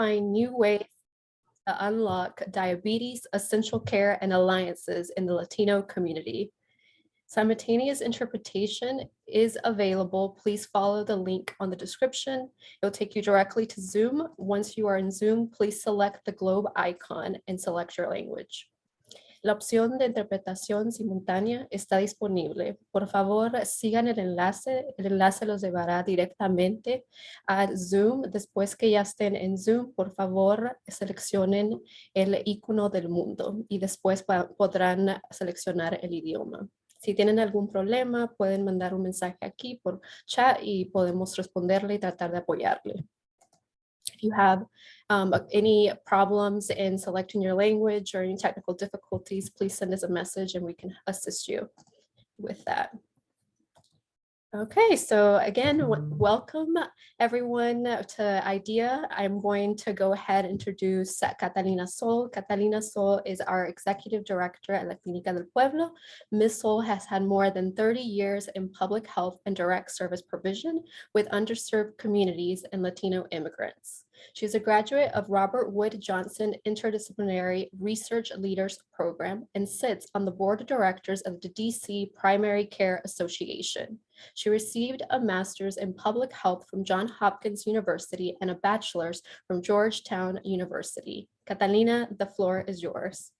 find new ways to unlock diabetes, essential care, and alliances in the Latino community. Simultaneous interpretation is available. Please follow the link on the description. It'll take you directly to Zoom. Once you are in Zoom, please select the globe icon and select your language. La opción de interpretación simultánea está disponible. Por favor, sigan el enlace. El enlace los llevará directamente a Zoom. Después que ya estén en Zoom, por favor, seleccionen el icono del mundo y después podrán seleccionar el idioma. Si tienen algún problema, pueden mandar un mensaje aquí por chat y podemos responderle y tratar de apoyarle. If you have any problems in selecting your language or any technical difficulties, please send us a message and we can assist you with that. Okay, so again, welcome everyone to IDEA. I'm going to go ahead and introduce Catalina Sol. Catalina Sol is our Executive Director at La Clínica del Pueblo. Ms. Sol has had more than 30 years in public health and direct service provision with underserved communities and Latino immigrants. She's a graduate of Robert Wood Johnson Interdisciplinary Research Leaders Program and sits on the board of directors of the DC Primary Care Association. She received a master's in public health from Johns Hopkins University and a bachelor's from Georgetown University. Catalina, the floor is yours.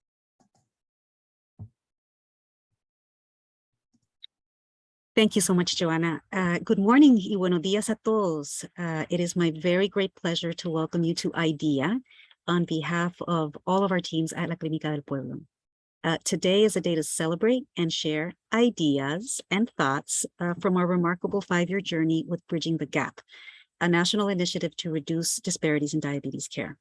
Thank you so much, Joanna. Good morning y buenos días a todos. It is my very great pleasure to welcome you to IDEA on behalf of all of our teams at La Clínica del Pueblo. Today is a day to celebrate and share ideas and thoughts from our remarkable 5-year journey with Bridging the Gap, a national initiative to reduce disparities in diabetes care.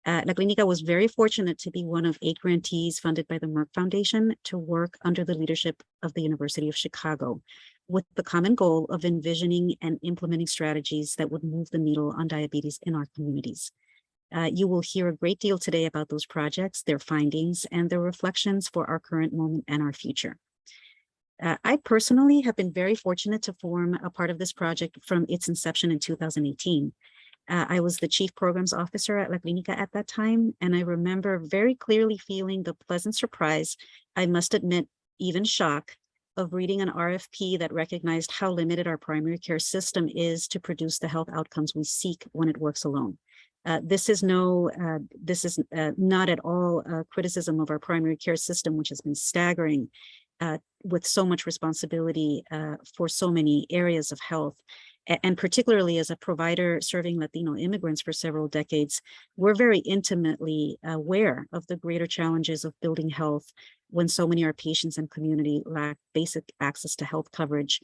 La Clínica was very fortunate to be one of 8 grantees funded by the Merck Foundation to work under the leadership of the University of Chicago, with the common goal of envisioning and implementing strategies that would move the needle on diabetes in our communities. You will hear a great deal today about those projects, their findings, and their reflections for our current moment and our future. I personally have been very fortunate to form a part of this project from its inception in 2018. I was the chief programs officer at La Clínica at that time, and I remember very clearly feeling the pleasant surprise, I must admit, even shock, of reading an RFP that recognized how limited our primary care system is to produce the health outcomes we seek when it works alone. This is not at all a criticism of our primary care system, which has been staggering with so much responsibility for so many areas of health. And particularly as a provider serving Latino immigrants for several decades, we're very intimately aware of the greater challenges of building health when so many of our patients and community lack basic access to health coverage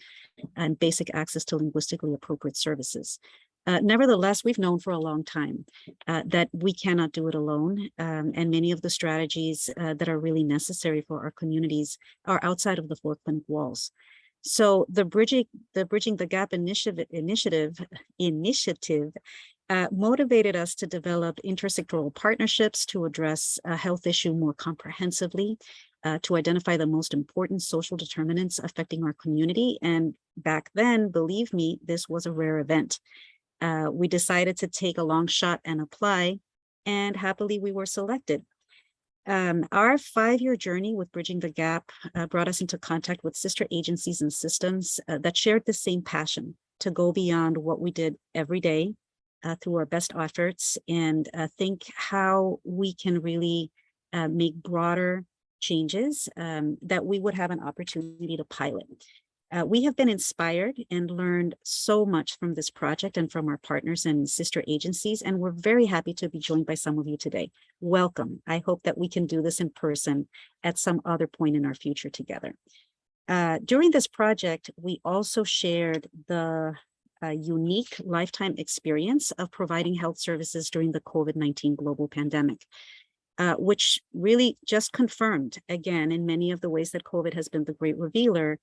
and basic access to linguistically appropriate services. Nevertheless, we've known for a long time that we cannot do it alone, and many of the strategies that are really necessary for our communities are outside of the 4 clinic walls. So the Bridging the Gap initiative motivated us to develop intersectoral partnerships to address a health issue more comprehensively, to identify the most important social determinants affecting our community. And back then, believe me, this was a rare event. We decided to take a long shot and apply, and happily we were selected. Our 5-year journey with Bridging the Gap brought us into contact with sister agencies and systems that shared the same passion to go beyond what we did every day through our best efforts and think how we can really make broader changes that we would have an opportunity to pilot. We have been inspired and learned so much from this project and from our partners and sister agencies, and we're very happy to be joined by some of you today. Welcome. I hope that we can do this in person at some other point in our future together. During this project, we also shared the unique lifetime experience of providing health services during the COVID-19 global pandemic, which really just confirmed, again, in many of the ways that COVID has been the great revealer,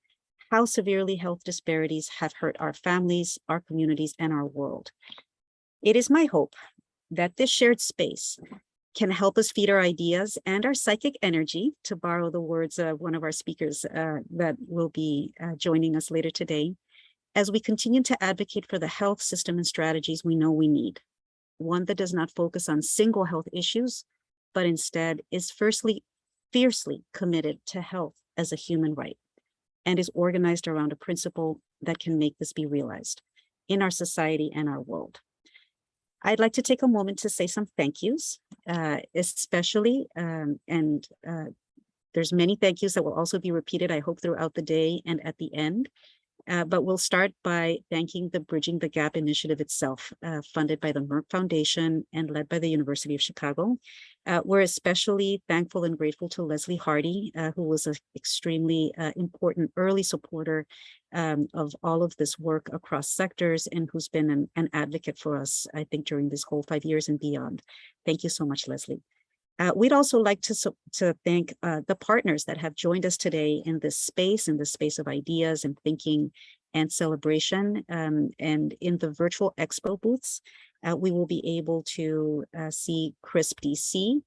how severely health disparities have hurt our families, our communities, and our world. It is my hope that this shared space can help us feed our ideas and our psychic energy, to borrow the words of one of our speakers that will be joining us later today, as we continue to advocate for the health system and strategies we know we need. one that does not focus on single health issues, but instead is fiercely committed to health as a human right, and is organized around a principle that can make this be realized in our society and our world. I'd like to take a moment to say some thank yous, especially, there's many thank yous that will also be repeated, I hope, throughout the day and at the end. But we'll start by thanking the Bridging the Gap initiative itself, funded by the Merck Foundation and led by the University of Chicago. We're especially thankful and grateful to Leslie Hardy, who was an extremely important early supporter of all of this work across sectors and who's been an advocate for us, I think, during this whole 5 years and beyond. Thank you so much, Leslie. We'd also like to thank the partners that have joined us today in this space of ideas and thinking and celebration. And in the virtual expo booths, we will be able to see CRISP DC,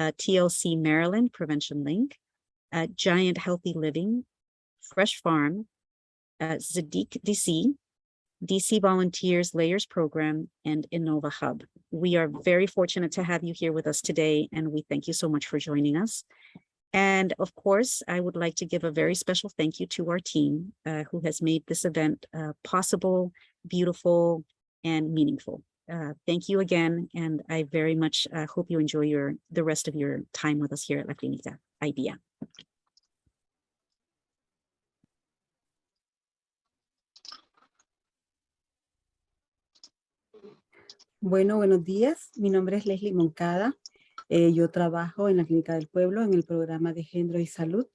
TLC Maryland Prevention Link, Giant Healthy Living, Fresh Farm, Zadik DC, DC Volunteers Layers Program, and Innova Hub. We are very fortunate to have you here with us today, and we thank you so much for joining us. And of course, I would like to give a very special thank you to our team who has made this event possible, beautiful, and meaningful. Thank you again, and I very much hope you enjoy the rest of your time with us here at La Clínica IDEA. Bueno, buenos días. Mi nombre es Leslie Moncada. Yo trabajo en la Clínica del Pueblo en el programa de Género y Salud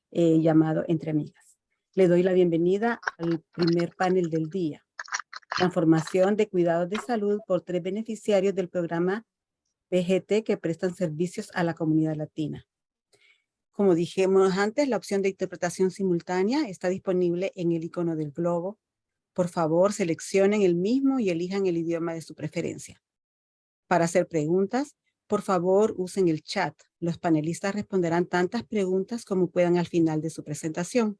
llamado Entre Amigas. Le doy la bienvenida al primer panel del día. Transformación de cuidados de salud por 3 beneficiarios del programa PGT que prestan servicios a la comunidad latina. Como dijimos antes, la opción de interpretación simultánea está disponible en el icono del globo. Por favor, seleccionen el mismo y elijan el idioma de su preferencia. Para hacer preguntas, por favor, usen el chat. Los panelistas responderán tantas preguntas como puedan al final de su presentación.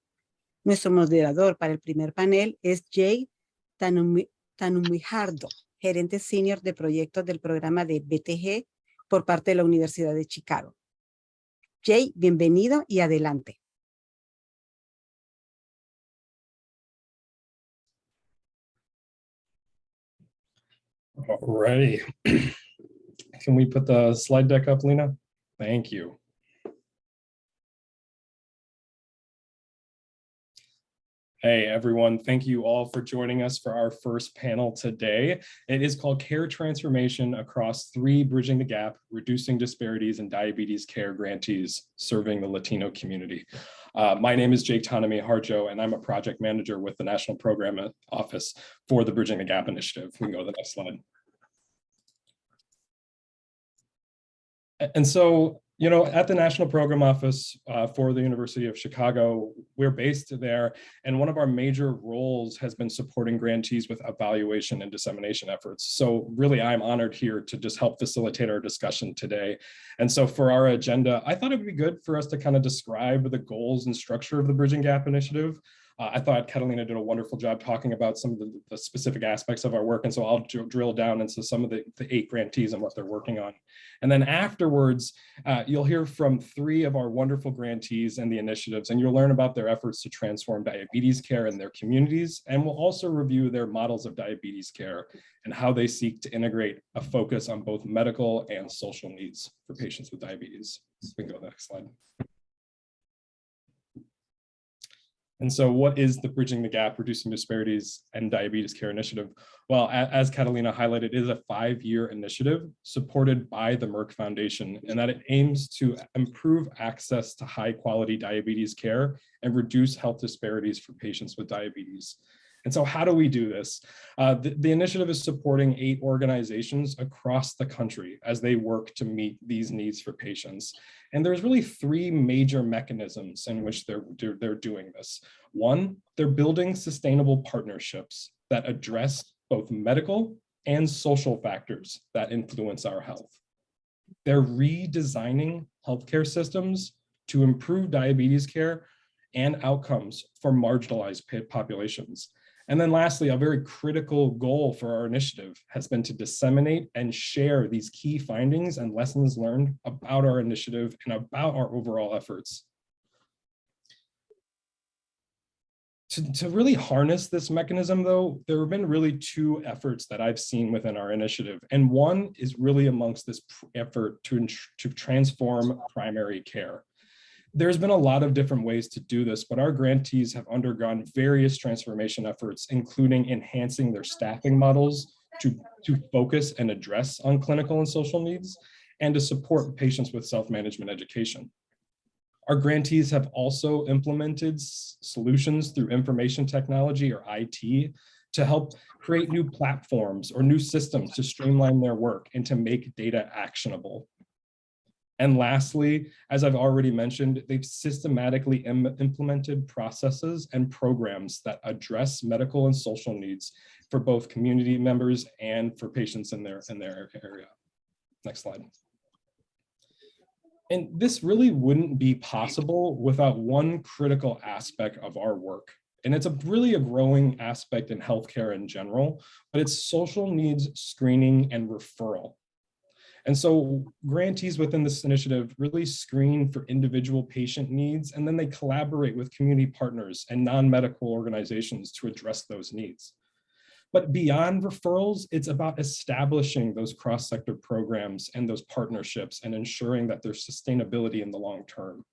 Nuestro moderador para el primer panel es Jay Tanumijardo, gerente senior de proyectos del programa de BTG por parte de la Universidad de Chicago. Jay, bienvenido y adelante. Alrighty. Can we put the slide deck up, Lena? Thank you. Hey, everyone. Thank you all for joining us for our first panel today. It is called Care Transformation Across 3 Bridging the Gap, Reducing Disparities in Diabetes Care Grantees Serving the Latino Community. My name is Jake Tanami-Harjo, and I'm a project manager with the National Program Office for the Bridging the Gap initiative. We can go to the next slide. And so, you know, at the National Program Office for the University of Chicago, we're based there, and one of our major roles has been supporting grantees with evaluation and dissemination efforts. So really, I'm honored here to just help facilitate our discussion today. And so for our agenda, I thought it would be good for us to kind of describe the goals and structure of the Bridging Gap Initiative. I thought Catalina did a wonderful job talking about some of the specific aspects of our work. And so I'll drill down into some of the 8 grantees and what they're working on. And then afterwards, you'll hear from 3 of our wonderful grantees and the initiatives, and you'll learn about their efforts to transform diabetes care in their communities. And we'll also review their models of diabetes care and how they seek to integrate a focus on both medical and social needs for patients with diabetes. We can go to the next slide. And so what is the Bridging the Gap, Reducing Disparities and Diabetes Care Initiative? Well, as Catalina highlighted, it is a 5-year initiative supported by the Merck Foundation, and that it aims to improve access to high quality diabetes care and reduce health disparities for patients with diabetes. And so how do we do this? The initiative is supporting 8 organizations across the country as they work to meet these needs for patients. And there's really 3 major mechanisms in which they're doing this. 1, they're building sustainable partnerships that address both medical and social factors that influence our health. They're redesigning healthcare systems to improve diabetes care and outcomes for marginalized populations. And then lastly, a very critical goal for our initiative has been to disseminate and share these key findings and lessons learned about our initiative and about our overall efforts. To really harness this mechanism, though, there have been really two efforts that I've seen within our initiative. And one is really amongst this effort to transform primary care. There's been a lot of different ways to do this, but our grantees have undergone various transformation efforts, including enhancing their staffing models to focus and address on clinical and social needs, and to support patients with self-management education. Our grantees have also implemented solutions through information technology, or IT, to help create new platforms or new systems to streamline their work and to make data actionable. And lastly, as I've already mentioned, they've systematically implemented processes and programs that address medical and social needs for both community members and for patients in their area. Next slide. And this really wouldn't be possible without one critical aspect of our work. And it's really a growing aspect in healthcare in general, but it's social needs screening and referral. And so grantees within this initiative really screen for individual patient needs, and then they collaborate with community partners and non-medical organizations to address those needs. But beyond referrals, it's about establishing those cross-sector programs and those partnerships and ensuring that there's sustainability in the long term.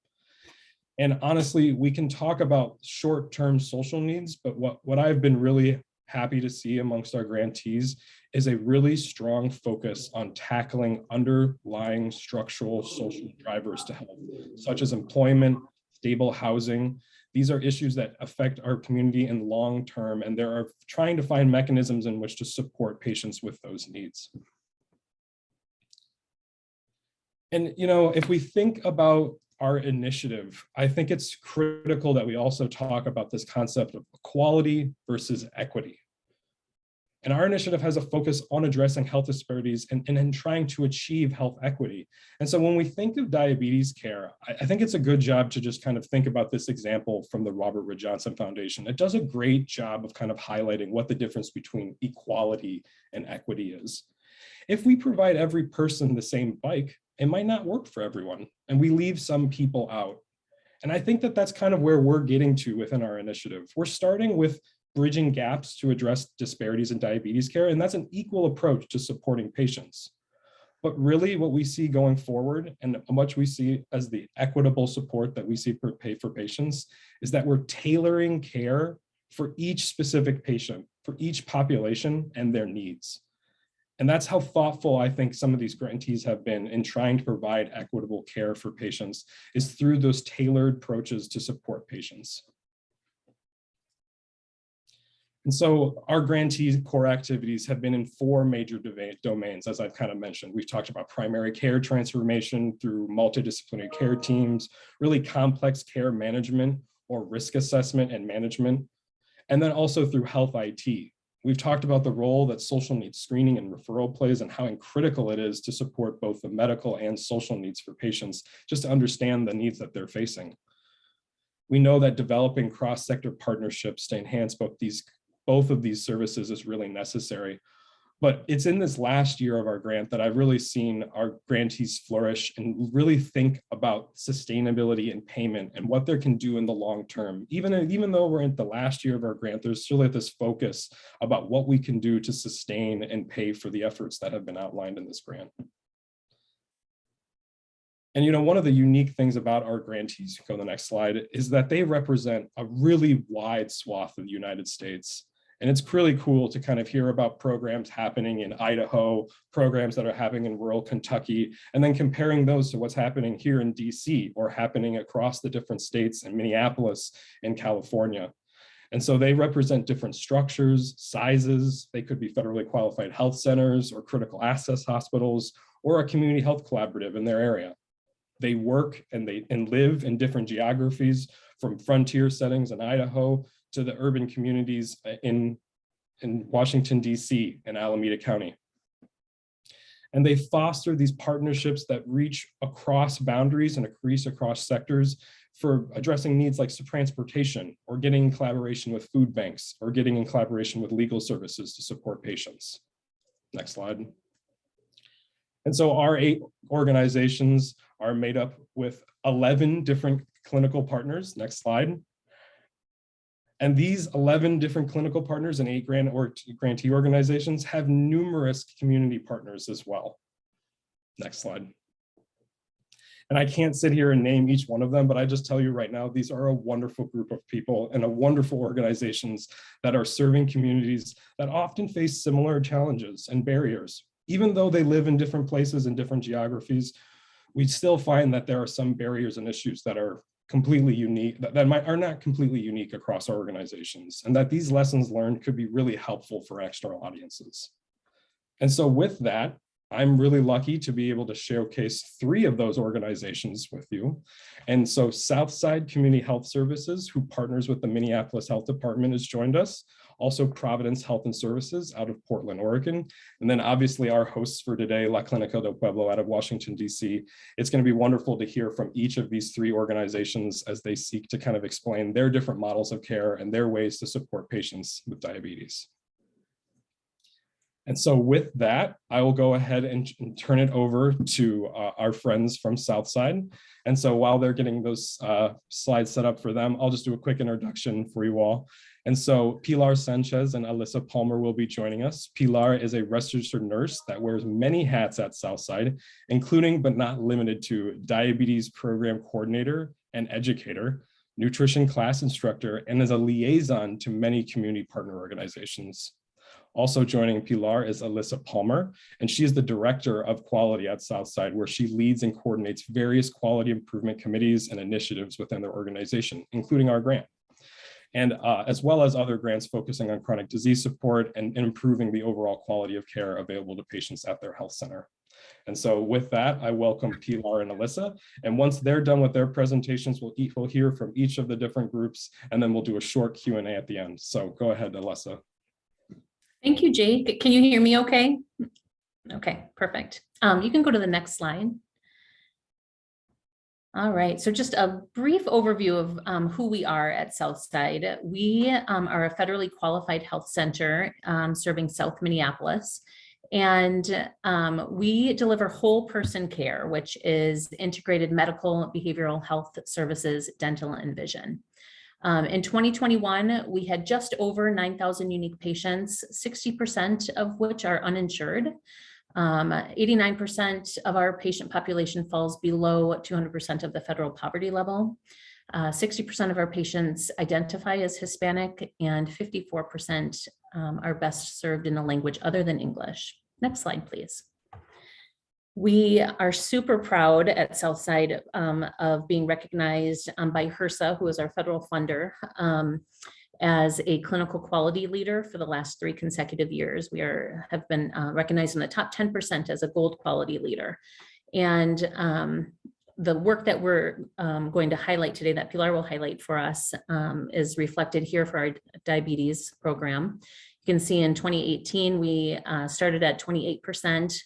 And honestly, we can talk about short-term social needs, but what I've been really happy to see amongst our grantees is a really strong focus on tackling underlying structural social drivers to health, such as employment, stable housing. These are issues that affect our community in long term, and they're trying to find mechanisms in which to support patients with those needs. And, you know, if we think about our initiative, I think it's critical that we also talk about this concept of equality versus equity. And our initiative has a focus on addressing health disparities and trying to achieve health equity. And so when we think of diabetes care, I think it's a good job to just kind of think about this example from the Robert Wood Johnson Foundation. It does a great job of kind of highlighting what the difference between equality and equity is. If we provide every person the same bike, it might not work for everyone, and we leave some people out. And I think that that's kind of where we're getting to within our initiative. We're starting with bridging gaps to address disparities in diabetes care, and that's an equal approach to supporting patients. But really what we see going forward, and much we see as the equitable support that we see for patients, is that we're tailoring care for each specific patient, for each population and their needs. And that's how thoughtful I think some of these grantees have been in trying to provide equitable care for patients, is through those tailored approaches to support patients. And so our grantees' core activities have been in four major domains, as I've kind of mentioned. We've talked about primary care transformation through multidisciplinary care teams, really complex care management or risk assessment and management, and then also through health IT. We've talked about the role that social needs screening and referral plays and how critical it is to support both the medical and social needs for patients, just to understand the needs that they're facing. We know that developing cross-sector partnerships to enhance both of these services is really necessary. But it's in this last year of our grant that I've really seen our grantees flourish and really think about sustainability and payment and what they can do in the long term. Even though we're in the last year of our grant, there's still this focus about what we can do to sustain and pay for the efforts that have been outlined in this grant. And, you know, one of the unique things about our grantees, go to the next slide, is that they represent a really wide swath of the United States. And it's really cool to kind of hear about programs happening in Idaho, programs that are happening in rural Kentucky, and then comparing those to what's happening here in DC or happening across the different states in Minneapolis and California. And so they represent different structures, sizes. They could be federally qualified health centers or critical access hospitals or a community health collaborative in their area. They work and live in different geographies, from frontier settings in Idaho to the urban communities in Washington, DC and Alameda County. And they foster these partnerships that reach across boundaries and increase across sectors for addressing needs like transportation, or getting in collaboration with food banks, or getting in collaboration with legal services to support patients. Next slide. And so our 8 organizations are made up with 11 different clinical partners. Next slide. And these 11 different clinical partners and 8 grantee organizations have numerous community partners as well. Next slide. And I can't sit here and name each one of them, but I just tell you right now, these are a wonderful group of people and a wonderful organizations that are serving communities that often face similar challenges and barriers. Even though they live in different places and different geographies, we still find that there are some barriers and issues that are completely unique, that are not completely unique across our organizations, and that these lessons learned could be really helpful for external audiences. And so with that, I'm really lucky to be able to showcase 3 of those organizations with you. And so Southside Community Health Services, who partners with the Minneapolis Health Department, has joined us. Also Providence Health and Services out of Portland, Oregon. And then obviously our hosts for today, La Clínica del Pueblo out of Washington, DC. It's going to be wonderful to hear from each of these 3 organizations as they seek to kind of explain their different models of care and their ways to support patients with diabetes. And so with that, I will go ahead and turn it over to our friends from Southside. And so while they're getting those slides set up for them, I'll just do a quick introduction for you all. And so Pilar Sanchez and Alyssa Palmer will be joining us. Pilar is a registered nurse that wears many hats at Southside, including but not limited to diabetes program coordinator and educator, nutrition class instructor, and is a liaison to many community partner organizations. Also joining Pilar is Alyssa Palmer, and she is the director of quality at Southside, where she leads and coordinates various quality improvement committees and initiatives within their organization, including our grant, and as well as other grants focusing on chronic disease support and improving the overall quality of care available to patients at their health center. And so with that, I welcome Pilar and Alyssa. And once they're done with their presentations, we'll hear from each of the different groups, and then we'll do a short Q&A at the end. So go ahead, Alyssa. Thank you, Jake. Can you hear me okay? Okay, perfect. You can go to the next slide. All right, so just a brief overview of who we are at Southside. We are a federally qualified health center serving South Minneapolis. And we deliver whole person care, which is integrated medical, behavioral health services, dental, and vision. In 2021, we had just over 9,000 unique patients, 60% of which are uninsured. 89% of our patient population falls below 200% of the federal poverty level. 60% of our patients identify as Hispanic, and 54% are best served in a language other than English. Next slide, please. We are super proud at Southside of being recognized by HRSA, who is our federal funder, as a clinical quality leader for the last 3 consecutive years. We have been recognized in the top 10% as a gold quality leader. And the work that we're going to highlight today, that Pilar will highlight for us, is reflected here for our diabetes program. You can see in 2018, we started at 28%.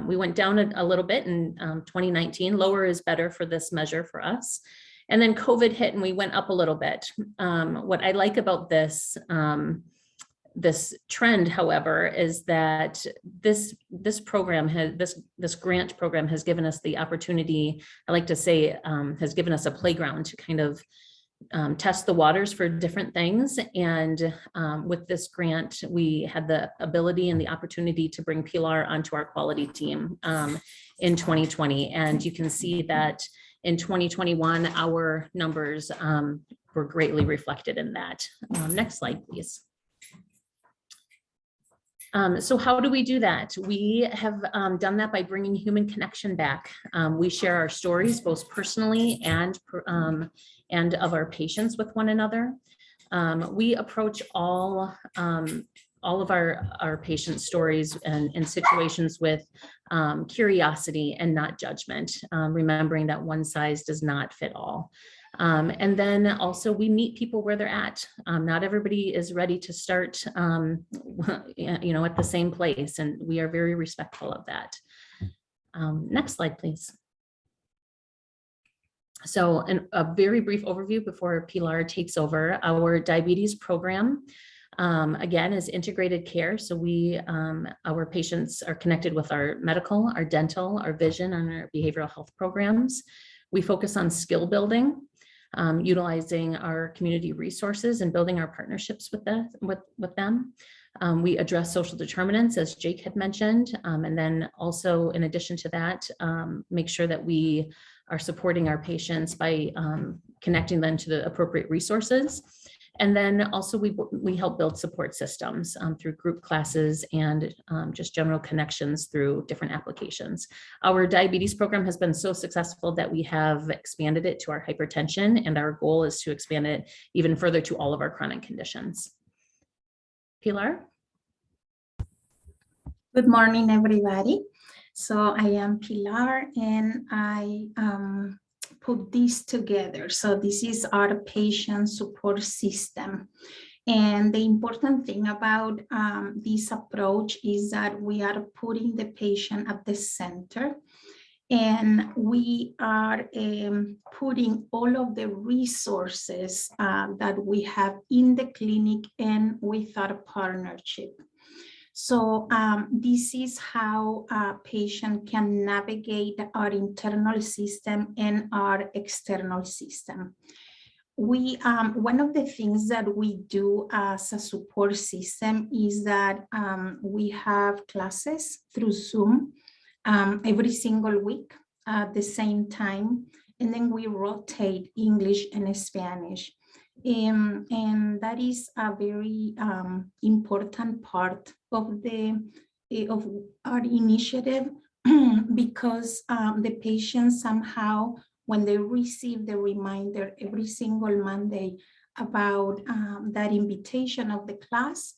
We went down a little bit in 2019. Lower is better for this measure for us. And then COVID hit and we went up a little bit. What I like about this trend, however, is that this program this grant program has given us the opportunity, I like to say, has given us a playground to kind of test the waters for different things. And with this grant, we had the ability and the opportunity to bring Pilar onto our quality team in 2020. And you can see that in 2021, our numbers were greatly reflected in that. Next slide, please. So how do we do that? We have done that by bringing human connection back. We share our stories, both personally and of our patients with one another. We approach all of our patient stories and situations with curiosity and not judgment, remembering that one size does not fit all. And then also we meet people where they're at. Not everybody is ready to start, at the same place, and we are very respectful of that. Next slide, please. So a very brief overview before Pilar takes over. Our diabetes program, again, is integrated care. So our patients are connected with our medical, our dental, our vision, and our behavioral health programs. We focus on skill building, utilizing our community resources and building our partnerships with them. We address social determinants, as Jake had mentioned, and then also, in addition to that, make sure that we are supporting our patients by connecting them to the appropriate resources. And then also we help build support systems through group classes and just general connections through different applications. Our diabetes program has been so successful that we have expanded it to our hypertension, and our goal is to expand it even further to all of our chronic conditions. Pilar? Good morning, everybody. So I am Pilar, and I put this together. So this is our patient support system. And the important thing about this approach is that we are putting the patient at the center, and we are putting all of the resources that we have in the clinic and with our partnership. So this is how a patient can navigate our internal system and our external system. One of the things that we do as a support system is that we have classes through Zoom every single week at the same time, and then we rotate English and Spanish. And that is a very important part of our initiative because the patients somehow, when they receive the reminder every single Monday about that invitation of the class,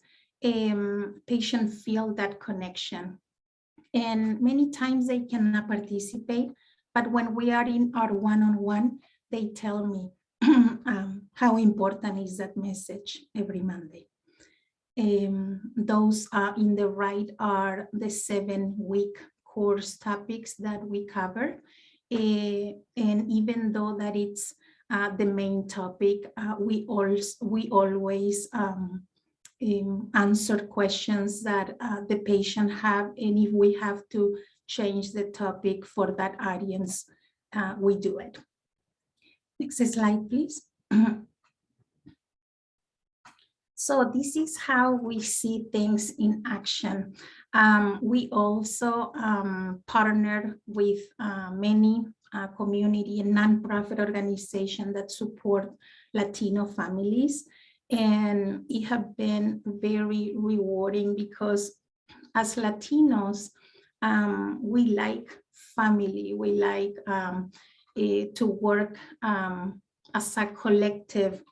patients feel that connection. And many times they cannot participate, but when we are in our one-on-one, they tell me how important is that message every Monday. Those in the right are the 7-week course topics that we cover. And even though that it's the main topic, we always answer questions that the patient have, and if we have to change the topic for that audience, we do it. Next slide, please. So this is how we see things in action. We also partner with many community and nonprofit organizations that support Latino families. And it has been very rewarding because as Latinos, we like family, we like to work as a collective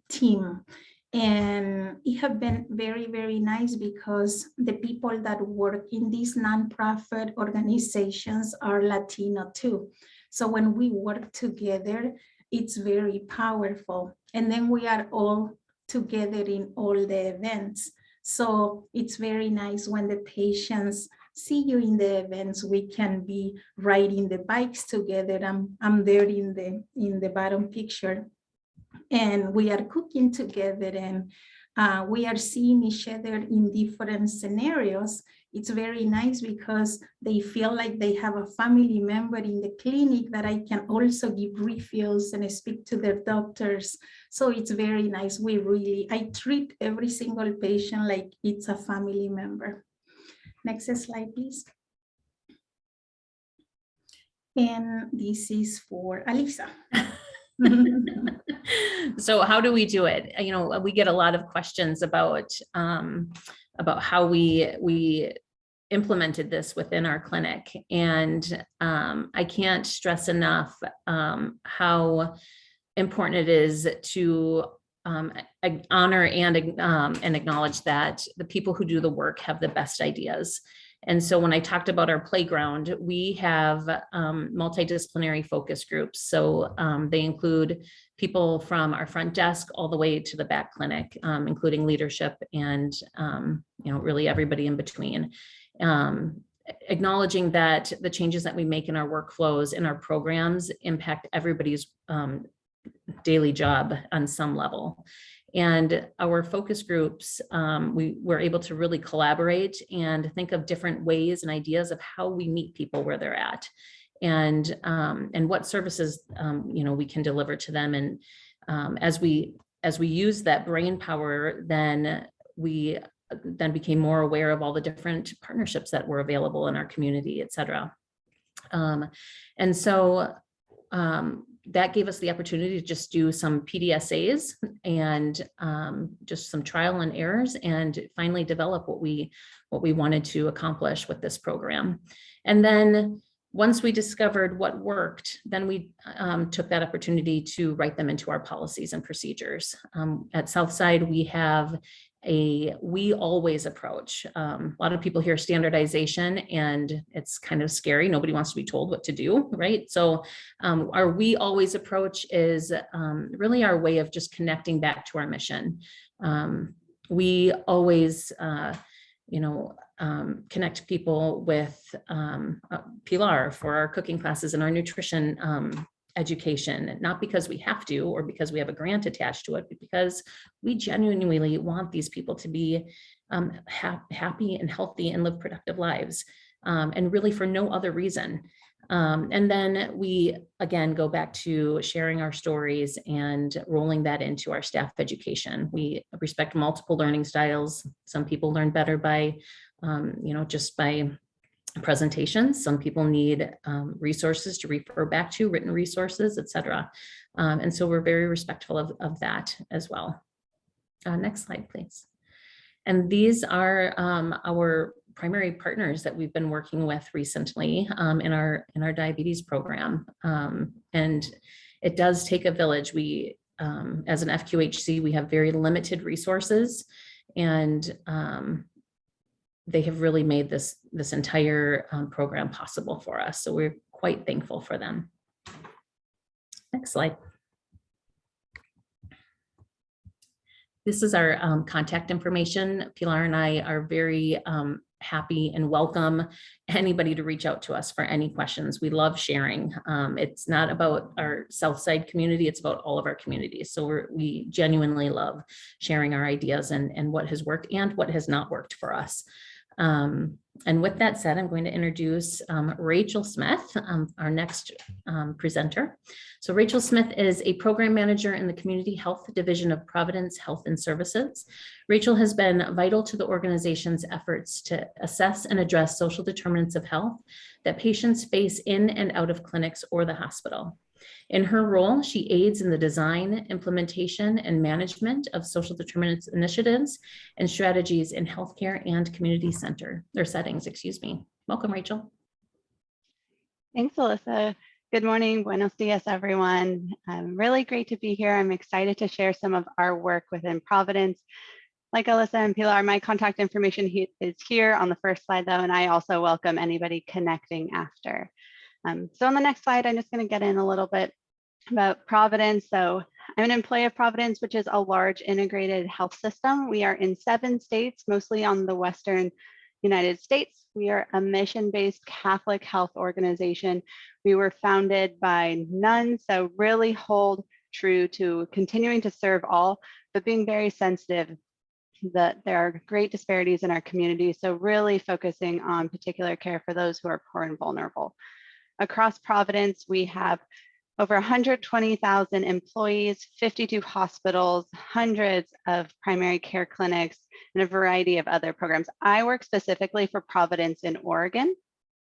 team. And it has been very, very nice because the people that work in these nonprofit organizations are Latino too. So when we work together, it's very powerful. And then we are all together in all the events. So it's very nice when the patients see you in the events. We can be riding the bikes together. I'm there in the bottom picture. And we are cooking together, and we are seeing each other in different scenarios. It's very nice because they feel like they have a family member in the clinic that I can also give refills and speak to their doctors. So it's very nice. I treat every single patient like it's a family member. Next slide, please. And this is for Alisa. So how do we do it? You know, we get a lot of questions about how we implemented this within our clinic, and I can't stress enough how important it is to honor and acknowledge that the people who do the work have the best ideas. And so when I talked about our playground, we have multidisciplinary focus groups. So they include people from our front desk all the way to the back clinic, including leadership and really everybody in between. acknowledging that the changes that we make in our workflows and our programs impact everybody's daily job on some level. And our focus groups, we were able to really collaborate and think of different ways and ideas of how we meet people where they're at, and what services we can deliver to them. And as we use that brain power, then we became more aware of all the different partnerships that were available in our community, et cetera. And so that gave us the opportunity to just do some PDSAs and just some trial and errors, and finally develop what we wanted to accomplish with this program. And then once we discovered what worked, then we took that opportunity to write them into our policies and procedures. At Southside, we have a we always approach. A lot of people hear standardization and it's kind of scary. Nobody wants to be told what to do, right? So our we always approach is really our way of just connecting back to our mission. We always, connect people with Pilar for our cooking classes and our nutrition education, not because we have to or because we have a grant attached to it, but because we genuinely want these people to be happy and healthy and live productive lives, and really for no other reason. And then we, again, go back to sharing our stories and rolling that into our staff education. We respect multiple learning styles. Some people learn better by, just by presentations. Some people need resources to refer back to, written resources, et cetera. And so we're very respectful of that as well. Next slide, please. And these are our primary partners that we've been working with recently in our diabetes program. And it does take a village. We, as an FQHC, we have very limited resources, and they have really made this entire program possible for us. So we're quite thankful for them. Next slide. This is our contact information. Pilar and I are very happy and welcome anybody to reach out to us for any questions. We love sharing. It's not about our Southside community, it's about all of our communities. So we genuinely love sharing our ideas and what has worked and what has not worked for us. And with that said, I'm going to introduce Rachel Smith, our next presenter. So Rachel Smith is a program manager in the Community Health Division of Providence Health and Services. Rachel has been vital to the organization's efforts to assess and address social determinants of health that patients face in and out of clinics or the hospital. In her role, she aids in the design, implementation, and management of social determinants initiatives and strategies in healthcare and community settings. Welcome, Rachel. Thanks, Alyssa. Good morning, buenos dias, everyone. Really great to be here. I'm excited to share some of our work within Providence. Like Alyssa and Pilar, my contact information is here on the first slide, though, and I also welcome anybody connecting after. So on the next slide, I'm just going to get in a little bit about Providence. So I'm an employee of Providence, which is a large integrated health system. We are in 7 states, mostly on the Western United States. We are a mission-based Catholic health organization. We were founded by nuns, so really hold true to continuing to serve all, but being very sensitive that there are great disparities in our community. So really focusing on particular care for those who are poor and vulnerable. Across Providence, we have over 120,000 employees, 52 hospitals, hundreds of primary care clinics, and a variety of other programs. I work specifically for Providence in Oregon.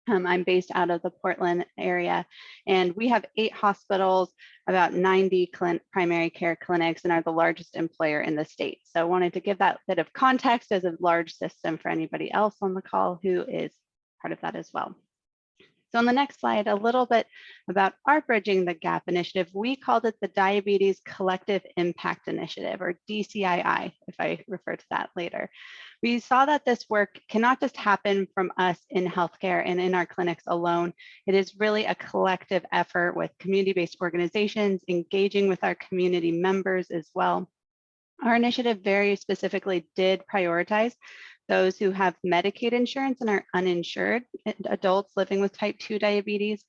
I'm based out of the Portland area, and we have 8 hospitals, about 90 primary care clinics, and are the largest employer in the state. So I wanted to give that bit of context as a large system for anybody else on the call who is part of that as well. So on the next slide, a little bit about our Bridging the Gap initiative. We called it the Diabetes Collective Impact Initiative, or DCII, if I refer to that later. We saw that this work cannot just happen from us in healthcare and in our clinics alone. It is really a collective effort with community-based organizations, engaging with our community members as well. Our initiative very specifically did prioritize those who have Medicaid insurance and are uninsured adults living with type 2 diabetes.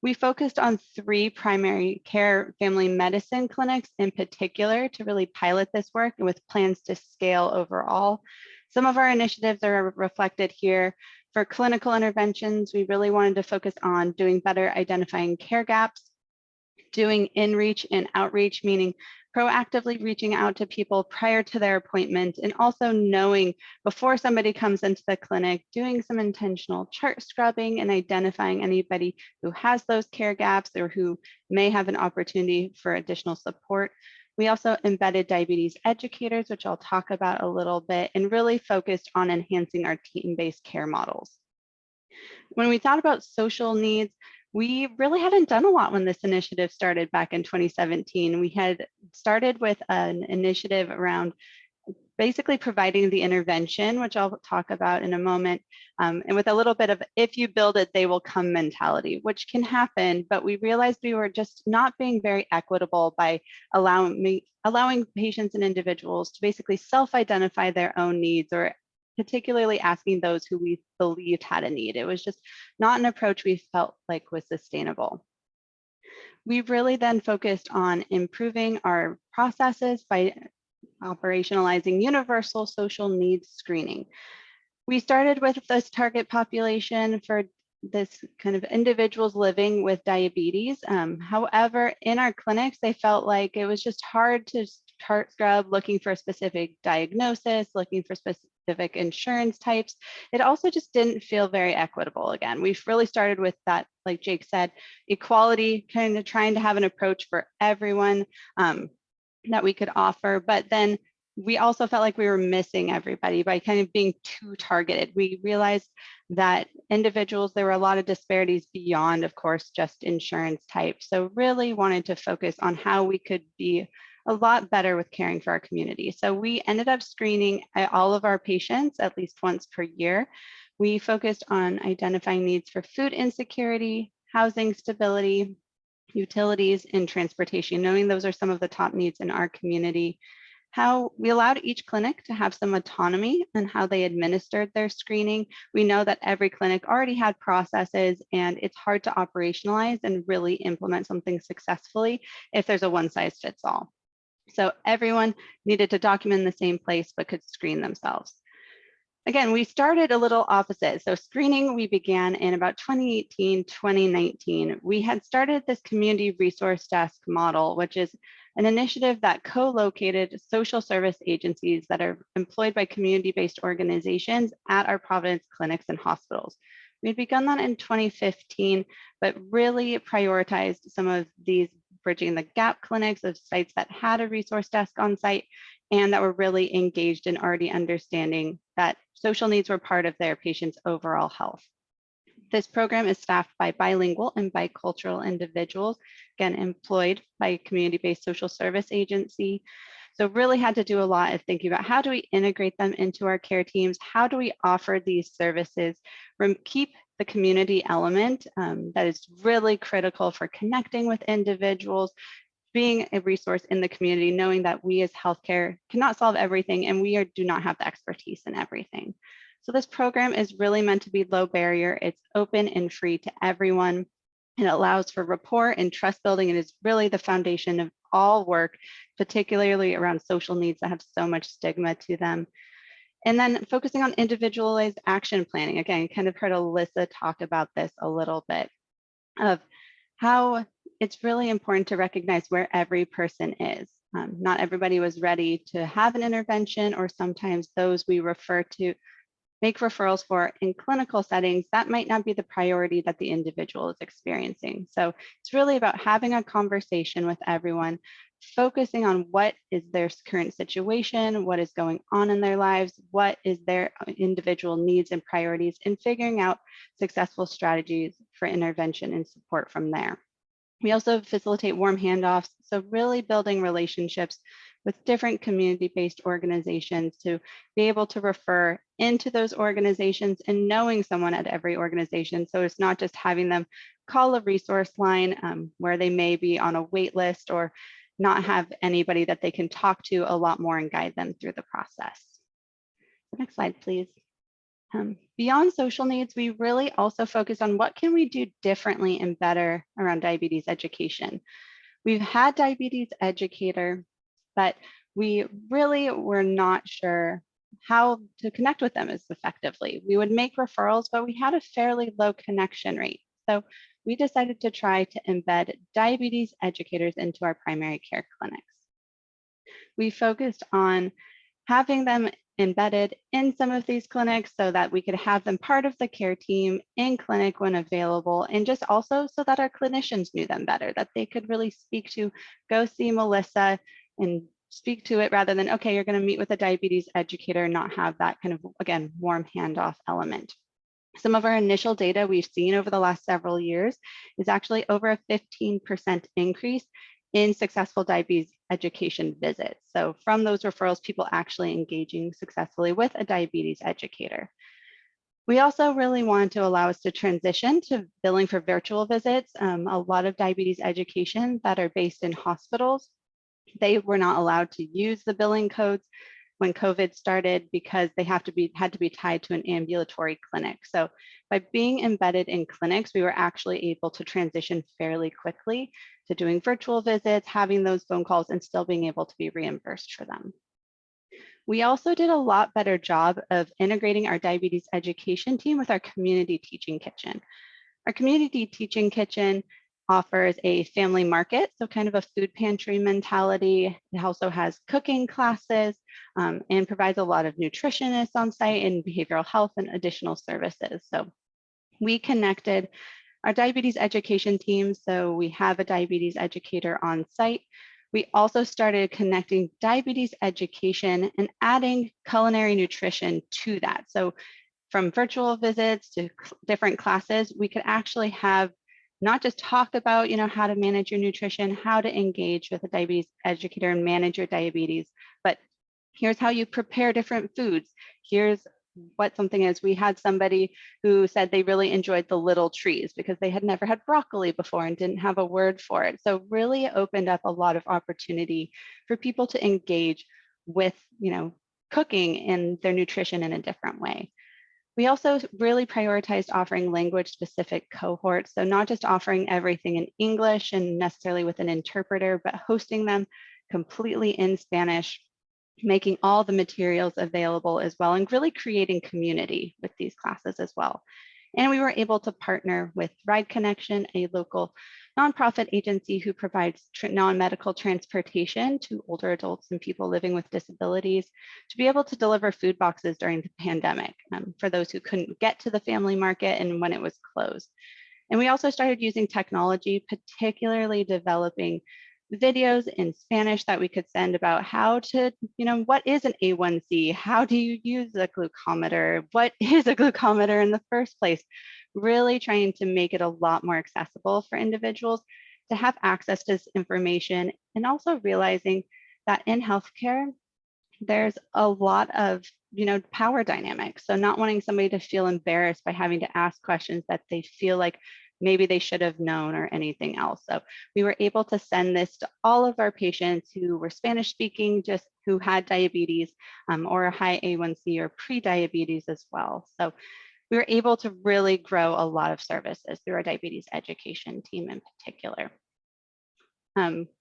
We focused on 3 primary care family medicine clinics in particular to really pilot this work and with plans to scale overall. Some of our initiatives are reflected here. For clinical interventions, we really wanted to focus on doing better identifying care gaps, doing in-reach and outreach, meaning proactively reaching out to people prior to their appointment, and also knowing before somebody comes into the clinic, doing some intentional chart scrubbing and identifying anybody who has those care gaps or who may have an opportunity for additional support. We also embedded diabetes educators, which I'll talk about a little bit, and really focused on enhancing our team-based care models. When we thought about social needs, we really hadn't done a lot when this initiative started back in 2017. We had started with an initiative around basically providing the intervention, which I'll talk about in a moment, and with a little bit of if you build it, they will come mentality, which can happen, but we realized we were just not being very equitable by allowing patients and individuals to basically self-identify their own needs, or particularly asking those who we believed had a need. It was just not an approach we felt like was sustainable. We really then focused on improving our processes by operationalizing universal social needs screening. We started with this target population for this kind of individuals living with diabetes. However, in our clinics, they felt like it was just hard to chart scrub looking for a specific diagnosis, looking for specific insurance types. It also just didn't feel very equitable. Again, we've really started with that, like Jake said, equality, kind of trying to have an approach for everyone that we could offer, but then we also felt like we were missing everybody by kind of being too targeted. We realized that individuals, there were a lot of disparities beyond, of course, just insurance type. So really wanted to focus on how we could be a lot better with caring for our community. So we ended up screening all of our patients at least once per year. We focused on identifying needs for food insecurity, housing stability, utilities, and transportation, knowing those are some of the top needs in our community. How we allowed each clinic to have some autonomy in how they administered their screening. We know that every clinic already had processes, and it's hard to operationalize and really implement something successfully if there's a one-size-fits-all. So everyone needed to document in the same place but could screen themselves. Again, we started a little opposite. So screening, we began in about 2018, 2019. We had started this community resource desk model, which is an initiative that co-located social service agencies that are employed by community-based organizations at our Providence clinics and hospitals. We'd begun that in 2015, but really prioritized some of these bridging the gap clinics of sites that had a resource desk on site and that were really engaged in already understanding that social needs were part of their patients' overall health. This program is staffed by bilingual and bicultural individuals, again, employed by a community-based social service agency. So really had to do a lot of thinking about how do we integrate them into our care teams? How do we offer these services, keep the community element that is really critical for connecting with individuals, being a resource in the community, knowing that we as healthcare cannot solve everything and we do not have the expertise in everything. So this program is really meant to be low barrier. It's open and free to everyone. It allows for rapport and trust building. It is really the foundation of all work, particularly around social needs that have so much stigma to them. And then focusing on individualized action planning. Again, kind of heard Alyssa talk about this a little bit, of how it's really important to recognize where every person is. Not everybody was ready to have an intervention, or sometimes those we refer to make referrals for in clinical settings, that might not be the priority that the individual is experiencing. So it's really about having a conversation with everyone, focusing on what is their current situation, what is going on in their lives, what is their individual needs and priorities, and figuring out successful strategies for intervention and support from there. We also facilitate warm handoffs, so really building relationships with different community-based organizations to be able to refer into those organizations and knowing someone at every organization. So it's not just having them call a resource line where they may be on a wait list or not have anybody that they can talk to a lot more and guide them through the process. Next slide, please. Beyond social needs, we really also focused on what can we do differently and better around diabetes education. We've had diabetes educator, but we really were not sure how to connect with them as effectively. We would make referrals, but we had a fairly low connection rate. So we decided to try to embed diabetes educators into our primary care clinics. We focused on having them embedded in some of these clinics so that we could have them part of the care team in clinic when available, and just also so that our clinicians knew them better, that they could really speak to, go see Melissa and speak to it rather than, okay, you're going to meet with a diabetes educator and not have that kind of, again, warm handoff element. Some of our initial data we've seen over the last several years is actually over a 15% increase in successful diabetes education visits. So from those referrals, people actually engaging successfully with a diabetes educator. We also really wanted to allow us to transition to billing for virtual visits. A lot of diabetes education that are based in hospitals, they were not allowed to use the billing codes when COVID started because they had to be tied to an ambulatory clinic. So by being embedded in clinics, we were actually able to transition fairly quickly to doing virtual visits, having those phone calls, and still being able to be reimbursed for them. We also did a lot better job of integrating our diabetes education team with our community teaching kitchen. Our community teaching kitchen offers a family market, so kind of a food pantry mentality. It also has cooking classes and provides a lot of nutritionists on site and behavioral health and additional services. So we connected our diabetes education team. So we have a diabetes educator on site. We also started connecting diabetes education and adding culinary nutrition to that. So from virtual visits to different classes, we could actually have not just talk about, how to manage your nutrition, how to engage with a diabetes educator and manage your diabetes, but here's how you prepare different foods. Here's what something is. We had somebody who said they really enjoyed the little trees because they had never had broccoli before and didn't have a word for it. So really opened up a lot of opportunity for people to engage with, cooking and their nutrition in a different way. We also really prioritized offering language-specific cohorts, so not just offering everything in English and necessarily with an interpreter, but hosting them completely in Spanish, making all the materials available as well, and really creating community with these classes as well. And we were able to partner with Ride Connection, a local nonprofit agency who provides non-medical transportation to older adults and people living with disabilities, to be able to deliver food boxes during the pandemic for those who couldn't get to the family market and when it was closed. And we also started using technology, particularly developing videos in Spanish that we could send about how to, what is an A1C? How do you use a glucometer? What is a glucometer in the first place? Really trying to make it a lot more accessible for individuals to have access to this information, and also realizing that in healthcare, there's a lot of, power dynamics. So not wanting somebody to feel embarrassed by having to ask questions that they feel like maybe they should have known or anything else. So we were able to send this to all of our patients who were Spanish speaking, just who had diabetes or a high A1C or pre-diabetes as well. So we were able to really grow a lot of services through our diabetes education team in particular.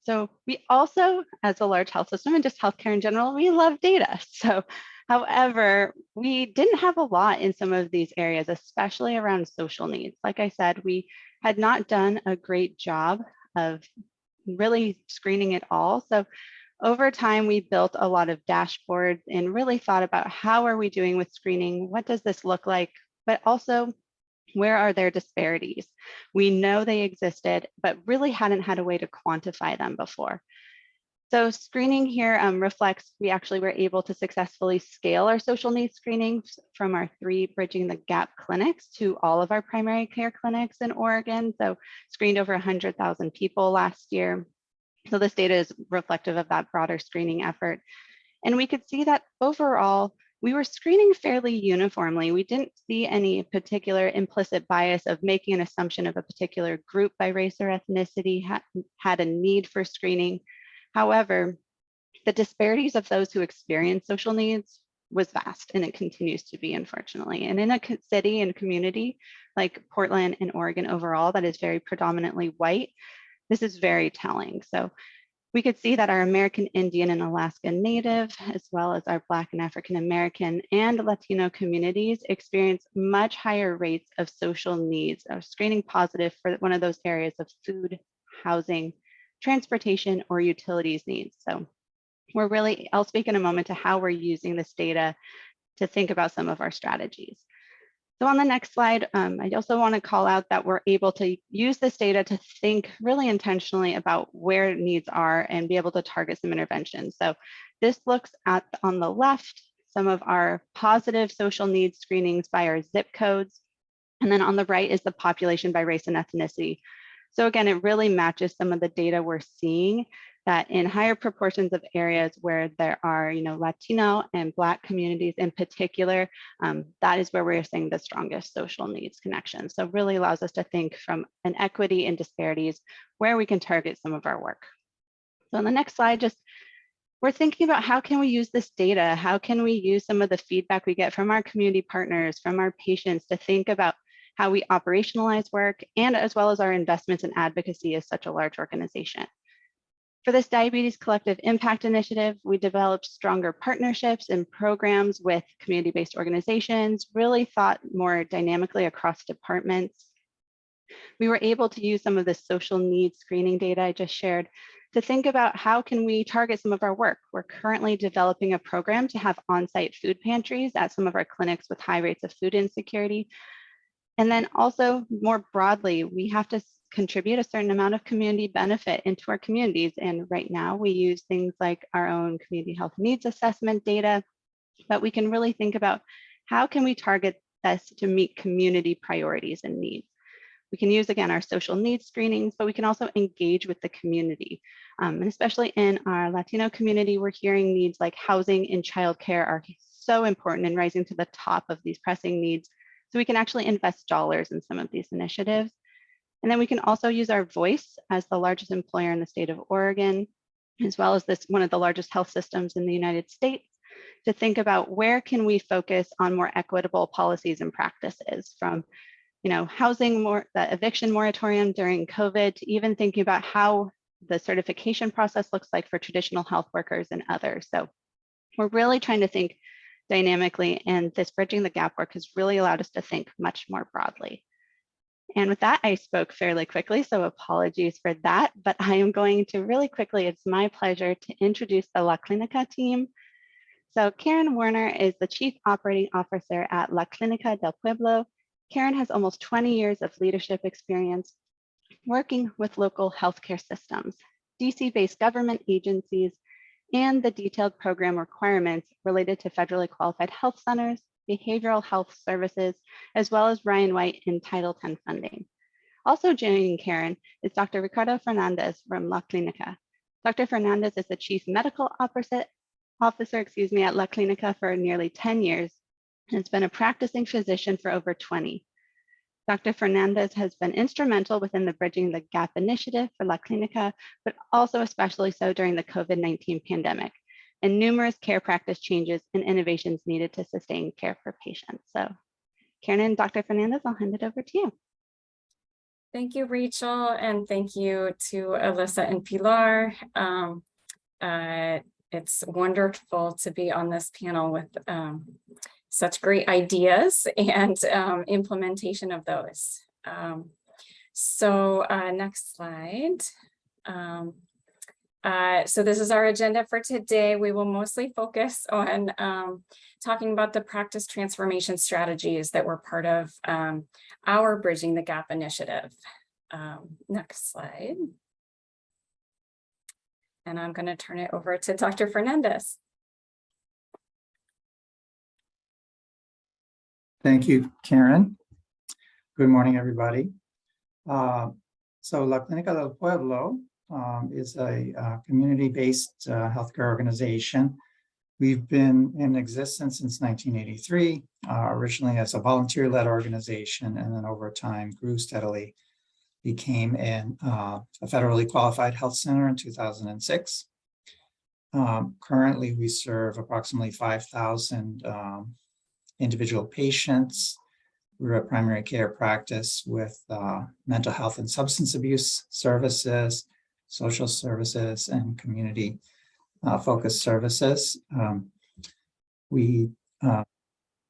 So we also, as a large health system and just healthcare in general, we love data. So, however, we didn't have a lot in some of these areas, especially around social needs. Like I said, we had not done a great job of really screening it all. So over time, we built a lot of dashboards and really thought about how are we doing with screening? What does this look like? But also, where are there disparities? We know they existed, but really hadn't had a way to quantify them before. So screening here reflects, we actually were able to successfully scale our social needs screenings from our 3 Bridging the Gap clinics to all of our primary care clinics in Oregon. So screened over 100,000 people last year. So this data is reflective of that broader screening effort. And we could see that overall, we were screening fairly uniformly. We didn't see any particular implicit bias of making an assumption of a particular group by race or ethnicity had a need for screening. However, the disparities of those who experience social needs was vast, and it continues to be, unfortunately. And in a city and community like Portland and Oregon overall, that is very predominantly white, this is very telling. So we could see that our American Indian and Alaska Native, as well as our Black and African American and Latino communities, experience much higher rates of social needs, of screening positive for one of those areas of food, housing, transportation, or utilities needs. So I'll speak in a moment to how we're using this data to think about some of our strategies. So on the next slide, I also want to call out that we're able to use this data to think really intentionally about where needs are and be able to target some interventions. So this looks at, on the left, some of our positive social needs screenings by our zip codes. And then on the right is the population by race and ethnicity. So again, it really matches some of the data we're seeing, that in higher proportions of areas where there are, Latino and Black communities in particular, that is where we're seeing the strongest social needs connection. So really allows us to think from an equity and disparities where we can target some of our work. So on the next slide, we're thinking about how can we use this data? How can we use some of the feedback we get from our community partners, from our patients, to think about how we operationalize work, and as well as our investments in advocacy as such a large organization. For this Diabetes Collective Impact Initiative, we developed stronger partnerships and programs with community-based organizations, really thought more dynamically across departments. We were able to use some of the social needs screening data I just shared to think about how can we target some of our work. We're currently developing a program to have on-site food pantries at some of our clinics with high rates of food insecurity. And then also more broadly, we have to contribute a certain amount of community benefit into our communities. And right now we use things like our own community health needs assessment data, but we can really think about how can we target this to meet community priorities and needs. We can use, again, our social needs screenings, but we can also engage with the community. And especially in our Latino community, we're hearing needs like housing and childcare are so important and rising to the top of these pressing needs. So we can actually invest dollars in some of these initiatives. And then we can also use our voice as the largest employer in the state of Oregon, as well as one of the largest health systems in the United States, to think about where can we focus on more equitable policies and practices, from housing, the eviction moratorium during COVID, to even thinking about how the certification process looks like for traditional health workers and others. So we're really trying to think dynamically, and this Bridging the Gap work has really allowed us to think much more broadly. And with that, I spoke fairly quickly, so apologies for that, but I am going to really quickly, it's my pleasure to introduce the La Clínica team. So Karen Werner is the Chief Operating Officer at La Clínica del Pueblo. Karen has almost 20 years of leadership experience working with local healthcare systems, DC-based government agencies, and the detailed program requirements related to federally qualified health centers, behavioral health services, as well as Ryan White in Title X funding. Also joining Karen is Dr. Ricardo Fernandez from La Clínica. Dr. Fernandez is the Chief Medical Officer at La Clínica for nearly 10 years, and has been a practicing physician for over 20. Dr. Fernandez has been instrumental within the Bridging the Gap initiative for La Clínica, but also especially so during the COVID-19 pandemic, and numerous care practice changes and innovations needed to sustain care for patients. So Karen and Dr. Fernandez, I'll hand it over to you. Thank you, Rachel, and thank you to Alyssa and Pilar. It's wonderful to be on this panel with such great ideas and implementation of those. Next slide. So this is our agenda for today. We will mostly focus on talking about the practice transformation strategies that were part of our Bridging the Gap initiative. Next slide. And I'm going to turn it over to Dr. Fernandez. Thank you, Karen. Good morning, everybody. So La Clínica del Pueblo is a community-based healthcare organization. We've been in existence since 1983, originally as a volunteer-led organization, and then over time grew steadily, became a federally qualified health center in 2006. Currently, we serve approximately 5,000 individual patients. We're a primary care practice with mental health and substance abuse services, social services, and community focused services. We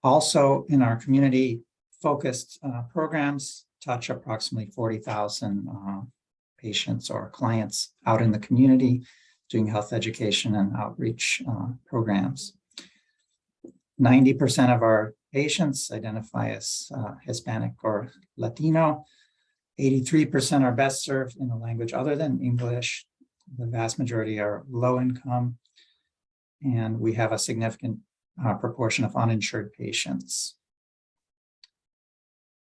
also, in our community focused programs, touch approximately 40,000 patients or clients out in the community doing health education and outreach programs. 90% of our patients identify as Hispanic or Latino. 83% are best served in a language other than English. The vast majority are low income, and we have a significant proportion of uninsured patients.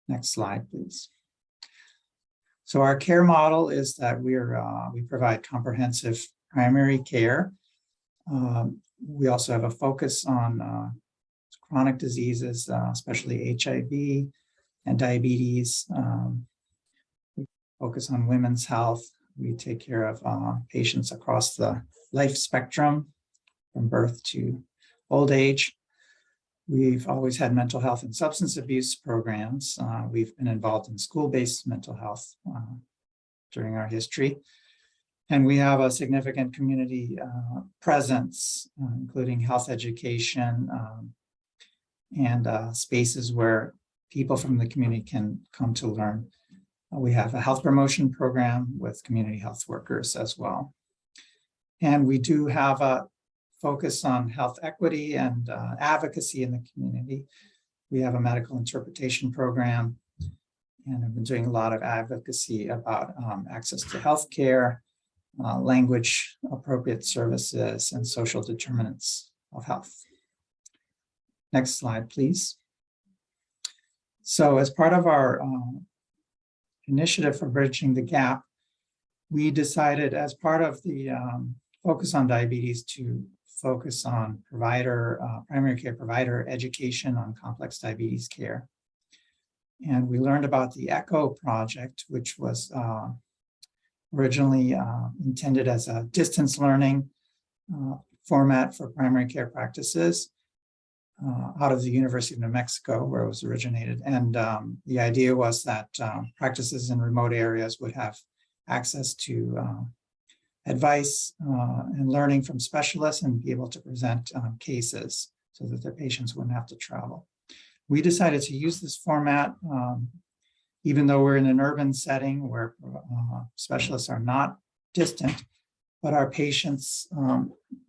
Next slide, please. So our care model is that we provide comprehensive primary care. We also have a focus on chronic diseases, especially HIV and diabetes. We focus on women's health. We take care of patients across the life spectrum from birth to old age. We've always had mental health and substance abuse programs. We've been involved in school-based mental health during our history. And we have a significant community presence, including health education and spaces where people from the community can come to learn. We have a health promotion program with community health workers as well. And we do have a focus on health equity and advocacy in the community. We have a medical interpretation program, and I've been doing a lot of advocacy about access to healthcare, language appropriate services, and social determinants of health. Next slide, please. So as part of our initiative for bridging the gap, we decided as part of the focus on diabetes to focus on primary care provider education on complex diabetes care. And we learned about the ECHO project, which was originally intended as a distance learning format for primary care practices out of the University of New Mexico, where it was originated. And the idea was that practices in remote areas would have access to advice and learning from specialists and be able to present cases so that their patients wouldn't have to travel. We decided to use this format, even though we're in an urban setting where specialists are not distant, but our patients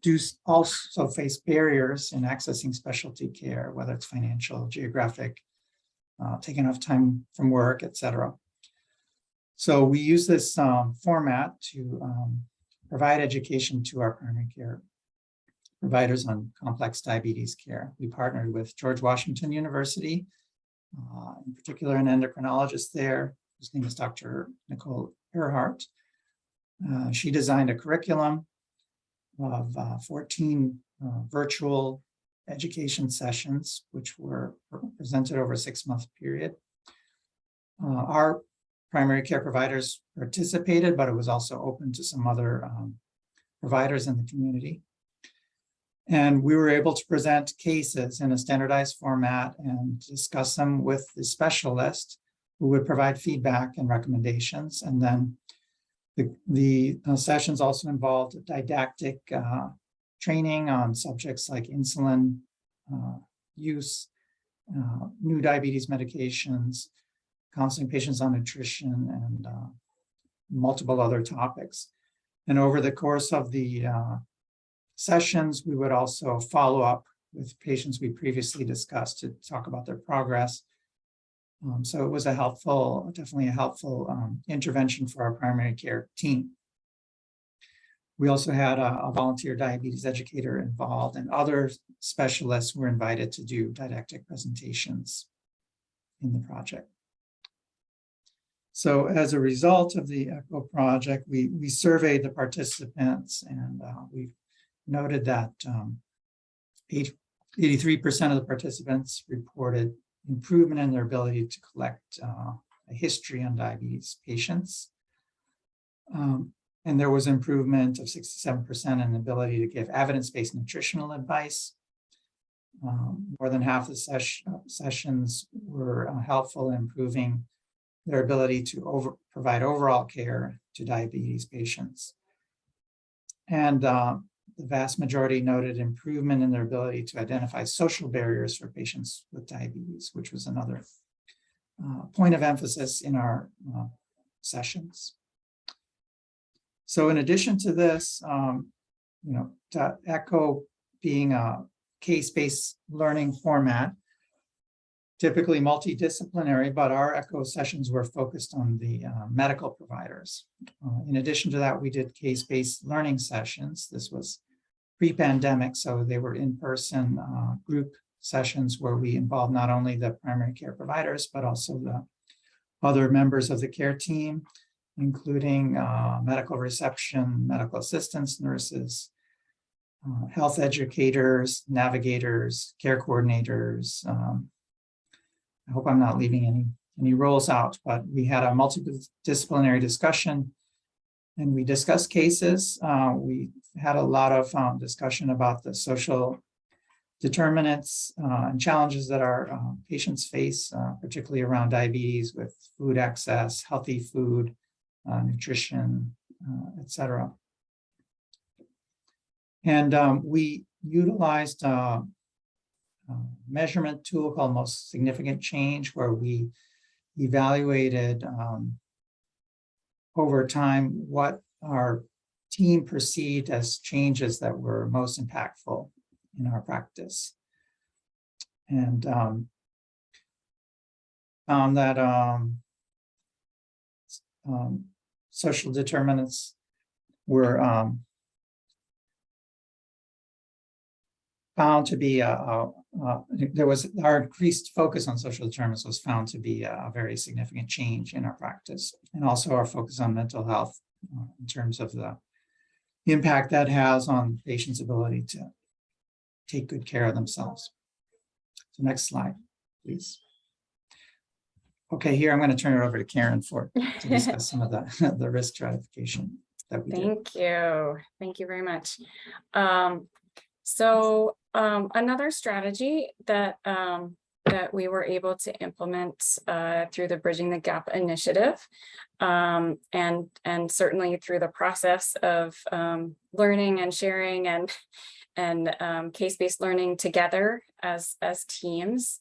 do also face barriers in accessing specialty care, whether it's financial, geographic, taking off time from work, et cetera. So we use this format to provide education to our primary care providers on complex diabetes care. We partnered with George Washington University, in particular an endocrinologist there, whose name is Dr. Nicole Earhart. She designed a curriculum of 14 virtual education sessions, which were presented over a 6-month period. Our primary care providers participated, but it was also open to some other providers in the community. And we were able to present cases in a standardized format and discuss them with the specialist who would provide feedback and recommendations. And then the sessions also involved didactic training on subjects like insulin use, new diabetes medications, counseling patients on nutrition, and multiple other topics. And over the course of the sessions, we would also follow up with patients we previously discussed to talk about their progress. So it was definitely a helpful intervention for our primary care team. We also had a volunteer diabetes educator involved, and other specialists were invited to do didactic presentations in the project. So as a result of the ECHO project, we surveyed the participants, and we noted that 83% of the participants reported improvement in their ability to collect a history on diabetes patients. And there was improvement of 67% in the ability to give evidence-based nutritional advice. More than half the sessions were helpful in improving their ability to provide overall care to diabetes patients. And the vast majority noted improvement in their ability to identify social barriers for patients with diabetes, which was another point of emphasis in our sessions. So in addition to this, to echo being a case-based learning format, typically multidisciplinary, but our ECHO sessions were focused on the medical providers. In addition to that, we did case-based learning sessions. This was pre-pandemic, so they were in-person group sessions where we involved not only the primary care providers, but also the other members of the care team, including medical reception, medical assistants, nurses, health educators, navigators, care coordinators. I hope I'm not leaving any roles out, but we had a multidisciplinary discussion and we discussed cases. We had a lot of discussion about the social determinants and challenges that our patients face, particularly around diabetes with food access, healthy food, nutrition, et cetera. And we utilized a measurement tool called Most Significant Change, where we evaluated over time what our team perceived as changes that were most impactful in our practice. And found that social determinants were found to be our increased focus on social determinants was found to be a very significant change in our practice, and also our focus on mental health in terms of the impact that has on patients' ability to take good care of themselves. So next slide, please. Okay, here I'm going to turn it over to Karen to discuss some of the risk stratification that we did. Thank you very much. So another strategy that that we were able to implement through the Bridging the Gap initiative, and certainly through the process of learning and sharing and case-based learning together as teams,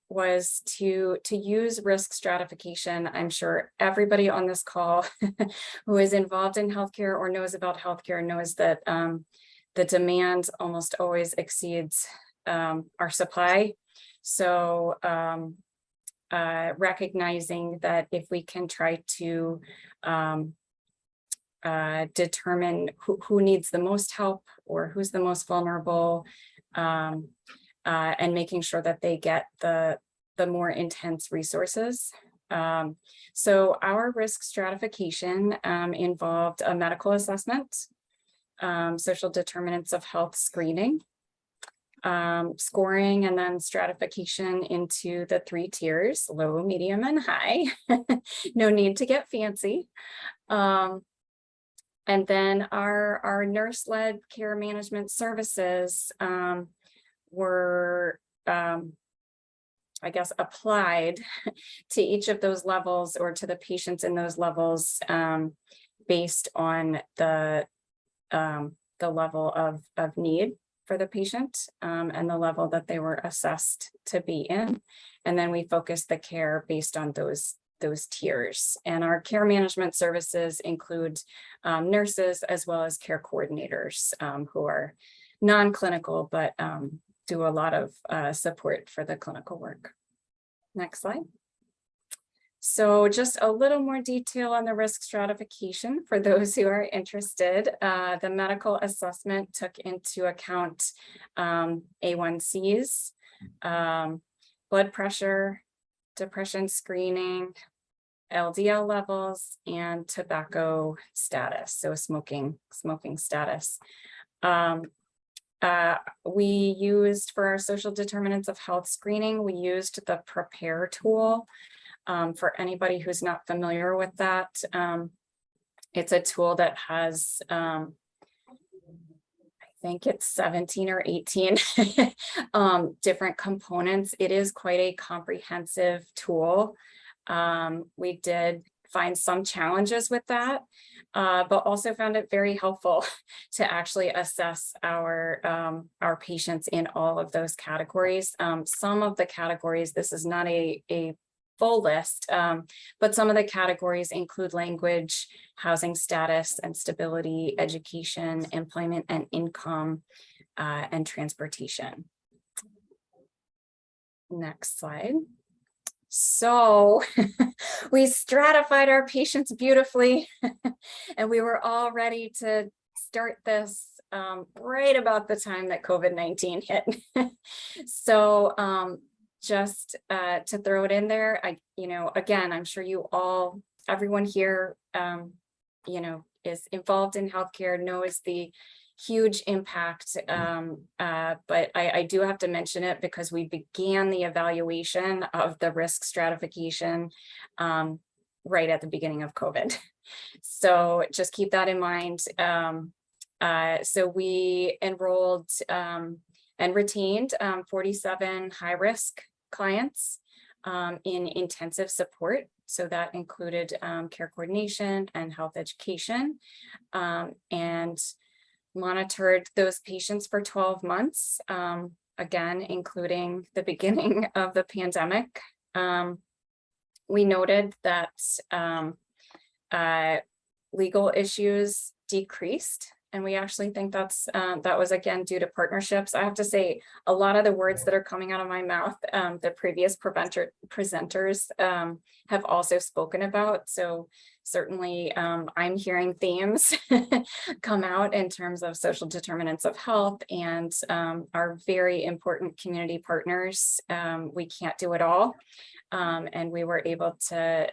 was to use risk stratification. I'm sure everybody on this call who is involved in healthcare or knows about healthcare knows that the demand almost always exceeds our supply. So recognizing that if we can try to determine who needs the most help or who's the most vulnerable, and making sure that they get the more intense resources. So our risk stratification involved a medical assessment, social determinants of health screening, scoring, and then stratification into the 3 tiers, low, medium, and high. No need to get fancy. And then our nurse-led care management services were, I guess, applied to each of those levels or to the patients in those levels based on the level of need for the patient and the level that they were assessed to be in. And then we focused the care based on those tiers. And our care management services include nurses as well as care coordinators who are non-clinical, but do a lot of support for the clinical work. Next slide. So just a little more detail on the risk stratification for those who are interested. The medical assessment took into account A1Cs, blood pressure, depression screening, LDL levels, and tobacco status, so smoking status. We used, for our social determinants of health screening, we used the Prepare tool. For anybody who's not familiar with that, It's a tool that has, I think it's 17 or 18 different components. It is quite a comprehensive tool. We did find some challenges with that, but also found it very helpful to actually assess our patients in all of those categories. Some of the categories, this is not a full list, but some of the categories include language, housing status and stability, education, employment and income, and transportation. Next slide. So we stratified our patients beautifully and we were all ready to start this right about the time that COVID-19 hit. So just to throw it in there, again, I'm sure you all, everyone here, is involved in healthcare, knows the huge impact, but I do have to mention it because we began the evaluation of the risk stratification right at the beginning of COVID. So just keep that in mind. So we enrolled and retained 47 high-risk clients in intensive support. So that included care coordination and health education, and monitored those patients for 12 months, again, including the beginning of the pandemic. We noted that legal issues decreased, and we actually think that was again due to partnerships. I have to say, a lot of the words that are coming out of my mouth, the previous presenters have also spoken about. So certainly I'm hearing themes come out in terms of social determinants of health and our very important community partners. We can't do it all. And we were able to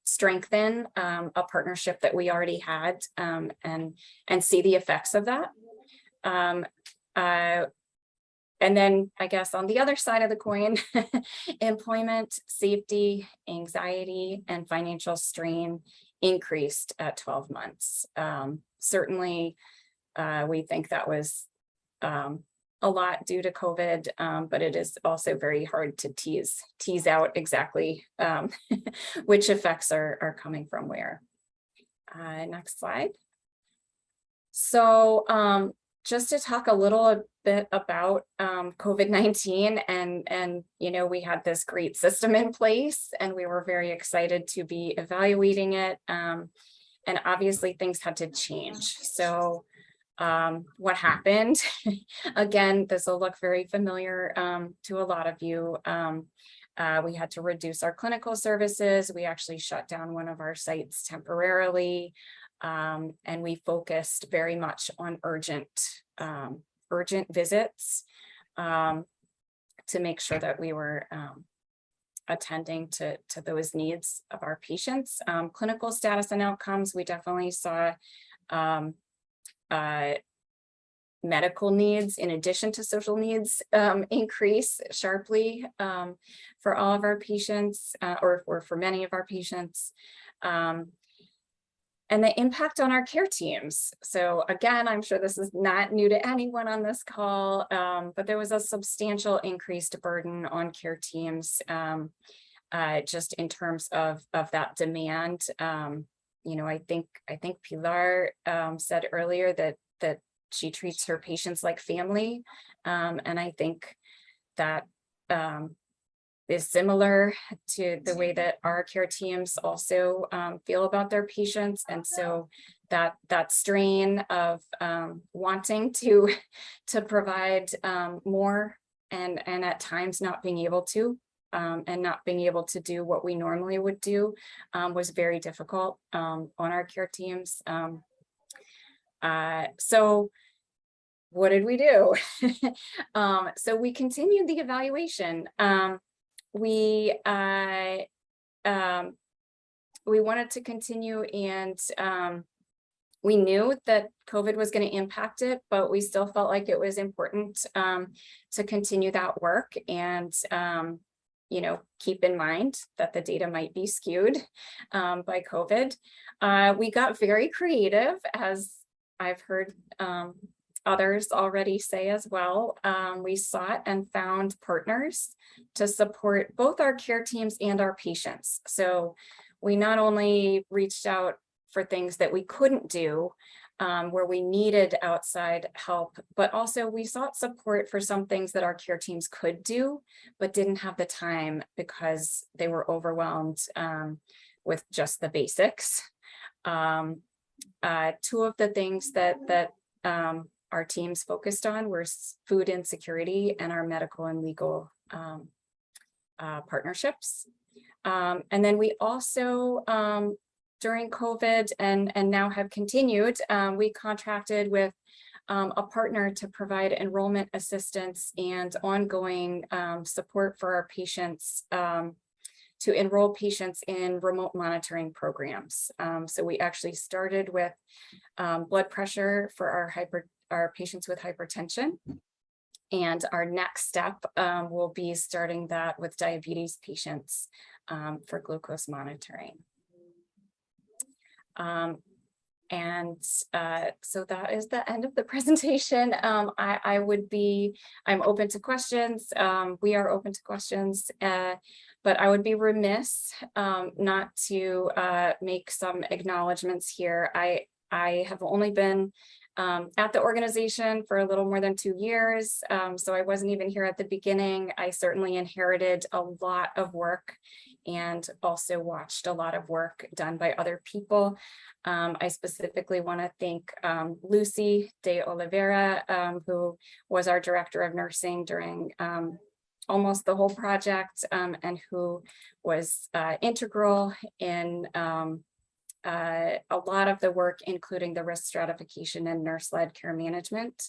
strengthen a partnership that we already had and see the effects of that. And then I guess on the other side of the coin, employment, safety, anxiety, and financial strain increased at 12 months. Certainly, we think that was a lot due to COVID, but it is also very hard to tease out exactly which effects are coming from where. Next slide. So just to talk a little bit about COVID-19 and we had this great system in place and we were very excited to be evaluating it. And obviously things had to change. So what happened? Again, this will look very familiar to a lot of you. We had to reduce our clinical services. We actually shut down one of our sites temporarily. And we focused very much on urgent visits to make sure that we were attending to those needs of our patients. Clinical status and outcomes, we definitely saw medical needs in addition to social needs increase sharply for all of our patients or for many of our patients. And the impact on our care teams. So again, I'm sure this is not new to anyone on this call, but there was a substantial increased burden on care teams just in terms of that demand. I think Pilar said earlier that she treats her patients like family. And I think that is similar to the way that our care teams also feel about their patients. And so that strain of wanting to provide more and at times not being able to, and not being able to do what we normally would do was very difficult on our care teams. So what did we do? So we continued the evaluation. We wanted to continue, and we knew that COVID was going to impact it, but we still felt like it was important to continue that work. And keep in mind that the data might be skewed by COVID. We got very creative, as I've heard others already say as well. We sought and found partners to support both our care teams and our patients. So we not only reached out for things that we couldn't do, where we needed outside help, but also we sought support for some things that our care teams could do, but didn't have the time because they were overwhelmed with just the basics. Two of the things that our teams focused on were food insecurity and our medical and legal partnerships. And then we also, during COVID and now have continued, we contracted with a partner to provide enrollment assistance and ongoing support for our patients to enroll patients in remote monitoring programs. So we actually started with blood pressure for our patients with hypertension. And our next step will be starting that with diabetes patients for glucose monitoring. So that is the end of the presentation. I'm open to questions. We are open to questions, but I would be remiss not to make some acknowledgements here. I have only been at the organization for a little more than 2 years, so I wasn't even here at the beginning. I certainly inherited a lot of work and also watched a lot of work done by other people. I specifically want to thank Lucy de Oliveira, who was our director of nursing during almost the whole project, and who was integral in a lot of the work, including the risk stratification and nurse-led care management.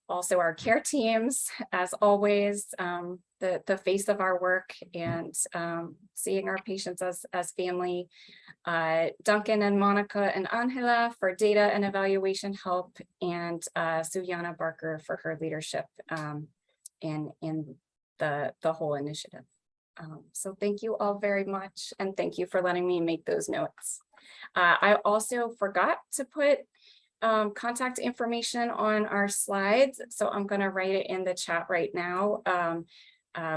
Also our care teams, as always, the face of our work and seeing our patients as family. Duncan and Monica and Angela for data and evaluation help, and Suyana Barker for her leadership in the whole initiative. So thank you all very much, and thank you for letting me make those notes. I also forgot to put contact information on our slides, so I'm going to write it in the chat right now.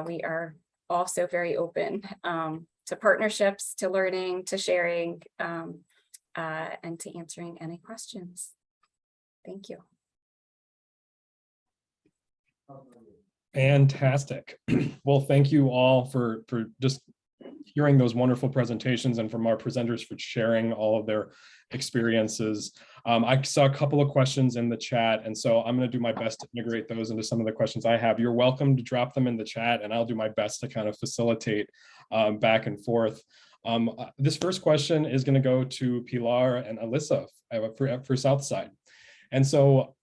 We are also very open to partnerships, to learning, to sharing, and to answering any questions. Thank you. Fantastic. Well, thank you all for just hearing those wonderful presentations, and from our presenters for sharing all of their experiences. I saw a couple of questions in the chat, and so I'm going to do my best to integrate those into some of the questions I have. You're welcome to drop them in the chat, and I'll do my best to kind of facilitate back and forth. This first question is going to go to Pilar and Alyssa for Southside. And so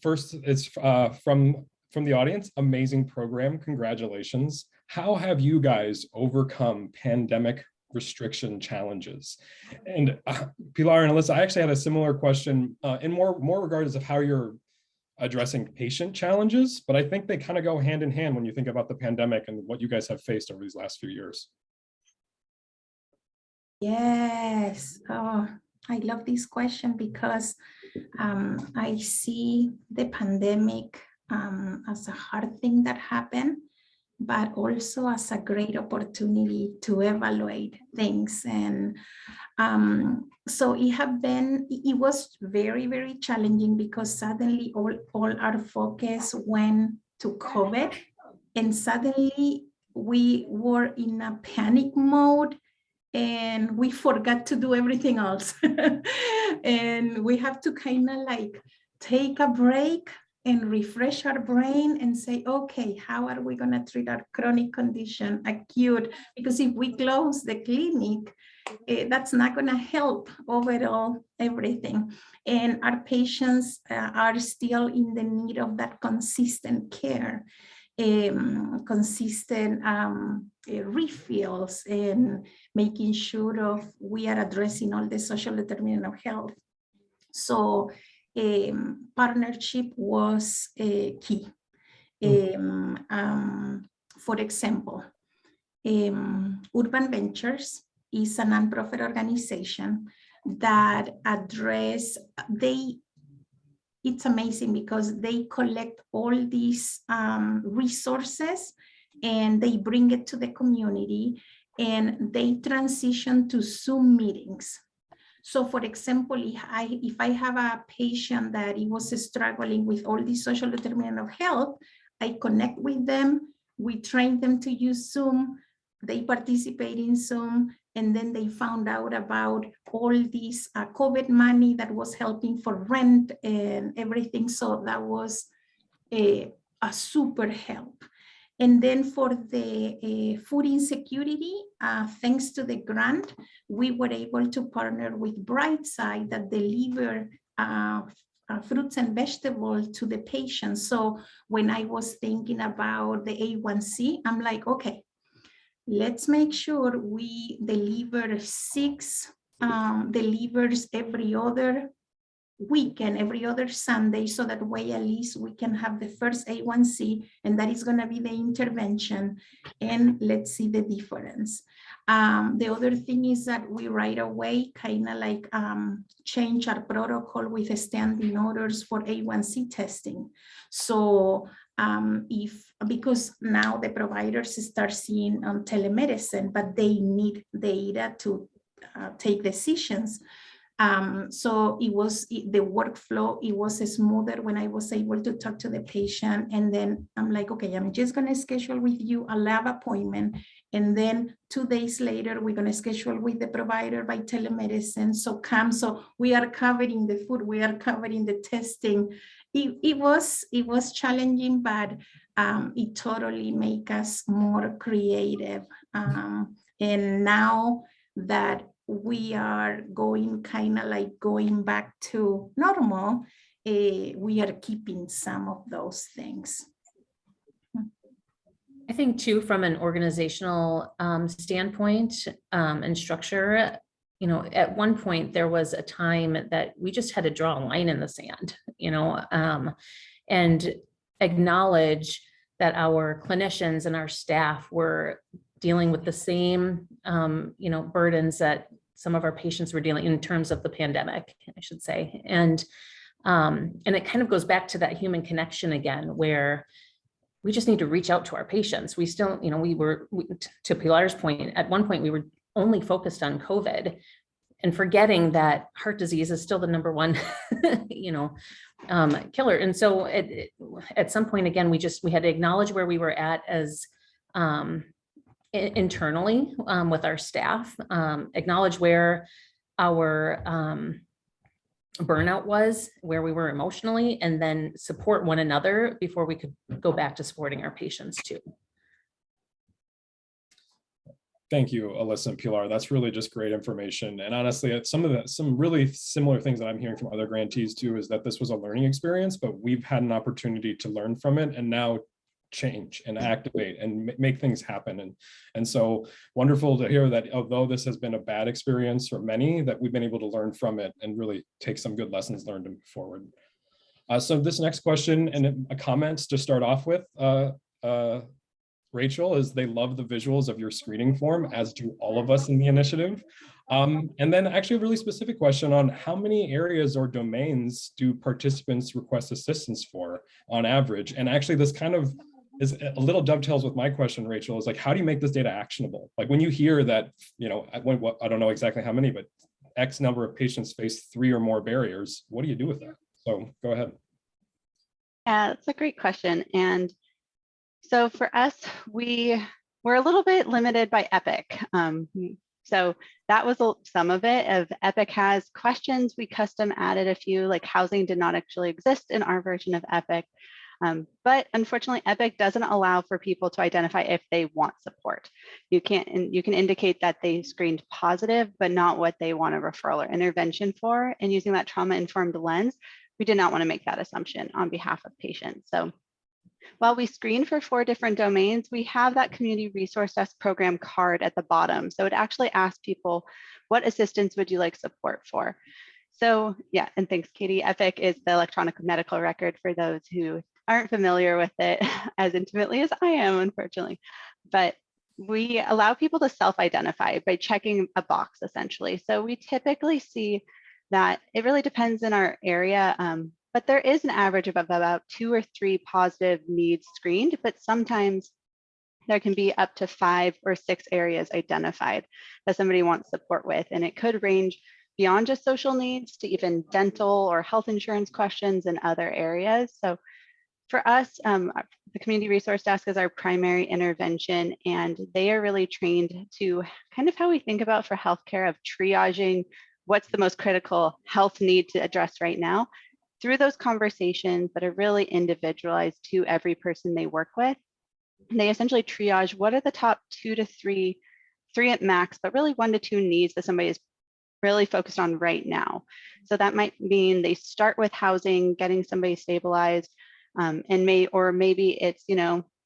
first, it's from the audience. Amazing program, congratulations. How have you guys overcome pandemic restriction challenges? And Pilar and Alyssa, I actually had a similar question in more regards of how you're addressing patient challenges, but I think they kind of go hand in hand when you think about the pandemic and what you guys have faced over these last few years. Yes, oh, I love this question because I see the pandemic as a hard thing that happened, but also as a great opportunity to evaluate things. And so it was very, very challenging because suddenly all our focus went to COVID, and suddenly we were in a panic mode and we forgot to do everything else. And we have to kind of like take a break and refresh our brain and say, okay, how are we going to treat our chronic condition acute? Because if we close the clinic, that's not going to help overall everything. And our patients are still in the need of that consistent care, consistent refills, and making sure we are addressing all the social determinants of health. So partnership was key. for example, Urban Ventures is a nonprofit organization that it's amazing because they collect all these resources and they bring it to the community and they transition to Zoom meetings. So for example, if I have a patient that he was struggling with all these social determinants of health, I connect with them, we train them to use Zoom, they participate in Zoom, and then they found out about all these COVID money that was helping for rent and everything. So that was a super help. And then for the food insecurity, thanks to the grant, we were able to partner with Brightside that deliver fruits and vegetables to the patients. So when I was thinking about the A1C, I'm like, okay, let's make sure we deliver 6 delivers every other weekend, every other Sunday, so that way at least we can have the first A1C, and that is going to be the intervention, and let's see the difference. The other thing is that we right away kind of like change our protocol with standing orders for A1C testing. So because now the providers start seeing telemedicine, but they need data to take decisions. So the workflow, it was smoother when I was able to talk to the patient. And then I'm like, okay, I'm just going to schedule with you a lab appointment. And then 2 days later, we're going to schedule with the provider by telemedicine. So we are covering the food, we are covering the testing. It was challenging, but it totally make us more creative. And now that we are going back to normal, we are keeping some of those things. I think too, from an organizational standpoint and structure, you know, at one point there was a time that we just had to draw a line in the sand, you know, and acknowledge that our clinicians and our staff were dealing with the same, you know, burdens that some of our patients were dealing in terms of the pandemic, I should say. And it kind of goes back to that human connection again, where we just need to reach out to our patients. We still, you know, to Pilar's point, at one point we were only focused on COVID and forgetting that heart disease is still the #1, you know, killer. And so at some point, again, we had to acknowledge where we were at as internally with our staff, acknowledge where our burnout was, where we were emotionally, and then support one another before we could go back to supporting our patients too. Thank you, Alyssa and Pilar. That's really just great information. And honestly, some really similar things that I'm hearing from other grantees too is that this was a learning experience, but we've had an opportunity to learn from it and now change and activate and make things happen. And so wonderful to hear that although this has been a bad experience for many, that we've been able to learn from it and really take some good lessons learned and move forward. So this next question and comments to start off with, Rachel, is they love the visuals of your screening form, as do all of us in the initiative. And then actually a really specific question on how many areas or domains do participants request assistance for on average? And actually this kind of is a little dovetails with my question, Rachel, is like, how do you make this data actionable? Like when you hear that, you know, I don't know exactly how many, but X number of patients face 3 or more barriers, what do you do with that? So go ahead. Yeah, that's a great question. And so for us, we're a little bit limited by Epic. So that was some of it. Epic has questions. We custom added a few, like housing did not actually exist in our version of Epic. But unfortunately, Epic doesn't allow for people to identify if they want support. You can indicate that they screened positive, but not what they want a referral or intervention for. And using that trauma-informed lens, we did not want to make that assumption on behalf of patients. So while we screen for 4 different domains, we have that community resource desk program card at the bottom. So it actually asks people, what assistance would you like support for? So yeah, and thanks, Katie. Epic is the electronic medical record for those who aren't familiar with it as intimately as I am, unfortunately. But we allow people to self-identify by checking a box, essentially. So we typically see that it really depends in our area, but there is an average of about 2 or 3 positive needs screened, but sometimes there can be up to 5 or 6 areas identified that somebody wants support with. And it could range beyond just social needs to even dental or health insurance questions and other areas. So for us, the Community Resource Desk is our primary intervention, and they are really trained to kind of how we think about for healthcare of triaging what's the most critical health need to address right now through those conversations that are really individualized to every person they work with. And they essentially triage what are the top 2 to 3 at max, but really 1 to 2 needs that somebody is really focused on right now. So that might mean they start with housing, getting somebody stabilized, and maybe it's,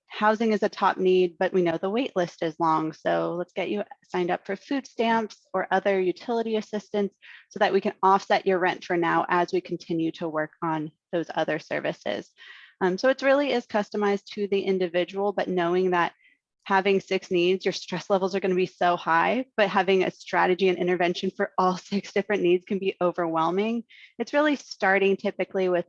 housing is a top need, but we know the wait list is long. So let's get you signed up for food stamps or other utility assistance so that we can offset your rent for now as we continue to work on those other services. So it really is customized to the individual, but knowing that having 6 needs, your stress levels are going to be so high, but having a strategy and intervention for all 6 different needs can be overwhelming. It's really starting typically with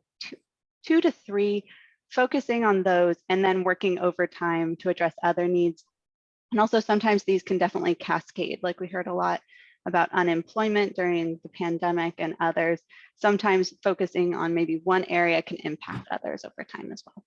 2 to 3, focusing on those and then working over time to address other needs. And also sometimes these can definitely cascade, like we heard a lot about unemployment during the pandemic and others. Sometimes focusing on maybe one area can impact others over time as well.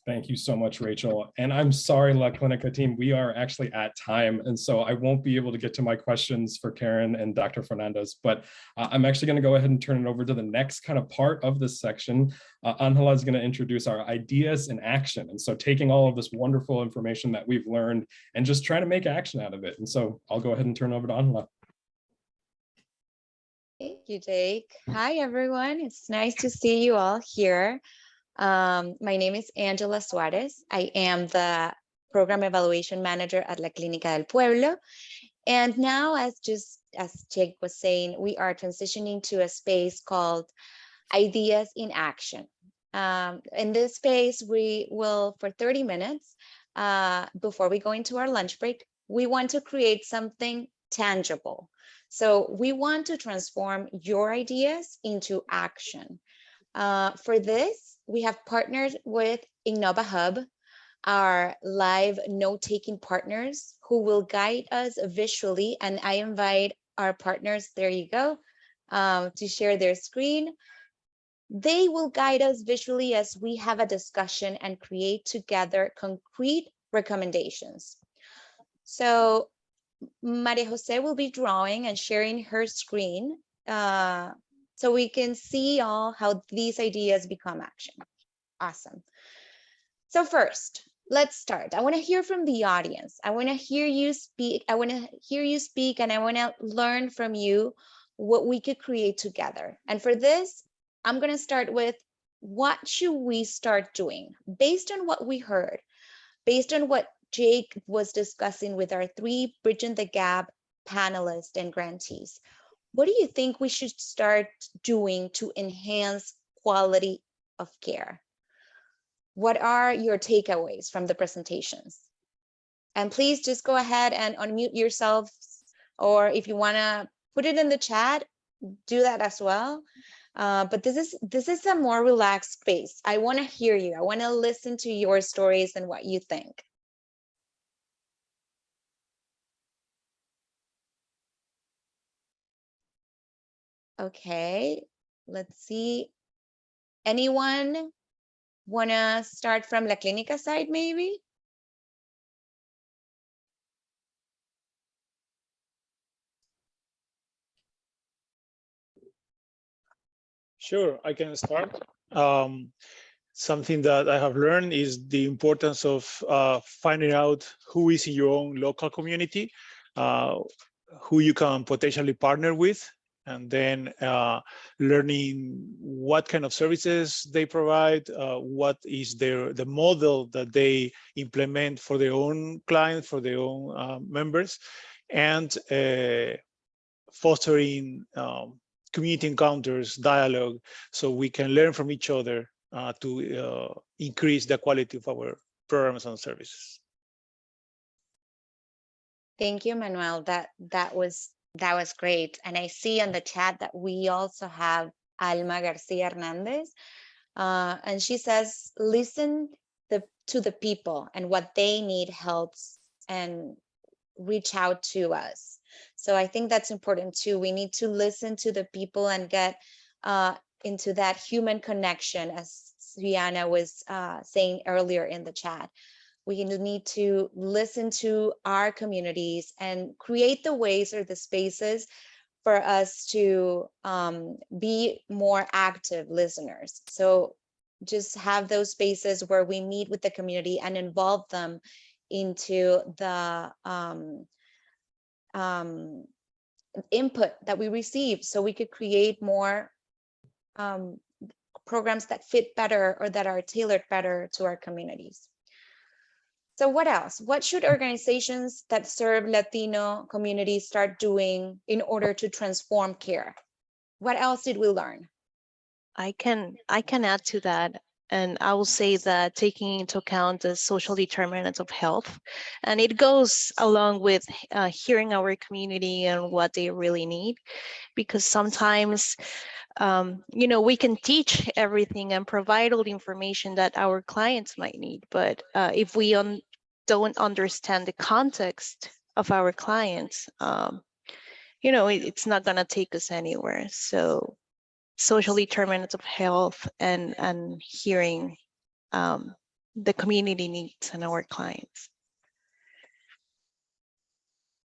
Thank you so much, Rachel. And I'm sorry, La Clinica team, we are actually at time. And so I won't be able to get to my questions for Karen and Dr. Fernandez, but I'm actually going to go ahead and turn it over to the next kind of part of this section. Angela is going to introduce our ideas in action. And so taking all of this wonderful information that we've learned and just trying to make action out of it. And so I'll go ahead and turn it over to Angela. Thank you, Jake. Hi, everyone. It's nice to see you all here. My name is Angela Suarez. I am the Program Evaluation Manager at La Clínica del Pueblo. And now, as Jake was saying, we are transitioning to a space called Ideas in Action. In this space, we will, for 30 minutes, before we go into our lunch break, we want to create something tangible. So we want to transform your ideas into action. For this, we have partnered with Innova Hub, our live note-taking partners who will guide us visually. And I invite our partners, there you go, to share their screen. They will guide us visually as we have a discussion and create together concrete recommendations. So Maria Jose will be drawing and sharing her screen so we can see all how these ideas become action. Awesome. So first, let's start. I want to hear from the audience. I want to hear you speak. I want to hear you speak, and I want to learn from you what we could create together. And for this, I'm going to start with, what should we start doing based on what we heard, based on what Jake was discussing with our 3 Bridging the Gap panelists and grantees? What do you think we should start doing to enhance quality of care? What are your takeaways from the presentations? And please just go ahead and unmute yourselves, or if you want to put it in the chat, do that as well. But this is a more relaxed space. I want to hear you. I want to listen to your stories and what you think. Okay, let's see. Anyone want to start from La Clínica side, maybe? Sure, I can start. Something that I have learned is the importance of finding out who is in your own local community, who you can potentially partner with, and then learning what kind of services they provide, what is the model that they implement for their own clients, for their own members, and fostering community encounters, dialogue, so we can learn from each other to increase the quality of our programs and services. Thank you, Manuel. That was great. And I see on the chat that we also have Alma Garcia Hernandez. And she says, listen to the people and what they need helps and reach out to us. So I think that's important too. We need to listen to the people and get into that human connection, as Rihanna was saying earlier in the chat. We need to listen to our communities and create the ways or the spaces for us to be more active listeners. So just have those spaces where we meet with the community and involve them into the input that we receive, so we could create more programs that fit better or that are tailored better to our communities. So what else? What should organizations that serve Latino communities start doing in order to transform care? What else did we learn? I can add to that. And I will say that taking into account the social determinants of health, and it goes along with hearing our community and what they really need, because sometimes, we can teach everything and provide all the information that our clients might need. But if we don't understand the context of our clients, it's not going to take us anywhere. So social determinants of health and hearing the community needs and our clients.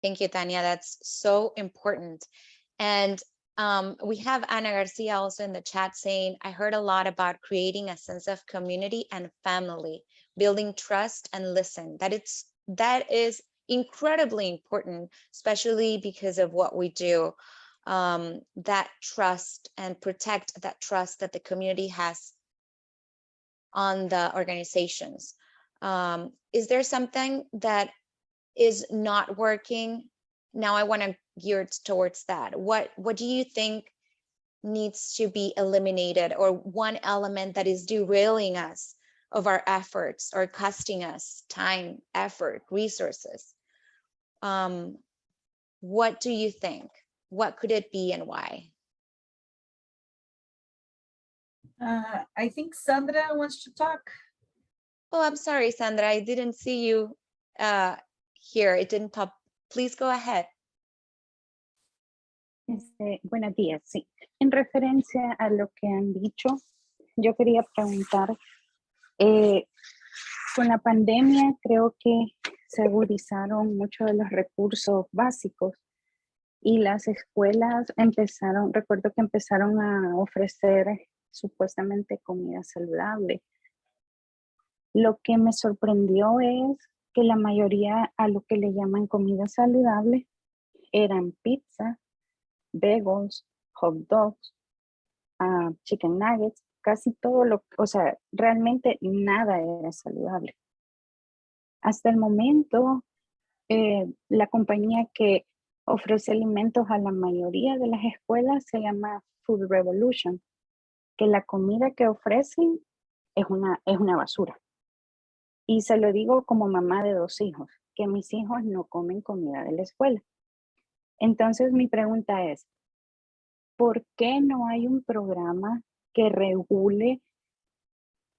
Thank you, Tanya. That's so important. And we have Ana Garcia also in the chat saying, I heard a lot about creating a sense of community and family, building trust and listen. That is incredibly important, especially because of what we do. That trust and protect that trust that the community has on the organizations. Is there something that is not working? Now I want to gear towards that. What do you think needs to be eliminated, or one element that is derailing us of our efforts or costing us time, effort, resources? What do you think? What could it be and why? I think Sandra wants to talk. Oh, I'm sorry, Sandra. I didn't see you here. It didn't pop. Please go ahead. Buenos días, sí. En referencia a lo que han dicho, yo quería preguntar, con la pandemia creo que se agudizaron muchos de los recursos básicos y las escuelas recuerdo que empezaron a ofrecer supuestamente comida saludable. Lo que me sorprendió es que la mayoría a lo que le llaman comida saludable eran pizza, bagels, hot dogs, chicken nuggets, casi todo realmente nada era saludable. Hasta el momento, la compañía que ofrece alimentos a la mayoría de las escuelas se llama Food Revolution, que la comida que ofrecen es una basura. Y se lo digo como mamá de 2 hijos, que mis hijos no comen comida de la escuela. Entonces mi pregunta es, ¿por qué no hay un programa que regule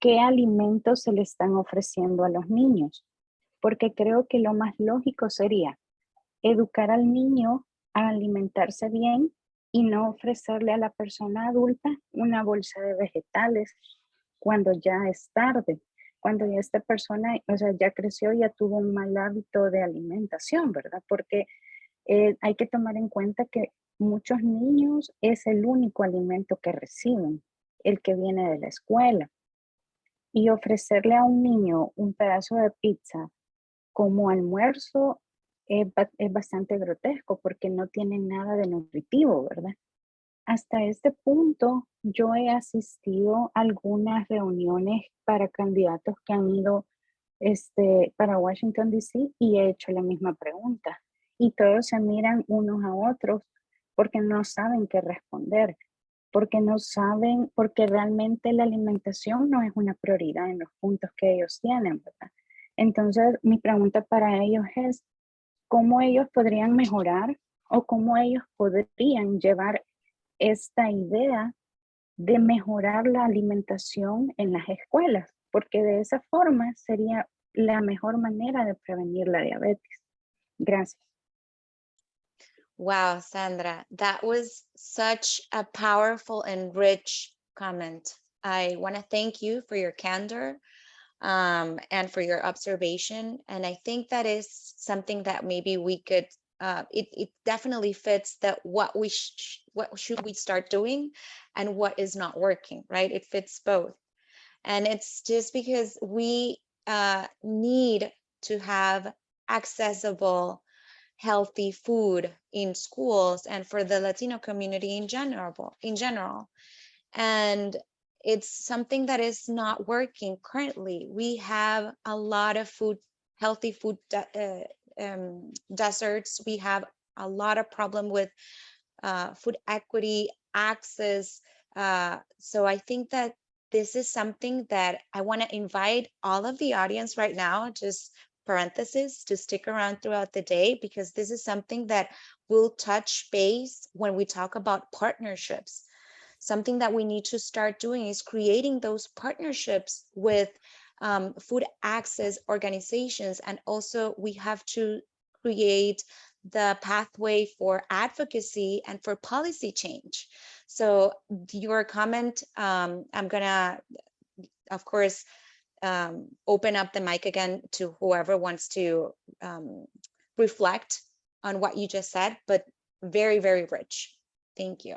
qué alimentos se le están ofreciendo a los niños? Porque creo que lo más lógico sería educar al niño a alimentarse bien y no ofrecerle a la persona adulta una bolsa de vegetales cuando ya es tarde, cuando ya esta persona, ya creció, ya tuvo un mal hábito de alimentación, ¿verdad? Porque hay que tomar en cuenta que muchos niños es el único alimento que reciben, el que viene de la escuela. Y ofrecerle a un niño un pedazo de pizza como almuerzo es bastante grotesco porque no tiene nada de nutritivo, ¿verdad? Hasta este punto yo he asistido a algunas reuniones para candidatos que han ido para Washington, D.C. y he hecho la misma pregunta. Y todos se miran unos a otros porque no saben qué responder, porque no saben, porque realmente la alimentación no es una prioridad en los puntos que ellos tienen, ¿verdad? Entonces, mi pregunta para ellos es, ¿cómo ellos podrían mejorar o cómo ellos podrían llevar esta idea de mejorar la alimentación en las escuelas? Porque de esa forma sería la mejor manera de prevenir la diabetes. Gracias. Wow, Sandra, that was such a powerful and rich comment. I want to thank you for your candor and for your observation. And I think that is something that maybe we could, it definitely fits that what should we start doing and what is not working, right? It fits both. And it's just because we need to have accessible, healthy food in schools and for the Latino community in general. And it's something that is not working currently. We have a lot of food, healthy food deserts. We have a lot of problem with food equity, access. So I think that this is something that I want to invite all of the audience right now, just parenthesis, to stick around throughout the day, because this is something that will touch base when we talk about partnerships. Something that we need to start doing is creating those partnerships with food access organizations. And also we have to create the pathway for advocacy and for policy change. So your comment, I'm gonna, of course, open up the mic again to whoever wants to reflect on what you just said, but very, very rich. Thank you.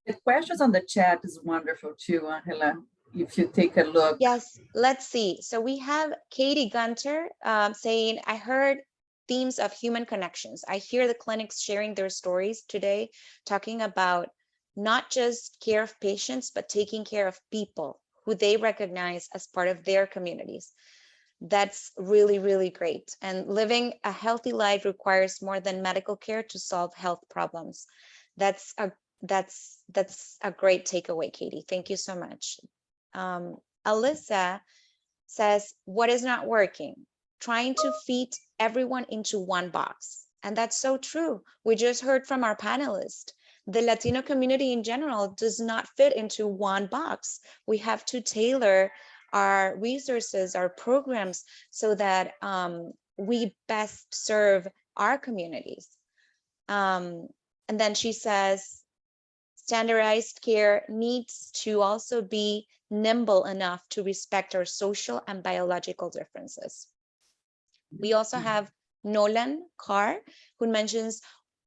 The questions on the chat is wonderful too, Angela. If you take a look. Yes, let's see. So we have Katie Gunter saying, I heard themes of human connections. I hear the clinics sharing their stories today, talking about not just care of patients, but taking care of people who they recognize as part of their communities. That's really, really great. And living a healthy life requires more than medical care to solve health problems. That's a great takeaway, Katie. Thank you so much. Alyssa says, what is not working? Trying to fit everyone into one box. And that's so true. We just heard from our panelist. The Latino community in general does not fit into one box. We have to tailor our resources, our programs, so that we best serve our communities. And then she says, standardized care needs to also be nimble enough to respect our social and biological differences. We also have Nolan Carr, who mentions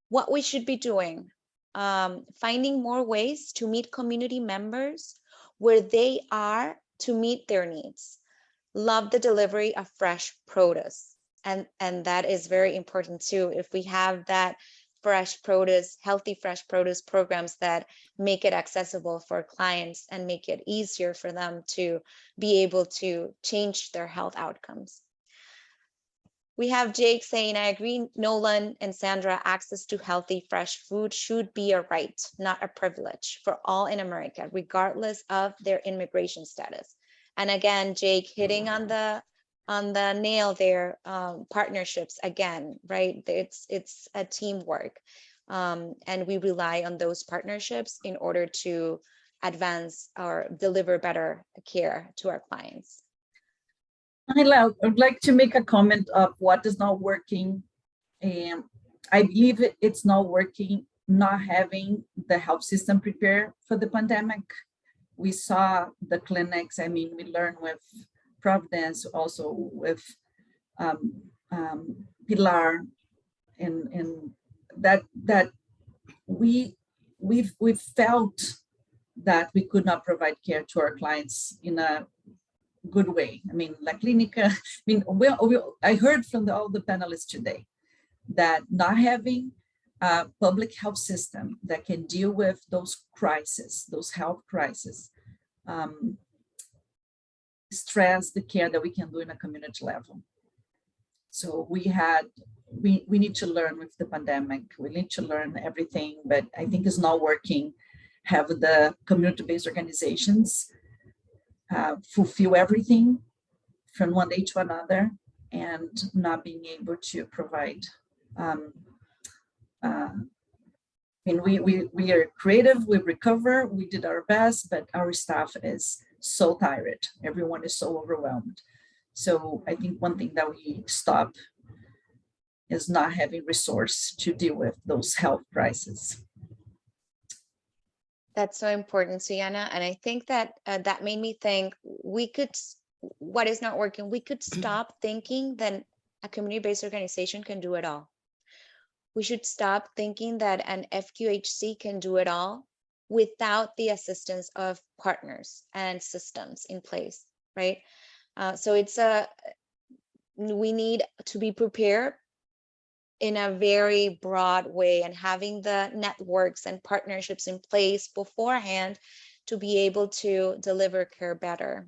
what we should be doing, finding more ways to meet community members where they are to meet their needs. Love the delivery of fresh produce. And that is very important too. If we have that fresh produce, healthy fresh produce programs that make it accessible for clients and make it easier for them to be able to change their health outcomes. We have Jake saying, I agree, Nolan and Sandra, access to healthy, fresh food should be a right, not a privilege for all in America, regardless of their immigration status. And again, Jake hitting on the nail there, partnerships again, right? It's a teamwork. And we rely on those partnerships in order to advance or deliver better care to our clients. I would like to make a comment of what is not working. I believe it's not working, not having the health system prepared for the pandemic. We saw the clinics, I mean, we learned with Providence, also with Pilar, and that we've felt that we could not provide care to our clients in a good way. I mean, La Clínica, I mean, I heard from all the panelists today that not having a public health system that can deal with those crises, those health crises, stress the care that we can do in a community level. So we had we need to learn with the pandemic. We need to learn everything, but I think it's not working. Have the community-based organizations fulfill everything from one day to another and not being able to provide. We are creative, we recover, we did our best, but our staff is so tired. Everyone is so overwhelmed. So I think one thing that we stop is not having resource to deal with those health crises. That's so important, Suyana. And I think that that made me think what is not working, we could stop thinking that a community-based organization can do it all. We should stop thinking that an FQHC can do it all without the assistance of partners and systems in place, right? So we need to be prepared in a very broad way and having the networks and partnerships in place beforehand to be able to deliver care better.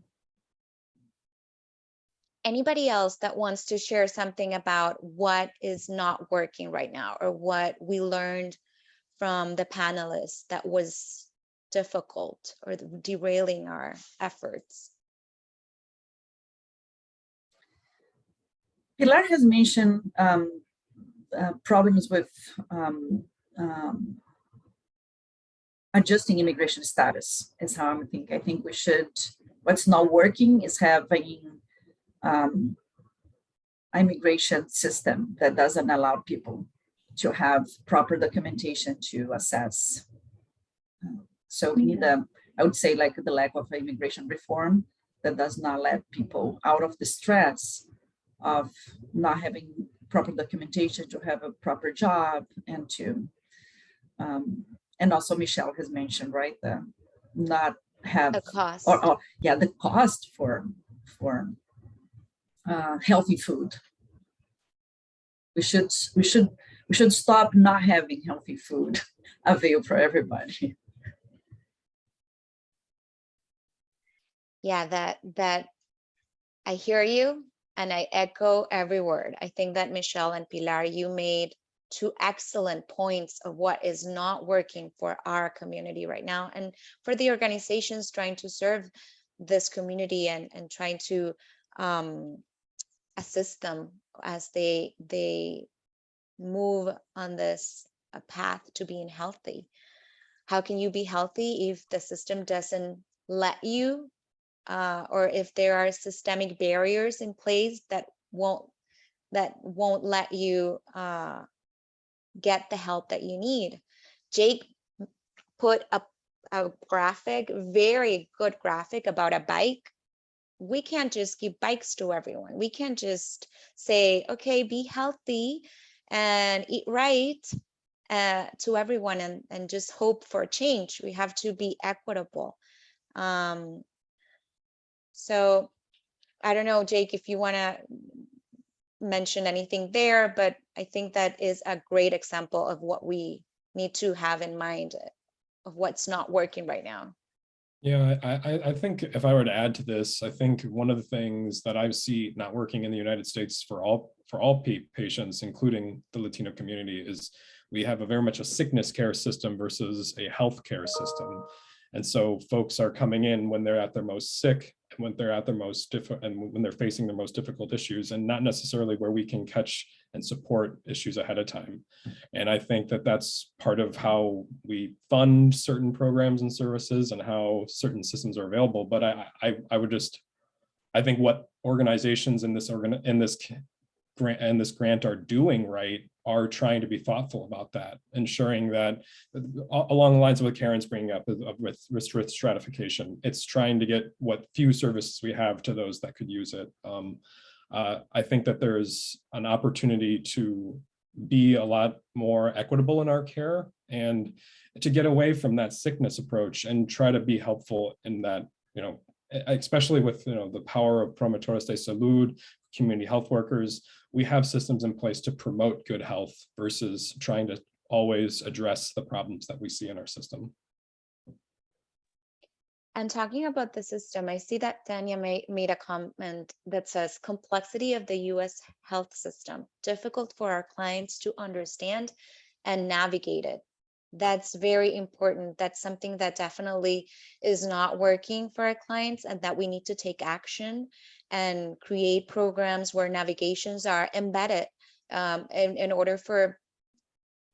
Anybody else that wants to share something about what is not working right now or what we learned from the panelists that was difficult or derailing our efforts? Pilar has mentioned problems with adjusting immigration status is how I'm thinking. I think we should, what's not working is having immigration system that doesn't allow people to have proper documentation to assess. So we need I would say like the lack of immigration reform that does not let people out of the stress of not having proper documentation to have a proper job and to, and also Michelle has mentioned, right, the not have the cost or yeah, the cost for healthy food. We should stop not having healthy food available for everybody. Yeah, that I hear you and I echo every word. I think that Michelle and Pilar, you made two excellent points of what is not working for our community right now and for the organizations trying to serve this community and trying to assist them as they move on this path to being healthy. How can you be healthy if the system doesn't let you, or if there are systemic barriers in place that won't let you get the help that you need? Jake put a graphic, very good graphic about a bike. We can't just give bikes to everyone. We can't just say, okay, be healthy and eat right to everyone and just hope for change. We have to be equitable. So I don't know, Jake, if you want to mention anything there, but I think that is a great example of what we need to have in mind of what's not working right now. Yeah, I think if I were to add to this, I think one of the things that I see not working in the United States for all patients, including the Latino community, is we have very much a sickness care system versus a health care system. And so folks are coming in when they're at their most sick and when they're at their most and when they're facing their most difficult issues, and not necessarily where we can catch and support issues ahead of time. And I think that that's part of how we fund certain programs and services and how certain systems are available. But I think what organizations in this grant are doing right are trying to be thoughtful about that, ensuring that along the lines of what Karen's bringing up with risk stratification, it's trying to get what few services we have to those that could use it. I think that there's an opportunity to be a lot more equitable in our care and to get away from that sickness approach and try to be helpful in that, especially with the power of promotores de salud, community health workers. We have systems in place to promote good health versus trying to always address the problems that we see in our system. And talking about the system, I see that Tanya made a comment that says complexity of the US health system, difficult for our clients to understand and navigate it. That's very important. That's something that definitely is not working for our clients, and that we need to take action and create programs where navigations are embedded in order for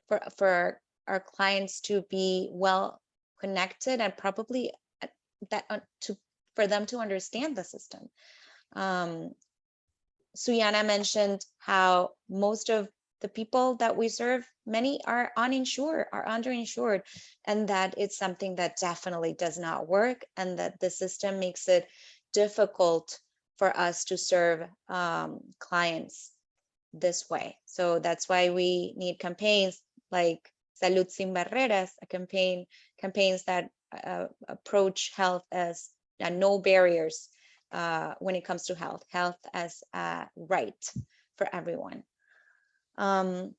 our clients to be well connected and probably for them to understand the system. Suyana mentioned how most of the people that we serve, many are uninsured, are underinsured, and that it's something that definitely does not work, and that the system makes it difficult for us to serve clients this way. So that's why we need campaigns like Salud Sin Barreras, campaigns that approach health as no barriers when it comes to health as a right for everyone. I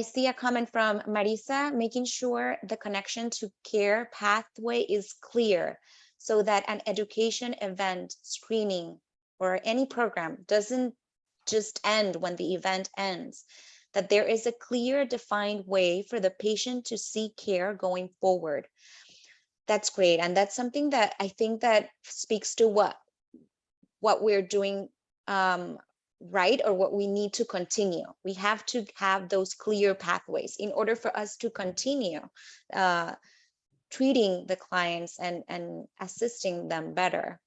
see a comment from Marisa, making sure the connection to care pathway is clear so that an education event, screening, or any program doesn't just end when the event ends, that there is a clear, defined way for the patient to seek care going forward. That's great. And that's something that I think that speaks to what we're doing right, or what we need to continue. We have to have those clear pathways in order for us to continue treating the clients and assisting them better.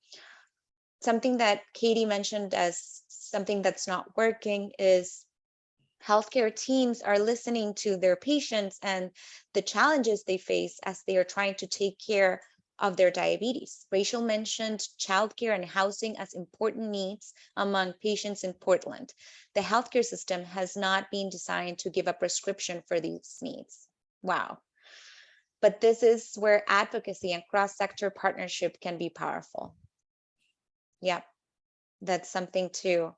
Something that Katie mentioned as something that's not working is healthcare teams are listening to their patients and the challenges they face as they are trying to take care of their diabetes. Rachel mentioned childcare and housing as important needs among patients in Portland. The healthcare system has not been designed to give a prescription for these needs. Wow. But this is where advocacy and cross-sector partnership can be powerful. Yep, that's something to,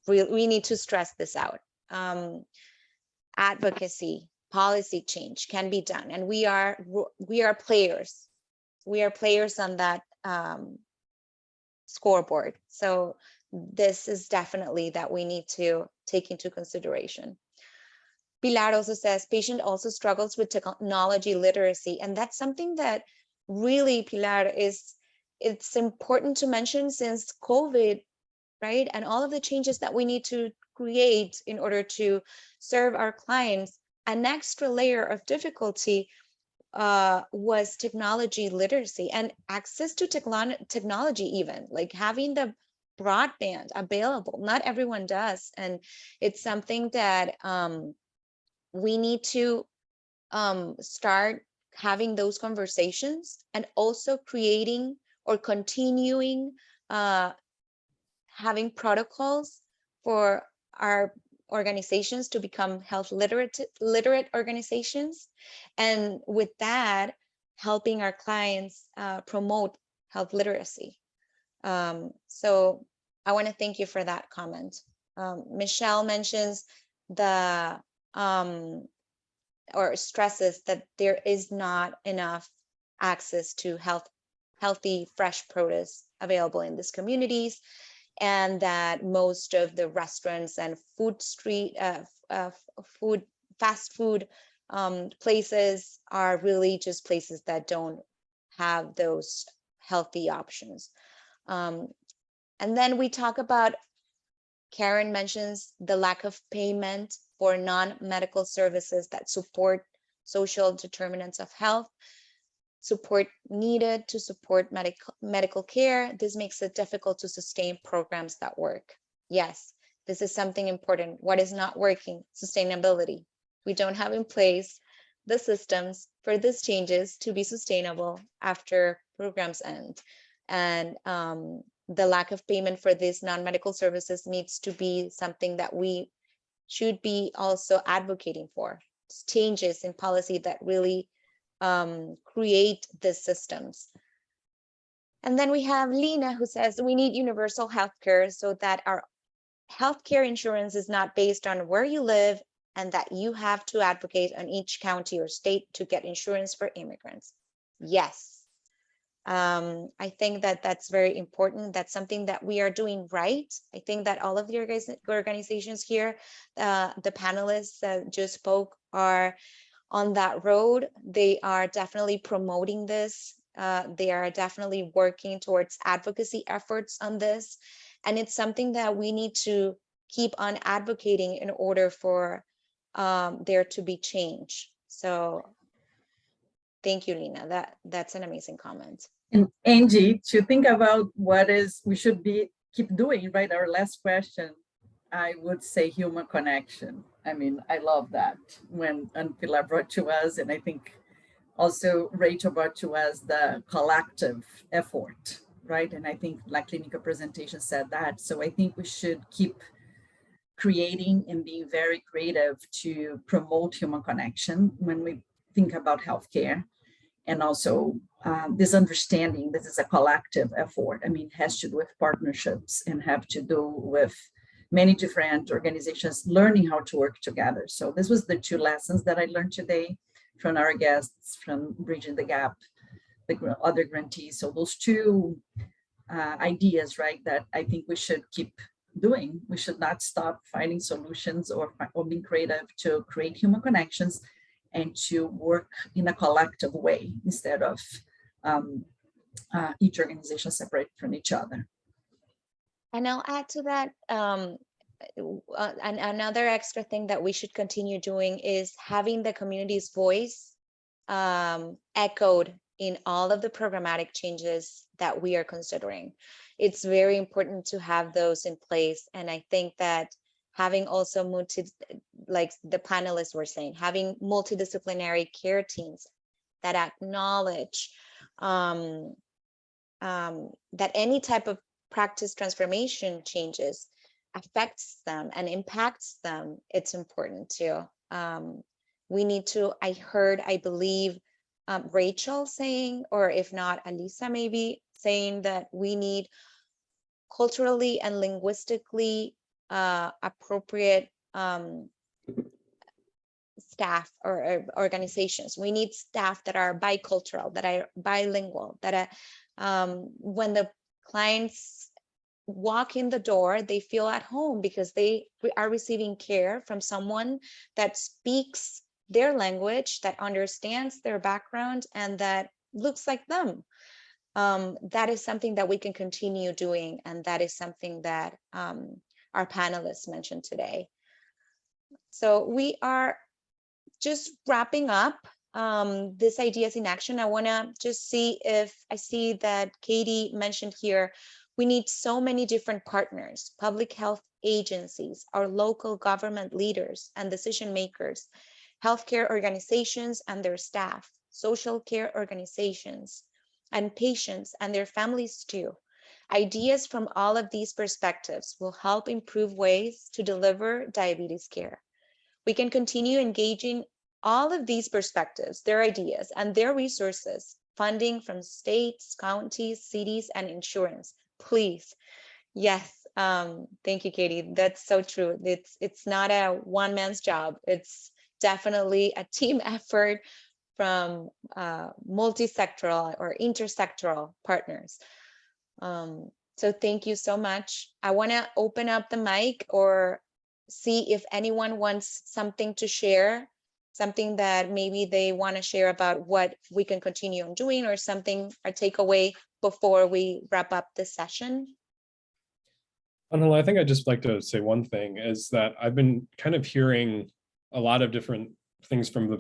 we need to stress this out. Advocacy, policy change can be done, and we are players. We are players on that scoreboard. So this is definitely that we need to take into consideration. Pilar also says patient also struggles with technology literacy, and that's something that really, Pilar, it's important to mention since COVID, right? And all of the changes that we need to create in order to serve our clients, an extra layer of difficulty was technology literacy and access to technology, even like having the broadband available. Not everyone does. And it's something that we need to start having those conversations, and also creating or continuing having protocols for our organizations to become health literate organizations, and with that helping our clients promote health literacy. So I want to thank you for that comment. Michelle mentions the or stresses that there is not enough access to healthy fresh produce available in these communities, and that most of the restaurants and fast food places are really just places that don't have those healthy options. And then we talk about, Karen mentions the lack of payment for non-medical services that support social determinants of health, support needed to support medical care. This makes it difficult to sustain programs that work. Yes, this is something important. What is not working? Sustainability. We don't have in place the systems for these changes to be sustainable after programs end. And the lack of payment for these non-medical services needs to be something that we should be also advocating for. Changes in policy that really create the systems. And then we have Lena, who says we need universal healthcare so that our healthcare insurance is not based on where you live, and that you have to advocate on each county or state to get insurance for immigrants. Yes, I think that that's very important. That's something that we are doing right. I think that all of the organizations here, the panelists that just spoke, are on that road. They are definitely promoting this. They are definitely working towards advocacy efforts on this. And it's something that we need to keep on advocating in order for there to be change. So thank you, Lina. That's an amazing comment. And Angie, to think about what is we should be keep doing, right? Our last question, I would say human connection. I mean, I love that when Pilar brought to us, and I think also Rachel brought to us the collective effort, right? And I think La Clínica presentation said that. So I think we should keep creating and being very creative to promote human connection when we think about healthcare. And also this understanding, this is a collective effort. I mean, it has to do with partnerships and have to do with many different organizations learning how to work together. So this was the two lessons that I learned today from our guests from Bridging the Gap, the other grantees. So those two ideas, right, that I think we should keep doing. We should not stop finding solutions or being creative to create human connections and to work in a collective way instead of each organization separate from each other. And I'll add to that, another extra thing that we should continue doing is having the community's voice echoed in all of the programmatic changes that we are considering. It's very important to have those in place. And I think that having also like the panelists were saying, having multidisciplinary care teams that acknowledge that any type of practice transformation changes affects them and impacts them, it's important too. We need to, I believe, Rachel saying, or if not, Alisa maybe saying that we need culturally and linguistically appropriate staff or organizations. We need staff that are bicultural, that are bilingual, that are, when the clients walk in the door, they feel at home because they are receiving care from someone that speaks their language, that understands their background, and that looks like them. That is something that we can continue doing, and that is something that our panelists mentioned today. So we are just wrapping up this Ideas in Action. I want to just see if I see that Katie mentioned here, we need so many different partners, public health agencies, our local government leaders and decision makers, healthcare organizations and their staff, social care organizations, and patients and their families too. Ideas from all of these perspectives will help improve ways to deliver diabetes care. We can continue engaging all of these perspectives, their ideas and their resources, funding from states, counties, cities, and insurance. Please. Yes. Thank you, Katie. That's so true. It's not a one man's job. It's definitely a team effort from multi-sectoral or intersectoral partners. So thank you so much. I want to open up the mic or see if anyone wants something to share, something that maybe they want to share about what we can continue on doing, or something, or takeaway before we wrap up this session. I think I'd just like to say one thing is that I've been kind of hearing a lot of different things from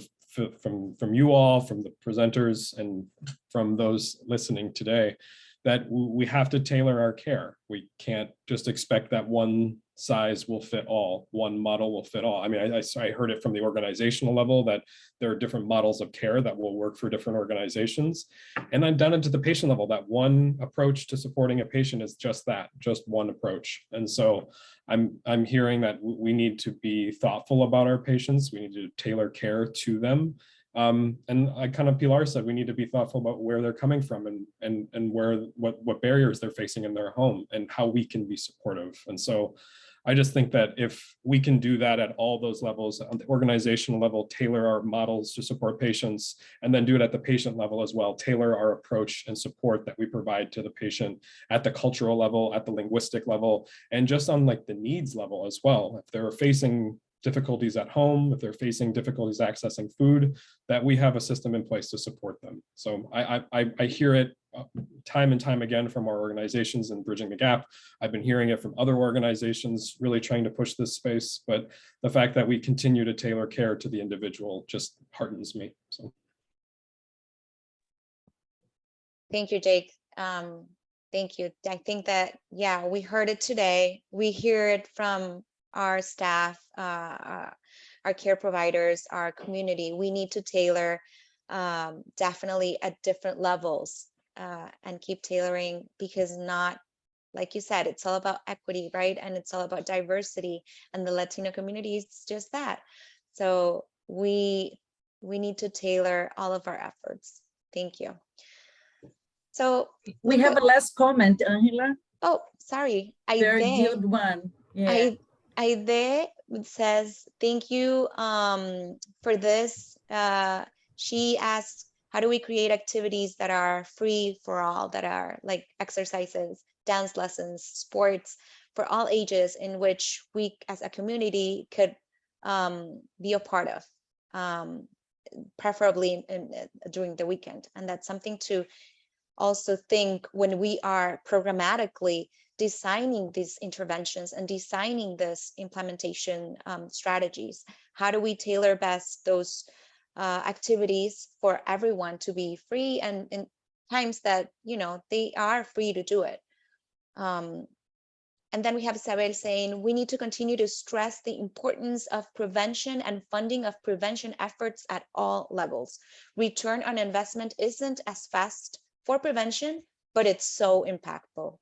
you all, from the presenters, and from those listening today, that we have to tailor our care. We can't just expect that one size will fit all, one model will fit all. I mean, I heard it from the organizational level that there are different models of care that will work for different organizations. And then down into the patient level, that one approach to supporting a patient is just that, just one approach. And so I'm hearing that we need to be thoughtful about our patients. We need to tailor care to them. And I kind of, Pilar said, we need to be thoughtful about where they're coming from and what barriers they're facing in their home and how we can be supportive. And so I just think that if we can do that at all those levels, on the organizational level, tailor our models to support patients, and then do it at the patient level as well, tailor our approach and support that we provide to the patient at the cultural level, at the linguistic level, and just on like the needs level as well. If they're facing difficulties at home, if they're facing difficulties accessing food, that we have a system in place to support them. So I hear it time and time again from our organizations in Bridging the Gap. I've been hearing it from other organizations really trying to push this space, but the fact that we continue to tailor care to the individual just heartens me. So. Thank you, Jake. Thank you. I think that, yeah, we heard it today. We hear it from our staff, our care providers, our community. We need to tailor definitely at different levels and keep tailoring, because not, like you said, it's all about equity, right? And it's all about diversity, and the Latino community is just that. So we need to tailor all of our efforts. Thank you. So we have a last comment, Angela. Oh, sorry. Very good one. Yeah. Aide says, thank you for this. She asks, how do we create activities that are free for all, that are like exercises, dance lessons, sports for all ages, in which we as a community could be a part of, preferably during the weekend. And that's something to also think when we are programmatically designing these interventions and designing this implementation strategies. How do we tailor best those activities for everyone to be free, and in times that, you know, they are free to do it. And then we have Isabel saying, we need to continue to stress the importance of prevention and funding of prevention efforts at all levels. Return on investment isn't as fast for prevention, but it's so impactful.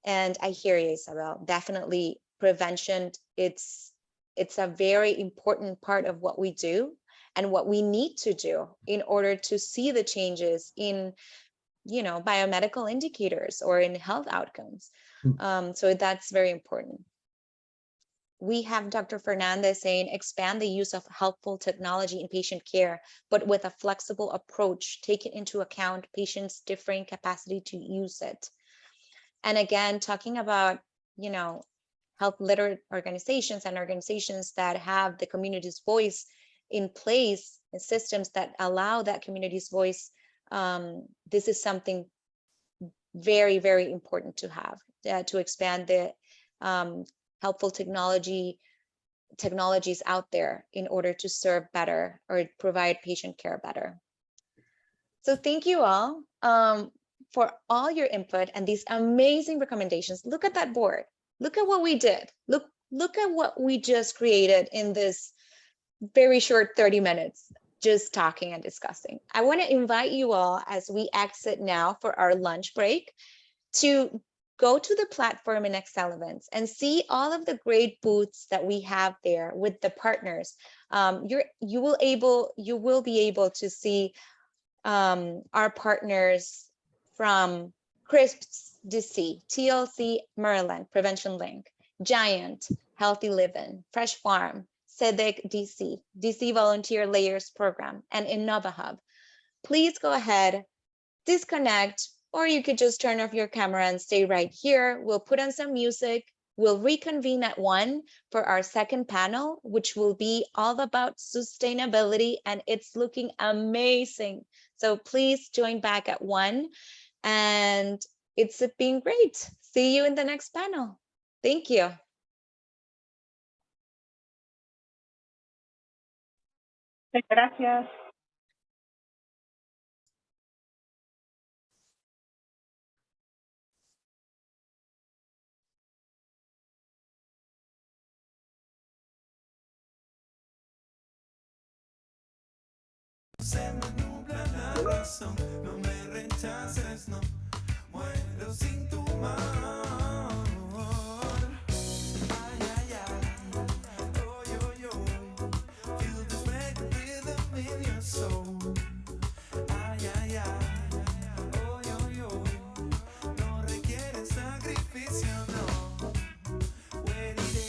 And I hear you, Isabel. Definitely prevention, it's a very important part of what we do and what we need to do in order to see the changes in, you know, biomedical indicators or in health outcomes. So that's very important. We have Dr. Fernandez saying, expand the use of helpful technology in patient care, but with a flexible approach, taking into account patients' differing capacity to use it. And again, talking about, you know, health literate organizations and organizations that have the community's voice in place, and systems that allow that community's voice. This is something very, very important to have, to expand the helpful technologies out there in order to serve better or provide patient care better. So thank you all for all your input and these amazing recommendations. Look at that board. Look at what we did. Look at what we just created in this very short 30 minutes, just talking and discussing. I want to invite you all, as we exit now for our lunch break, to go to the platform in Excel Events and see all of the great booths that we have there with the partners. You will be able to see our partners from CRISPS DC, TLC Maryland, Prevention Link, Giant, Healthy Living, Fresh Farm, SEDEC DC, DC Volunteer Layers Program, and InnovaHub. Please go ahead, disconnect, or you could just turn off your camera and stay right here. We'll put on some music. We'll reconvene at 1 for our second panel, which will be all about sustainability, and it's looking amazing. So please join back at 1, and it's been great. See you in the next panel. Thank you. Gracias. Se me nubla la razón, no me rechaces, no muero sin tu amor. Ay, ay, ay, oh, yo, yo, feel this magnet rhythm in your soul. Ay, ay, ay, oh, yo, yo, no requiere sacrificio, no. When it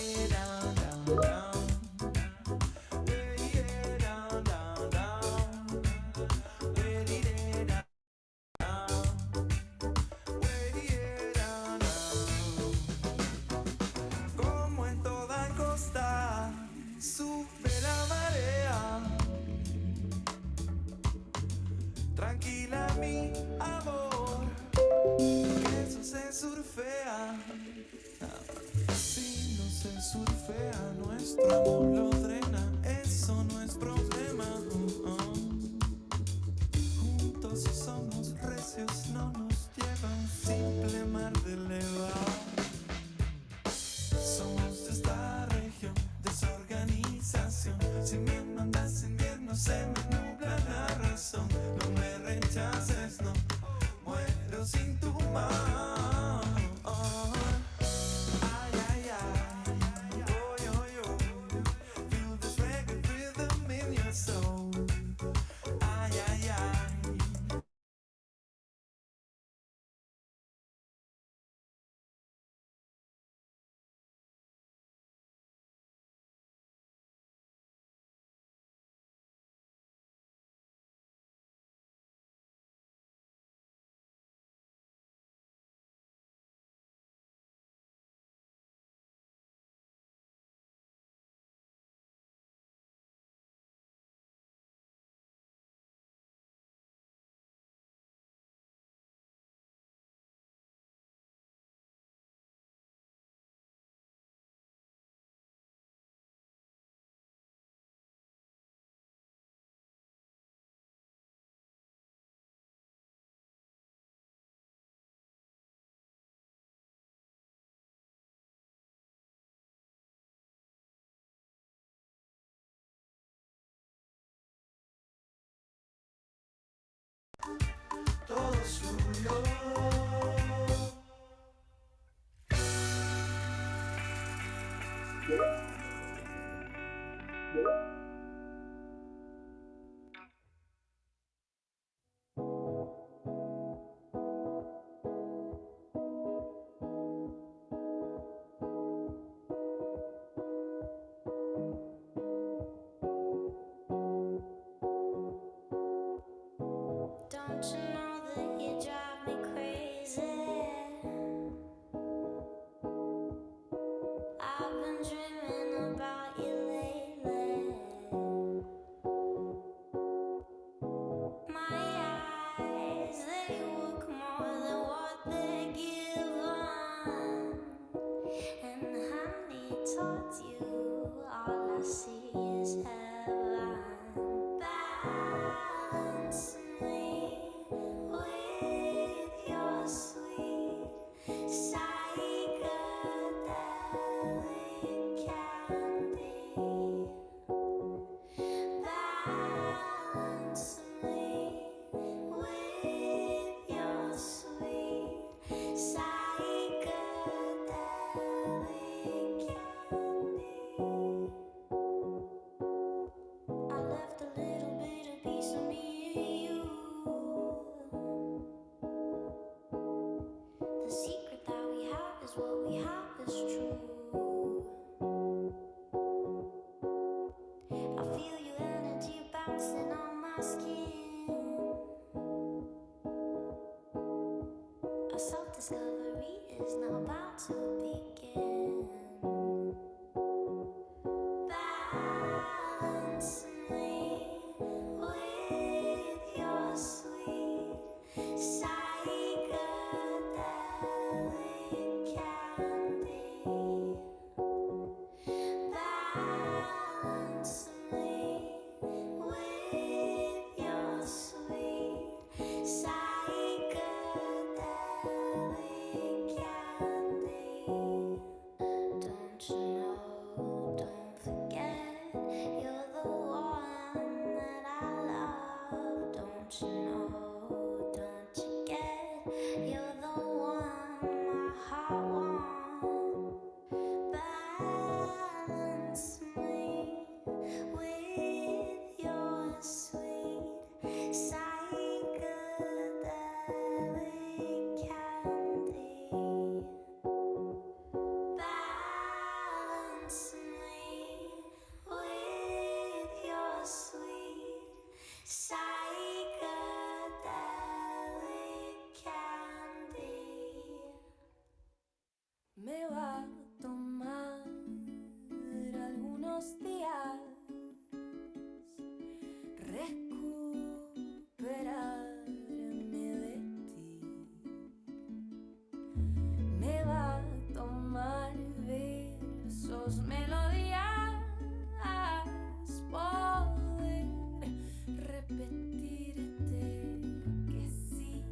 Tranquila mi amor, que eso se surfea. Si no se surfea, nuestro amor lo drena. Eso no es problema. Juntos somos recios, no nos llevan simple mar de leva. Somos de esta región, desorganización. Si mi mandas invierno, se me nubla la razón. No me rechaces, no, muero sin tu mano. Ay, ay, ay, oh, yo, yo. Feel this reggae rhythm in your soul. Ay, ay, ay. Todo suyo. Don't you know that you drive me crazy? I've been dreaming about you lately. My eyes, they look more than what they're given. And honey, towards you, all I see is heaven. Balance me with your sweet psychedelic candy. Balance me with your sweet psychedelic candy. I left a little bit of piece of me in you. The secret that we have is what we have is true. I feel your energy bouncing on my skin. Our self-discovery is now about to begin. Balance me with your sweet psychedelic candy. Balance me with your sweet psychedelic candy. Don't you know, don't forget, you're the one that I love. Don't you know, don't you get, you're the one my heart wants. Balance me with your sweet psychedelic candy. Balance me with your sweet psychedelic repetirte que sí,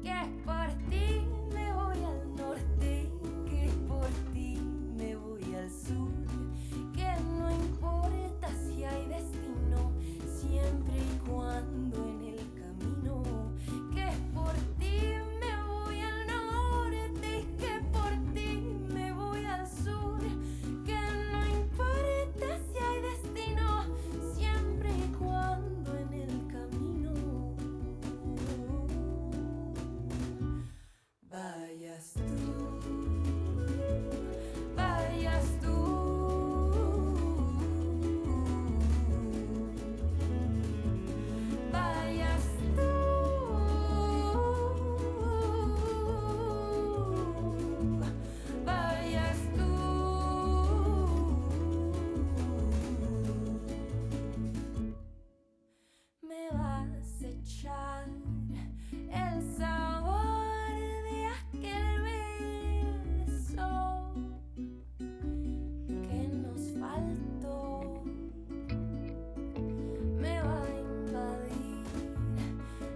que por ti me voy al norte, que por ti me voy al sur, que no importa si hay destino, siempre y cuando en el camino, que por ti me voy al norte, que por ti me voy al sur, que no importa si hay destino, siempre y cuando en el camino vayas tú, vayas tú. Vayas tú, vayas tú. Me vas a echar el sabor de aquel beso que nos faltó. Me va a invadir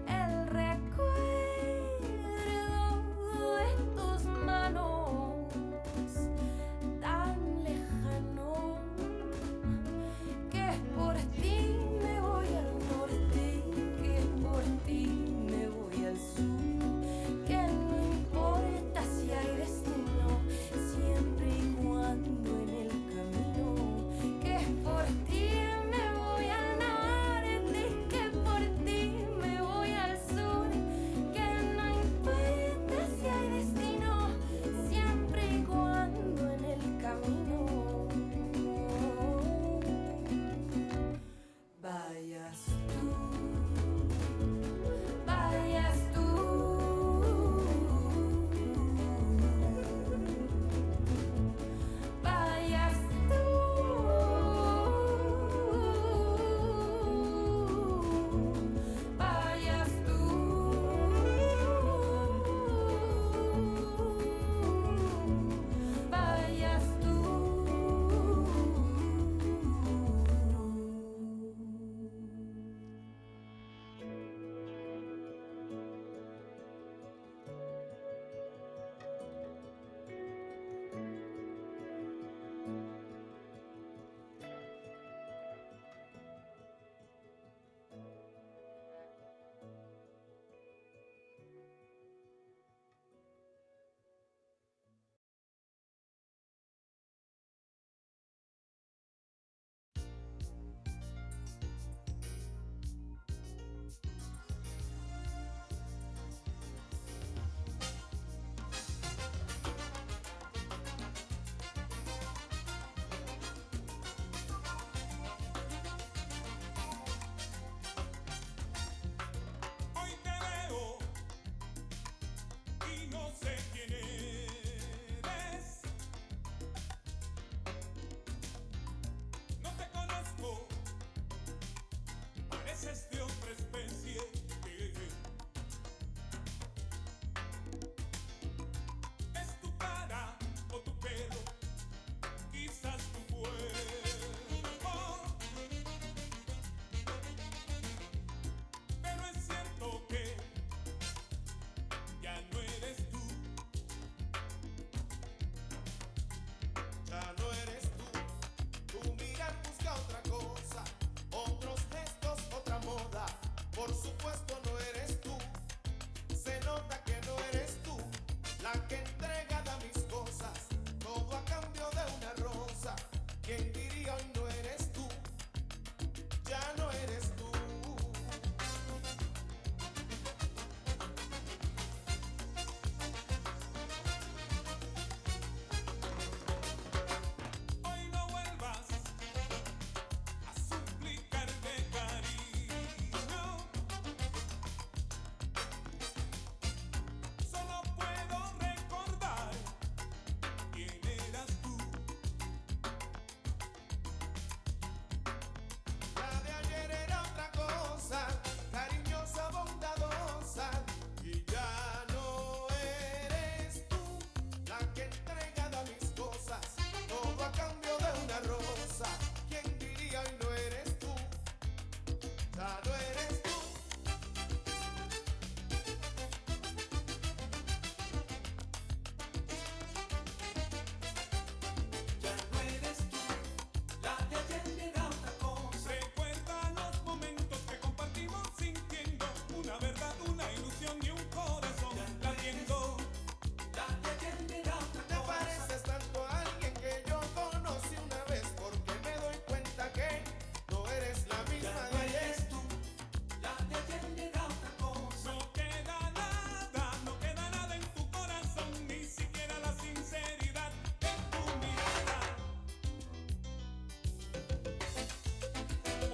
el recuerdo de tus manos tan lejano, que por ti me voy al norte, que por ti me voy al sur, que no importa si hay destino, siempre y cuando en el camino, que por ti me voy al norte, que por ti me voy al sur, que no importa si hay destino, siempre y cuando en el camino vayas tú, vayas tú, vayas tú, vayas tú, vayas tú. ya no eres tú. Ya no eres tú, la de ayer era otra cosa. Recuerda los momentos que compartimos sintiendo una verdad, una ilusión y un corazón latiendo. La de ayer era otra cosa. Te pareces tanto a alguien que yo conocí una vez, porque me doy cuenta que no eres la misma de ayer. Tú, la de ayer era otra cosa. No queda nada en tu corazón, ni siquiera la sinceridad en tu mirada.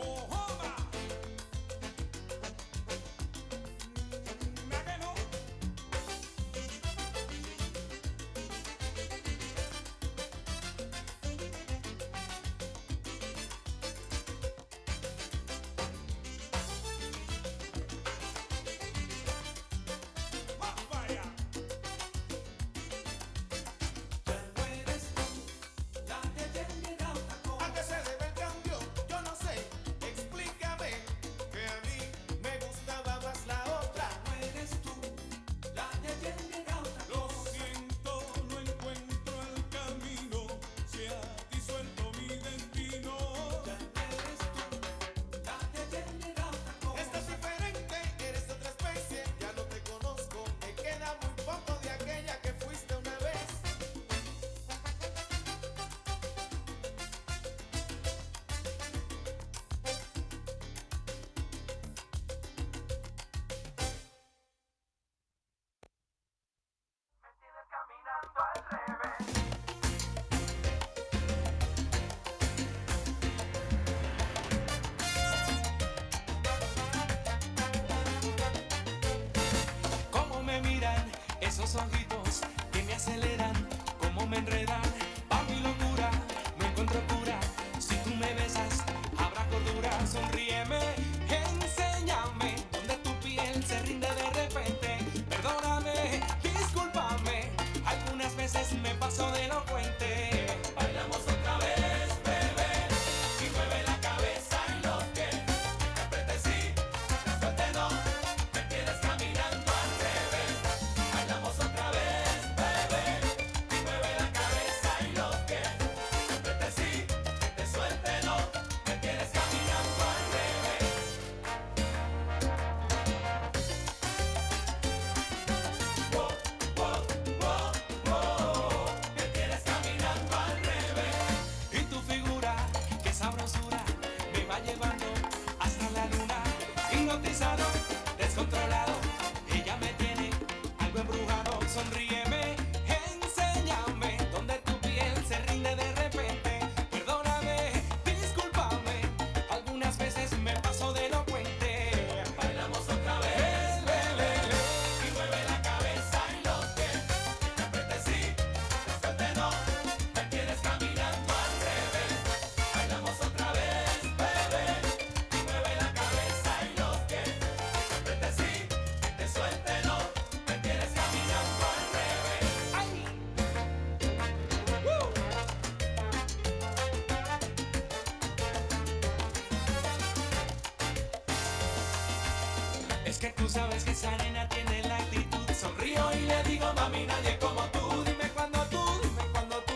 Oh, joda. ¿A que no? Vaya. Ya no eres tú, la de ayer era otra cosa. ¿A qué se debe el cambio? Yo no sé, explícame, que a mí me gustaba más la otra. No eres tú, la de ayer era otra Lo cosa. siento, no encuentro el camino, se ha disuelto mi destino. Ya no eres tú, la de ayer era otra cosa. Estás diferente, eres de otra especie, ya no te conozco, me queda muy poco de aquella que fuiste una vez. Cómo me miran esos ojitos que me aceleran, cómo me enredan, pa' mi locura, no encuentro cura. Si tú me besas, habrá cordura, sonríeme, enséñame donde tu piel se rinde de repente. Perdóname, discúlpame, algunas veces me paso de elocuente. Bailamos otra vez, bebé, y mueve la cabeza y lo que te apriete sí, te suelte no, me tienes caminando al revés. Bailamos otra vez, bebé, y mueve la cabeza y lo que te apriete sí, te suelte no, me tienes caminando al revés. Wow, wow, wow, wow, me tienes caminando al revés. Y tu figura, qué sabrosura, me va llevando hasta la luna. Hipnotizado, descontrolado, ella me tiene algo embrujado. Sonríeme, enséñame donde tu piel se rinde de repente. Perdóname, discúlpame, algunas veces me paso de elocuente. Bailamos otra vez, bebé, y mueve la cabeza y lo que te apriete sí, te suelte no, me tienes caminando al revés. Bailamos otra vez, bebé, y mueve la cabeza y lo que te apriete sí, te suelte no, me tienes caminando al revés. ¡Ay! Es que tú sabes que esa nena tiene la actitud. Sonrío y le digo, mami, nadie como tú. Dime cuándo tú, dime cuándo tú,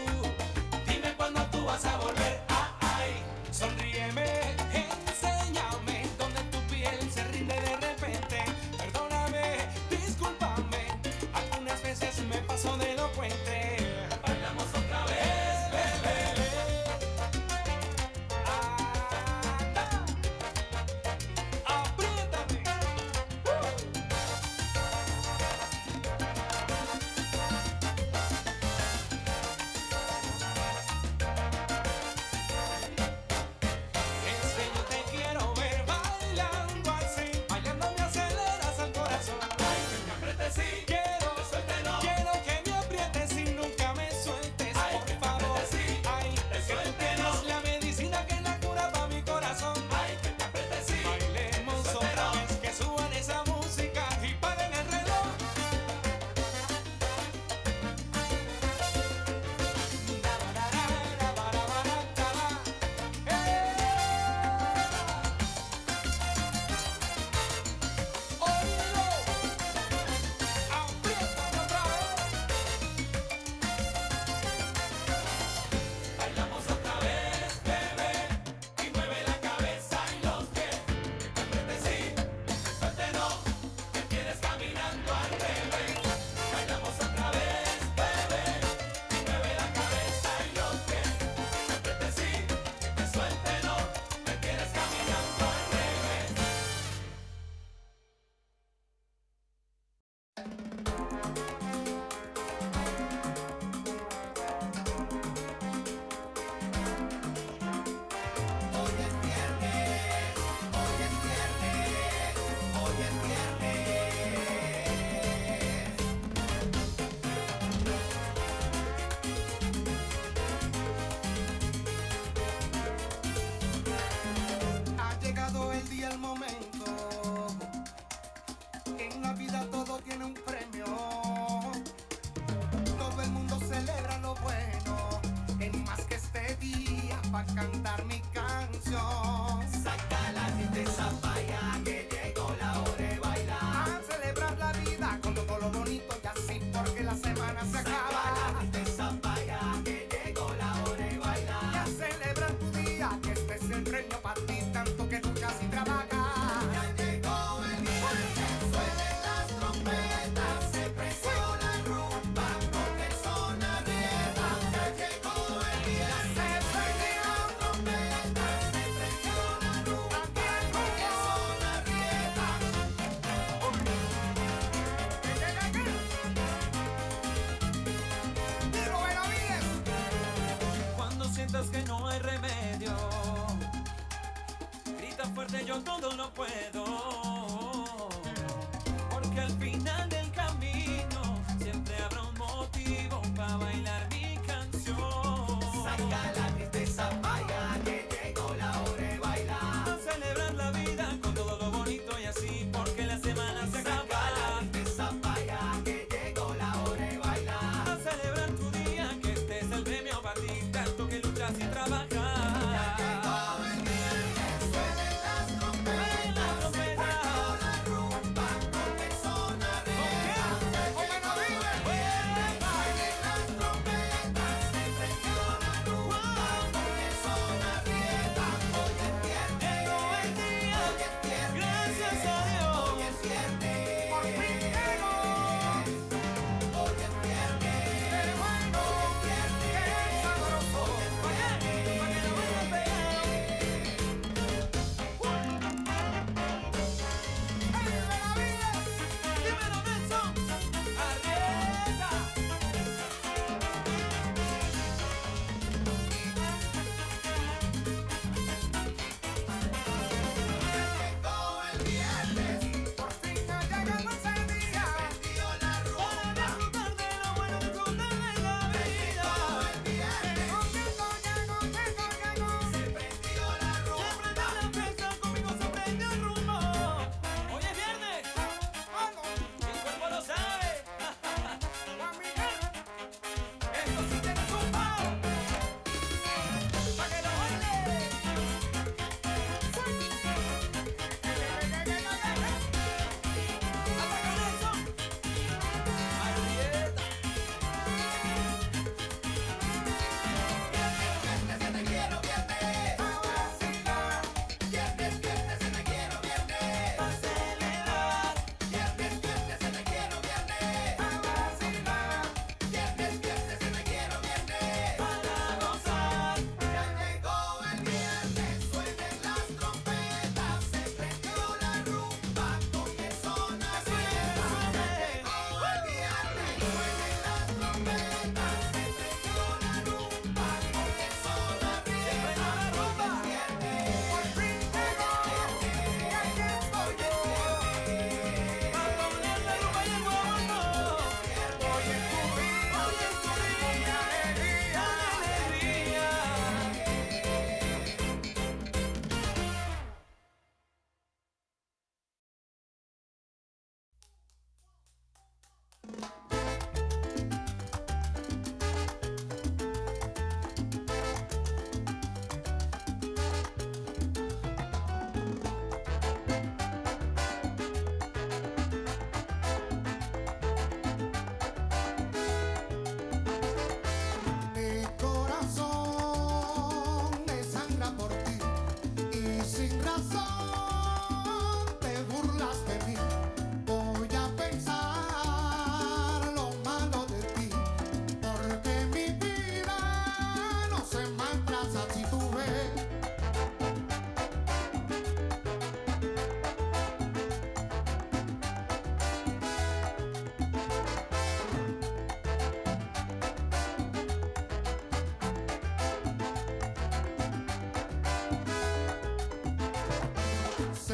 dime cuándo tú vas a volver. Ay, sonríeme, enséñame donde tu piel se rinde de repente. Perdóname, discúlpame, algunas veces me paso de elocuente. Bailamos otra vez, bebé. Anda, apriétame. Ha llegado el día, el momento. En la vida todo tiene un premio. Todo el mundo celebra lo bueno. En más que este día para cantar mi canción. Saca la gente zapaya que llegó la hora de bailar. A celebrar la vida con todo lo bonito y así porque la semana se acaba. Saca la gente zapaya que llegó la hora de bailar. Y a celebrar tu día que este es el premio para ti tanto que luchas y trabajas. Ya llegó el día, suenen las trompetas, se preció la rumba con el son arriba. Ya llegó el día, se preció la trompeta, se preció la rumba con el son arriba. Dilo, Benavides. Cuando sientas que no hay remedio, grita fuerte, yo todo lo puedo. Porque al final del camino siempre habrá un motivo para bailar mi canción. Saca la tristeza, vaya que llegó la hora de bailar. A celebrar la vida con todo lo bonito y así porque la semana se acaba. Saca la tristeza, vaya que llegó la hora de bailar. A celebrar tu día, que este es el premio para ti, tanto que luchas y trabajas. Ya llegó el día, suenen las trompetas, se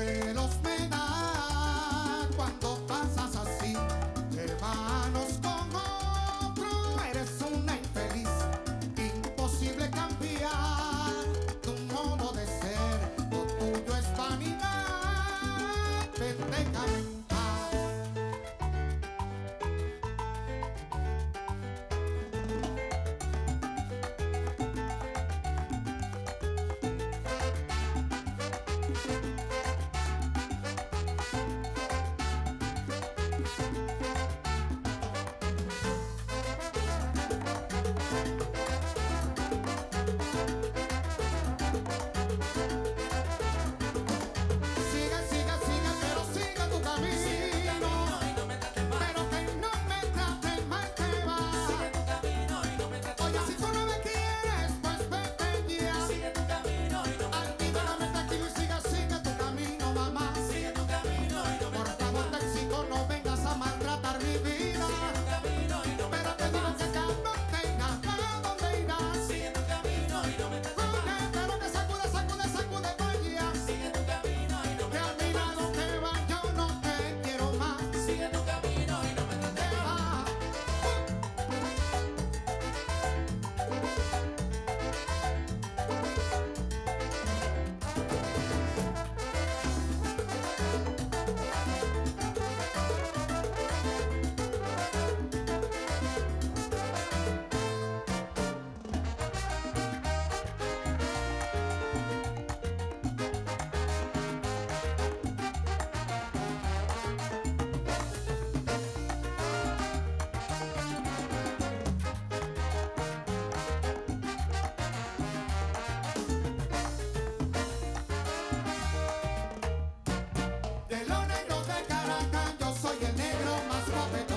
celos me da cuando pasas así, de manos con otro, eres una infeliz, imposible cambiar tu modo de ser, lo tuyo es vanidad, vete en paz. Sigue, sigue, sigue, pero sigue tu camino. Pero que no me trates mal, te va. Oye, si tú no me quieres, pues vete ya. Olvídame tranquilo y sigue, sigue tu camino, mamá. Por favor, te exijo, no vengas a maltratar mi vida. Pero te digo que ya no tengas a dónde irás. Pero que sacude, sacude, sacude, vaya. Que a mi lado te va, yo no te quiero más. Te va. De los negros de Caracas, yo soy el negro más coqueto.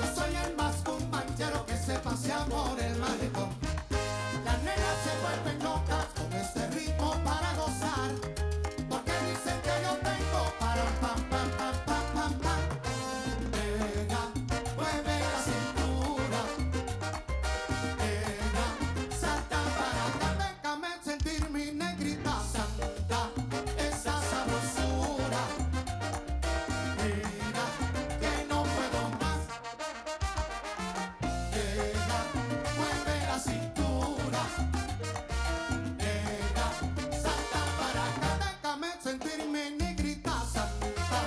Yo soy el más cumbanchero que se pasea por el malecón. Las nenas se vuelven locas con este ritmo para gozar, porque dicen que yo tengo para un pam, pam, pam, pam, pam, pam. Nena, mueve la cintura. Nena, salta para acá, déjame sentir mi negrita santa, esa sabrosura. Mira que no puedo más. Nena, mueve la cintura. Nena, salta para acá, déjame sentir mi negrita santa,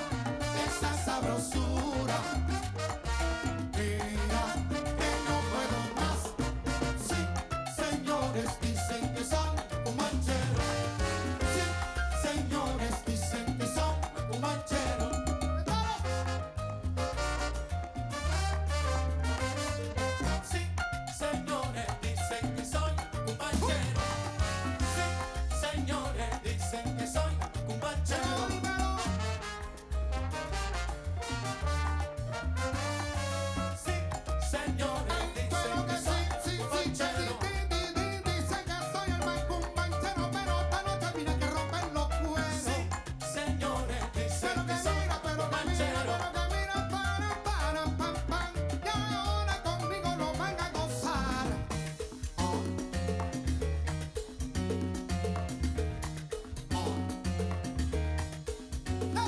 esa sabrosura. Mira que no puedo más. Sí, señores dicen que son cumancheros. Sí, señores dicen que son cumancheros. Sí, señores dicen que soy cumanchero. Sí, señores dicen que soy cumanchero. Sí, señores dicen que soy cumanchero. Dicen que soy el más cumbanchero, pero esta noche vine que romper los cueros. Sí, señores dicen que soy cumanchero. Pero que mira, para, pam, pam. Y ahora conmigo lo van a gozar. No.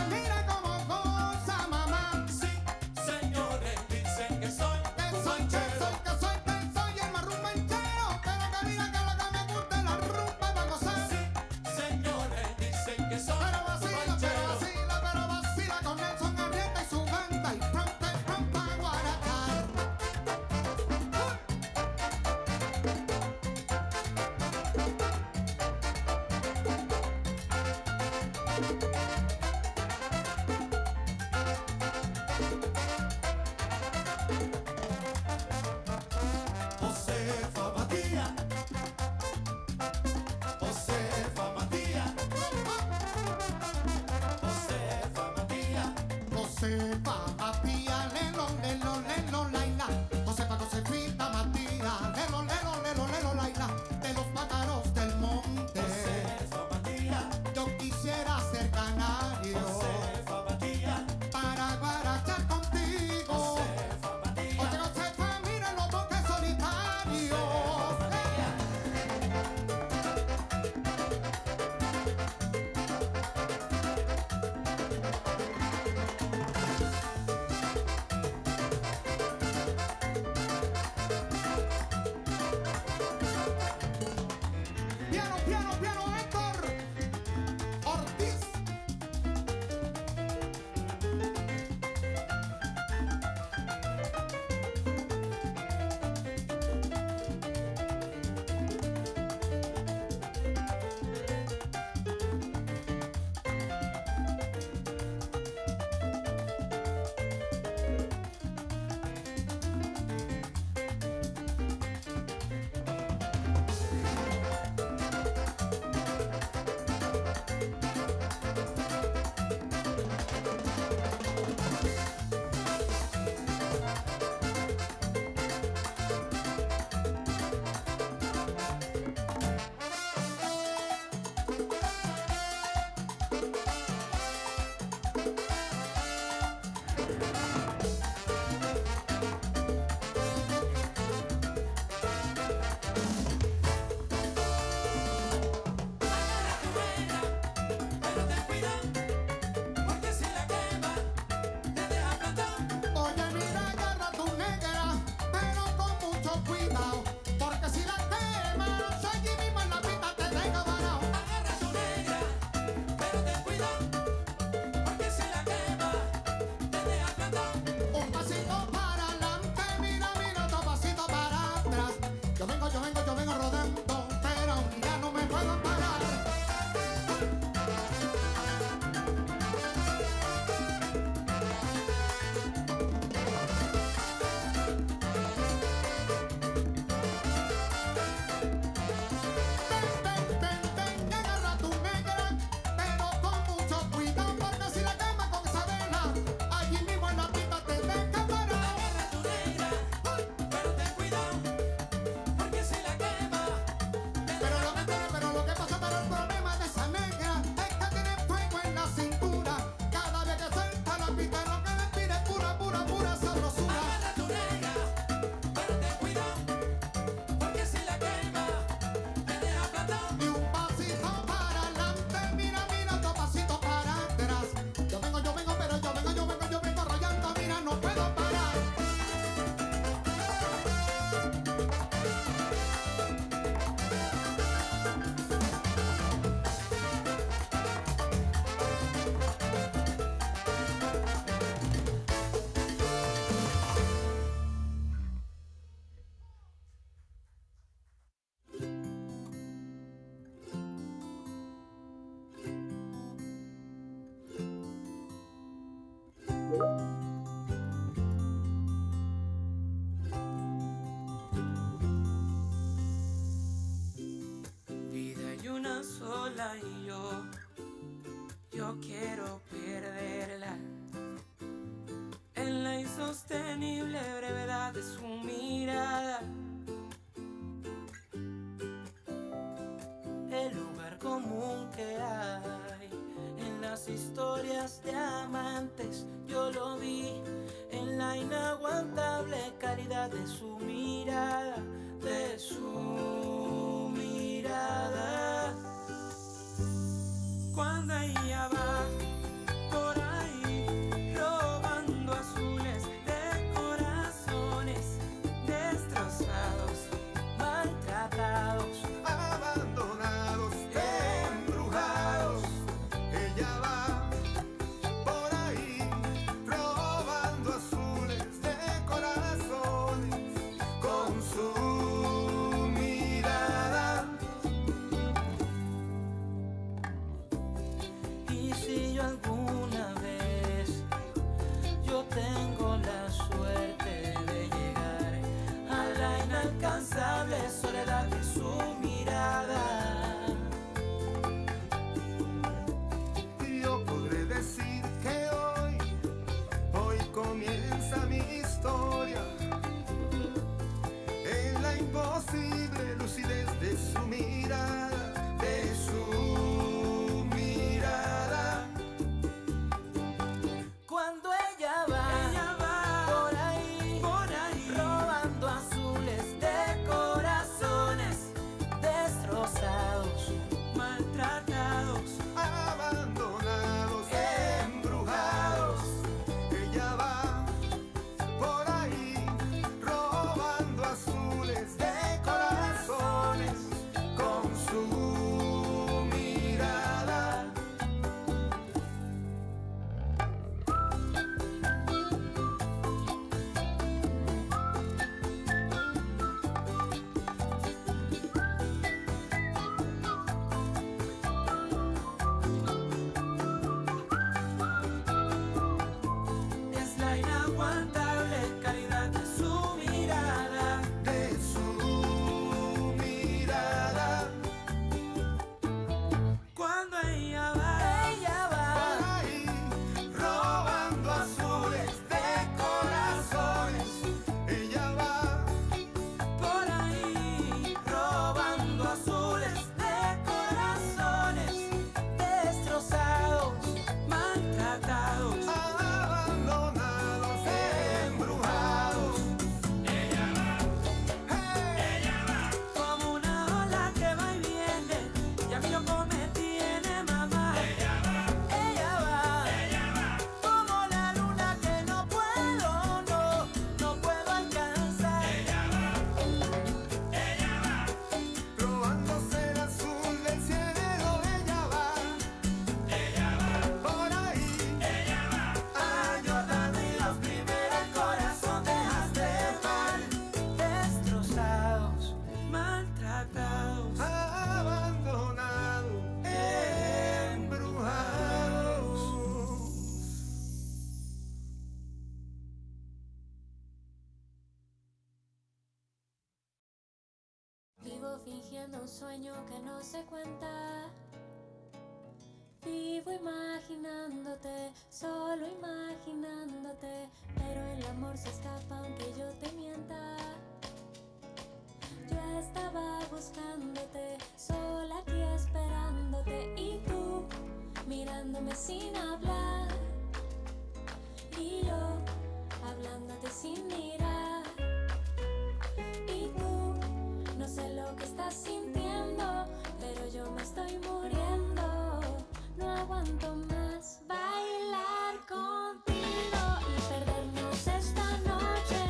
Mira cómo goza, mamá. Sí, señores dicen que soy cumanchero. Que soy el más rumbanchero. Pero que mira que lo que me gusta es la rumba para gozar. Sí, señores dicen que soy cumanchero. Pero vacila con Nelson Arrieta y su banda y pronto a guaracar. Josefa Matías, Josefa Matías, Josefa Josefa, Matías, lelo, lelo, lelo, laila. Josefa, Josefita, Matías, lelo, lelo, lelo, lelo, laila. De los pájaros del monte. Josefa, Matías. Yo quisiera ser canario. Josefa, Matías. Para guarachar contigo. Josefa, Matías. Oye, Josefa, mira los bosques solitarios. Piano, piano, piano, Héctor Ortiz. Pero ten cuidado, porque si la quema, te deja plantado. Oye, mira, agarra tu negra, pero con mucho cuidado, porque si la quema, allí mismo en la pista te deja varado. Agarra tu negra, pero ten cuidado, porque si la quema, te deja plantado. Un pasito para adelante, mira, mira, otro pasito para atrás. Yo vengo rodando, pero ya no me puedo parar. Ven, agarra tu negra, pero con mucho cuidado, porque si la quema con esa vela, allí mismo en la pista te deja parado. Agarra tu negra, pero ten cuidado, porque si la quema, pero lo que pasa, pero el problema de esa negra es que tiene fuego en la cintura. Cada vez que suelta la pista, lo que despide es pura, pura, pura sabrosura. Agarra tu negra, pero ten cuidado, porque si la quema, te deja plantado. Y un pasito para adelante, mira, mira, otro pasito para atrás. Yo vengo, pero yo vengo rayando, mira, no puedo parar. Vida hay una sola y yo quiero perderla en la insostenible brevedad de su mirada. El lugar común que hay en las historias de amantes, yo lo vi en la inaguantable calidad de su mirada, de su mirada. Cuando ella va por ahí robando azules de corazones destrozados, maltratados, abandonados, embrujados. Ella va por ahí robando azules de corazones con su fingiendo un sueño que no se cuenta. Vivo imaginándote, solo imaginándote, pero el amor se escapa aunque yo te mienta. Yo estaba buscándote, sola aquí esperándote, y tú mirándome sin hablar, y yo hablándote sin mirar. Y tú, no sé lo que estás sintiendo, pero yo me estoy muriendo. No aguanto más bailar contigo y perdernos esta noche.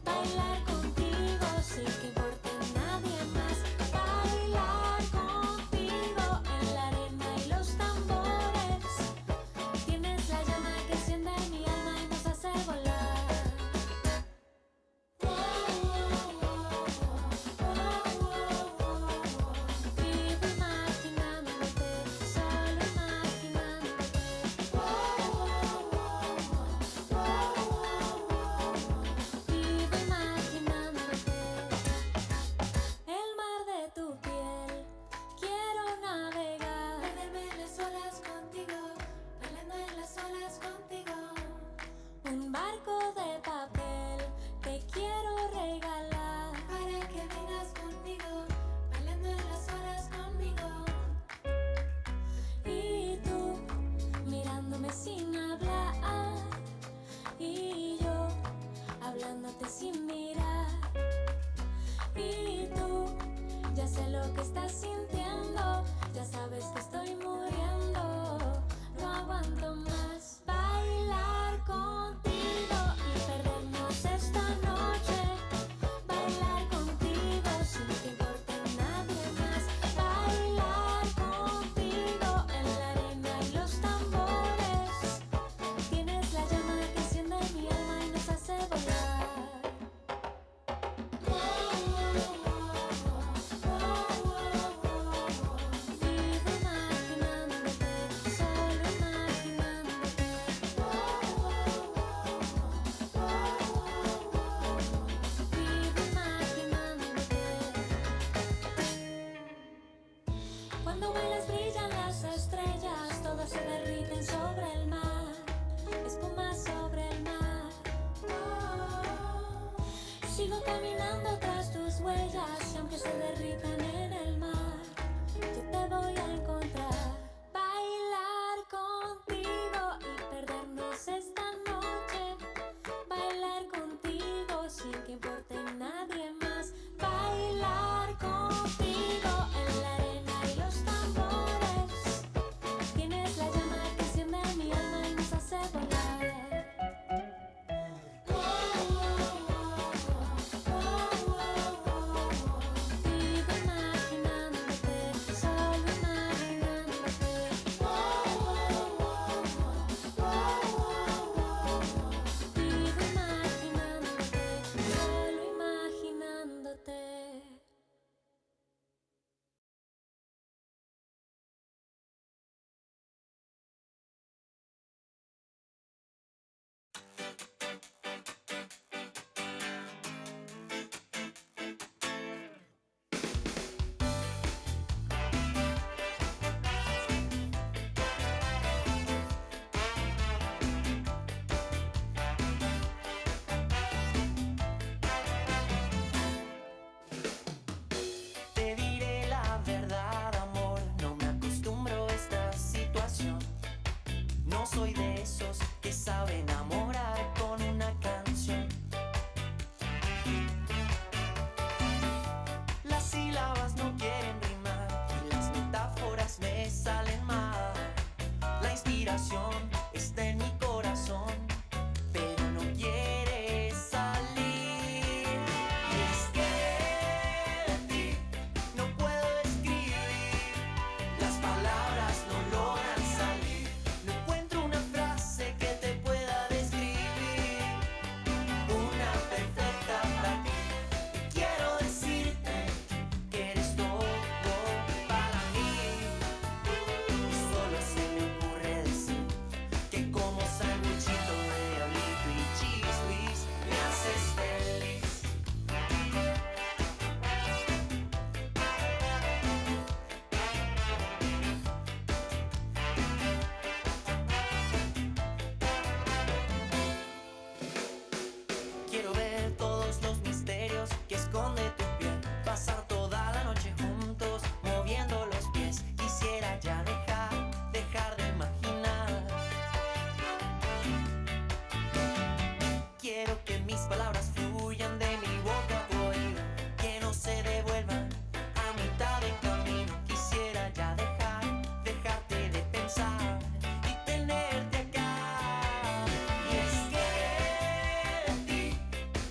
Bailar contigo sin que importe nadie más. Bailar contigo en la arena y los tambores. Tienes la llama que enciende mi alma y nos hace volar. Vivo imaginándote, solo imaginándote. Vivo imaginándote. El mar de tu piel, quiero navegar. Perderme en las olas contigo, bailando en las olas contigo. Un barco de papel te quiero regalar, para que vengas conmigo, bailando en las olas conmigo. Y tú mirándome sin hablar, y yo hablándote sin mirar. Y tú, ya sé lo que estás sintiendo, ya sabes que estoy muriendo. No aguanto más bailar contigo y perdernos esta noche. Bailar contigo sin que importe nadie más. Bailar contigo en la arena y los tambores. Tienes la llama que enciende mi alma y nos hace volar. Vivo imaginándote, solo imaginándote. Vivo imaginándote. Cuando bailas brillan las estrellas, todas se derriten sobre el mar, espuma sobre el mar. Sigo caminando tras tus huellas y aunque se derritan en el mar, yo te voy a encontrar. Bailar contigo y perdernos esta noche. Bailar contigo sin que importe nadie más. Bailar contigo en la arena y los tambores. Tienes la llama que enciende mi alma y nos hace volar. Vivo imaginándote, solo imaginándote. Vivo imaginándote, solo imaginándote. Te diré la verdad, amor, no me acostumbro a esta situación. No soy de esos que saben enamorar con una canción. Las sílabas no quieren rimar y las metáforas me salen mal. La inspiración está en mi corazón, pero no quiere salir. Y es que de ti no puedo escribir, las palabras no logran salir. No encuentro una frase palabras fluyan de mi boca a tu oído, que no se devuelvan a mitad de camino. Quisiera ya dejarte de pensar y tenerte acá. Y es que en ti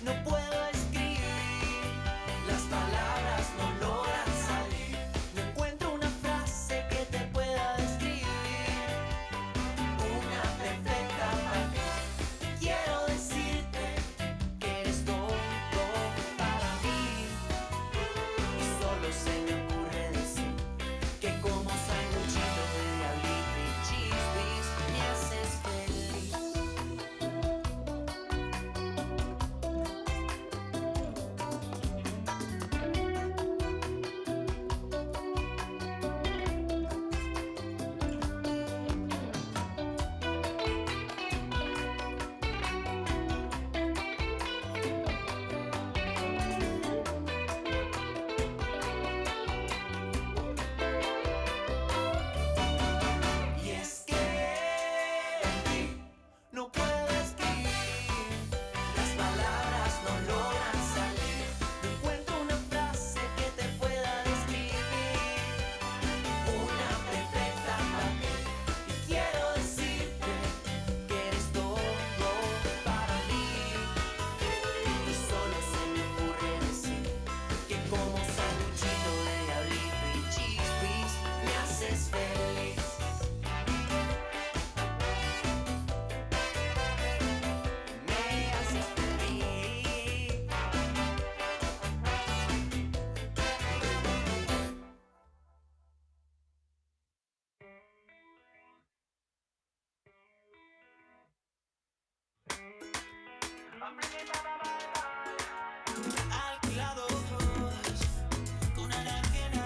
no puedo escribir, las palabras no logran salir, no encuentro una frase que te pueda describir, una perfecta para mí. Quiero decirte que eres todo para mí, y solo se me ocurre decir que como sanguchito de diablito y chispis me haces feliz. Y es que en ti no puedo escribir, las palabras no logran salir, no encuentro una frase que te pueda describir, una perfecta para mí. Y quiero decirte que eres todo para mí, y solo se me ocurre decir que como sanguchito de diablito y chispis me haces feliz. Me haces feliz. Alquilados con ala ajena.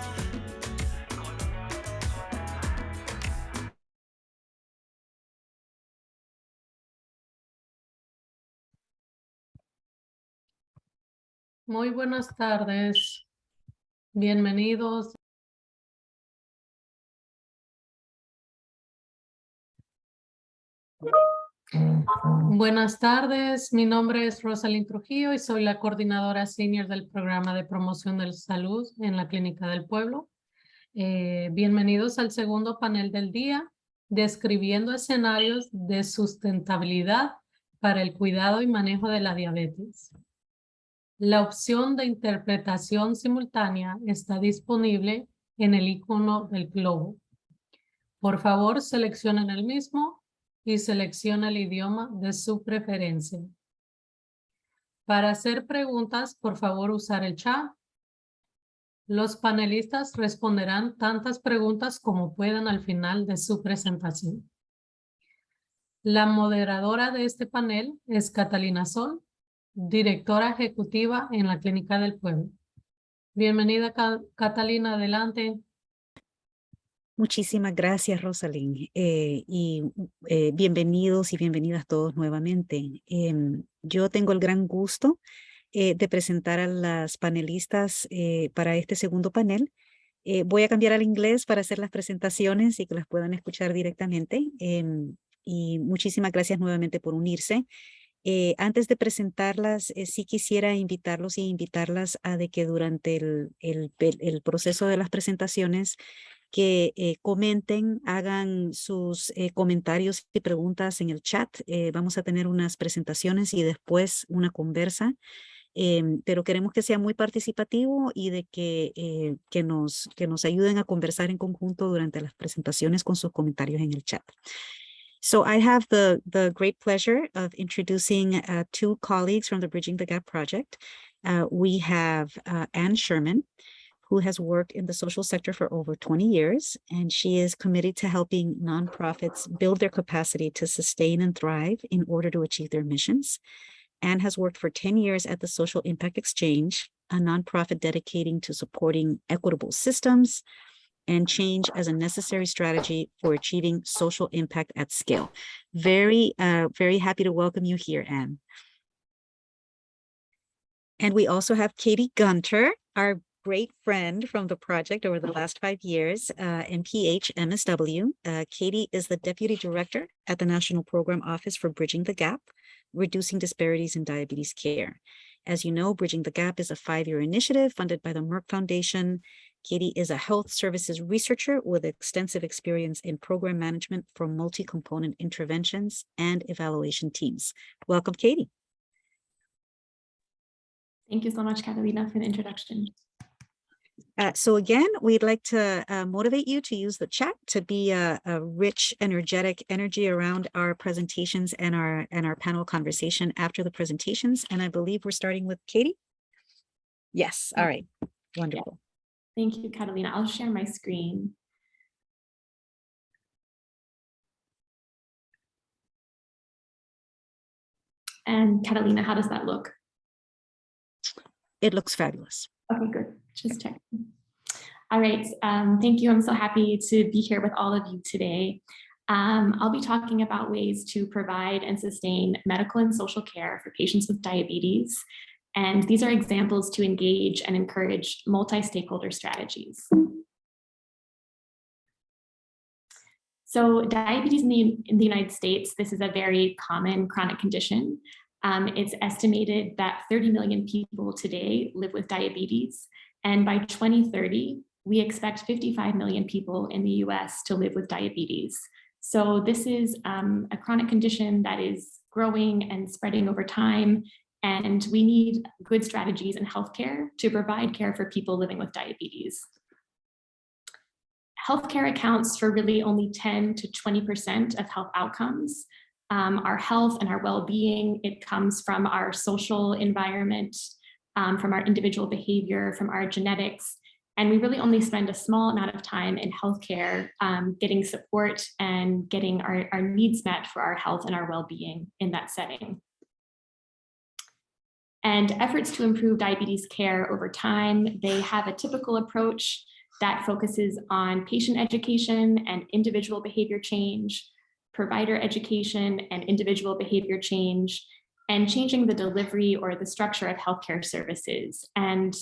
Muy buenas tardes. Bienvenidos. Buenas tardes. Mi nombre es Rosalind Trujillo y soy la coordinadora senior del programa de promoción de la salud en la Clínica del Pueblo. Bienvenidos al segundo panel del día, describiendo escenarios de sustentabilidad para el cuidado y manejo de la diabetes. La opción de interpretación simultánea está disponible en el icono del globo. Por favor, seleccionen el mismo y selecciona el idioma de su preferencia. Para hacer preguntas, por favor, usar el chat. Los panelistas responderán tantas preguntas como puedan al final de su presentación. La moderadora de este panel es Catalina Sol, directora ejecutiva en la Clínica del Pueblo. Bienvenida, Catalina, adelante. Muchísimas gracias, Rosalind, bienvenidos y bienvenidas todos nuevamente. Yo tengo el gran gusto de presentar a las panelistas para este segundo panel. Voy a cambiar al inglés para hacer las presentaciones y que las puedan escuchar directamente. Y muchísimas gracias nuevamente por unirse. Antes de presentarlas, sí quisiera invitarlos y invitarlas a de que durante el proceso de las presentaciones que comenten, hagan sus comentarios y preguntas en el chat. Vamos a tener unas presentaciones y después una conversa, pero queremos que sea muy participativo y de que nos ayuden a conversar en conjunto durante las presentaciones con sus comentarios en el chat. So I have the great pleasure of introducing two colleagues from the Bridging the Gap project. We have Anne Sherman, who has worked in the social sector for over 20 years, and she is committed to helping nonprofits build their capacity to sustain and thrive in order to achieve their missions. Anne has worked for 10 years at the Social Impact Exchange, a nonprofit dedicating to supporting equitable systems and change as a necessary strategy for achieving social impact at scale. Very happy to welcome you here, Anne. And we also have Katie Gunter, our great friend from the project over the last 5 years, MPH MSW. Katie is the Deputy Director at the National Program Office for Bridging the Gap, reducing disparities in diabetes care. As you know, Bridging the Gap is a 5-year initiative funded by the Merck Foundation. Katie is a health services researcher with extensive experience in program management for multi-component interventions and evaluation teams. Welcome, Katie. Thank you so much, Catalina, for the introduction. So again, we'd like to motivate you to use the chat to be a rich, energetic energy around our presentations and our panel conversation after the presentations. And I believe we're starting with Katie. Yes. All right. Wonderful. Yeah. Thank you, Catalina. I'll share my screen. And Catalina, how does that look? It looks fabulous. Okay, good. Just checking. All right. Thank you. I'm so happy to be here with all of you today. I'll be talking about ways to provide and sustain medical and social care for patients with diabetes. And these are examples to engage and encourage multi-stakeholder strategies. So diabetes in the United States, this is a very common chronic condition. It's estimated that 30 million people today live with diabetes. And by 2030, we expect 55 million people in the US to live with diabetes. So this is a chronic condition that is growing and spreading over time. And we need good strategies in healthcare to provide care for people living with diabetes. Healthcare accounts for really only 10 to 20% of health outcomes. Our health and our well-being, it comes from our social environment, from our individual behavior, from our genetics. And we really only spend a small amount of time in healthcare getting support and getting our needs met for our health and our well-being in that setting. And efforts to improve diabetes care over time, they have a typical approach that focuses on patient education and individual behavior change, provider education and individual behavior change, and changing the delivery or the structure of healthcare services. And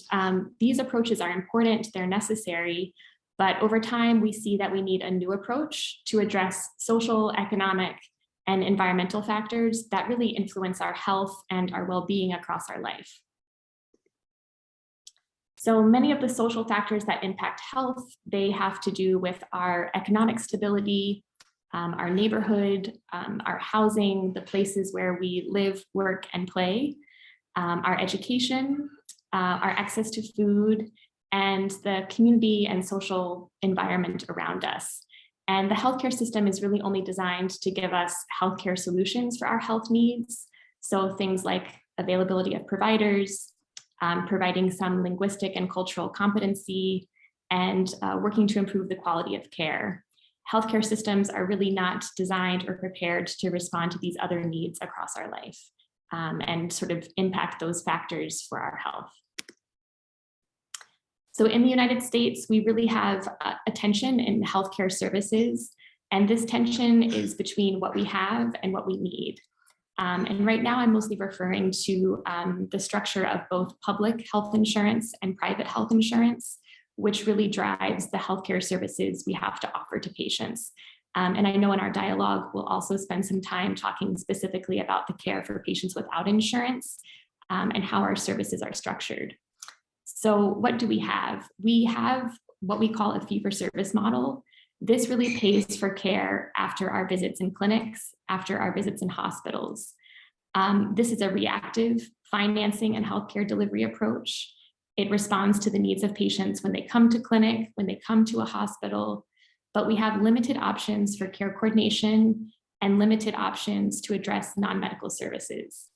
these approaches are important, they're necessary, but over time we see that we need a new approach to address social, economic, and environmental factors that really influence our health and our well-being across our life. So many of the social factors that impact health, they have to do with our economic stability, our neighborhood, our housing, the places where we live, work, and play, our education, our access to food, and the community and social environment around us. And the healthcare system is really only designed to give us healthcare solutions for our health needs. So things like availability of providers, providing some linguistic and cultural competency, and working to improve the quality of care. Healthcare systems are really not designed or prepared to respond to these other needs across our life and sort of impact those factors for our health. So in the United States, we really have a tension in healthcare services, and this tension is between what we have and what we need. And right now I'm mostly referring to the structure of both public health insurance and private health insurance, which really drives the healthcare services we have to offer to patients. And I know in our dialogue, we'll also spend some time talking specifically about the care for patients without insurance and how our services are structured. So what do we have? We have what we call a fee-for-service model. This really pays for care after our visits in clinics, after our visits in hospitals. This is a reactive financing and healthcare delivery approach. It responds to the needs of patients when they come to clinic, when they come to a hospital, but we have limited options for care coordination and limited options to address non-medical services.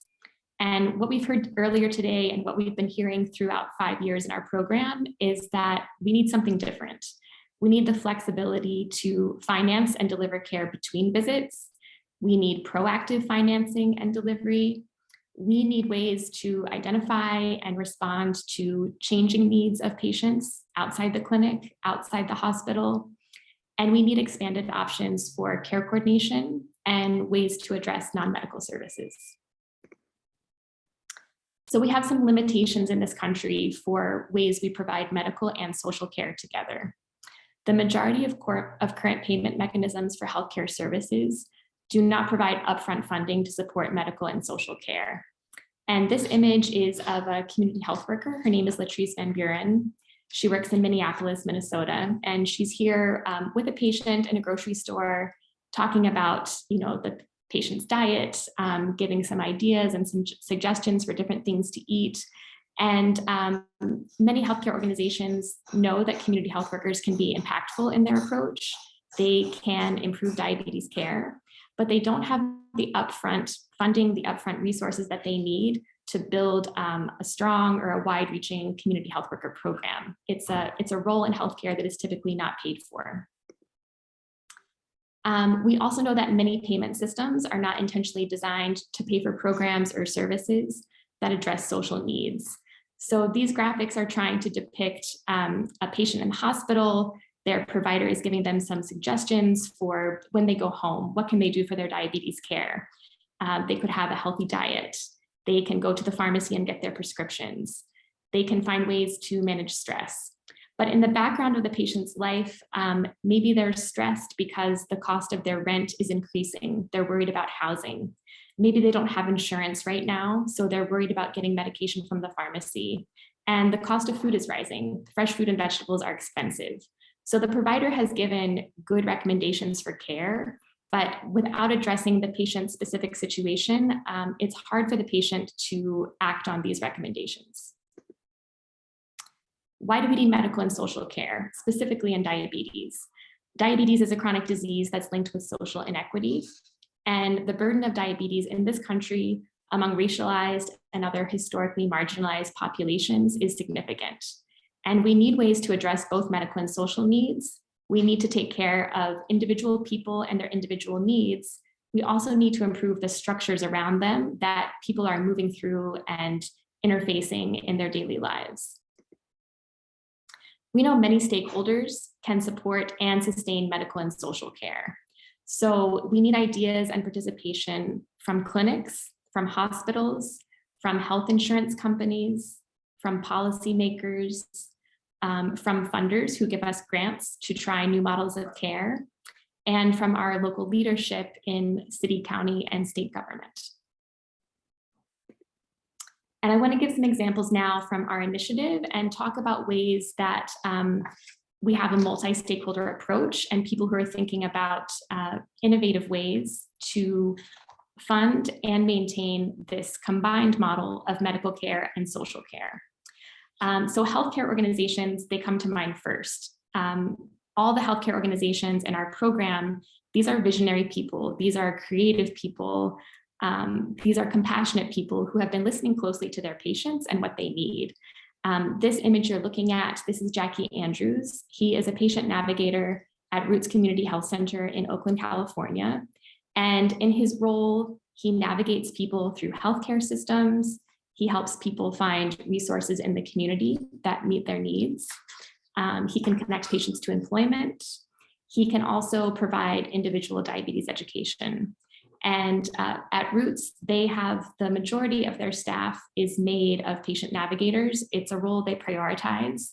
And what we've heard earlier today and what we've been hearing throughout 5 years in our program is that we need something different. We need the flexibility to finance and deliver care between visits. We need proactive financing and delivery. We need ways to identify and respond to changing needs of patients outside the clinic, outside the hospital. And we need expanded options for care coordination and ways to address non-medical services. So we have some limitations in this country for ways we provide medical and social care together. The majority of current payment mechanisms for healthcare services do not provide upfront funding to support medical and social care. And this image is of a community health worker. Her name is Latrice Van Buren. She works in Minneapolis, Minnesota, and she's here with a patient in a grocery store talking about, the patient's diet, giving some ideas and some suggestions for different things to eat. And many healthcare organizations know that community health workers can be impactful in their approach. They can improve diabetes care, but they don't have the upfront funding, the upfront resources that they need to build a strong or a wide-reaching community health worker program. It's a role in healthcare that is typically not paid for. We also know that many payment systems are not intentionally designed to pay for programs or services that address social needs. So these graphics are trying to depict a patient in the hospital. Their provider is giving them some suggestions for when they go home. What can they do for their diabetes care? They could have a healthy diet. They can go to the pharmacy and get their prescriptions. They can find ways to manage stress. But in the background of the patient's life, maybe they're stressed because the cost of their rent is increasing. They're worried about housing. Maybe they don't have insurance right now, so they're worried about getting medication from the pharmacy. And the cost of food is rising. Fresh fruit and vegetables are expensive. So the provider has given good recommendations for care, but without addressing the patient's specific situation, it's hard for the patient to act on these recommendations. Why do we need medical and social care, specifically in diabetes? Diabetes is a chronic disease that's linked with social inequity, and the burden of diabetes in this country among racialized and other historically marginalized populations is significant. And we need ways to address both medical and social needs. We need to take care of individual people and their individual needs. We also need to improve the structures around them that people are moving through and interfacing in their daily lives. We know many stakeholders can support and sustain medical and social care. So we need ideas and participation from clinics, from hospitals, from health insurance companies, from policymakers, from funders who give us grants to try new models of care, and from our local leadership in city, county, and state government. And I want to give some examples now from our initiative and talk about ways that we have a multi-stakeholder approach and people who are thinking about innovative ways to fund and maintain this combined model of medical care and social care. So healthcare organizations, they come to mind first. All the healthcare organizations in our program, these are visionary people, these are creative people, these are compassionate people who have been listening closely to their patients and what they need. This image you're looking at, this is Jackie Andrews. He is a patient navigator at Roots Community Health Center in Oakland, California. And in his role, he navigates people through healthcare systems. He helps people find resources in the community that meet their needs. He can connect patients to employment. He can also provide individual diabetes education. And at Roots, they have the majority of their staff is made of patient navigators. It's a role they prioritize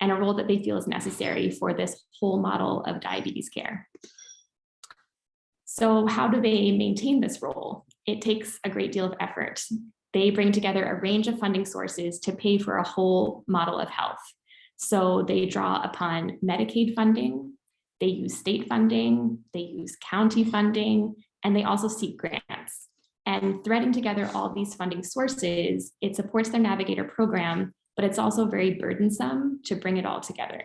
and a role that they feel is necessary for this whole model of diabetes care. So how do they maintain this role? It takes a great deal of effort. They bring together a range of funding sources to pay for a whole model of health. So they draw upon Medicaid funding, they use state funding, they use county funding, and they also seek grants. And threading together all these funding sources, it supports their navigator program, but it's also very burdensome to bring it all together.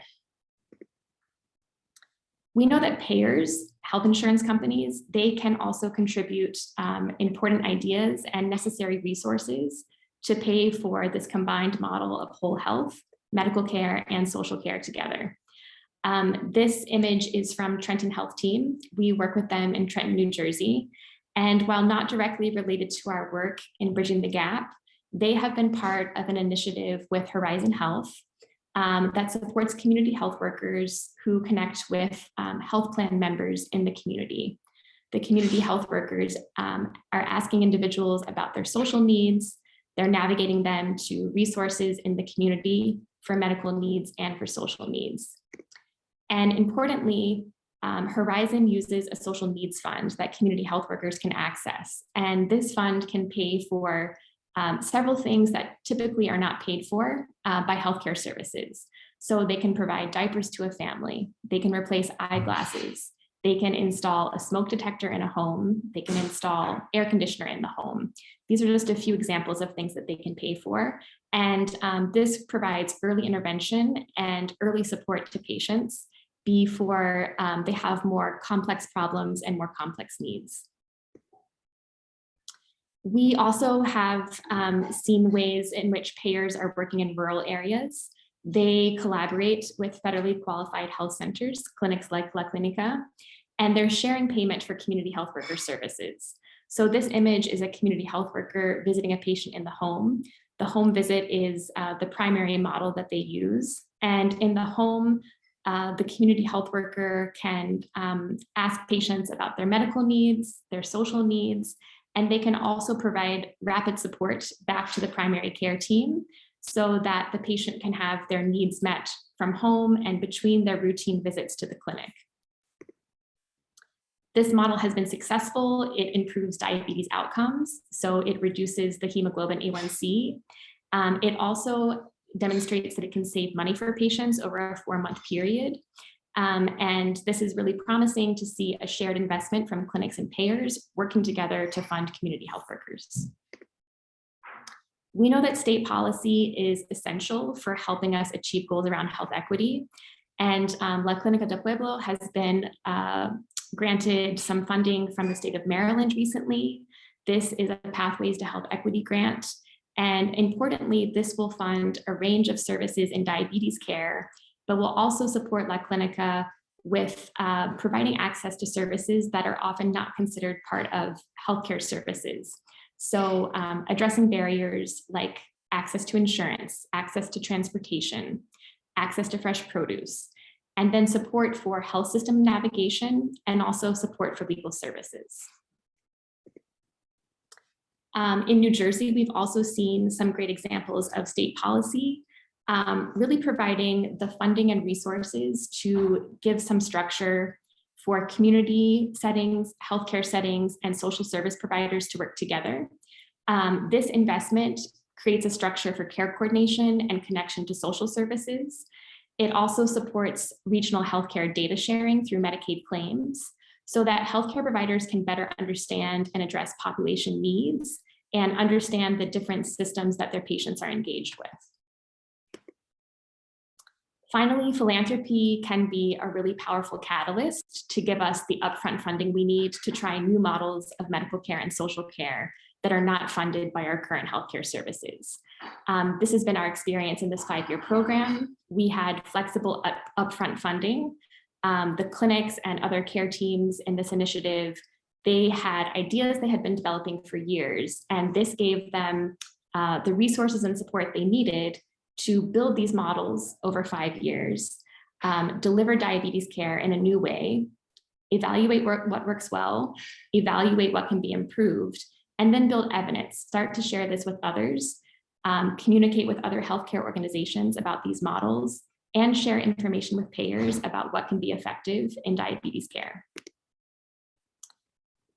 We know that payers, health insurance companies, they can also contribute important ideas and necessary resources to pay for this combined model of whole health, medical care, and social care together. This image is from Trenton Health Team. We work with them in Trenton, New Jersey. And while not directly related to our work in Bridging the Gap, they have been part of an initiative with Horizon Health that supports community health workers who connect with health plan members in the community. The community health workers are asking individuals about their social needs. They're navigating them to resources in the community for medical needs and for social needs. And importantly, Horizon uses a social needs fund that community health workers can access. And this fund can pay for several things that typically are not paid for by healthcare services. So they can provide diapers to a family, they can replace eyeglasses, they can install a smoke detector in a home, they can install air conditioner in the home. These are just a few examples of things that they can pay for. And this provides early intervention and early support to patients before they have more complex problems and more complex needs. We also have seen ways in which payers are working in rural areas. They collaborate with federally qualified health centers, clinics like La Clínica, and they're sharing payment for community health worker services. So this image is a community health worker visiting a patient in the home. The home visit is the primary model that they use. And in the home, the community health worker can ask patients about their medical needs, their social needs, and they can also provide rapid support back to the primary care team so that the patient can have their needs met from home and between their routine visits to the clinic. This model has been successful. It improves diabetes outcomes, so it reduces the hemoglobin A1C. It also demonstrates that it can save money for patients over a 4-month period. And this is really promising to see a shared investment from clinics and payers working together to fund community health workers. We know that state policy is essential for helping us achieve goals around health equity. And La Clínica del Pueblo has been granted some funding from the state of Maryland recently. This is a Pathways to Health Equity grant. And importantly, this will fund a range of services in diabetes care, but will also support La Clínica with providing access to services that are often not considered part of healthcare services. So addressing barriers like access to insurance, access to transportation, access to fresh produce, and then support for health system navigation and also support for legal services. In New Jersey, we've also seen some great examples of state policy really providing the funding and resources to give some structure for community settings, healthcare settings, and social service providers to work together. This investment creates a structure for care coordination and connection to social services. It also supports regional healthcare data sharing through Medicaid claims so that healthcare providers can better understand and address population needs and understand the different systems that their patients are engaged with. Finally, philanthropy can be a really powerful catalyst to give us the upfront funding we need to try new models of medical care and social care that are not funded by our current healthcare services. This has been our experience in this 5-year program. We had flexible upfront funding. The clinics and other care teams in this initiative, they had ideas they had been developing for years, and this gave them the resources and support they needed to build these models over 5 years, deliver diabetes care in a new way, evaluate what works well, evaluate what can be improved, and then build evidence, start to share this with others, communicate with other healthcare organizations about these models, and share information with payers about what can be effective in diabetes care.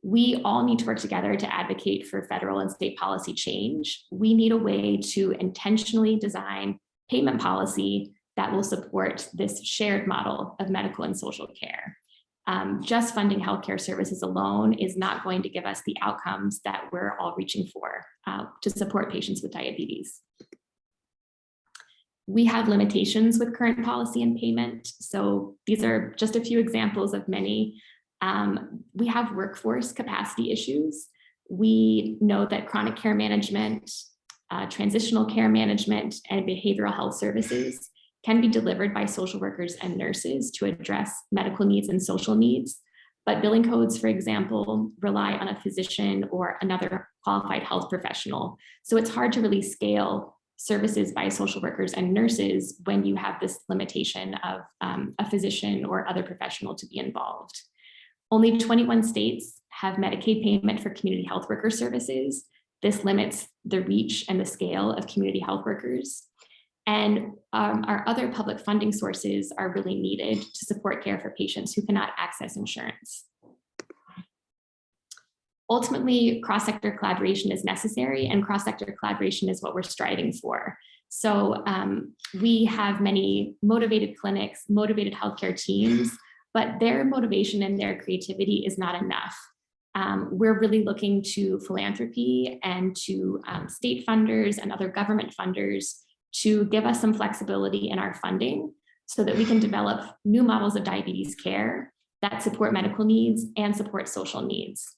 We all need to work together to advocate for federal and state policy change. We need a way to intentionally design payment policy that will support this shared model of medical and social care. Just funding healthcare services alone is not going to give us the outcomes that we're all reaching for to support patients with diabetes. We have limitations with current policy and payment. So these are just a few examples of many. We have workforce capacity issues. We know that chronic care management, transitional care management, and behavioral health services can be delivered by social workers and nurses to address medical needs and social needs. But billing codes, for example, rely on a physician or another qualified health professional. So it's hard to really scale services by social workers and nurses when you have this limitation of a physician or other professional to be involved. Only 21 states have Medicaid payment for community health worker services. This limits the reach and the scale of community health workers. And our other public funding sources are really needed to support care for patients who cannot access insurance. Ultimately, cross-sector collaboration is necessary, and cross-sector collaboration is what we're striving for. So we have many motivated clinics, motivated healthcare teams, but their motivation and their creativity is not enough. We're really looking to philanthropy and to state funders and other government funders to give us some flexibility in our funding so that we can develop new models of diabetes care that support medical needs and support social needs.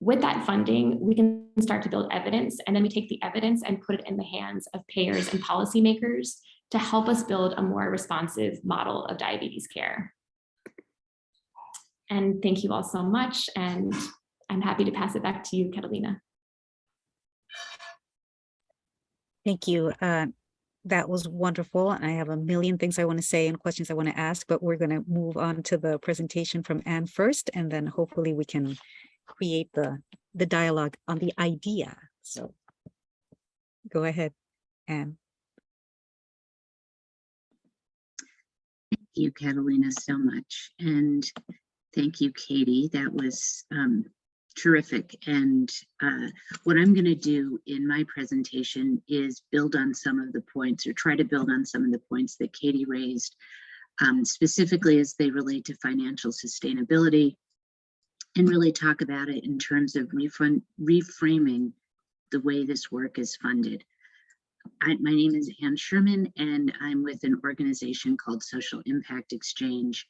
With that funding, we can start to build evidence, and then we take the evidence and put it in the hands of payers and policymakers to help us build a more responsive model of diabetes care. And thank you all so much, and I'm happy to pass it back to you, Catalina. Thank you. That was wonderful. I have a million things I want to say and questions I want to ask, but we're going to move on to the presentation from Anne first, and then hopefully we can create the dialogue on the idea. So go ahead, Anne. Thank you, Catalina, so much. And thank you, Katie. That was terrific. And what I'm going to do in my presentation is build on some of the points, or try to build on some of the points that Katie raised, specifically as they relate to financial sustainability, and really talk about it in terms of reframing the way this work is funded. My name is Ann Sherman, and I'm with an organization called Social Impact Exchange.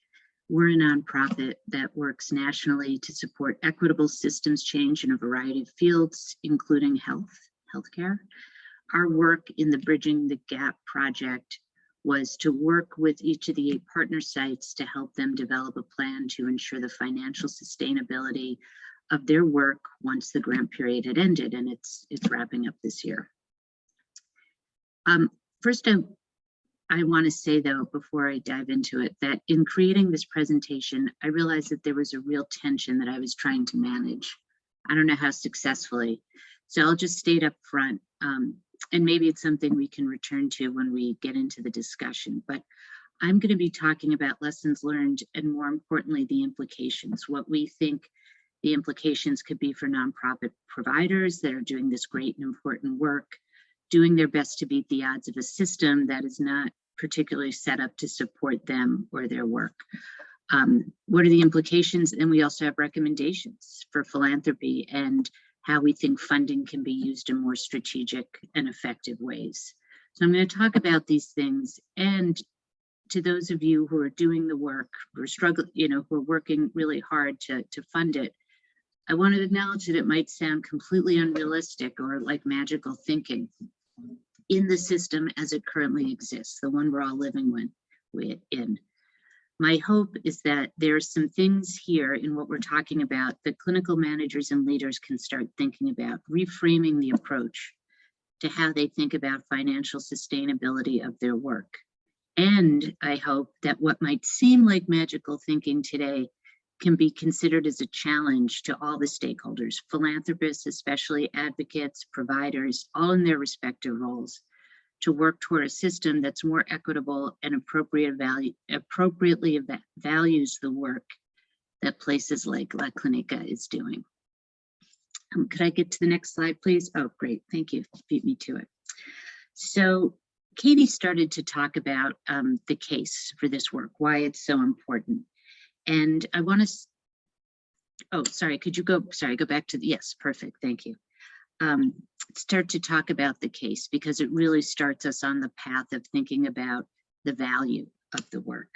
We're a nonprofit that works nationally to support equitable systems change in a variety of fields, including healthcare. Our work in the Bridging the Gap project was to work with each of the 8 partner sites to help them develop a plan to ensure the financial sustainability of their work once the grant period had ended, and it's wrapping up this year. First, I want to say, though, before I dive into it, that in creating this presentation, I realized that there was a real tension that I was trying to manage. I don't know how successfully. So I'll just state up front, and maybe it's something we can return to when we get into the discussion, but I'm going to be talking about lessons learned and, more importantly, the implications, what we think the implications could be for nonprofit providers that are doing this great and important work, doing their best to beat the odds of a system that is not particularly set up to support them or their work. What are the implications? And we also have recommendations for philanthropy and how we think funding can be used in more strategic and effective ways. So I'm going to talk about these things, and to those of you who are doing the work, who are struggling, who are working really hard to fund it, I want to acknowledge that it might sound completely unrealistic or like magical thinking in the system as it currently exists, the one we're all living in. My hope is that there's some things here in what we're talking about that clinical managers and leaders can start thinking about, reframing the approach to how they think about financial sustainability of their work. And I hope that what might seem like magical thinking today can be considered as a challenge to all the stakeholders, philanthropists, especially advocates, providers, all in their respective roles, to work toward a system that's more equitable and appropriately values the work that places like La Clínica is doing. Could I get to the next slide, please? Oh, great, thank you, beat me to it. So Katie started to talk about the case for this work, why it's so important. And I want to, oh, sorry, could you go back to the, yes, perfect, thank you. Start to talk about the case, because it really starts us on the path of thinking about the value of the work.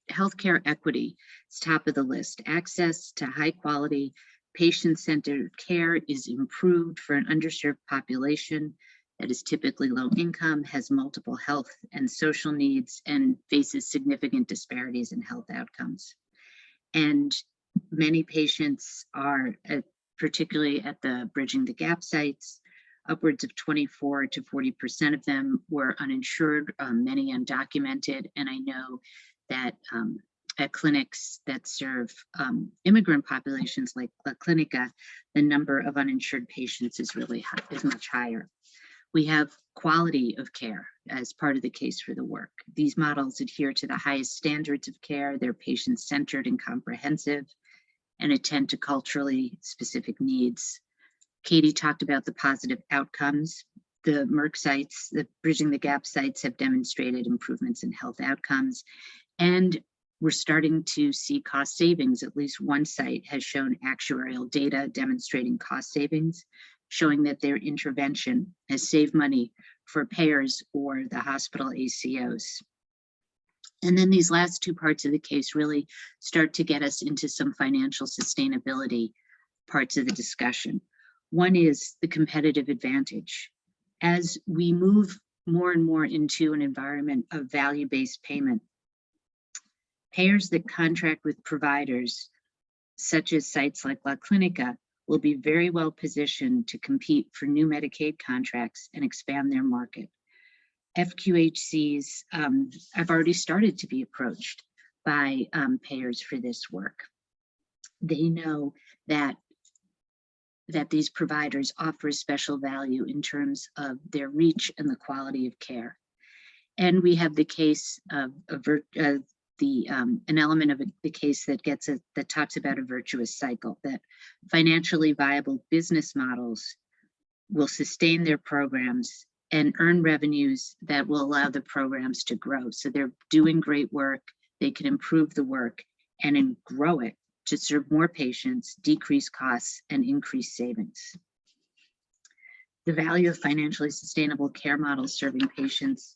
Healthcare equity is top of the list. Access to high quality, patient-centered care is improved for an underserved population that is typically low income, has multiple health and social needs, and faces significant disparities in health outcomes. And many patients are, particularly at the Bridging the Gap sites, upwards of 24 to 40% of them were uninsured, many undocumented. And I know that at clinics that serve immigrant populations like La Clínica, the number of uninsured patients is really high, is much higher. We have quality of care as part of the case for the work. These models adhere to the highest standards of care. They're patient-centered and comprehensive and attend to culturally specific needs. Katie talked about the positive outcomes. The Merck sites, the Bridging the Gap sites have demonstrated improvements in health outcomes, and we're starting to see cost savings. At least one site has shown actuarial data demonstrating cost savings, showing that their intervention has saved money for payers or the hospital ACOs. And then these last two parts of the case really start to get us into some financial sustainability parts of the discussion. One is the competitive advantage. As we move more and more into an environment of value-based payment, payers that contract with providers, such as sites like La Clínica, will be very well positioned to compete for new Medicaid contracts and expand their market. FQHCs have already started to be approached by payers for this work. They know that these providers offer a special value in terms of their reach and the quality of care. And we have the case of an element of the case that talks about a virtuous cycle, that financially viable business models will sustain their programs and earn revenues that will allow the programs to grow. So they're doing great work, they can improve the work and then grow it to serve more patients, decrease costs, and increase savings. The value of financially sustainable care models serving patients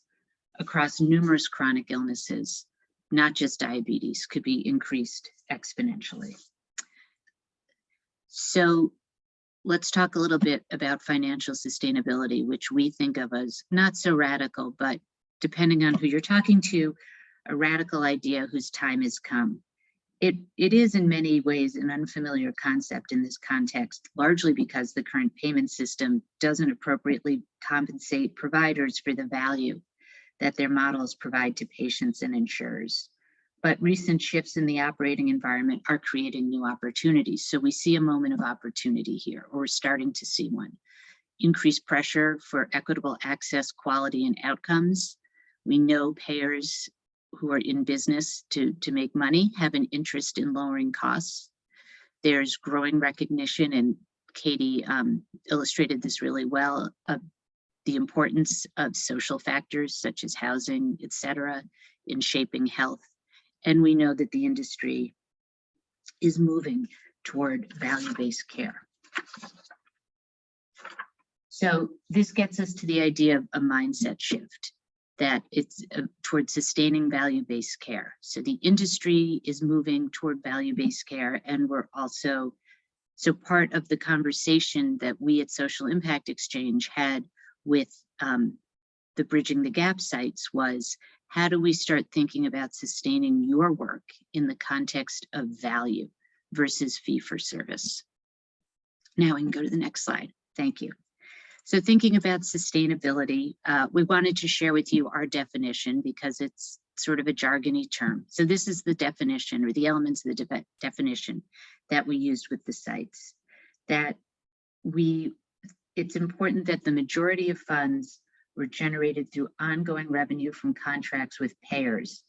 across numerous chronic illnesses, not just diabetes, could be increased exponentially. So let's talk a little bit about financial sustainability, which we think of as not so radical, but depending on who you're talking to, a radical idea whose time has come. It is in many ways an unfamiliar concept in this context, largely because the current payment system doesn't appropriately compensate providers for the value that their models provide to patients and insurers. But recent shifts in the operating environment are creating new opportunities. So we see a moment of opportunity here, or we're starting to see one. Increased pressure for equitable access, quality, and outcomes. We know payers who are in business to make money have an interest in lowering costs. There's growing recognition, and Katie illustrated this really well, of the importance of social factors such as housing, et cetera, in shaping health. And we know that the industry is moving toward value-based care. So this gets us to the idea of a mindset shift, that it's toward sustaining value-based care. So the industry is moving toward value-based care, and we're also, so part of the conversation that we at Social Impact Exchange had with the Bridging the Gap sites was, how do we start thinking about sustaining your work in the context of value versus fee for service? Now we can go to the next slide. Thank you. So thinking about sustainability, we wanted to share with you our definition because it's sort of a jargony term. So this is the definition, or the elements of the definition that we used with the sites. That it's important that the majority of funds were generated through ongoing revenue from contracts with payers,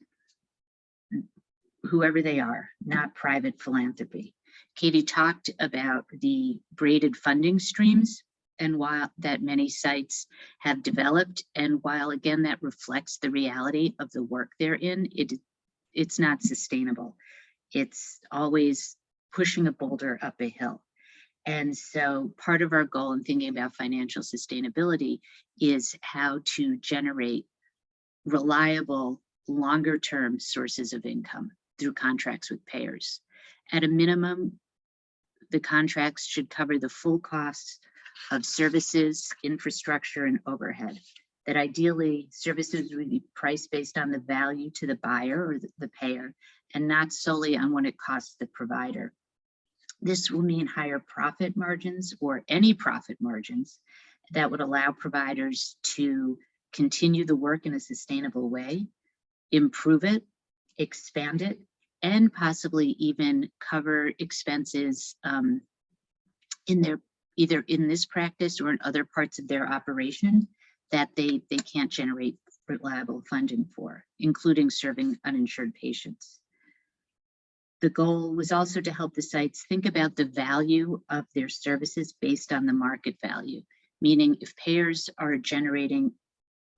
whoever they are, not private philanthropy. Katie talked about the braided funding streams, and while that many sites have developed, and while again that reflects the reality of the work they're in, it's not sustainable. It's always pushing a boulder up a hill. And so part of our goal in thinking about financial sustainability is how to generate reliable, longer-term sources of income through contracts with payers. At a minimum, the contracts should cover the full costs of services, infrastructure, and overhead. That ideally, services would be priced based on the value to the buyer or the payer, and not solely on what it costs the provider. This will mean higher profit margins, or any profit margins, that would allow providers to continue the work in a sustainable way, improve it, expand it, and possibly even cover expenses in their, either in this practice or in other parts of their operation that they can't generate reliable funding for, including serving uninsured patients. The goal was also to help the sites think about the value of their services based on the market value, meaning if payers are generating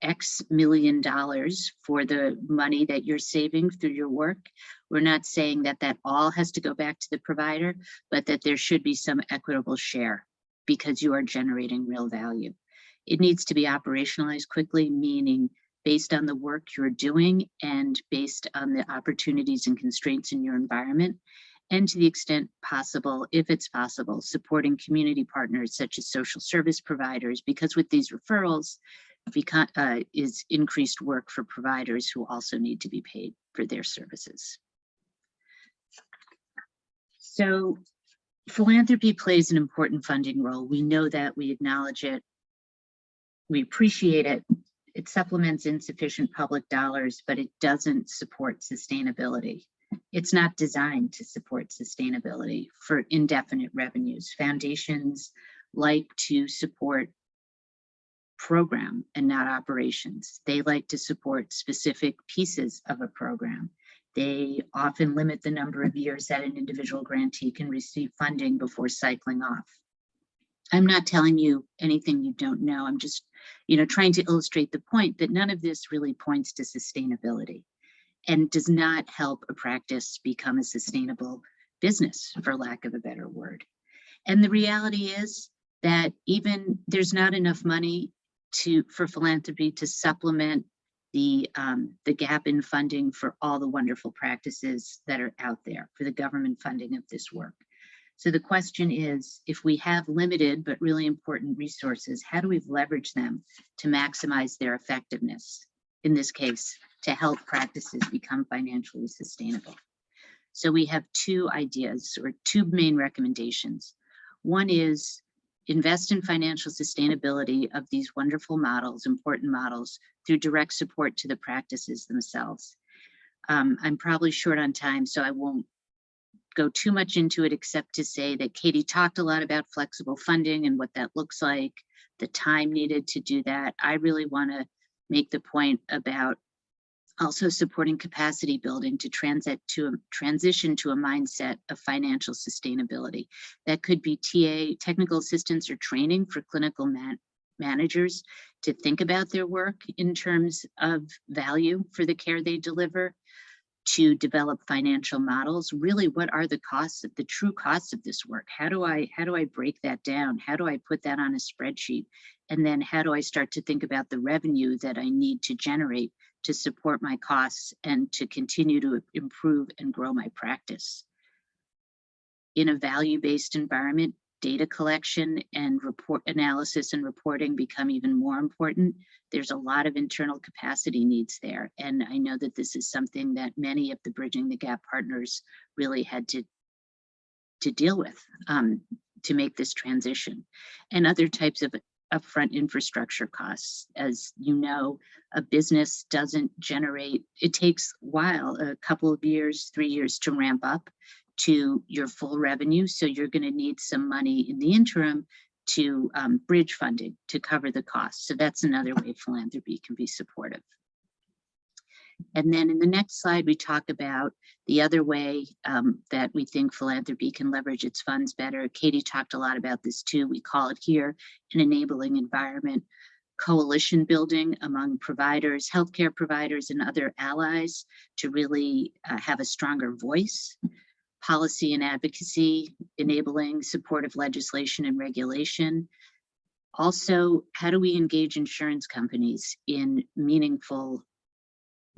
X million dollars for the money that you're saving through your work, we're not saying that that all has to go back to the provider, but that there should be some equitable share because you are generating real value. It needs to be operationalized quickly, meaning based on the work you're doing and based on the opportunities and constraints in your environment, and to the extent possible, if it's possible, supporting community partners such as social service providers, because with these referrals, is increased work for providers who also need to be paid for their services. So philanthropy plays an important funding role. We know that, we acknowledge it, we appreciate it. It supplements insufficient public dollars, but it doesn't support sustainability. It's not designed to support sustainability for indefinite revenues. Foundations like to support program and not operations. They like to support specific pieces of a program. They often limit the number of years that an individual grantee can receive funding before cycling off. I'm not telling you anything you don't know. I'm just, trying to illustrate the point that none of this really points to sustainability and does not help a practice become a sustainable business, for lack of a better word. And the reality is that even there's not enough money for philanthropy to supplement the gap in funding for all the wonderful practices that are out there for the government funding of this work. So the question is, if we have limited but really important resources, how do we leverage them to maximize their effectiveness? In this case, to help practices become financially sustainable. So we have two ideas or two main recommendations. One is invest in financial sustainability of these wonderful models, important models, through direct support to the practices themselves. I'm probably short on time, so I won't go too much into it, except to say that Katie talked a lot about flexible funding and what that looks like, the time needed to do that. I really want to make the point about also supporting capacity building to transition to a mindset of financial sustainability. That could be TA, technical assistance or training for clinical managers to think about their work in terms of value for the care they deliver, to develop financial models. Really, what are the costs, the true costs of this work? How do I break that down? How do I put that on a spreadsheet? And then how do I start to think about the revenue that I need to generate to support my costs and to continue to improve and grow my practice? In a value-based environment, data collection and report analysis and reporting become even more important. There's a lot of internal capacity needs there. And I know that this is something that many of the Bridging the Gap partners really had to deal with to make this transition. And other types of upfront infrastructure costs. As you know, a business doesn't generate, it takes a while, a couple of years, 3 years to ramp up to your full revenue. So you're going to need some money in the interim to bridge funding to cover the costs. So that's another way philanthropy can be supportive. And then in the next slide, we talk about the other way that we think philanthropy can leverage its funds better. Katie talked a lot about this too. We call it here an enabling environment, coalition building among providers, healthcare providers and other allies to really have a stronger voice, policy and advocacy, enabling supportive legislation and regulation. Also, how do we engage insurance companies in meaningful,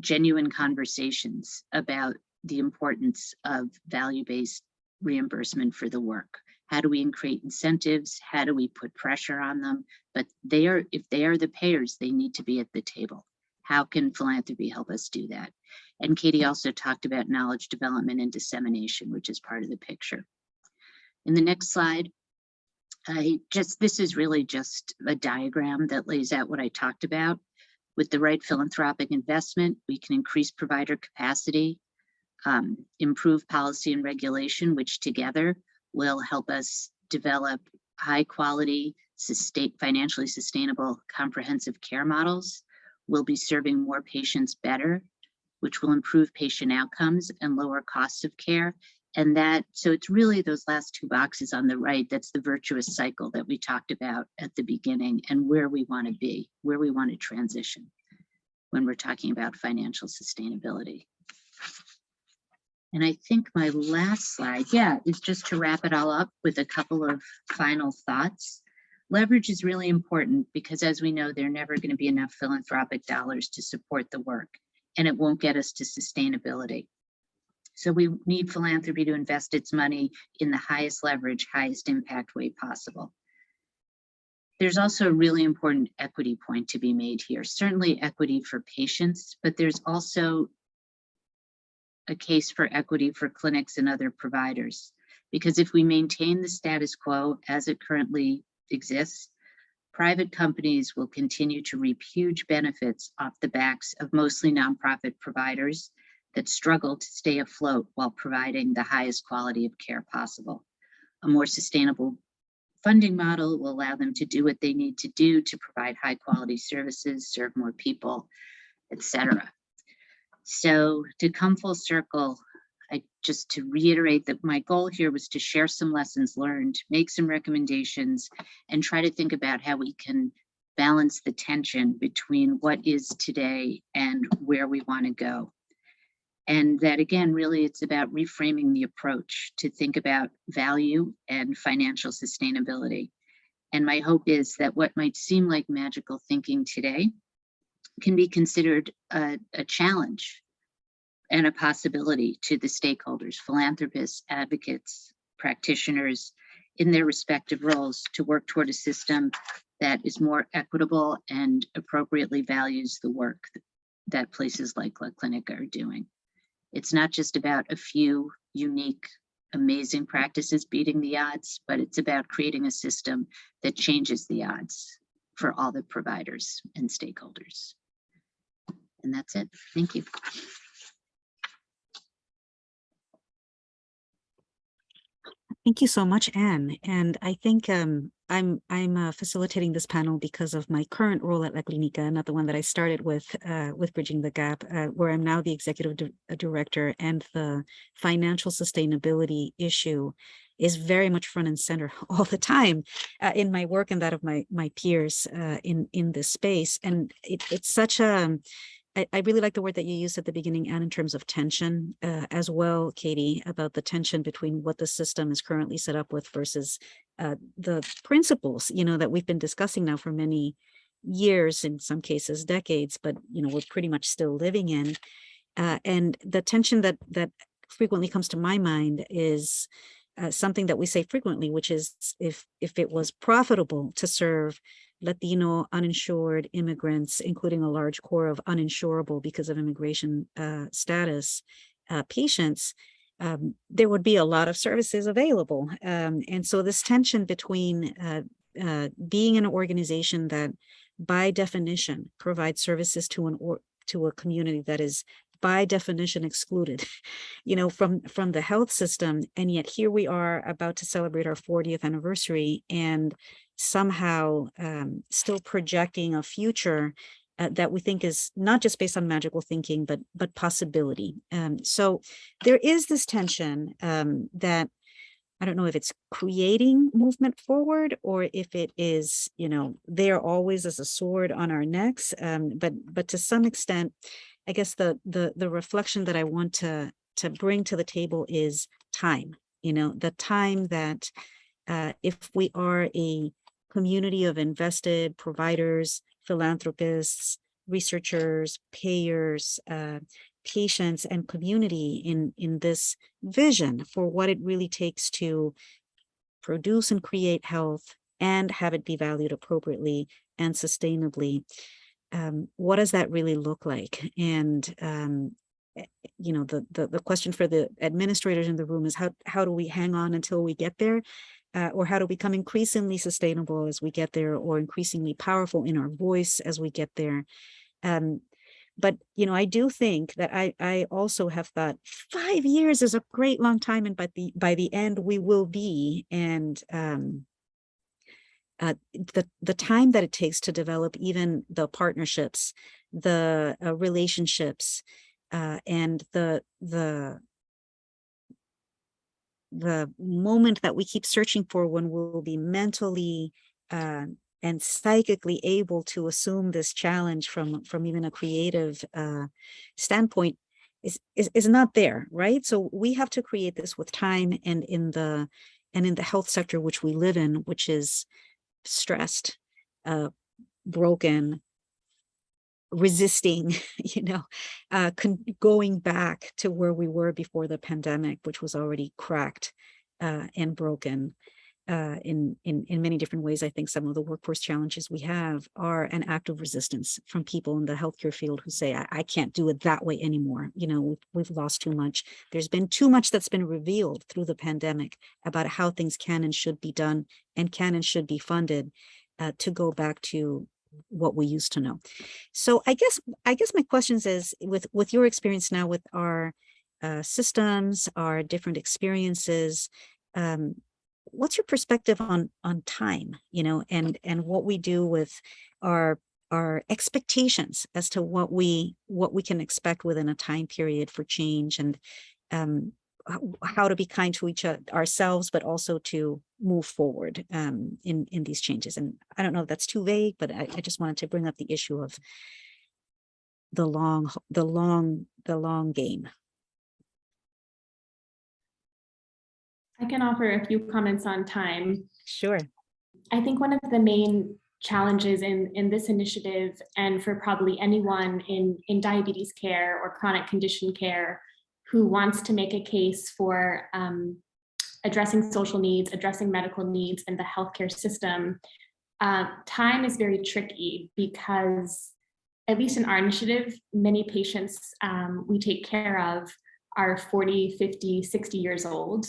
genuine conversations about the importance of value-based reimbursement for the work? How do we create incentives? How do we put pressure on them? But if they are the payers, they need to be at the table. How can philanthropy help us do that? And Katie also talked about knowledge development and dissemination, which is part of the picture. In the next slide, this is really just a diagram that lays out what I talked about. With the right philanthropic investment, we can increase provider capacity, improve policy and regulation, which together will help us develop high quality, financially sustainable comprehensive care models will be serving more patients better, which will improve patient outcomes and lower costs of care. And so it's really those last two boxes on the right, that's the virtuous cycle that we talked about at the beginning, and where we want to be, where we want to transition when we're talking about financial sustainability. And I think my last slide, is just to wrap it all up with a couple of final thoughts. Leverage is really important because, as we know, there are never going to be enough philanthropic dollars to support the work, and it won't get us to sustainability. So we need philanthropy to invest its money in the highest leverage, highest impact way possible. There's also a really important equity point to be made here. Certainly equity for patients, but there's also a case for equity for clinics and other providers. Because if we maintain the status quo as it currently exists, private companies will continue to reap huge benefits off the backs of mostly nonprofit providers that struggle to stay afloat while providing the highest quality of care possible. A more sustainable funding model will allow them to do what they need to do to provide high quality services, serve more people, etc. So to come full circle, just to reiterate that my goal here was to share some lessons learned, make some recommendations, and try to think about how we can balance the tension between what is today and where we want to go. And that, again, really it's about reframing the approach to think about value and financial sustainability. And my hope is that what might seem like magical thinking today can be considered a challenge and a possibility to the stakeholders, philanthropists, advocates, practitioners in their respective roles to work toward a system that is more equitable and appropriately values the work that places like La Clinica are doing. It's not just about a few unique, amazing practices beating the odds, but it's about creating a system that changes the odds for all the providers and stakeholders. And that's it. Thank you. Thank you so much, Anne. And I think I'm facilitating this panel because of my current role at La Clínica, not the one that I started with Bridging the Gap, where I'm now the executive director, and the financial sustainability issue is very much front and center all the time in my work and that of my peers in this space. And it's such a I really like the word that you used at the beginning, Anne, in terms of tension as well, Katie, about the tension between what the system is currently set up with versus the principles, that we've been discussing now for many years, in some cases decades, but, we're pretty much still living in. And the tension that frequently comes to my mind is something that we say frequently, which is if it was profitable to serve Latino uninsured immigrants, including a large core of uninsurable because of immigration status patients, there would be a lot of services available. And so this tension between being an organization that by definition provides services to a community that is by definition excluded, from the health system. And yet here we are about to celebrate our 40th anniversary and somehow still projecting a future that we think is not just based on magical thinking, but possibility. So there is this tension that I don't know if it's creating movement forward or if it is, there always as a sword on our necks. But to some extent, I guess the reflection that I want to bring to the table is time. The time that if we are a community of invested providers, philanthropists, researchers, payers, patients, and community in this vision for what it really takes to produce and create health and have it be valued appropriately and sustainably. What does that really look like? And the question for the administrators in the room is how do we hang on until we get there? Or how to become increasingly sustainable as we get there, or increasingly powerful in our voice as we get there. But, I do think that I also have thought 5 years is a great long time, and by the end we will be. And the time that it takes to develop even the partnerships, the relationships, and the moment that we keep searching for when we'll be mentally and psychically able to assume this challenge from even a creative standpoint is not there, right? So we have to create this with time, and in the health sector which we live in, which is stressed, broken, resisting, going back to where we were before the pandemic, which was already cracked and broken in many different ways. I think some of the workforce challenges we have are an act of resistance from people in the healthcare field who say, I can't do it that way anymore. We've lost too much. There's been too much that's been revealed through the pandemic about how things can and should be done and can and should be funded to go back to what we used to know. So I guess my questions is, with your experience now with our systems, our different experiences, what's your perspective on time, and what we do with our expectations as to what we can expect within a time period for change, and how to be kind to ourselves, but also to move forward in these changes. And I don't know if that's too vague, but I just wanted to bring up the issue of the long game. I can offer a few comments on time. Sure. I think one of the main challenges in this initiative, and for probably anyone in diabetes care or chronic condition care who wants to make a case for addressing social needs, addressing medical needs in the healthcare system, time is very tricky because, at least in our initiative, many patients we take care of are 40, 50, 60 years old.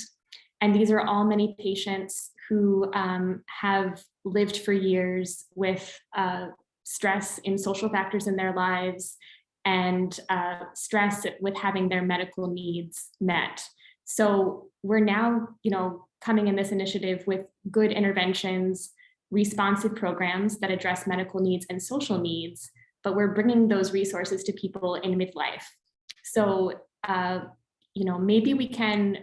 And these are all many patients who have lived for years with stress in social factors in their lives, and stress with having their medical needs met. So we're now, coming in this initiative with good interventions, responsive programs that address medical needs and social needs, but we're bringing those resources to people in midlife. So, maybe we can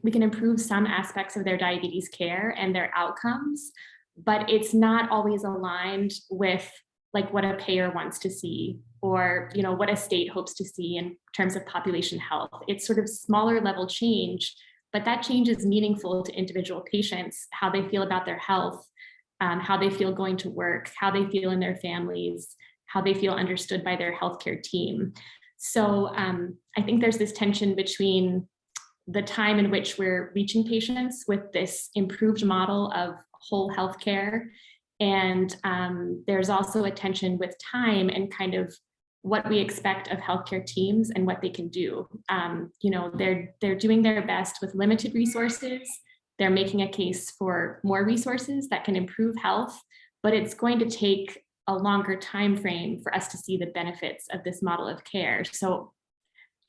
improve some aspects of their diabetes care and their outcomes, but it's not always aligned with what a payer wants to see, or what a state hopes to see in terms of population health. It's sort of smaller level change, but that change is meaningful to individual patients, how they feel about their health, how they feel going to work, how they feel in their families, how they feel understood by their healthcare team. So I think there's this tension between the time in which we're reaching patients with this improved model of whole healthcare, and there's also a tension with time and kind of what we expect of healthcare teams and what they can do. They're doing their best with limited resources. They're making a case for more resources that can improve health, but it's going to take a longer time frame for us to see the benefits of this model of care. So,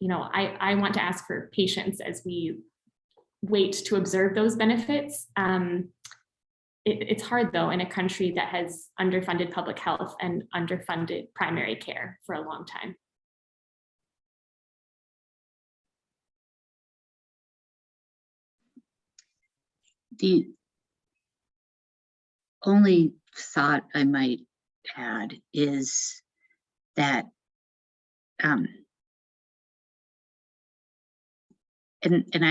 I want to ask for patience as we wait to observe those benefits. It's hard, though, in a country that has underfunded public health and underfunded primary care for a long time. The only thought I might add is that and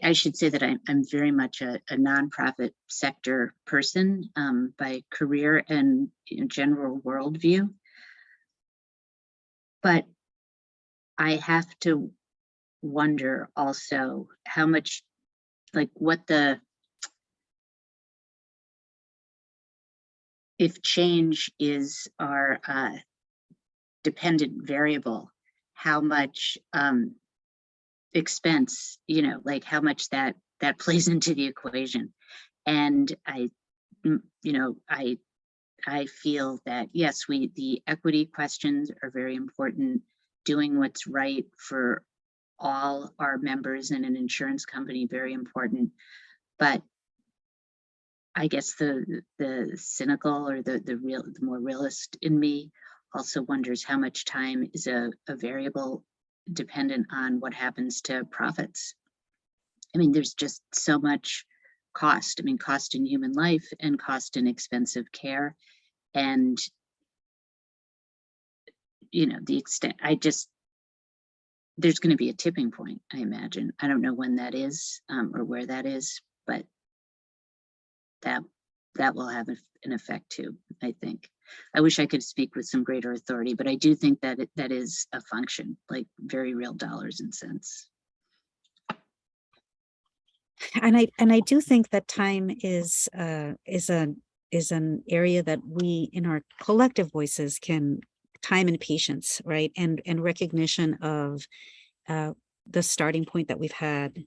I should say that I'm very much a nonprofit sector person by career and general worldview. But I have to wonder also how much, if change is our dependent variable, how much expense, how much that plays into the equation. And I feel that, yes, the equity questions are very important, doing what's right for all our members in an insurance company, very important. But I guess the cynical or the more realist in me also wonders how much time is a variable dependent on what happens to profits. I mean, there's just so much cost. I mean, cost in human life and cost in expensive care. And, you know, the extent, there's going to be a tipping point, I imagine. I don't know when that is or where that is, but that will have an effect too, I think. I wish I could speak with some greater authority, but I do think that that is a function, like very real dollars and cents. And I do think that time is an area that we in our collective voices can, time and patience, right? And recognition of the starting point that we've had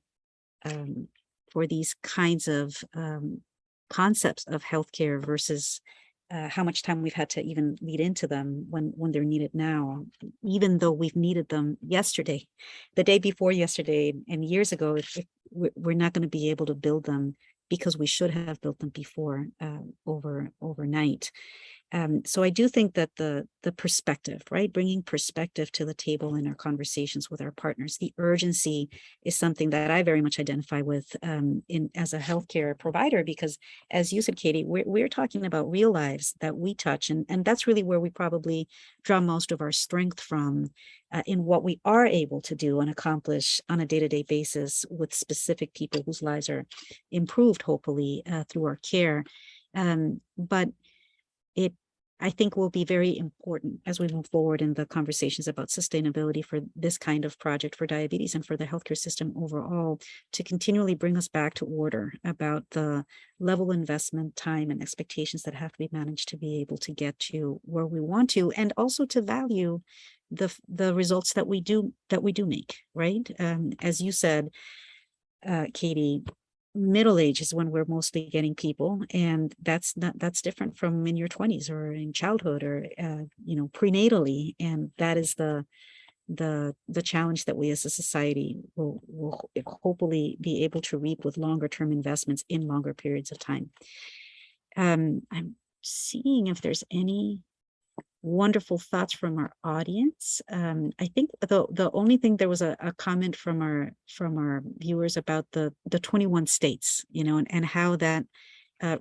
for these kinds of concepts of healthcare versus how much time we've had to even lead into them when they're needed now, even though we've needed them yesterday, the day before yesterday, and years ago. If we're not going to be able to build them because we should have built them before overnight. So I do think that the perspective, right, bringing perspective to the table in our conversations with our partners, the urgency is something that I very much identify with as a healthcare provider, because as you said, Katie, we're talking about real lives that we touch, and that's really where we probably draw most of our strength from in what we are able to do and accomplish on a day-to-day basis with specific people whose lives are improved, hopefully, through our care. But it, I think, will be very important as we move forward in the conversations about sustainability for this kind of project for diabetes and for the healthcare system overall, to continually bring us back to order about the level of investment, time, and expectations that have to be managed to be able to get to where we want to, and also to value the results that we do make, right? As you said, Katie, middle age is when we're mostly getting people, and that's different from in your 20s or in childhood or prenatally, and that is the challenge that we as a society will hopefully be able to reap with longer term investments in longer periods of time. I'm seeing if there's any wonderful thoughts from our audience. I think the only thing, there was a comment from our viewers about the 21 states, and how that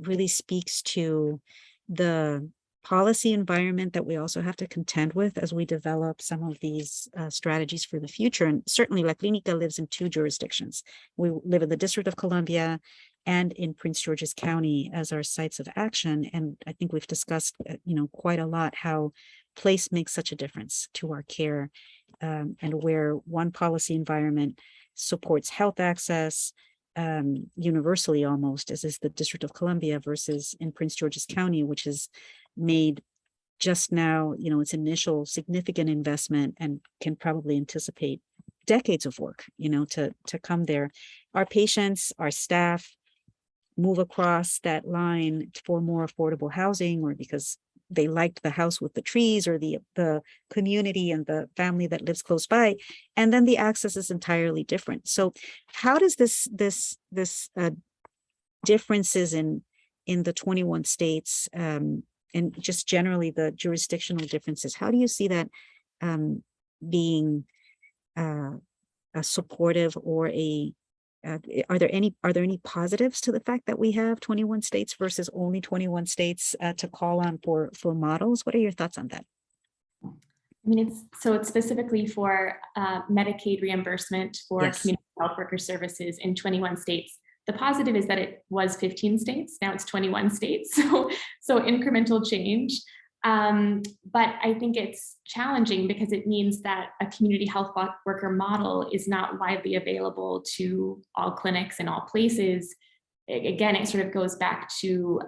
really speaks to the policy environment that we also have to contend with as we develop some of these strategies for the future. And certainly La Clínica lives in 2 jurisdictions. We live in the District of Columbia and in Prince George's County as our sites of action. And I think we've discussed, quite a lot how place makes such a difference to our care, and where one policy environment supports health access universally almost, as is the District of Columbia, versus in Prince George's County, which has made just now, its initial significant investment and can probably anticipate decades of work, to come there. Our patients, our staff move across that line for more affordable housing, or because they liked the house with the trees, or the community and the family that lives close by, and then the access is entirely different. So how does this differences in the 21 states and just generally the jurisdictional differences, how do you see that being a supportive or are there any positives to the fact that we have 21 states versus only 21 states to call on for models? What are your thoughts on that? I mean, it's specifically for Medicaid reimbursement for community health worker services in 21 states. The positive is that it was 15 states, now it's 21 states, so incremental change. But I think it's challenging because it means that a community health worker model is not widely available to all clinics in all places. Again, it sort of goes back to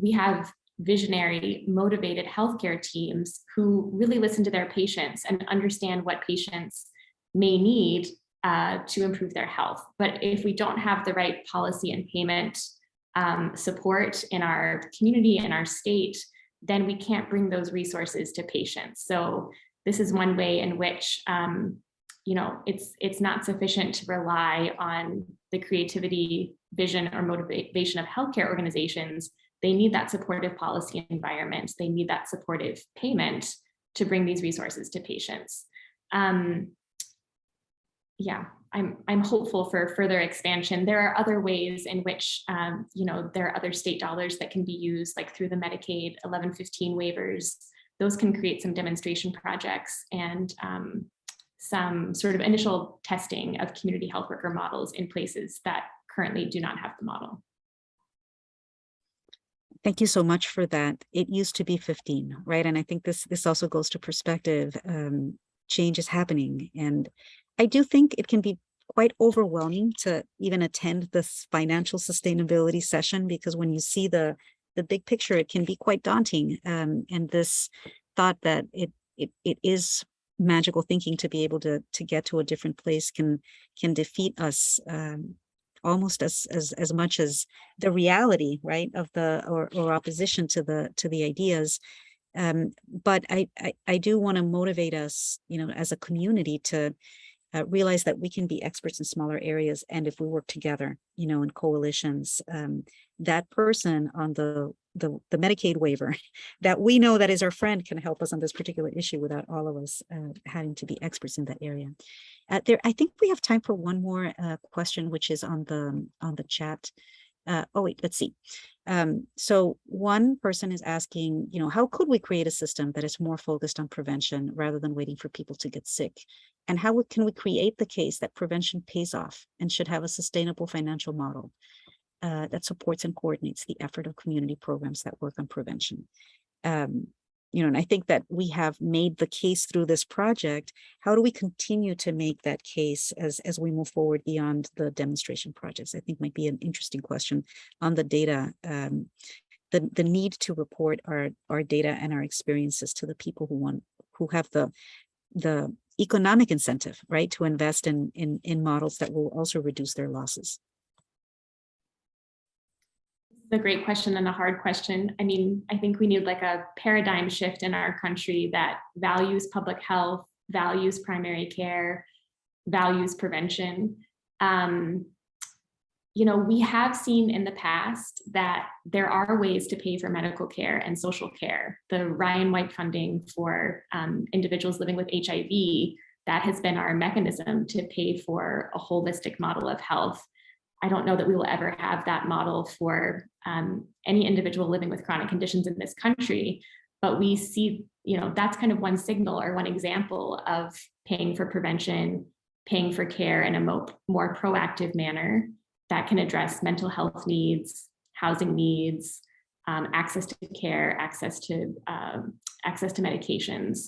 we have visionary, motivated healthcare teams who really listen to their patients and understand what patients may need to improve their health. But if we don't have the right policy and payment support in our community and our state, then we can't bring those resources to patients. So this is one way in which, it's not sufficient to rely on the creativity vision or motivation of healthcare organizations, they need that supportive policy environment. They need that supportive payment to bring these resources to patients. Yeah, I'm hopeful for further expansion. There are other ways in which, there are other state dollars that can be used, like through the Medicaid 1115 waivers. Those can create some demonstration projects and some sort of initial testing of community health worker models in places that currently do not have the model. Thank you so much for that. It used to be 15, right? And I think this also goes to perspective. Change is happening. And I do think it can be quite overwhelming to even attend this financial sustainability session, because when you see the big picture, it can be quite daunting. And this thought that it is magical thinking to be able to get to a different place can defeat us almost as much as the reality, right, of the or opposition to the ideas. But I do want to motivate us, as a community to realize that we can be experts in smaller areas, and if we work together, in coalitions, that person on the Medicaid waiver that we know that is our friend can help us on this particular issue without all of us having to be experts in that area. I think we have time for one more question, which is on the chat. Oh wait, let's see. So one person is asking, how could we create a system that is more focused on prevention rather than waiting for people to get sick? And how can we create the case that prevention pays off and should have a sustainable financial model that supports and coordinates the effort of community programs that work on prevention? And I think that we have made the case through this project. How do we continue to make that case as we move forward beyond the demonstration projects? I think might be an interesting question on the data, the need to report our data and our experiences to the people who have the economic incentive, right, to invest in models that will also reduce their losses. A great question and a hard question. I mean, I think we need like a paradigm shift in our country that values public health, values primary care, values prevention. We have seen in the past that there are ways to pay for medical care and social care. The Ryan White funding for individuals living with HIV, that has been our mechanism to pay for a holistic model of health. I don't know that we will ever have that model for any individual living with chronic conditions in this country, but we see, that's kind of one signal or one example of paying for prevention, paying for care in a more proactive manner that can address mental health needs, housing needs, access to care, access to medications.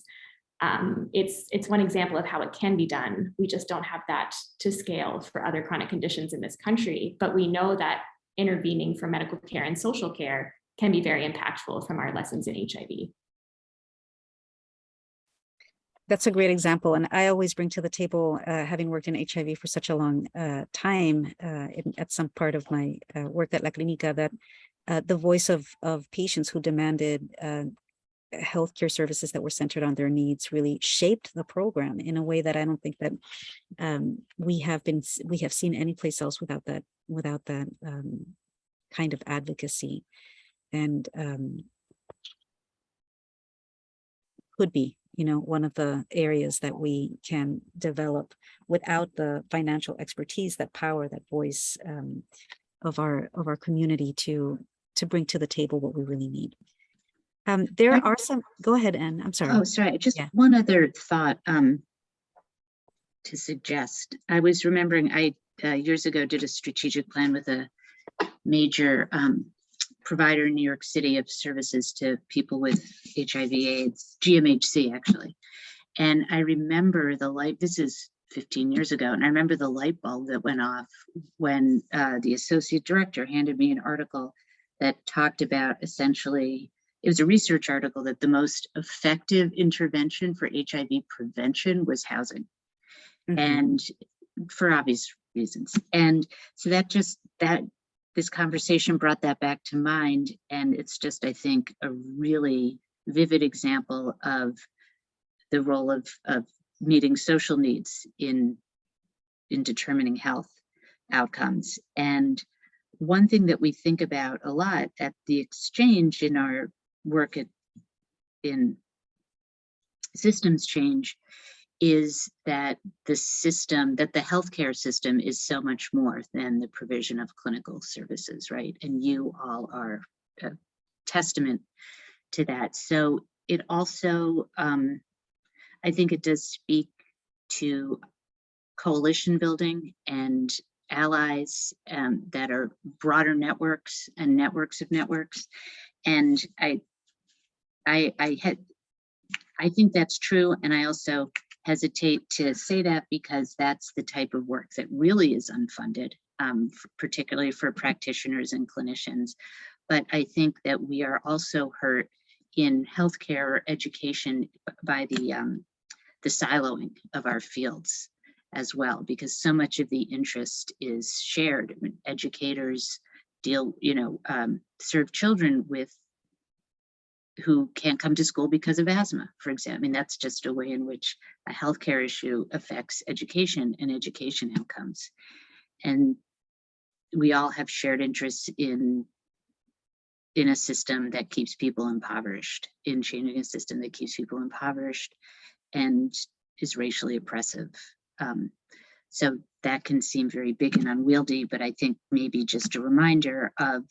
It's one example of how it can be done. We just don't have that to scale for other chronic conditions in this country, but we know that intervening for medical care and social care can be very impactful from our lessons in HIV. That's a great example. And I always bring to the table, having worked in HIV for such a long time, at some part of my work at La Clínica, that the voice of patients who demanded healthcare services that were centered on their needs really shaped the program in a way that I don't think that we have seen anyplace else without that kind of advocacy, and could be one of the areas that we can develop without the financial expertise, that power, that voice of our community to bring to the table what we really need. There are some, go ahead, Anne, I'm sorry. Oh, sorry, just one other thought to suggest. I was remembering I years ago did a strategic plan with a major provider in New York City of services to people with HIV/AIDS, GMHC actually. And I remember this is 15 years ago, and I remember the light bulb that went off when the associate director handed me an article that talked about essentially, it was a research article that the most effective intervention for HIV prevention was housing. Mm-hmm. And for obvious reasons. And so this conversation brought that back to mind. And it's just, I think, a really vivid example of the role of meeting social needs in determining health outcomes. And one thing that we think about a lot at the exchange in our work in systems change is that the healthcare system is so much more than the provision of clinical services, right? And you all are a testament to that. So it also, I think it does speak to coalition building and allies that are broader networks and networks of networks. And I think that's true. And I also hesitate to say that because that's the type of work that really is unfunded, particularly for practitioners and clinicians. But I think that we are also hurt in healthcare education by the siloing of our fields as well, because so much of the interest is shared. I mean, educators serve children who can't come to school because of asthma, for example. I mean, that's just a way in which a healthcare issue affects education and education outcomes. And we all have shared interests in a system that keeps people impoverished, in changing a system that keeps people impoverished and is racially oppressive. So that can seem very big and unwieldy, but I think maybe just a reminder of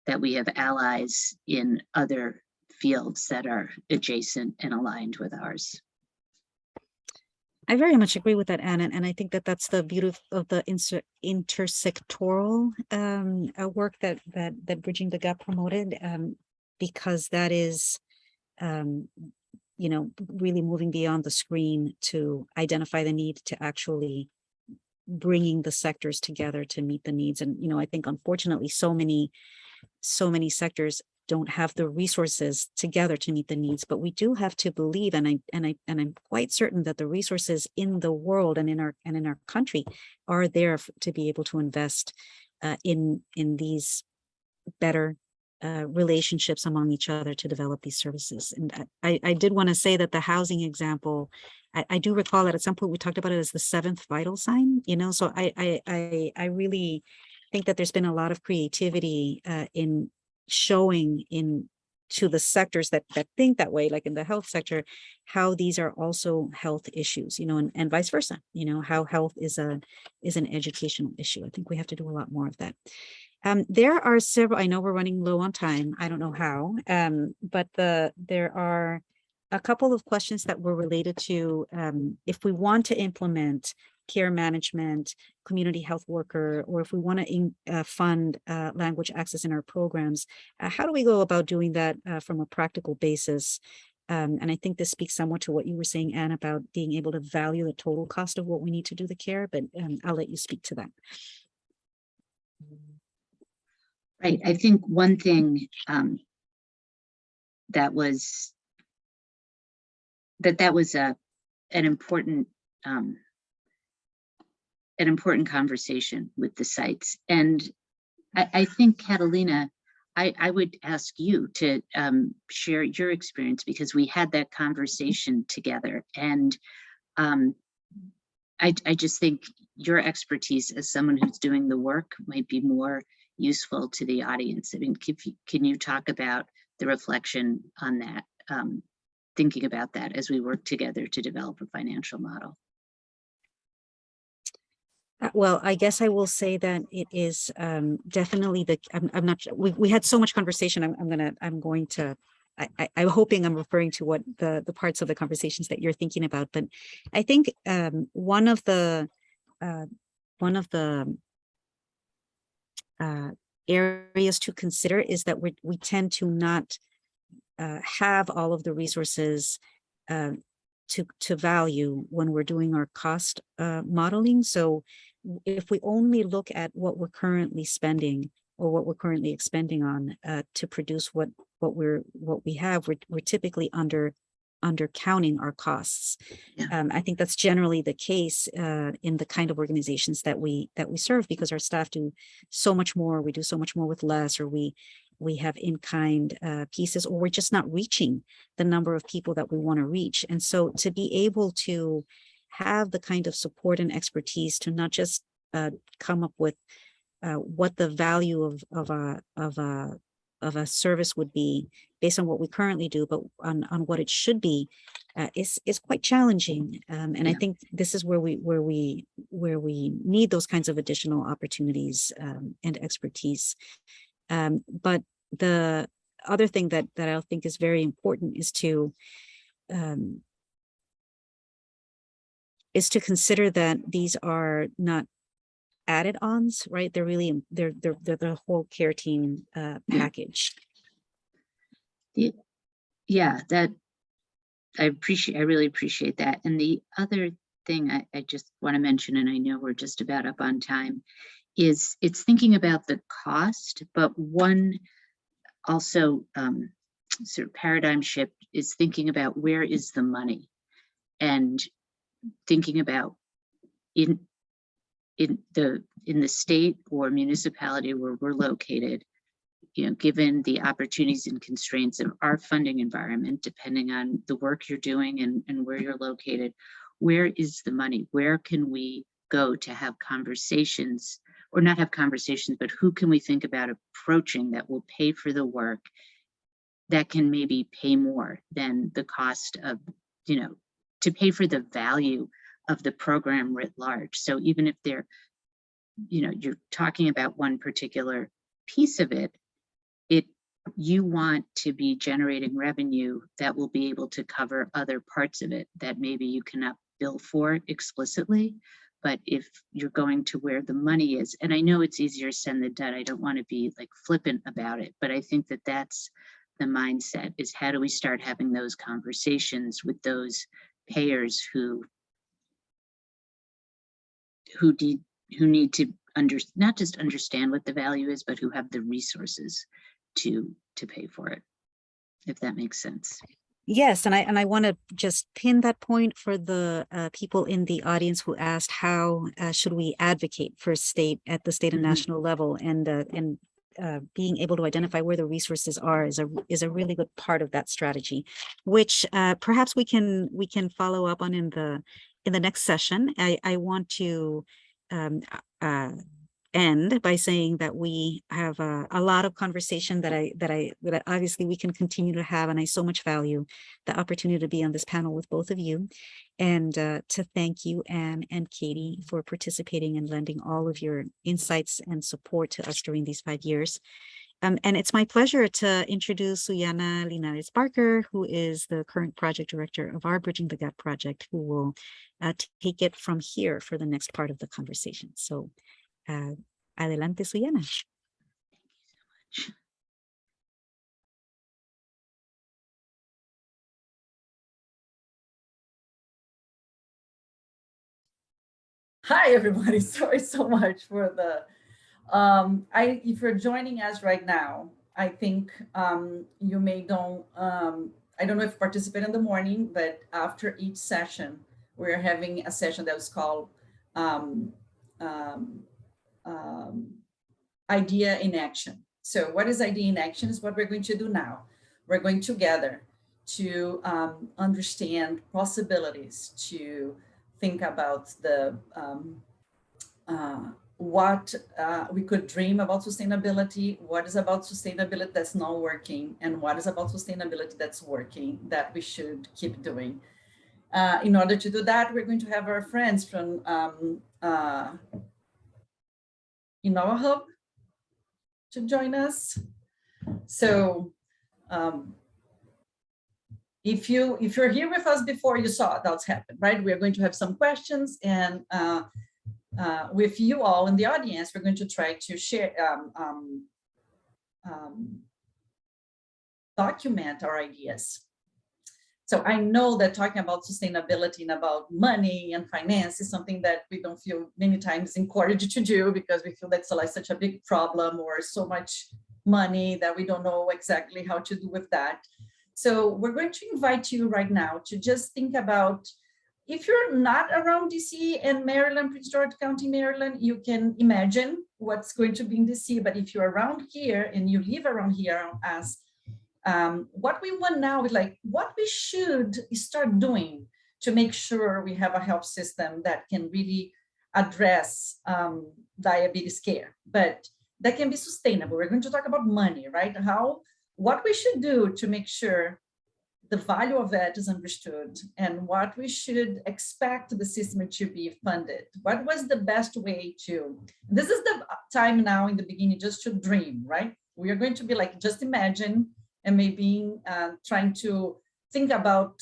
that we have allies in other fields that are adjacent and aligned with ours. I very much agree with that, Anna, and I think that that's the beauty of the intersectoral work that Bridging the Gap promoted, because that is, really moving beyond the screen to identify the need, to actually bringing the sectors together to meet the needs. And I think unfortunately so many sectors don't have the resources together to meet the needs, but we do have to believe, and I'm quite certain that the resources in the world and in our country are there to be able to invest in these better relationships among each other to develop these services. And I did want to say that the housing example, I do recall that at some point we talked about it as the seventh vital sign, so I really think that there's been a lot of creativity in showing to the sectors that think that way, like in the health sector, how these are also health issues, and vice versa, how health is an educational issue. I think we have to do a lot more of that. There are several, I know we're running low on time, I don't know how, but there are a couple of questions that were related to if we want to implement care management, community health worker, or if we want to fund language access in our programs, how do we go about doing that from a practical basis? And I think this speaks somewhat to what you were saying, Anne, about being able to value the total cost of what we need to do the care, but I'll let you speak to that. Right. I think one thing that was an important conversation with the sites. And I think, Catalina, I would ask you to share your experience, because we had that conversation together. And I just think your expertise as someone who's doing the work might be more useful to the audience. I mean, can you talk about the reflection on that, thinking about that as we work together to develop a financial model? Well, I guess I will say that it is definitely I'm not, we had so much conversation. I'm hoping I'm referring to what the parts of the conversations that you're thinking about. But I think one of the areas to consider is that we tend to not have all of the resources to value when we're doing our cost modeling. So if we only look at what we're currently spending or what we're currently expending on to produce what we have, we're typically undercounting our costs. Yeah. I think that's generally the case in the kind of organizations that we serve, because our staff do so much more. We do so much more with less, or we have in-kind pieces, or we're just not reaching the number of people that we want to reach. And so to be able to have the kind of support and expertise to not just come up with what the value of a service would be based on what we currently do, but on what it should be, is quite challenging. And I think this is where we need those kinds of additional opportunities and expertise. But the other thing that I think is very important is to consider that these are not added ons, right? They're really, they're the whole care team package. Yeah, that I really appreciate that. And the other thing I just want to mention, and I know we're just about up on time, is it's thinking about the cost, but one also sort of paradigm shift is thinking about where is the money, and thinking about in the state or municipality where we're located, you know, given the opportunities and constraints of our funding environment, depending on the work you're doing and where you're located, where is the money? Where can we go to have conversations, or not have conversations, but who can we think about approaching that will pay for the work, that can maybe pay more than the cost of, you know, to pay for the value of the program writ large. So even if they're, you know, you're talking about one particular piece of it, you want to be generating revenue that will be able to cover other parts of it that maybe you cannot bill for explicitly. But if you're going to where the money is, and I know it's easier said than done, I don't want to be like flippant about it, but I think that that's the mindset, is how do we start having those conversations with those payers who need to not just understand what the value is, but who have the resources to pay for it, if that makes sense. Yes, and I want to just pin that point for the people in the audience who asked how should we advocate for state at the state and national level, and being able to identify where the resources are is a really good part of that strategy, which perhaps we can follow up on in the next session. I want to end by saying that we have a lot of conversation that obviously we can continue to have, and I so much value the opportunity to be on this panel with both of you, and to thank you, Anne and Katie, for participating and lending all of your insights and support to us during these 5 years. And it's my pleasure to introduce Suyana Linares Barker, who is the current project director of our Bridging the Gap project, who will take it from here for the next part of the conversation. So adelante, Suyana. Thank you so much. Hi, everybody. Sorry so much for the, if you're joining us right now, I think you may don't, I don't know if you participate in the morning, but after each session, we're having a session that was called Idea in Action. So what is Idea in Action is what we're going to do now. We're going together to understand possibilities, to think about the what we could dream about sustainability, what is about sustainability that's not working, and what is about sustainability that's working, that we should keep doing. In order to do that, we're going to have our friends from Innova Hub to join us. So if you're here with us before, you saw that's happened, right? We're going to have some questions, and with you all in the audience, we're going to try to share, document our ideas. So I know that talking about sustainability and about money and finance is something that we don't feel many times encouraged to do, because we feel that's like such a big problem, or so much money that we don't know exactly how to do with that. So we're going to invite you right now to just think about, if you're not around DC and Maryland, Prince George County, Maryland, you can imagine what's going to be in DC. But if you're around here and you live around here, as what we want now is like what we should start doing to make sure we have a health system that can really address diabetes care, but that can be sustainable. We're going to talk about money, right? What we should do to make sure the value of that is understood and what we should expect the system to be funded. What was the best way to, this is the time now in the beginning just to dream, right? We are going to be like, just imagine and maybe trying to think about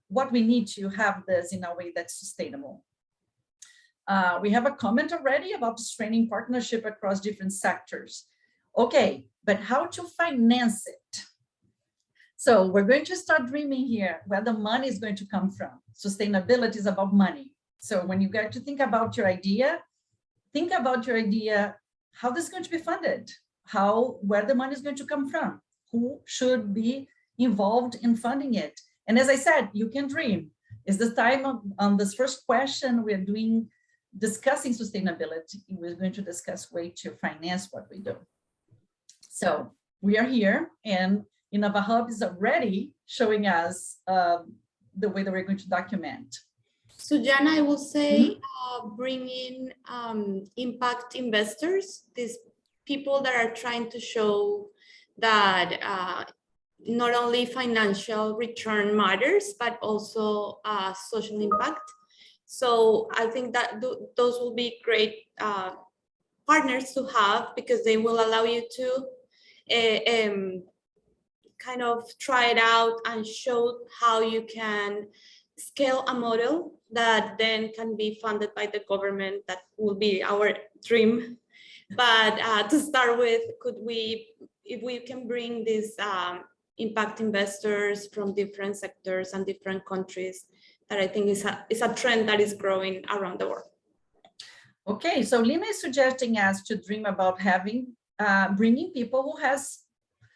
what we need to have this in a way that's sustainable. We have a comment already about strengthening partnership across different sectors. Okay, but how to finance it? So we're going to start dreaming here where the money is going to come from. Sustainability is about money. So when you get to think about your idea, how this is going to be funded, where the money is going to come from, who should be involved in funding it. And as I said, you can dream. Is the time on this first question we're discussing sustainability. We're going to discuss way to finance what we do. So we are here, and Innova Hub is already showing us the way that we're going to document. So Jana, I will say bring in impact investors, these people that are trying to show that not only financial return matters, but also social impact. So I think that those will be great partners to have, because they will allow you to kind of try it out and show how you can scale a model that then can be funded by the government. That will be our dream. But to start with, if we can bring these impact investors from different sectors and different countries, that I think is a trend that is growing around the world. Okay, so Lina is suggesting us to dream about bringing people who has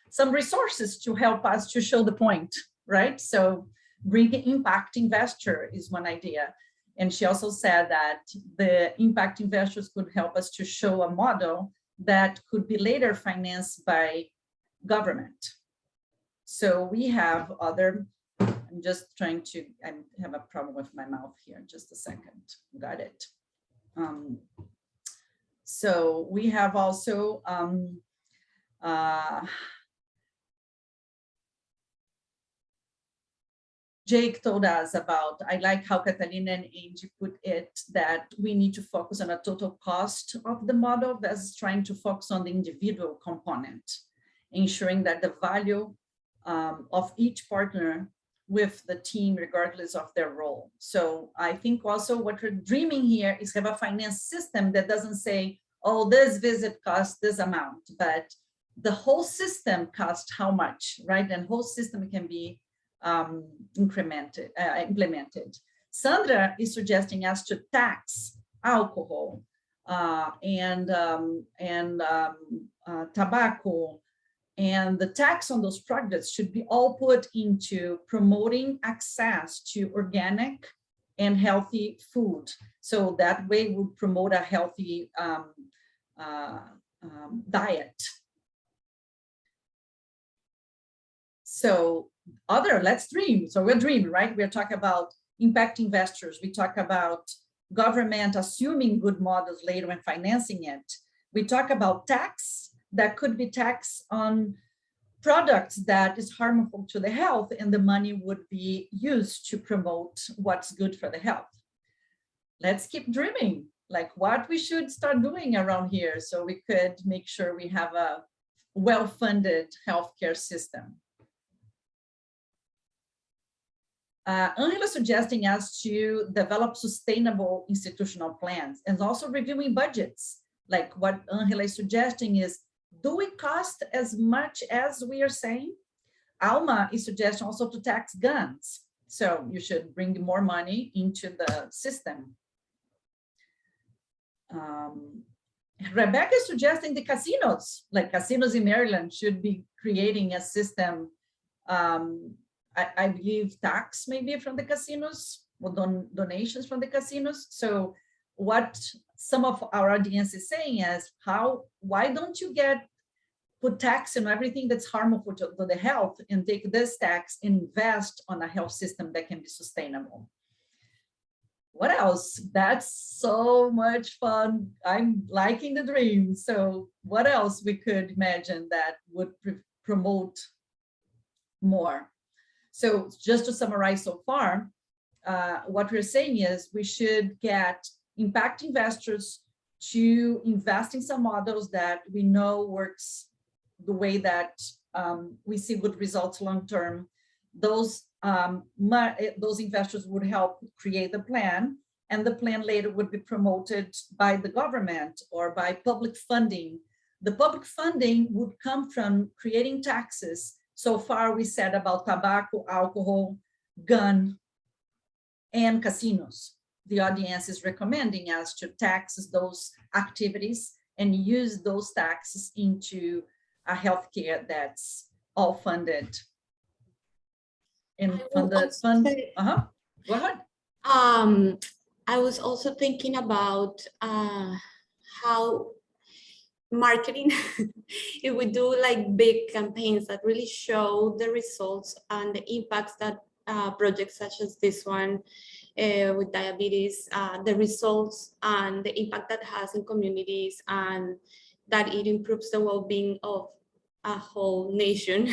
some resources to help us to show the point, right? So bringing impact investor is one idea. And she also said that the impact investors could help us to show a model that could be later financed by government. So we have other, I'm just trying to, I have a problem with my mouth here, just a second, got it. So we have also, Jake told us about, I like how Catalina and Angie put it, that we need to focus on a total cost of the model versus trying to focus on the individual component, ensuring that the value of each partner with the team, regardless of their role. So I think also what we're dreaming here is have a finance system that doesn't say, oh, this visit costs this amount, but the whole system costs how much, right? And whole system can be implemented. Sandra is suggesting us to tax alcohol and tobacco, and the tax on those products should be all put into promoting access to organic and healthy food. So that way we'll promote a healthy diet. So let's dream. So we're dreaming, right? We're talking about impact investors. We talk about government assuming good models later when financing it. We talk about tax. That could be tax on products that is harmful to the health, and the money would be used to promote what's good for the health. Let's keep dreaming, like what we should start doing around here so we could make sure we have a well-funded healthcare system. Angela suggesting us to develop sustainable institutional plans and also reviewing budgets. Like what Angela is suggesting is, do we cost as much as we are saying? Alma is suggesting also to tax guns. So you should bring more money into the system. Rebecca is suggesting the casinos, like casinos in Maryland should be creating a system. I believe tax maybe from the casinos or donations from the casinos. So what some of our audience is saying is, why don't you put tax on everything that's harmful to the health and take this tax and invest on a health system that can be sustainable? What else? That's so much fun. I'm liking the dream. So what else we could imagine that would promote more? So just to summarize so far, what we're saying is we should get impact investors to invest in some models that we know works the way that we see good results long term. Those investors would help create the plan, and the plan later would be promoted by the government or by public funding. The public funding would come from creating taxes. So far we said about tobacco, alcohol, gun, and casinos. The audience is recommending us to tax those activities and use those taxes into a healthcare that's all funded. And funded. Go ahead. I was also thinking about how marketing, if we do like big campaigns that really show the results and the impacts that projects such as this one with diabetes, the results and the impact that has in communities, and that it improves the well-being of a whole nation.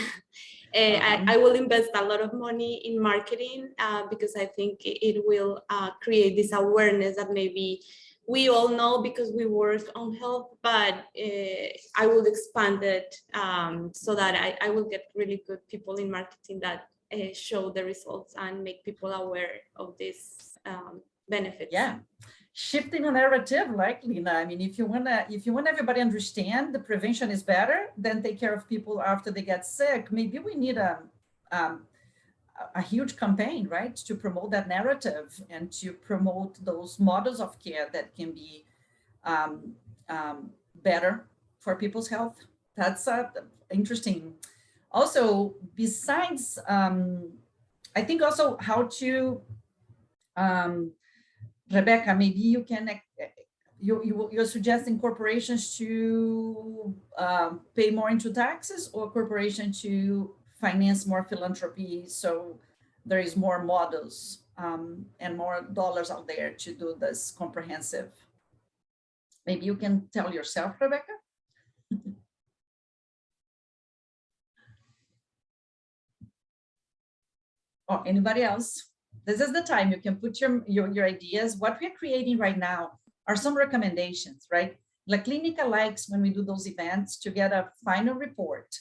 I will invest a lot of money in marketing because I think it will create this awareness that maybe we all know because we work on health, but I will expand it so that I will get really good people in marketing that show the results and make people aware of these benefits. Yeah, shifting the narrative, likely. I mean, if you want everybody to understand the prevention is better than take care of people after they get sick, maybe we need a huge campaign, right, to promote that narrative and to promote those models of care that can be better for people's health. That's interesting. Also, besides, I think also how to, Rebecca, maybe you can, you're suggesting corporations to pay more into taxes, or corporations to finance more philanthropy, so there is more models and more dollars out there to do this comprehensive. Maybe you can tell yourself, Rebecca. Or anybody else? This is the time you can put your ideas. What we're creating right now are some recommendations, right? La Clínica likes when we do those events to get a final report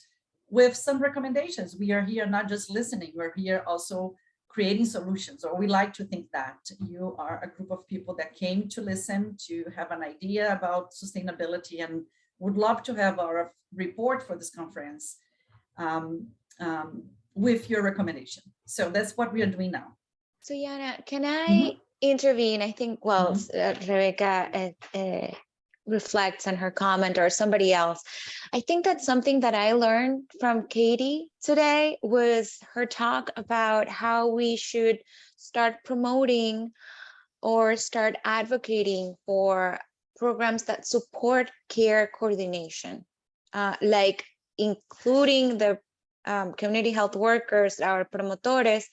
with some recommendations. We are here not just listening, we're here also creating solutions, or we like to think that you are a group of people that came to listen, to have an idea about sustainability, and would love to have our report for this conference with your recommendation. So that's what we are doing now. So Yana, can I intervene? I think, well, Rebecca reflects on her comment, or somebody else. I think that's something that I learned from Katie today, was her talk about how we should start promoting or start advocating for programs that support care coordination, like including the community health workers, our promotores,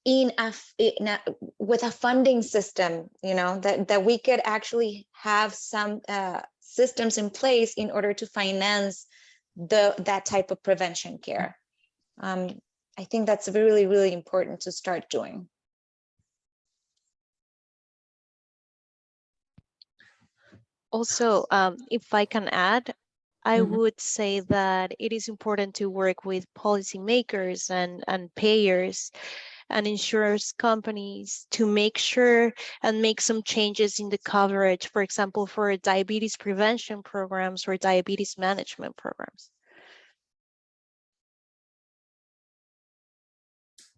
with a funding system, you know, that we could actually have some systems in place in order to finance that type of prevention care. I think that's really, really important to start doing. Also, if I can add, I would say that it is important to work with policymakers and payers and insurance companies to make sure and make some changes in the coverage, for example, for diabetes prevention programs or diabetes management programs.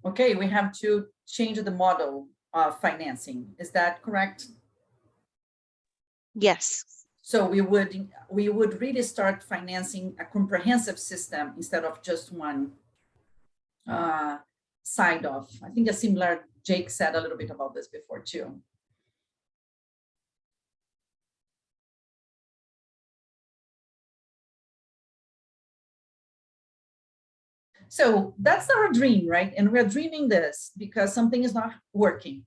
Okay, we have to change the model of financing. Is that correct? Yes. So we would really start financing a comprehensive system instead of just one side of. I think a similar, Jake said a little bit about this before too. So that's our dream, right? And we're dreaming this because something is not working,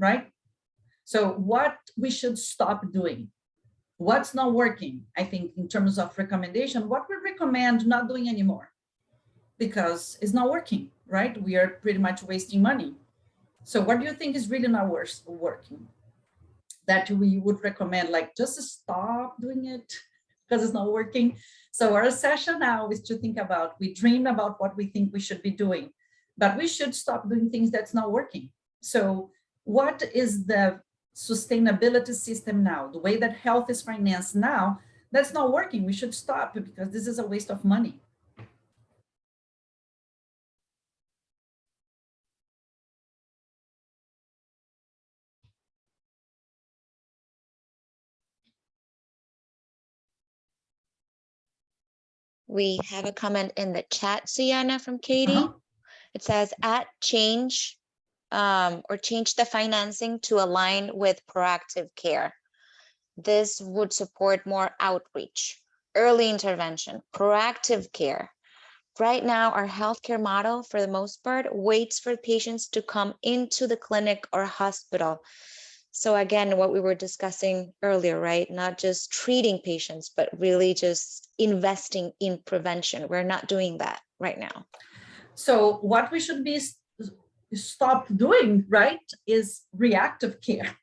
right? So what we should stop doing, what's not working, I think in terms of recommendation, what we recommend not doing anymore because it's not working, right? We are pretty much wasting money. So what do you think is really not working that we would recommend, like just stop doing it because it's not working? So our session now is to think about, we dream about what we think we should be doing, but we should stop doing things that's not working. So what is the sustainability system now, the way that health is financed now, that's not working? We should stop because this is a waste of money. We have a comment in the chat, Sienna, from Katie. It says change the financing to align with proactive care. This would support more outreach, early intervention, proactive care. Right now, our healthcare model, for the most part, waits for patients to come into the clinic or hospital. So again, what we were discussing earlier, right? Not just treating patients, but really just investing in prevention. We're not doing that right now. So what we should be stop doing, right, is reactive care,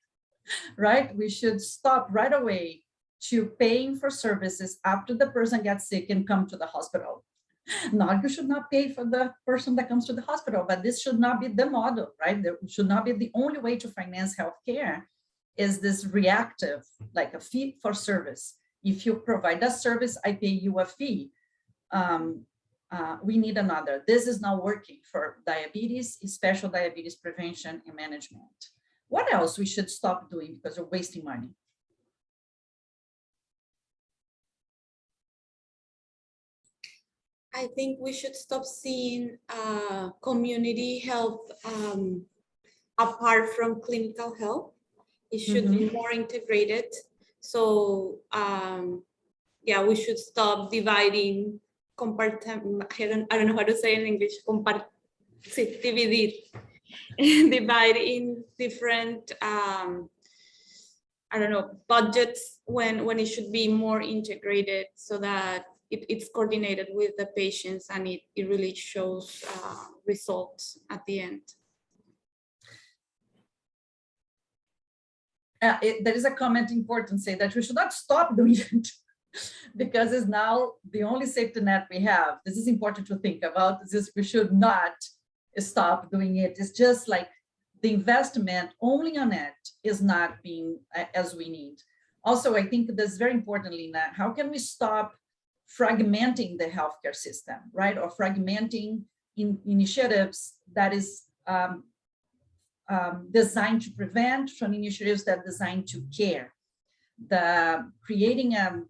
right? We should stop right away to paying for services after the person gets sick and come to the hospital. Not, you should not pay for the person that comes to the hospital, but this should not be the model, right? There should not be the only way to finance healthcare is this reactive, like a fee for service. If you provide a service, I pay you a fee. We need another. This is not working for diabetes, special diabetes prevention and management. What else we should stop doing because we're wasting money? I think we should stop seeing community health apart from clinical health. It should be more integrated. So yeah, we should stop dividing, I don't know how to say in English, dividir, divide in different, I don't know, budgets when it should be more integrated so that it's coordinated with the patients and it really shows results at the end. There is a comment important say that we should not stop doing it because it's now the only safety net we have. This is important to think about. This is, we should not stop doing it. It's just like the investment only on it is not being as we need. Also, I think that's very important, Lina. How can we stop fragmenting the healthcare system, right? Or fragmenting initiatives that is designed to prevent from initiatives that are designed to care. Creating a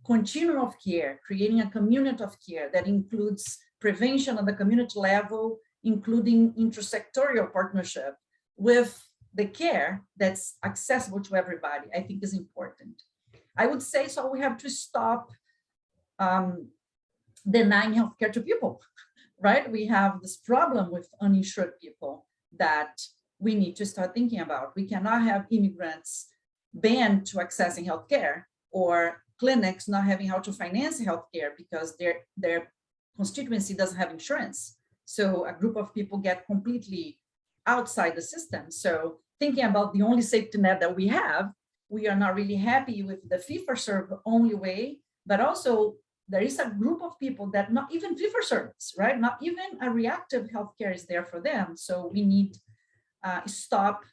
continuum of care, creating a community of care that includes prevention on the community level, including intersectorial partnership with the care that's accessible to everybody, I think is important. I would say, so we have to stop denying healthcare to people, right? We have this problem with uninsured people that we need to start thinking about. We cannot have immigrants banned to accessing healthcare or clinics not having how to finance healthcare because their constituency doesn't have insurance. So a group of people get completely outside the system. So thinking about the only safety net that we have, we are not really happy with the fee-for-service only way, but also there is a group of people that not even fee-for-service, right? Not even a reactive healthcare is there for them. So we need stop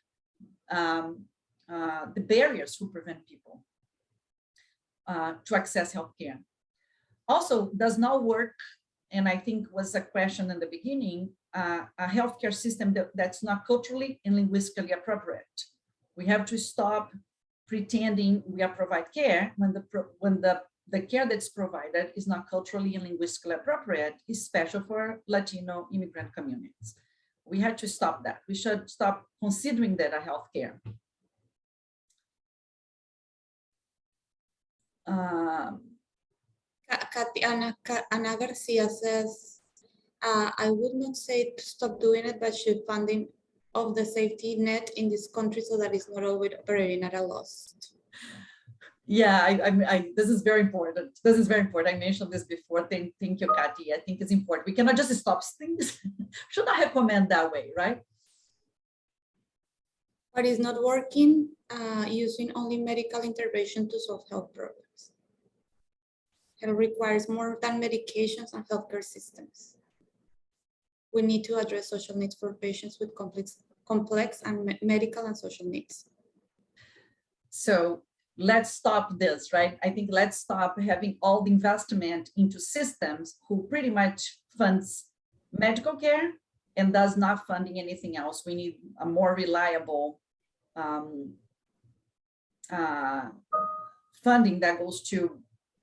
the barriers who prevent people to access healthcare. Also, does not work, and I think was a question in the beginning, a healthcare system that's not culturally and linguistically appropriate. We have to stop pretending we provide care when the care that's provided is not culturally and linguistically appropriate, especially for Latino immigrant communities. We had to stop that. We should stop considering that a healthcare. Ana Garcia says, I would not say to stop doing it, but should funding of the safety net in this country so that it's not always operating at a loss. Yeah, this is very important. This is very important. I mentioned this before. Thank you, Kathy. I think it's important. We cannot just stop things. Should I recommend that way, right? But it's not working using only medical intervention to solve health problems. It requires more than medications and healthcare systems. We need to address social needs for patients with complex and medical and social needs. So let's stop this, right? I think let's stop having all the investment into systems who pretty much funds medical care and does not funding anything else. We need a more reliable funding that goes to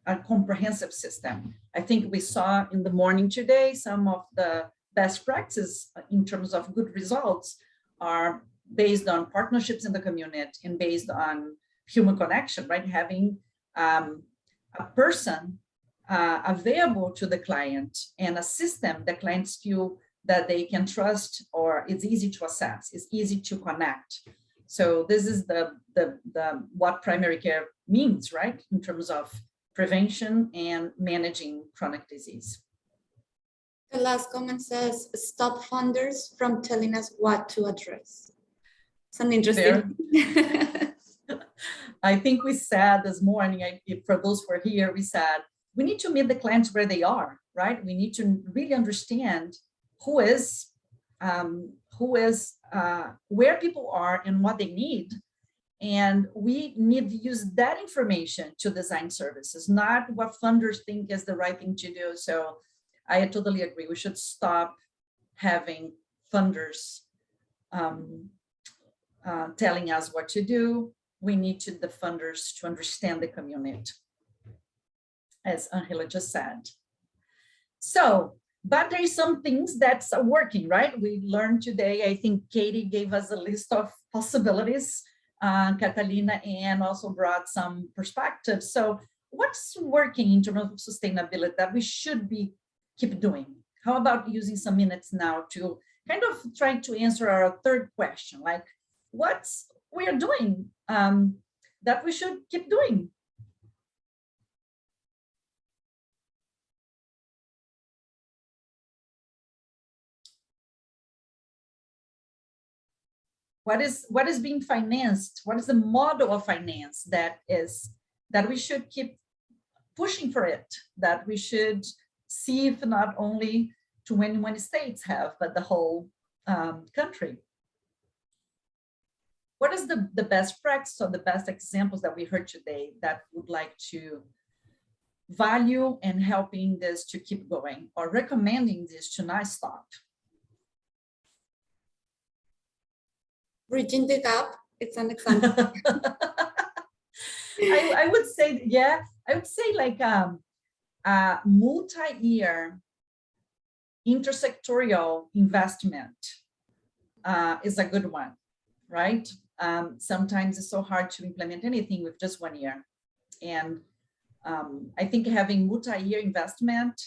a comprehensive system. I think we saw in the morning today, some of the best practices in terms of good results are based on partnerships in the community and based on human connection, right? Having a person available to the client and a system that clients feel that they can trust or it's easy to assess, it's easy to connect. So this is the what primary care means, right? In terms of prevention and managing chronic disease. The last comment says, stop funders from telling us what to address. It's an interesting. I think we said this morning, for those who are here, we said, we need to meet the clients where they are, right? We need to really understand where people are and what they need. And we need to use that information to design services, not what funders think is the right thing to do. So I totally agree. We should stop having funders telling us what to do. We need the funders to understand the community, as Angela just said. So, but there's some things that's working, right? We learned today, I think Katie gave us a list of possibilities, Catalina, and also brought some perspectives. So what's working in terms of sustainability that we should keep doing? How about using some minutes now to kind of try to answer our third question, like what's we are doing that we should keep doing? What is being financed? What is the model of finance that we should keep pushing for it, that we should see if not only 21 states have, but the whole country? What is the best practice or the best examples that we heard today that would like to value and helping this to keep going or recommending this to not stop? Bridging the gap, it's an example. I would say, yeah, I would say like a multi-year intersectorial investment is a good one, right? Sometimes it's so hard to implement anything with just 1 year. And I think having multi-year investment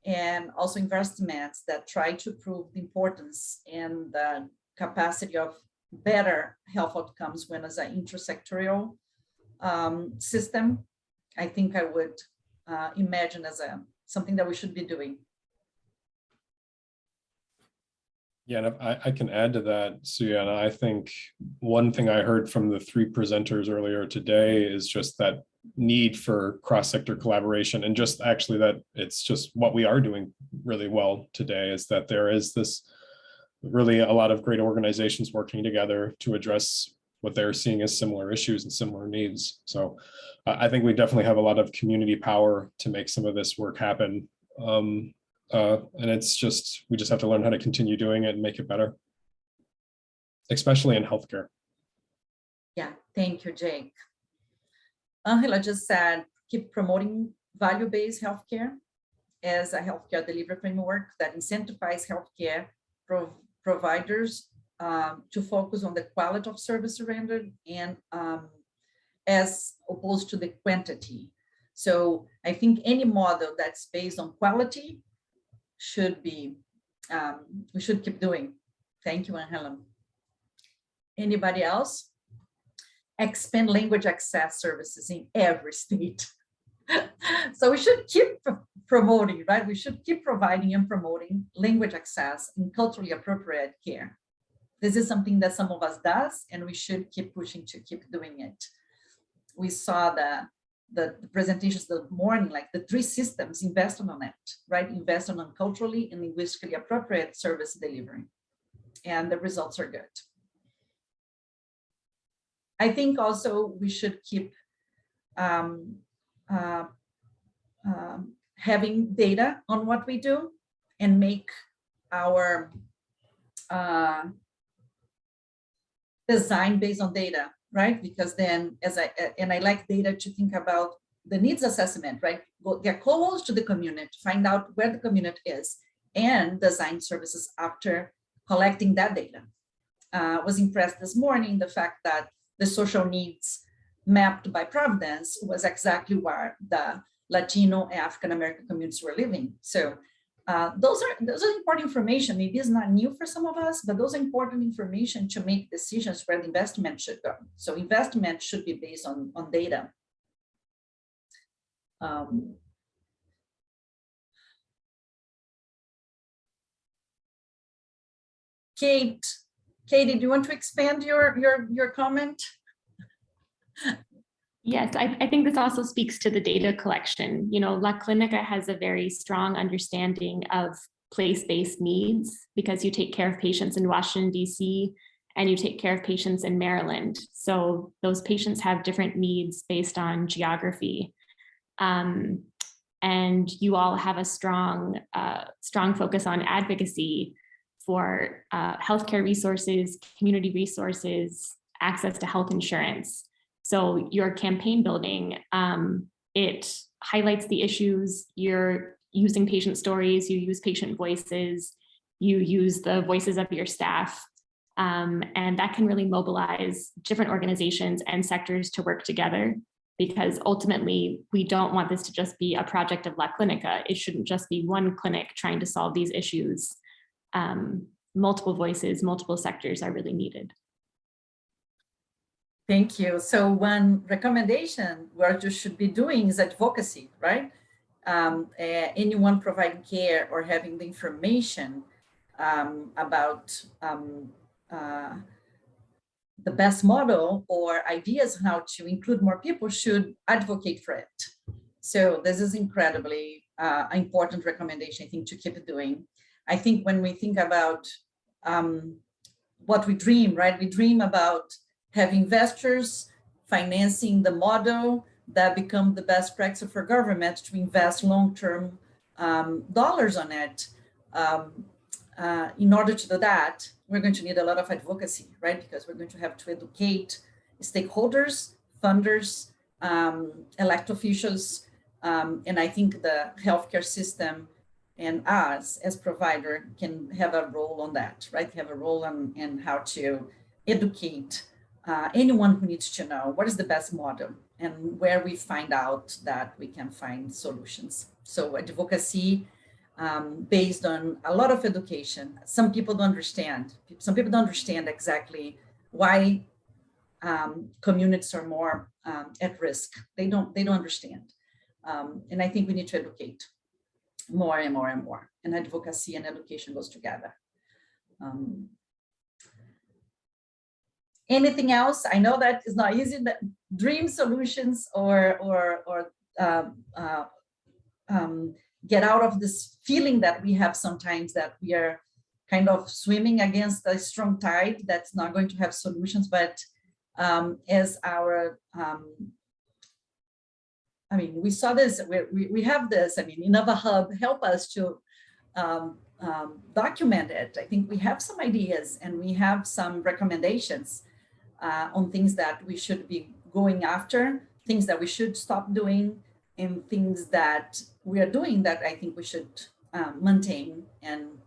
and also investments that try to prove the importance and the capacity of better health outcomes when as an intersectorial system, I think I would imagine as something that we should be doing. Yeah, and I can add to that, Suyana. I think one thing I heard from the three presenters earlier today is just that need for cross-sector collaboration, and just actually that it's just what we are doing really well today is that there is this really a lot of great organizations working together to address what they're seeing as similar issues and similar needs. So I think we definitely have a lot of community power to make some of this work happen. And it's just, we just have to learn how to continue doing it and make it better, especially in healthcare. Yeah, thank you, Jake. Angela just said, keep promoting value-based healthcare as a healthcare delivery framework that incentivizes healthcare providers to focus on the quality of service rendered and as opposed to the quantity. So I think any model that's based on quality should be, we should keep doing. Thank you, Angela. Anybody else? Expand language access services in every state. So we should keep promoting, right? We should keep providing and promoting language access and culturally appropriate care. This is something that some of us does, and we should keep pushing to keep doing it. We saw the presentations this morning, like the 3 systems invested on it, right? Invested on culturally and linguistically appropriate service delivery. And the results are good. I think also we should keep having data on what we do and make our design based on data, right? Because then, I like data to think about the needs assessment, right? Get close to the community, find out where the community is, and design services after collecting that data. Was impressed this morning the fact that the social needs mapped by Providence was exactly where the Latino and African American communities were living. So those are important information. Maybe it's not new for some of us, but those are important information to make decisions where the investment should go. So investment should be based on data. Katie, do you want to expand your comment? Yes, I think this also speaks to the data collection. You know, La Clinica has a very strong understanding of place-based needs because you take care of patients in Washington, D.C., and you take care of patients in Maryland. So those patients have different needs based on geography. And you all have a strong focus on advocacy for healthcare resources, community resources, access to health insurance. So your campaign building, it highlights the issues. You're using patient stories, you use patient voices, you use the voices of your staff, and that can really mobilize different organizations and sectors to work together, because ultimately we don't want this to just be a project of La Clinica. It shouldn't just be one clinic trying to solve these issues. Multiple voices, multiple sectors are really needed. Thank you. So one recommendation what you should be doing is advocacy, right? Anyone providing care or having the information about the best model or ideas on how to include more people should advocate for it. So this is incredibly important recommendation, I think, to keep doing. I think when we think about what we dream, right? We dream about having investors financing the model that become the best practice for government to invest long-term dollars on it. In order to do that, we're going to need a lot of advocacy, right? Because we're going to have to educate stakeholders, funders, elect officials, and I think the healthcare system and us as provider can have a role on that, right? Have a role in how to educate anyone who needs to know what is the best model and where we find out that we can find solutions. So advocacy based on a lot of education. Some people don't understand. Some people don't understand exactly why communities are more at risk. They don't understand. And I think we need to educate more and more and more. And advocacy and education goes together. Anything else? I know that is not easy, but dream solutions or get out of this feeling that we have sometimes that we are kind of swimming against a strong tide that's not going to have solutions. But as our, I mean, we saw this, we have this, I mean, Innova Hub help us to document it. I think we have some ideas and we have some recommendations on things that we should be going after, things that we should stop doing, and things that we are doing that I think we should maintain and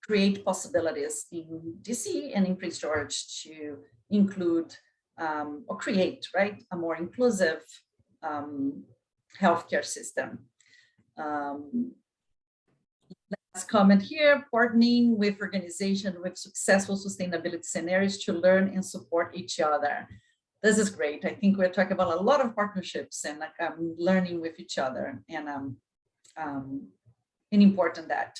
create possibilities in DC and in Prince George to include or create, right, a more inclusive healthcare system. Last last comment here, partnering with organizations with successful sustainability scenarios to learn and support each other. This is great. I think we're talking about a lot of partnerships and learning with each other, and important that.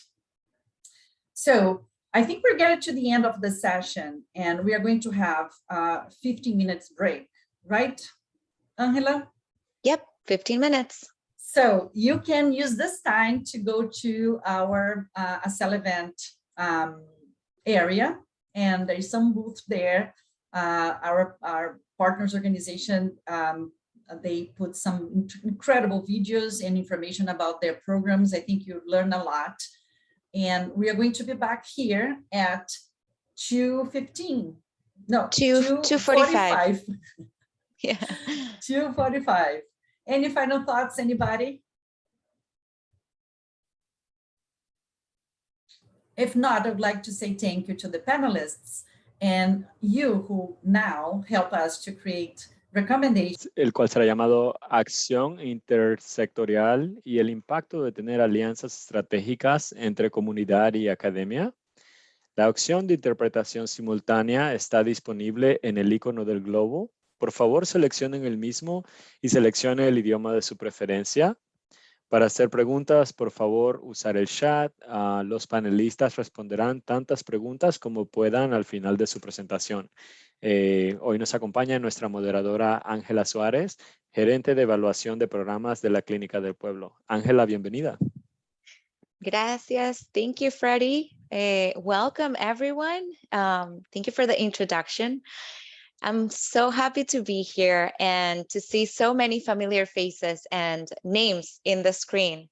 So I think we're getting to the end of the session, and we are going to have a 15 minutes break, right, Angela? Yep, 15 minutes. So you can use this time to go to our Acel event area, and there's some booth there. Our partners organization, they put some incredible videos and information about their programs. I think you learn a lot. And we are going to be back here at 2:15. No, 2:45. Yeah. 2:45. Any final thoughts, anybody? If not, I would like to say thank you to the panelists and you who now help us to create recommendations. El cual será llamado Acción Intersectorial y el impacto de tener alianzas estratégicas entre comunidad y academia. La opción de interpretación simultánea está disponible en el icono del globo. Por favor, seleccionen el mismo y seleccione el idioma de su preferencia. Para hacer preguntas, por favor, usar el chat. Los panelistas responderán tantas preguntas como puedan al final de su presentación. Hoy nos acompaña nuestra moderadora Ángela Suárez, gerente de evaluación de programas de la Clínica del Pueblo. Ángela, bienvenida. Gracias. Thank you, Freddie. Welcome, everyone. Thank you for the introduction. I'm so happy to be here and to see so many familiar faces and names in the screen.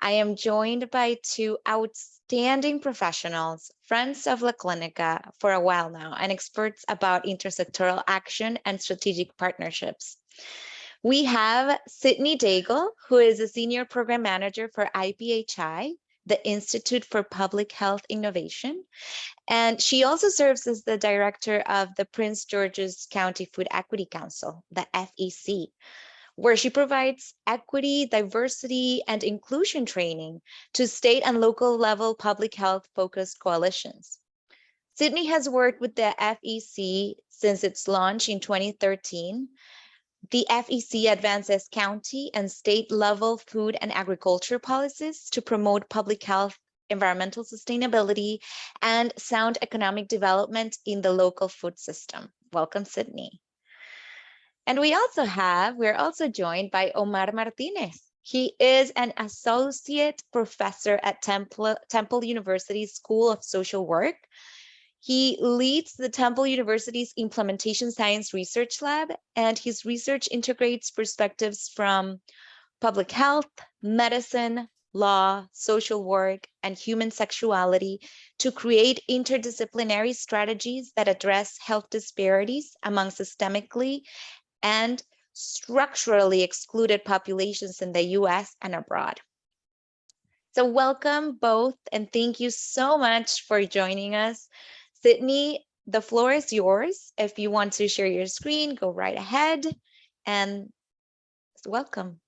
I am joined by two outstanding professionals, friends of La Clínica for a while now, and experts about intersectoral action and strategic partnerships. We have Sydney Daigle, who is a senior program manager for IPHI, the Institute for Public Health Innovation. And she also serves as the director of the Prince George's County Food Equity Council, the FEC, where she provides equity, diversity, and inclusion training to state and local level public health focused coalitions. Sydney has worked with the FEC since its launch in 2013. The FEC advances county and state level food and agriculture policies to promote public health, environmental sustainability, and sound economic development in the local food system. Welcome, Sydney. And we're also joined by Omar Martinez. He is an associate professor at Temple University School of Social Work. He leads the Temple University's Implementation Science Research Lab, and his research integrates perspectives from public health, medicine, law, social work, and human sexuality to create interdisciplinary strategies that address health disparities among systemically and structurally excluded populations in the US and abroad. So welcome both, and thank you so much for joining us. Sydney, the floor is yours. If you want to share your screen, go right ahead, and welcome.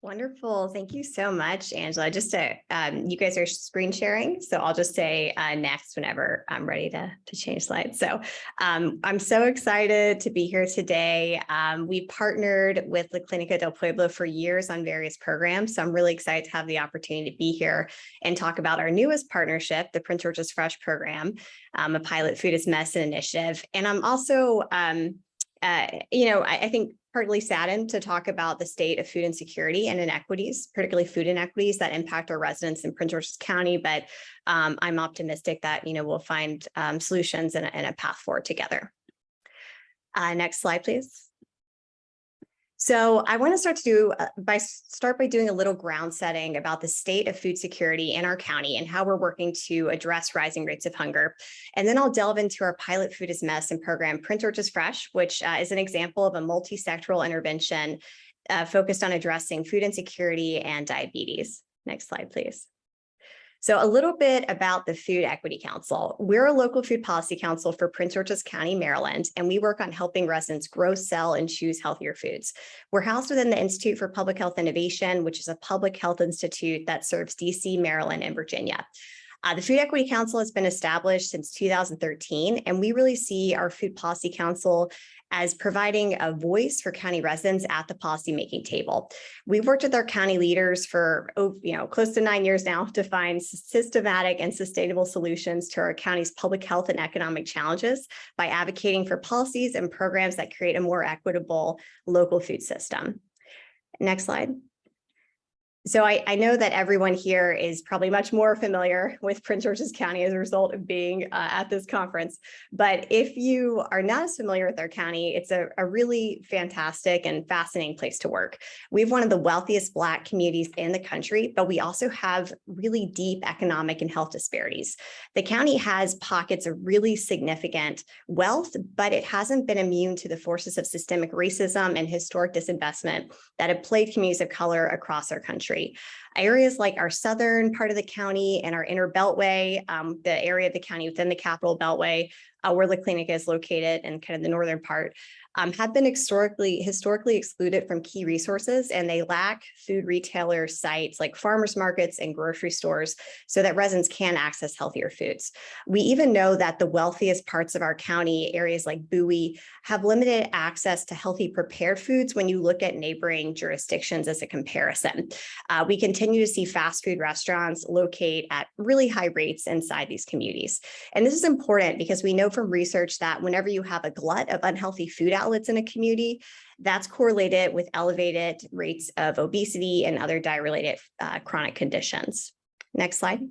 Wonderful. Thank you so much, Angela. Just to, you guys are screen sharing, so I'll just say next whenever I'm ready to change slides. So I'm so excited to be here today. We partnered with La Clínica del Pueblo for years on various programs, so I'm really excited to have the opportunity to be here and talk about our newest partnership, the Prince George's Fresh program, a pilot food as medicine initiative. And I'm also, I think partly saddened to talk about the state of food insecurity and inequities, particularly food inequities that impact our residents in Prince George's County. But I'm optimistic that, we'll find solutions and a path forward together. Next slide, please. So I want to start by doing a little ground setting about the state of food security in our county and how we're working to address rising rates of hunger. And then I'll delve into our pilot food as medicine program, Prince George's Fresh, which is an example of a multi-sectoral intervention focused on addressing food insecurity and diabetes. Next slide, please. So a little bit about the Food Equity Council. We're a local food policy council for Prince George's County, Maryland, and we work on helping residents grow, sell, and choose healthier foods. We're housed within the Institute for Public Health Innovation, which is a public health institute that serves DC, Maryland, and Virginia. The Food Equity Council has been established since 2013, and we really see our Food Policy Council as providing a voice for county residents at the policymaking table. We've worked with our county leaders for close to 9 years now to find systematic and sustainable solutions to our county's public health and economic challenges by advocating for policies and programs that create a more equitable local food system. Next slide. So I know that everyone here is probably much more familiar with Prince George's County as a result of being at this conference. But if you are not as familiar with our county, it's a really fantastic and fascinating place to work. We have one of the wealthiest Black communities in the country, but we also have really deep economic and health disparities. The county has pockets of really significant wealth, but it hasn't been immune to the forces of systemic racism and historic disinvestment that have plagued communities of color across our country. Areas like our southern part of the county and our inner beltway, the area of the county within the Capital Beltway, where the clinic is located and kind of the northern part, have been historically excluded from key resources, and they lack food retailer sites like farmers markets and grocery stores so that residents can access healthier foods. We even know that the wealthiest parts of our county, areas like Bowie, have limited access to healthy prepared foods when you look at neighboring jurisdictions as a comparison. We continue to see fast food restaurants locate at really high rates inside these communities. And this is important because we know from research that whenever you have a glut of unhealthy food outlets in a community, that's correlated with elevated rates of obesity and other diet-related chronic conditions. Next slide.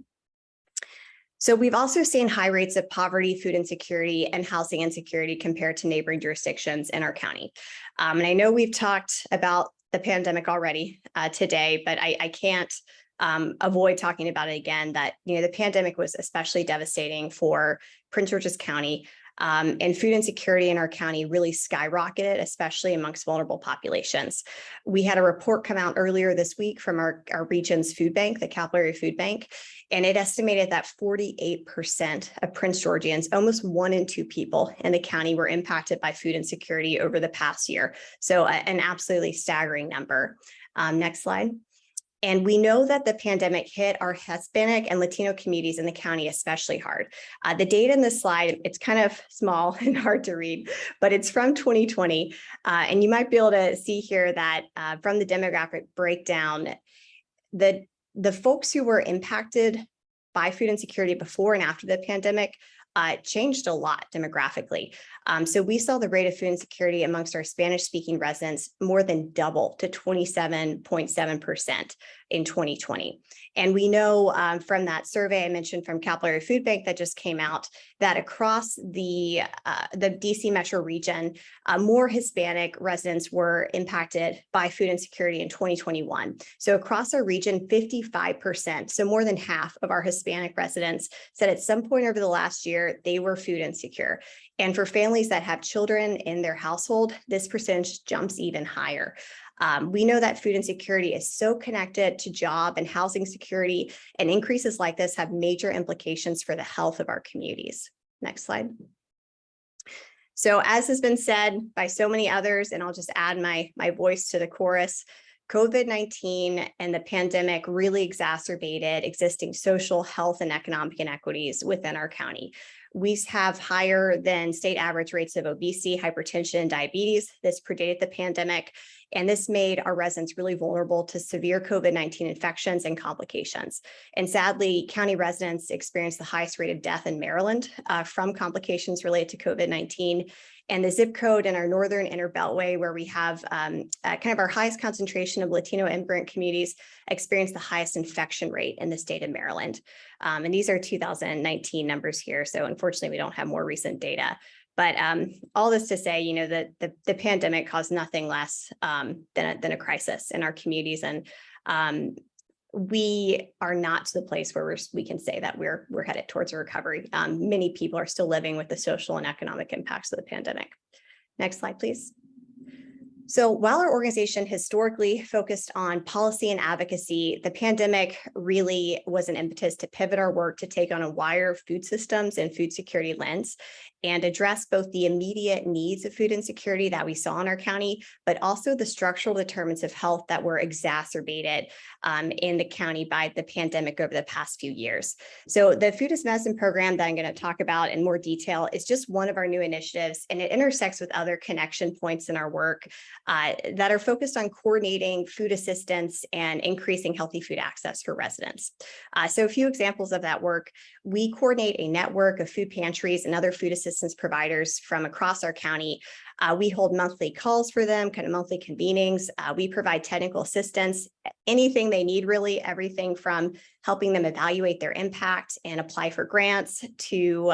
So we've also seen high rates of poverty, food insecurity, and housing insecurity compared to neighboring jurisdictions in our county. And I know we've talked about the pandemic already today, but I can't avoid talking about it again, that the pandemic was especially devastating for Prince George's County. And food insecurity in our county really skyrocketed, especially amongst vulnerable populations. We had a report come out earlier this week from our region's food bank, the Capillary Food Bank, and it estimated that 48% of Prince Georgians, almost 1 in 2 people in the county, were impacted by food insecurity over the past year. So an absolutely staggering number. Next slide. And we know that the pandemic hit our Hispanic and Latino communities in the county especially hard. The data in this slide, it's kind of small and hard to read, but it's from 2020. And you might be able to see here that from the demographic breakdown, the folks who were impacted by food insecurity before and after the pandemic changed a lot demographically. So we saw the rate of food insecurity amongst our Spanish-speaking residents more than double to 27.7% in 2020. And we know from that survey I mentioned from Capillary Food Bank that just came out that across the DC metro region, more Hispanic residents were impacted by food insecurity in 2021. So across our region, 55%, so more than half of our Hispanic residents said at some point over the last year, they were food insecure. And for families that have children in their household, this percentage jumps even higher. We know that food insecurity is so connected to job and housing security, and increases like this have major implications for the health of our communities. Next slide. So as has been said by so many others, and I'll just add my voice to the chorus, COVID-19 and the pandemic really exacerbated existing social, health, and economic inequities within our county. We have higher than state average rates of obesity, hypertension, and diabetes. This predated the pandemic, and this made our residents really vulnerable to severe COVID-19 infections and complications. And sadly, county residents experienced the highest rate of death in Maryland from complications related to COVID-19. And the zip code in our northern inner beltway, where we have kind of our highest concentration of Latino immigrant communities, experienced the highest infection rate in the state of Maryland. And these are 2019 numbers here. So unfortunately, we don't have more recent data. But all this to say, that the pandemic caused nothing less than a crisis in our communities. And we are not to the place where we can say that we're headed towards a recovery. Many people are still living with the social and economic impacts of the pandemic. Next slide, please. So while our organization historically focused on policy and advocacy, the pandemic really was an impetus to pivot our work to take on a wider food systems and food security lens and address both the immediate needs of food insecurity that we saw in our county, but also the structural determinants of health that were exacerbated in the county by the pandemic over the past few years. So the Food as Medicine program that I'm going to talk about in more detail is just one of our new initiatives, and it intersects with other connection points in our work that are focused on coordinating food assistance and increasing healthy food access for residents. So a few examples of that work: we coordinate a network of food pantries and other food assistance providers from across our county. We hold monthly calls for them, kind of monthly convenings. We provide technical assistance, anything they need, really, everything from helping them evaluate their impact and apply for grants to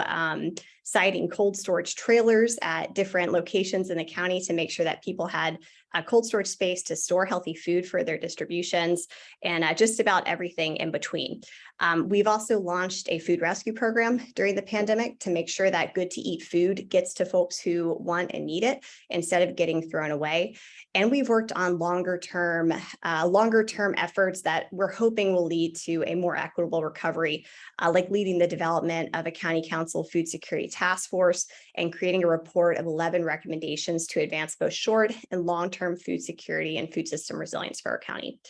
siting cold storage trailers at different locations in the county to make sure that people had a cold storage space to store healthy food for their distributions, and just about everything in between. We've also launched a food rescue program during the pandemic to make sure that good to eat food gets to folks who want and need it instead of getting thrown away. And we've worked on longer term efforts that we're hoping will lead to a more equitable recovery, like leading the development of a county council food security task force and creating a report of 11 recommendations to advance both short and long-term food security and food system resilience for our county.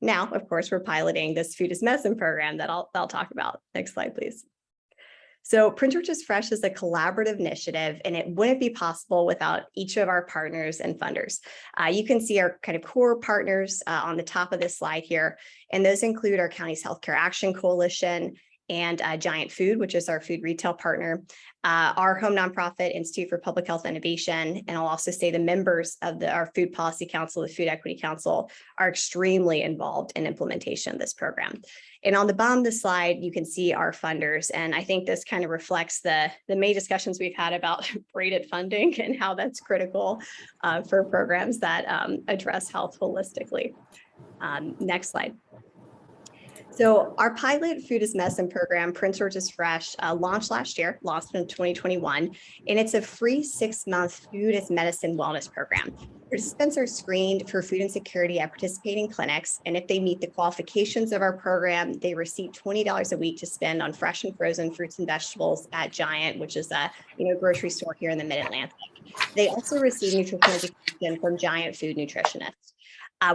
Now, of course, we're piloting this Food as Medicine program that I'll talk about. Next slide, please. So Prince George's Fresh is a collaborative initiative, and it wouldn't be possible without each of our partners and funders. You can see our kind of core partners on the top of this slide here, and those include our county's Healthcare Action Coalition and Giant Food, which is our food retail partner, our home nonprofit Institute for Public Health Innovation, and I'll also say the members of our Food Policy Council, the Food Equity Council, are extremely involved in implementation of this program. And on the bottom of the slide, you can see our funders, and I think this kind of reflects the main discussions we've had about braided funding and how that's critical for programs that address health holistically. Next slide. So our pilot Food as Medicine program, Prince George's Fresh, launched last year, launched in 2021, and it's a free 6-month Food as Medicine wellness program. Participants are screened for food insecurity at participating clinics, and if they meet the qualifications of our program, they receive $20 a week to spend on fresh and frozen fruits and vegetables at Giant, which is a grocery store here in the Mid-Atlantic. They also receive nutrition education from Giant Food nutritionists.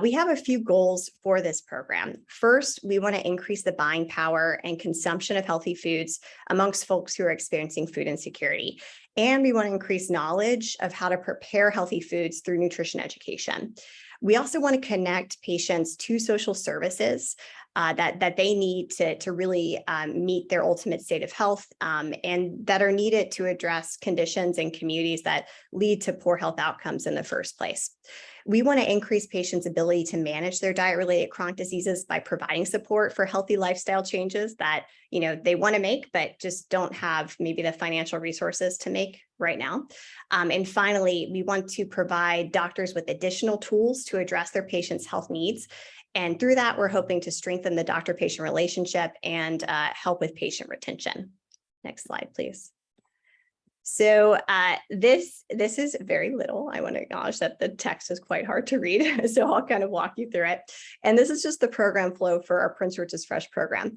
We have a few goals for this program. First, we want to increase the buying power and consumption of healthy foods amongst folks who are experiencing food insecurity. And we want to increase knowledge of how to prepare healthy foods through nutrition education. We also want to connect patients to social services that they need to really meet their ultimate state of health and that are needed to address conditions and communities that lead to poor health outcomes in the first place. We want to increase patients' ability to manage their diet-related chronic diseases by providing support for healthy lifestyle changes that they want to make, but just don't have maybe the financial resources to make right now. And finally, we want to provide doctors with additional tools to address their patients' health needs. And through that, we're hoping to strengthen the doctor-patient relationship and help with patient retention. Next slide, please. So this is very little. I want to acknowledge that the text is quite hard to read, so I'll kind of walk you through it. And this is just the program flow for our Prince George's Fresh program.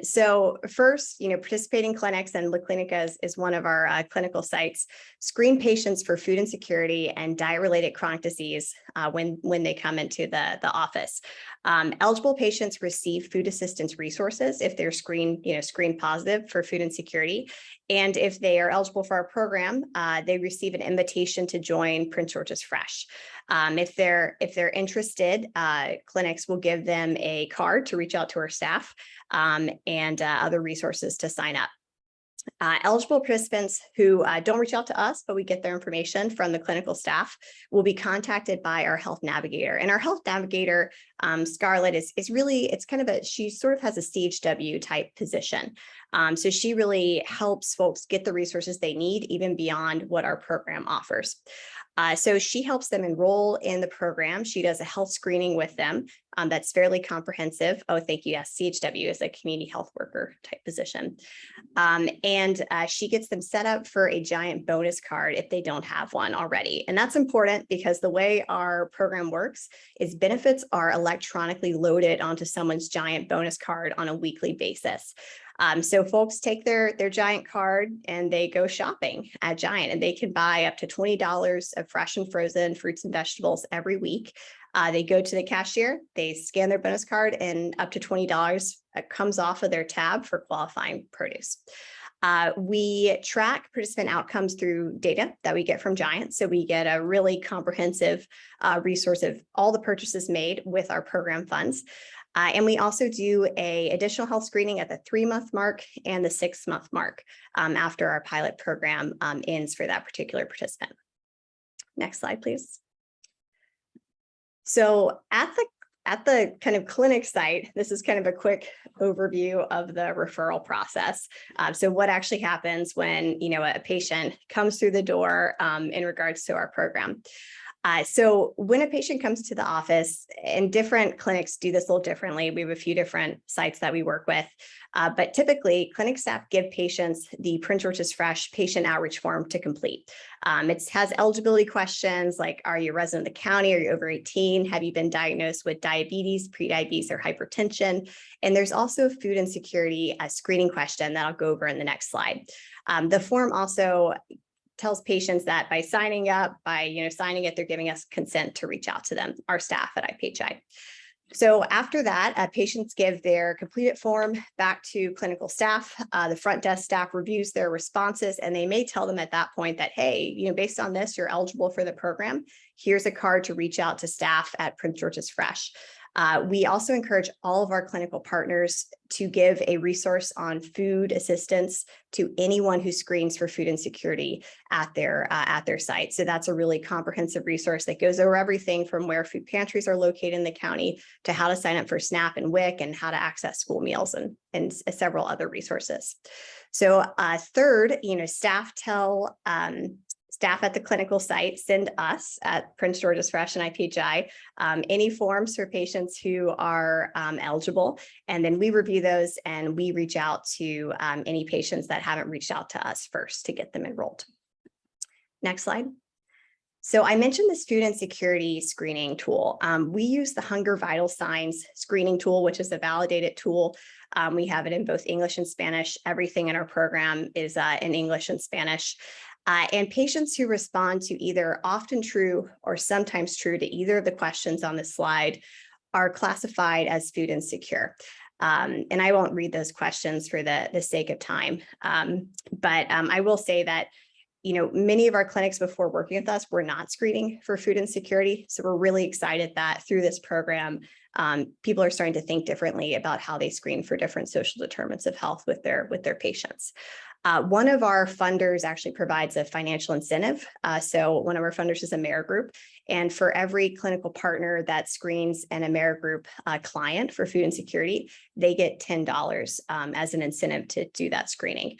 So first, participating clinics, and La Clínica is one of our clinical sites, screen patients for food insecurity and diet-related chronic disease when they come into the office. Eligible patients receive food assistance resources if they're screened positive for food insecurity. And if they are eligible for our program, they receive an invitation to join Prince George's Fresh. If they're interested, clinics will give them a card to reach out to our staff and other resources to sign up. Eligible participants who don't reach out to us, but we get their information from the clinical staff, will be contacted by our health navigator. And our health navigator, Scarlett, she sort of has a CHW type position. So she really helps folks get the resources they need, even beyond what our program offers. So she helps them enroll in the program. She does a health screening with them that's fairly comprehensive. Oh, thank you. Yes, CHW is a community health worker type position. She gets them set up for a giant bonus card if they don't have one already. And that's important because the way our program works is benefits are electronically loaded onto someone's giant bonus card on a weekly basis. So folks take their Giant card and they go shopping at Giant, and they can buy up to $20 of fresh and frozen fruits and vegetables every week. They go to the cashier, they scan their bonus card, and up to $20 comes off of their tab for qualifying produce. We track participant outcomes through data that we get from Giant. So we get a really comprehensive resource of all the purchases made with our program funds. And we also do an additional health screening at the 3-month mark and the 6-month mark after our pilot program ends for that particular participant. Next slide, please. So at the kind of clinic site, this is kind of a quick overview of the referral process. So what actually happens when a patient comes through the door in regards to our program. So when a patient comes to the office, and different clinics do this a little differently, we have a few different sites that we work with, but typically clinic staff give patients the Prince George's Fresh patient outreach form to complete. It has eligibility questions like, are you a resident of the county? Are you over 18? Have you been diagnosed with diabetes, prediabetes, or hypertension? And there's also a food insecurity screening question that I'll go over in the next slide. The form also tells patients that by signing up, signing it, they're giving us consent to reach out to them, our staff at IPHI. So after that, patients give their completed form back to clinical staff. The front desk staff reviews their responses, and they may tell them at that point that, hey, based on this, you're eligible for the program. Here's a card to reach out to staff at Prince George's Fresh. We also encourage all of our clinical partners to give a resource on food assistance to anyone who screens for food insecurity at their site. So that's a really comprehensive resource that goes over everything from where food pantries are located in the county to how to sign up for SNAP and WIC and how to access school meals and several other resources. So third, staff at the clinical site send us at Prince George's Fresh and IPHI any forms for patients who are eligible, and then we review those and we reach out to any patients that haven't reached out to us first to get them enrolled. Next slide. So I mentioned this food insecurity screening tool. We use the Hunger Vital Signs screening tool, which is a validated tool. We have it in both English and Spanish. Everything in our program is in English and Spanish. And patients who respond to either often true or sometimes true to either of the questions on this slide are classified as food insecure. And I won't read those questions for the sake of time. But I will say that, many of our clinics before working with us were not screening for food insecurity. So we're really excited that through this program, people are starting to think differently about how they screen for different social determinants of health with their patients. One of our funders actually provides a financial incentive. So one of our funders is AmeriGroup. And for every clinical partner that screens an AmeriGroup client for food insecurity, they get $10 as an incentive to do that screening.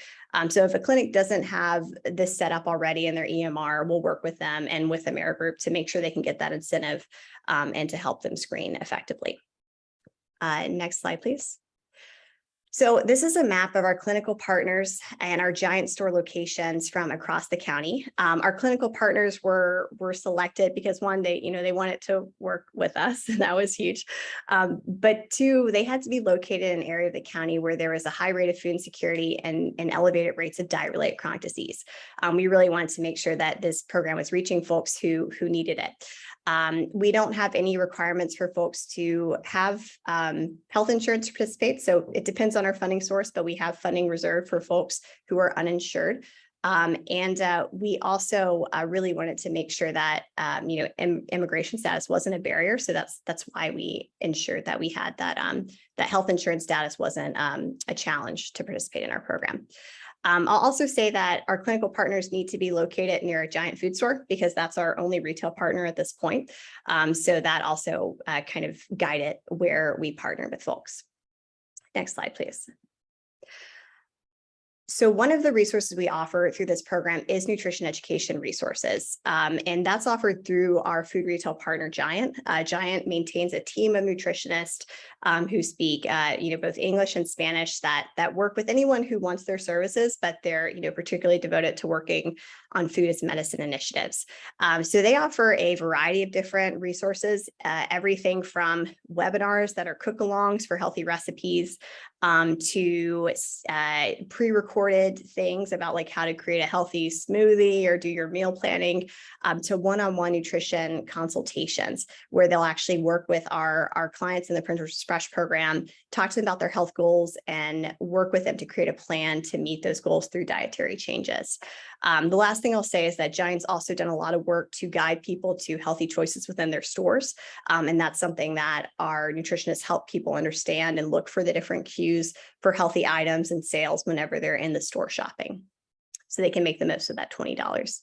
So if a clinic doesn't have this set up already in their EMR, we'll work with them and with AmeriGroup to make sure they can get that incentive and to help them screen effectively. Next slide, please. So this is a map of our clinical partners and our Giant store locations from across the county. Our clinical partners were selected because one, they wanted to work with us, and that was huge. But two, they had to be located in an area of the county where there was a high rate of food insecurity and elevated rates of diet-related chronic disease. We really wanted to make sure that this program was reaching folks who needed it. We don't have any requirements for folks to have health insurance to participate. So it depends on our funding source, but we have funding reserved for folks who are uninsured. We also really wanted to make sure that, immigration status wasn't a barrier. So that's why we ensured that we had that health insurance status wasn't a challenge to participate in our program. I'll also say that our clinical partners need to be located near a Giant food store because that's our only retail partner at this point. So that also kind of guided where we partner with folks. Next slide, please. So one of the resources we offer through this program is nutrition education resources. And that's offered through our food retail partner, Giant. Giant maintains a team of nutritionists who speak both English and Spanish that work with anyone who wants their services, but they're particularly devoted to working on food as medicine initiatives. So they offer a variety of different resources, everything from webinars that are cook-alongs for healthy recipes, to pre-recorded things about like how to create a healthy smoothie or do your meal planning, to one-on-one nutrition consultations where they'll actually work with our clients in the Prince George's Fresh program, talk to them about their health goals and work with them to create a plan to meet those goals through dietary changes. The last thing I'll say is that Giant's also done a lot of work to guide people to healthy choices within their stores. And that's something that our nutritionists help people understand and look for the different cues for healthy items and sales whenever they're in the store shopping, so they can make the most of that $20.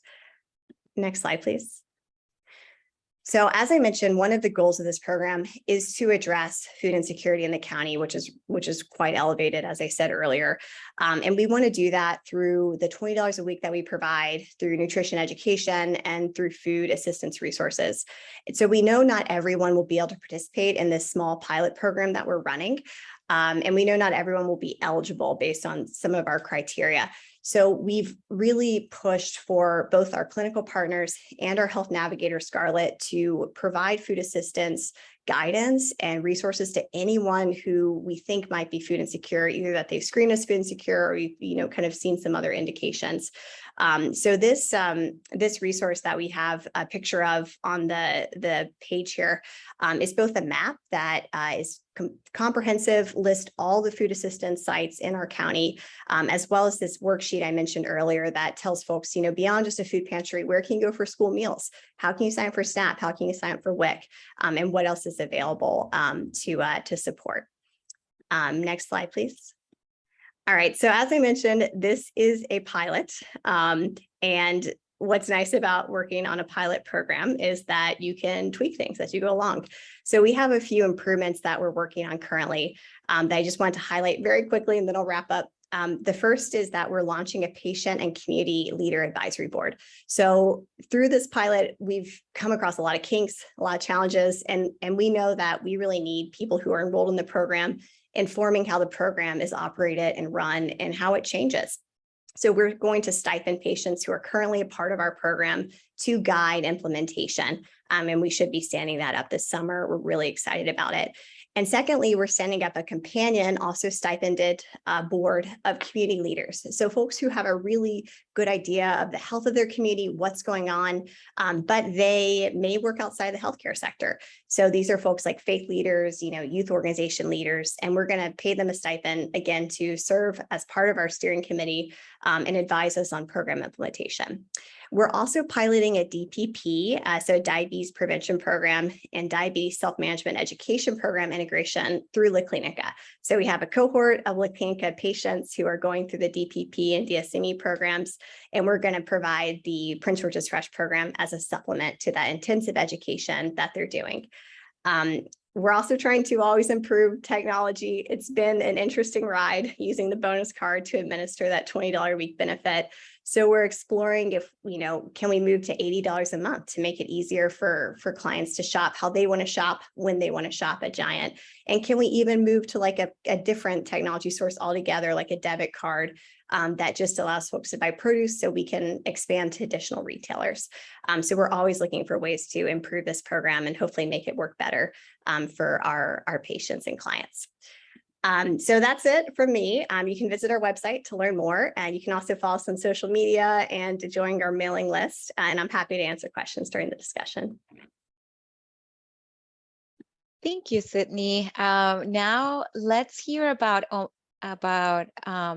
Next slide, please. So as I mentioned, one of the goals of this program is to address food insecurity in the county, which is quite elevated, as I said earlier. And we want to do that through the $20 a week that we provide, through nutrition education and through food assistance resources. And so we know not everyone will be able to participate in this small pilot program that we're running. And we know not everyone will be eligible based on some of our criteria. So we've really pushed for both our clinical partners and our health navigator, Scarlett, to provide food assistance, guidance, and resources to anyone who we think might be food insecure, either that they've screened as food insecure or kind of seen some other indications. So this resource that we have a picture of on the page here is both a map that is comprehensive, list all the food assistance sites in our county, as well as this worksheet I mentioned earlier that tells folks, beyond just a food pantry, where can you go for school meals? How can you sign up for SNAP? How can you sign up for WIC? And what else is available to support? Next slide, please. All right, so as I mentioned, this is a pilot. And what's nice about working on a pilot program is that you can tweak things as you go along. So we have a few improvements that we're working on currently that I just want to highlight very quickly, and then I'll wrap up. The first is that we're launching a patient and community leader advisory board. So through this pilot, we've come across a lot of kinks, a lot of challenges, and we know that we really need people who are enrolled in the program informing how the program is operated and run and how it changes. So we're going to stipend patients who are currently a part of our program to guide implementation. And we should be standing that up this summer. We're really excited about it. And secondly, we're standing up a companion, also stipended board of community leaders. So folks who have a really good idea of the health of their community, what's going on, but they may work outside the healthcare sector. So these are folks like faith leaders, youth organization leaders, and we're going to pay them a stipend, again, to serve as part of our steering committee and advise us on program implementation. We're also piloting a DPP, so diabetes prevention program and diabetes self-management education program integration through La Clínica. So we have a cohort of La Clínica patients who are going through the DPP and DSME programs, and we're going to provide the Prince George's Fresh program as a supplement to that intensive education that they're doing. We're also trying to always improve technology. It's been an interesting ride using the bonus card to administer that $20 a week benefit. So we're exploring if, can we move to $80 a month to make it easier for clients to shop how they want to shop when they want to shop at Giant? And can we even move to like a different technology source altogether, like a debit card that just allows folks to buy produce so we can expand to additional retailers. So we're always looking for ways to improve this program and hopefully make it work better for our patients and clients. So that's it from me. You can visit our website to learn more, and you can also follow us on social media and to join our mailing list. And I'm happy to answer questions during the discussion. Thank you, Sydney. Now let's hear about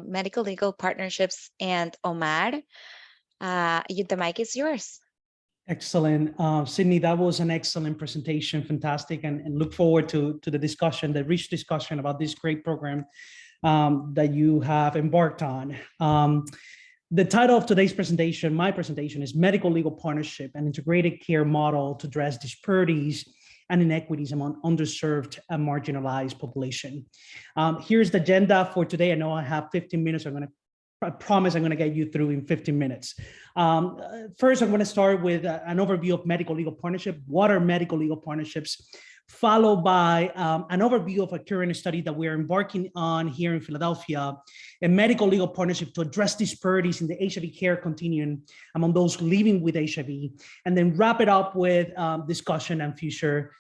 medical legal partnerships and Omar. The mic is yours. Excellent. Sydney, that was an excellent presentation, fantastic, and look forward to the discussion, the rich discussion about this great program that you have embarked on. The title of today's presentation, my presentation, is Medical Legal Partnership, an Integrated Care Model to Address Disparities and Inequities Among Underserved and Marginalized Population. Here's the agenda for today. I know I have 15 minutes. I'm going to I promise I'm going to get you through in 15 minutes. First, I'm going to start with an overview of medical legal partnership. What are medical legal partnerships? Followed by an overview of a current study that we're embarking on here in Philadelphia, a medical legal partnership to address disparities in the HIV care continuum among those living with HIV, and then wrap it up with discussion and future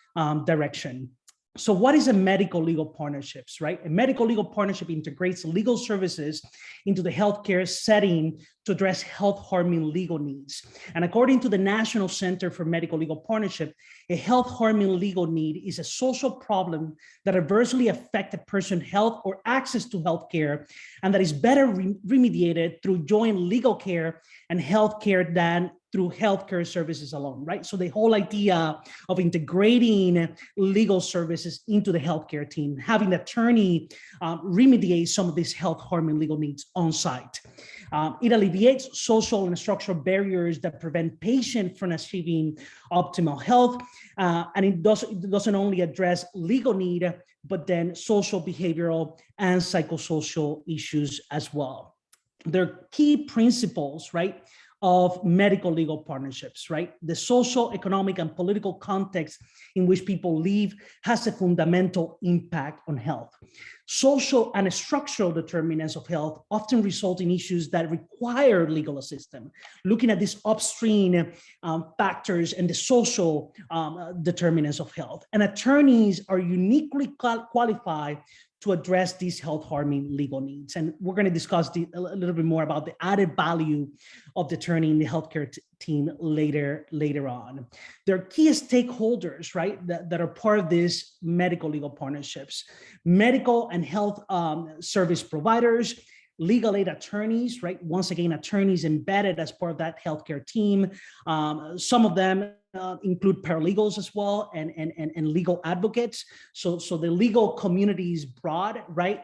direction. So what is a medical legal partnerships, right? A medical legal partnership integrates legal services into the healthcare setting to address health harming legal needs. And according to the National Center for Medical Legal Partnership, a health harming legal need is a social problem that adversely affects a person's health or access to healthcare, and that is better remediated through joint legal care and healthcare than through healthcare services alone, right? So the whole idea of integrating legal services into the healthcare team, having the attorney remediate some of these health harming legal needs on site. It alleviates social and structural barriers that prevent patients from achieving optimal health. And it doesn't only address legal need, but then social, behavioral, and psychosocial issues as well. There are key principles, right, of medical legal partnerships, right? The social, economic, and political context in which people live has a fundamental impact on health. Social and structural determinants of health often result in issues that require legal assistance. Looking at these upstream factors and the social determinants of health. And attorneys are uniquely qualified to address these health harming legal needs. And we're going to discuss a little bit more about the added value of the attorney in the healthcare team later on. There are key stakeholders, right, that are part of these medical legal partnerships. Medical and health service providers, legal aid attorneys, right? Once again, attorneys embedded as part of that healthcare team. Some of them include paralegals as well and legal advocates. So the legal community is broad, right?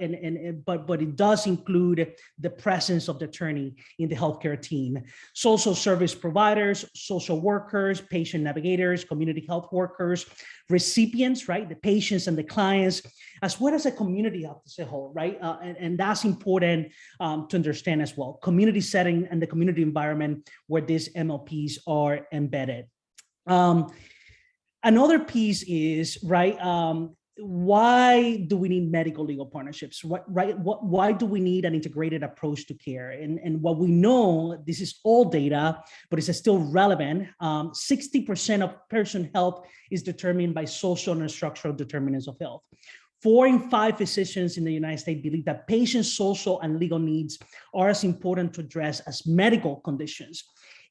But it does include the presence of the attorney in the healthcare team. Social service providers, social workers, patient navigators, community health workers, recipients, right? The patients and the clients, as well as a community health as a whole, right? And that's important to understand as well. Community setting and the community environment where these MLPs are embedded. Another piece is, right, why do we need medical legal partnerships? Why do we need an integrated approach to care? And what we know, this is all data, but it's still relevant. 60% of person health is determined by social and structural determinants of health. 4 in 5 physicians in the United States believe that patients' social and legal needs are as important to address as medical conditions.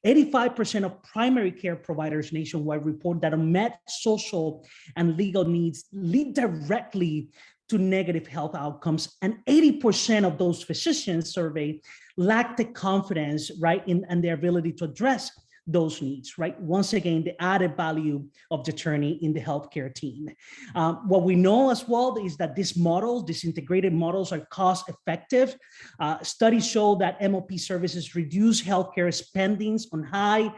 85% of primary care providers nationwide report that unmet social and legal needs lead directly to negative health outcomes. And 80% of those physicians surveyed lack the confidence, right, in their ability to address those needs, right? Once again, the added value of the attorney in the healthcare team. What we know as well is that these models, these integrated models, are cost effective. Studies show that MLP services reduce healthcare spendings on high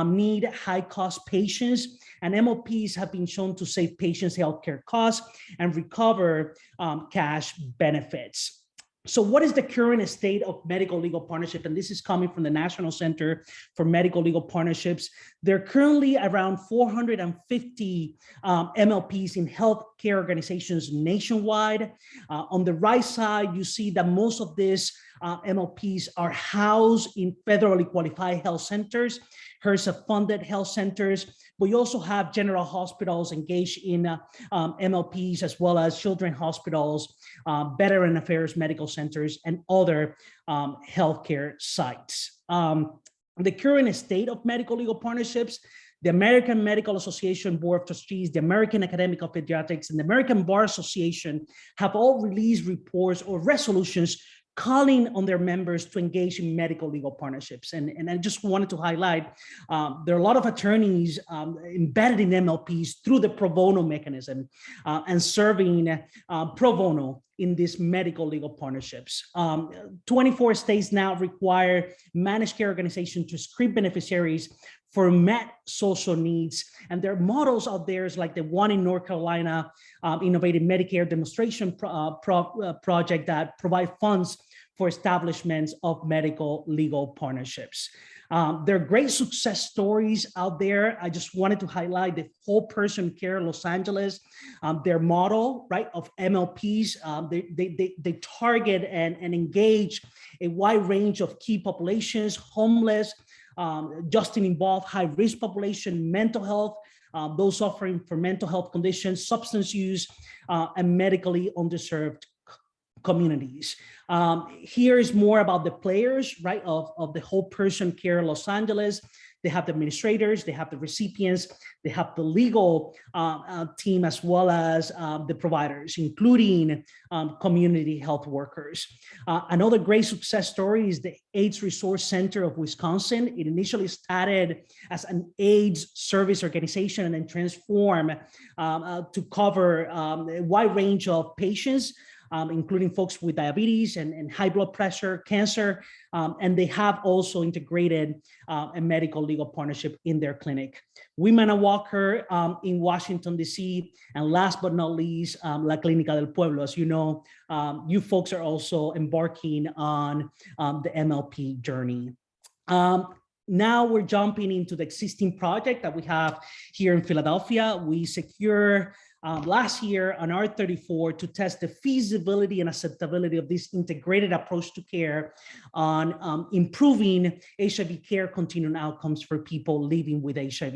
need, high cost patients, and MLPs have been shown to save patients healthcare costs and recover cash benefits. So what is the current state of medical legal partnership? And this is coming from the National Center for Medical Legal Partnerships. There are currently around 450 MLPs in healthcare organizations nationwide. On the right side, you see that most of these MLPs are housed in federally qualified health centers, HRSA-funded health centers. But you also have general hospitals engaged in MLPs, as well as children's hospitals, Veteran Affairs medical centers, and other healthcare sites. The current state of medical legal partnerships: the American Medical Association Board of Trustees, the American Academy of Pediatrics, and the American Bar Association have all released reports or resolutions calling on their members to engage in medical legal partnerships. And I just wanted to highlight, there are a lot of attorneys embedded in MLPs through the pro bono mechanism and serving pro bono in these medical legal partnerships. 24 states now require managed care organizations to screen beneficiaries for met social needs. And there are models out there like the one in North Carolina, Innovative Medicare Demonstration Project that provide funds for establishments of medical legal partnerships. There are great success stories out there. I just wanted to highlight the Whole Person Care Los Angeles, their model, right, of MLPs. They target and engage a wide range of key populations: homeless, justin involved, high-risk population, mental health, those suffering from mental health conditions, substance use, and medically underserved communities. Here is more about the players, right, of the Whole Person Care Los Angeles. They have the administrators, they have the recipients, they have the legal team, as well as the providers, including community health workers. Another great success story is the AIDS Resource Center of Wisconsin. It initially started as an AIDS service organization and then transformed to cover a wide range of patients, including folks with diabetes and high blood pressure, cancer, and they have also integrated a medical legal partnership in their clinic. Women Walker in Washington, D.C., and last but not least, La Clínica del Pueblo. As you know, you folks are also embarking on the MLP journey. Now we're jumping into the existing project that we have here in Philadelphia. We secure last year an R34 to test the feasibility and acceptability of this integrated approach to care on improving HIV care continuum outcomes for people living with HIV.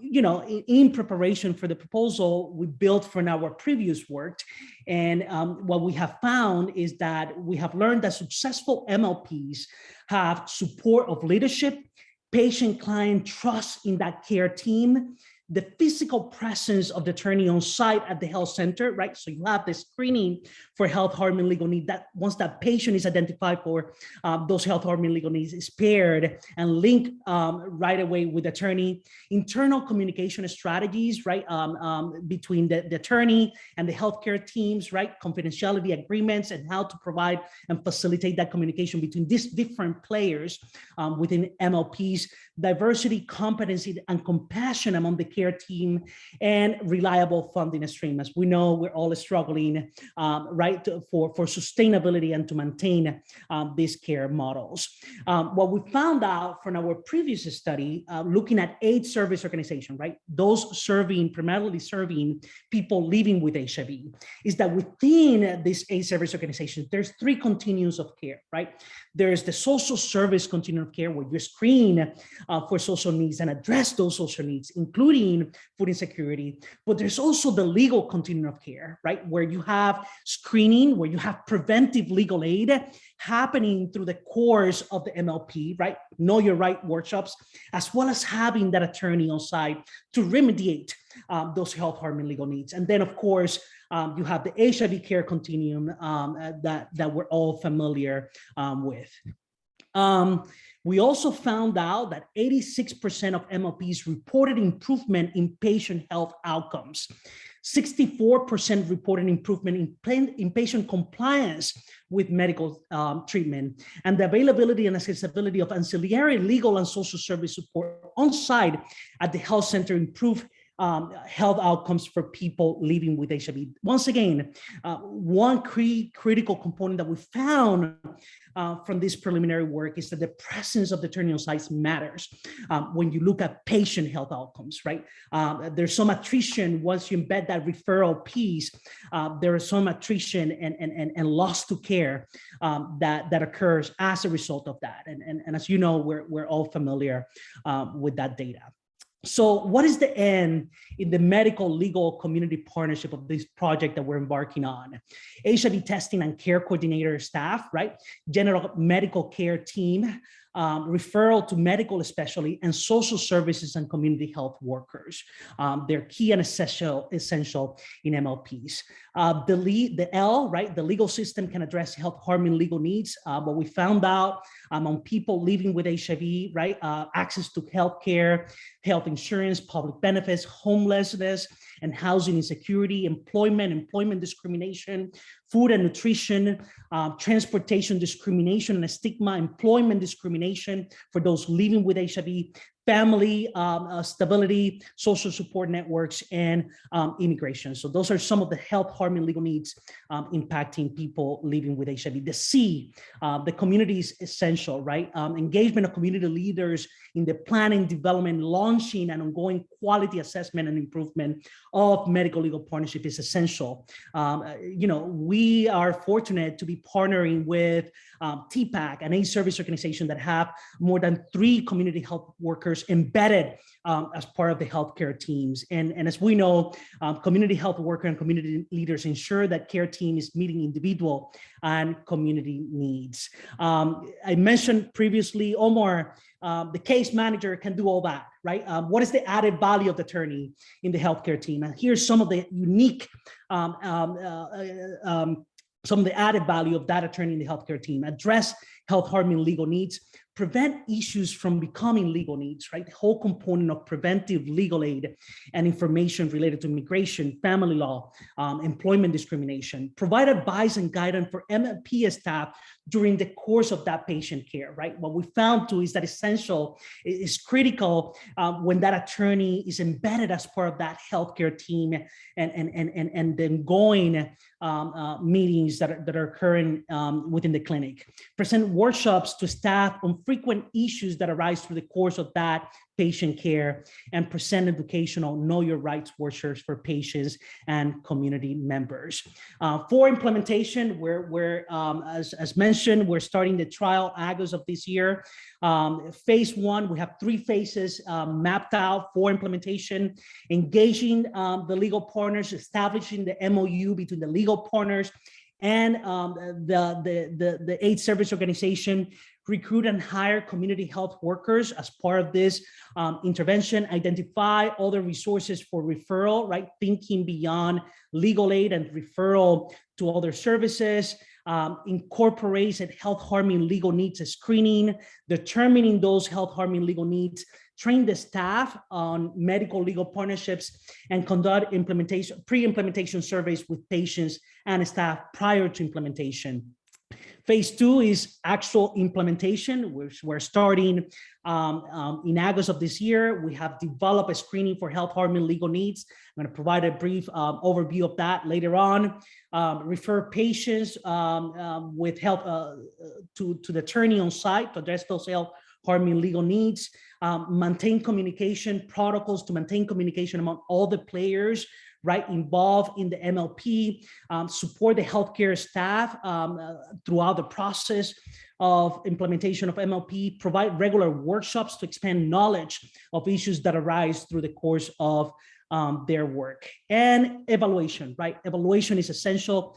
You know, in preparation for the proposal, we built from our previous work. And what we have found is that we have learned that successful MLPs have support of leadership, patient-client trust in that care team, the physical presence of the attorney on site at the health center, right? So you have the screening for health harming legal need, that once that patient is identified for those health harming legal needs is paired and linked right away with the attorney. Internal communication strategies, right? Between the attorney and the healthcare teams, right? Confidentiality agreements and how to provide and facilitate that communication between these different players within MLPs, diversity, competency, and compassion among the care team, and reliable funding stream. As we know, we're all struggling, right, for sustainability and to maintain these care models. What we found out from our previous study, looking at AIDS service organization, right, those primarily serving people living with HIV, is that within this AIDS service organization, there's three continuums of care, right? There's the social service continuum of care, where you screen for social needs and address those social needs, including food insecurity. But there's also the legal continuum of care, right? Where you have screening, where you have preventive legal aid happening through the course of the MLP, right? Know Your Right workshops, as well as having that attorney on site to remediate those health harming legal needs. And then, of course, you have the HIV care continuum that we're all familiar with. We also found out that 86% of MLPs reported improvement in patient health outcomes. 64% reported improvement in patient compliance with medical treatment, and the availability and accessibility of ancillary legal and social service support on site at the health center improved health outcomes for people living with HIV. Once again, one critical component that we found from this preliminary work is that the presence of the attorney on site matters when you look at patient health outcomes, right? There's some attrition once you embed that referral piece. There is some attrition and loss to care that occurs as a result of that. And as you know, we're all familiar with that data. So what is the end in the medical legal community partnership of this project that we're embarking on? HIV testing and care coordinator staff, right? General medical care team, referral to medical specialty, and social services and community health workers. They're key and essential in MLPs. The L, right? The legal system can address health harming legal needs. What we found out on people living with HIV, right? Access to healthcare, health insurance, public benefits, homelessness, and housing insecurity, employment discrimination, food and nutrition, transportation discrimination and stigma, employment discrimination for those living with HIV, family stability, social support networks, and immigration. So those are some of the health, harm, and legal needs impacting people living with HIV. The C, the community is essential, right? Engagement of community leaders in the planning, development, launching, and ongoing quality assessment and improvement of medical legal partnership is essential. We are fortunate to be partnering with TPAC, an AIDS service organization that have more than 3 community health workers embedded as part of the healthcare teams. And as we know, community health worker and community leaders ensure that care team is meeting individual and community needs. I mentioned previously, Omar, the case manager can do all that, right? What is the added value of the attorney in the healthcare team? And here's some of the unique some of the added value of that attorney in the healthcare team: address health, harm, and legal needs, prevent issues from becoming legal needs, right? The whole component of preventive legal aid and information related to immigration, family law, employment discrimination, provide advice and guidance for MLP staff during the course of that patient care, right? What we found too is that essential is critical when that attorney is embedded as part of that healthcare team and then going meetings that are occurring within the clinic. Present workshops to staff on frequent issues that arise through the course of that patient care, and present educational know your rights workshops for patients and community members. For implementation, as mentioned, we're starting the trial August of this year. Phase 1, we have 3 phases mapped out for implementation: engaging the legal partners, establishing the MOU between the legal partners and the AIDS service organization, recruit and hire community health workers as part of this intervention, identify other resources for referral, right? Thinking beyond legal aid and referral to other services, incorporates health harming legal needs screening, determining those health harming legal needs, train the staff on medical legal partnerships, and conduct pre-implementation surveys with patients and staff prior to implementation. Phase 2 is actual implementation, which we're starting in August of this year. We have developed a screening for health, harm, and legal needs. I'm going to provide a brief overview of that later on. Refer patients with health to the attorney on site to address those health, harm, and legal needs. Maintain communication protocols to maintain communication among all the players involved in the MLP, support the healthcare staff throughout the process of implementation of MLP, provide regular workshops to expand knowledge of issues that arise through the course of their work. And evaluation, Evaluation is essential.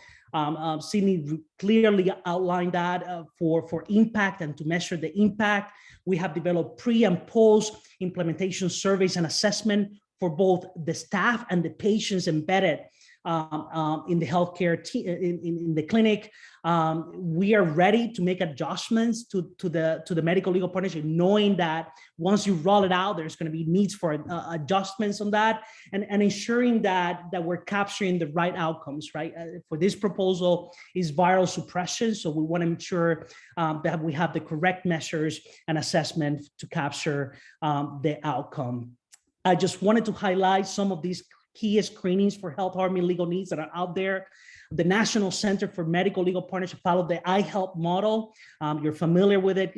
Sydney clearly outlined that for impact and to measure the impact. We have developed pre and post implementation surveys and assessment for both the staff and the patients embedded in the healthcare in the clinic. We are ready to make adjustments to the medical legal partnership, knowing that once you roll it out, there's going to be needs for adjustments on that, and ensuring that we're capturing the right outcomes. For this proposal is viral suppression, so we want to ensure that we have the correct measures and assessment to capture the outcome. I just wanted to highlight some of these key screenings for health, harm, and legal needs that are out there. The National Center for Medical Legal Partnership followed the iHelp model. You're familiar with it.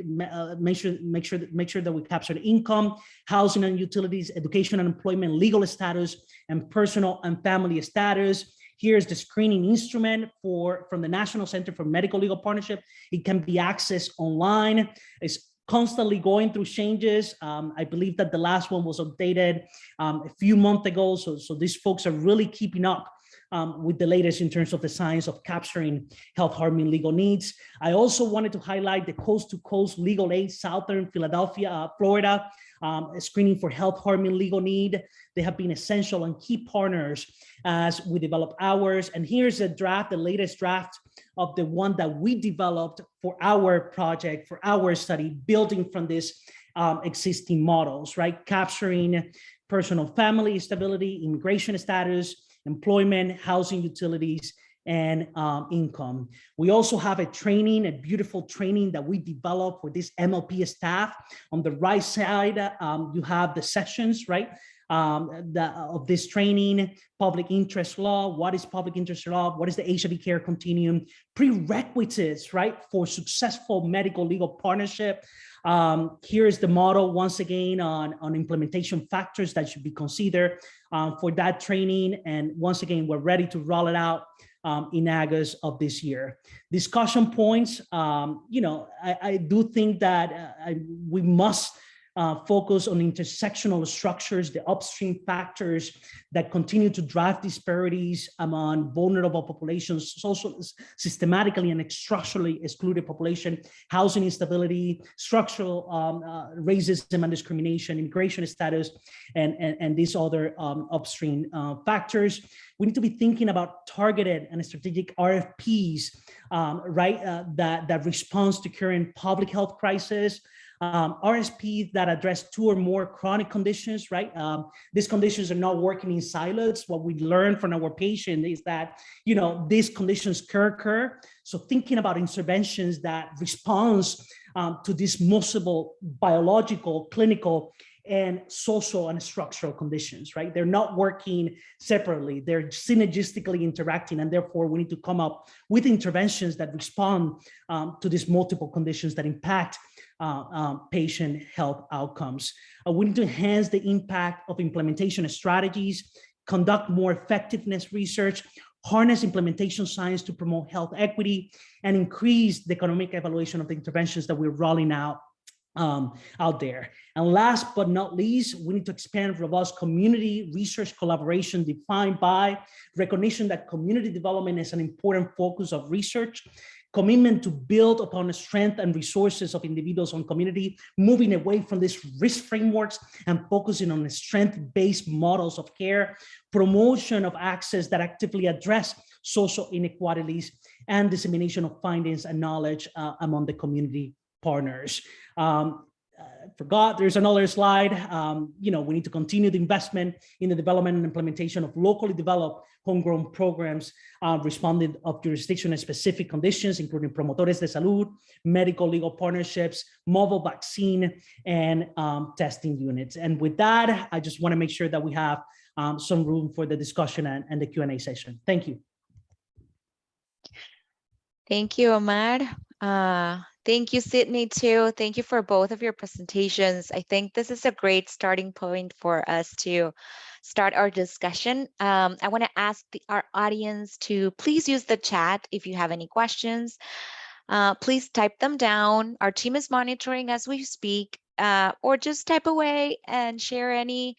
Make sure that we capture the income, housing and utilities, education and employment, legal status, and personal and family status. Here's the screening instrument from the National Center for Medical Legal Partnership. It can be accessed online. It's constantly going through changes. I believe that the last one was updated a few months ago. So these folks are really keeping up with the latest in terms of the science of capturing health, harm, and legal needs. I also wanted to highlight the Coast to Coast Legal Aid, Southern Philadelphia, Florida, screening for health, harm, and legal need. They have been essential and key partners as we develop ours. And here's a draft, the latest draft of the one that we developed for our project, for our study, building from this existing models, capturing personal family stability, immigration status, employment, housing, utilities, and income. We also have a beautiful training that we developed for this MLP staff. On the right side, you have the sessions, right? Of this training, public interest law. What is public interest law? What is the HIV care continuum? Prerequisites, right, for successful medical legal partnership. Here is the model once again on implementation factors that should be considered for that training. And once again, we're ready to roll it out in August of this year. Discussion points, I do think that we must focus on intersectional structures, the upstream factors that continue to drive disparities among vulnerable populations, social, systematically and structurally excluded population, housing instability, structural racism and discrimination, immigration status, and these other upstream factors. We need to be thinking about targeted and strategic RFPs, that responds to current public health crisis. RSPs that address 2 or more chronic conditions, right? These conditions are not working in silos. What we learned from our patient is that, these conditions can occur. So thinking about interventions that responds to these multiple biological, clinical, and social and structural conditions, right? They're not working separately. They're synergistically interacting, and therefore we need to come up with interventions that respond to these multiple conditions that impact patient health outcomes. We need to enhance the impact of implementation strategies, conduct more effectiveness research, harness implementation science to promote health equity, and increase the economic evaluation of the interventions that we're rolling out there. And last but not least, we need to expand robust community research collaboration defined by recognition that community development is an important focus of research, commitment to build upon the strength and resources of individuals and community, moving away from these risk frameworks and focusing on the strength-based models of care, promotion of access that actively address social inequalities, and dissemination of findings and knowledge among the community partners. Forgot there's another slide. We need to continue the investment in the development and implementation of locally developed homegrown programs responding of jurisdiction and specific conditions, including promotores de salud, medical legal partnerships, mobile vaccine, and testing units. And with that, I just want to make sure that we have some room for the discussion and the Q&A session. Thank you. Thank you, Omar. Thank you, Sydney, too. Thank you for both of your presentations. I think this is a great starting point for us to start our discussion. I want to ask our audience to please use the chat if you have any questions. Please type them down. Our team is monitoring as we speak, or just type away and share any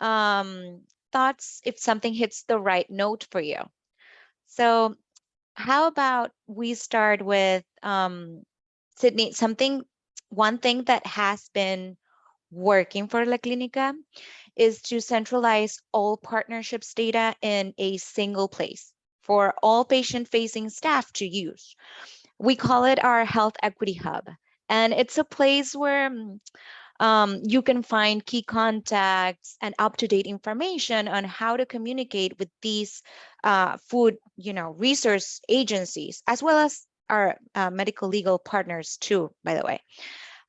thoughts if something hits the right note for you. So how about we start with Sydney, one thing that has been working for La Clínica is to centralize all partnerships data in a single place for all patient-facing staff to use. We call it our Health Equity Hub, and it's a place where you can find key contacts and up-to-date information on how to communicate with these food, resource agencies, as well as our medical legal partners too, by the way.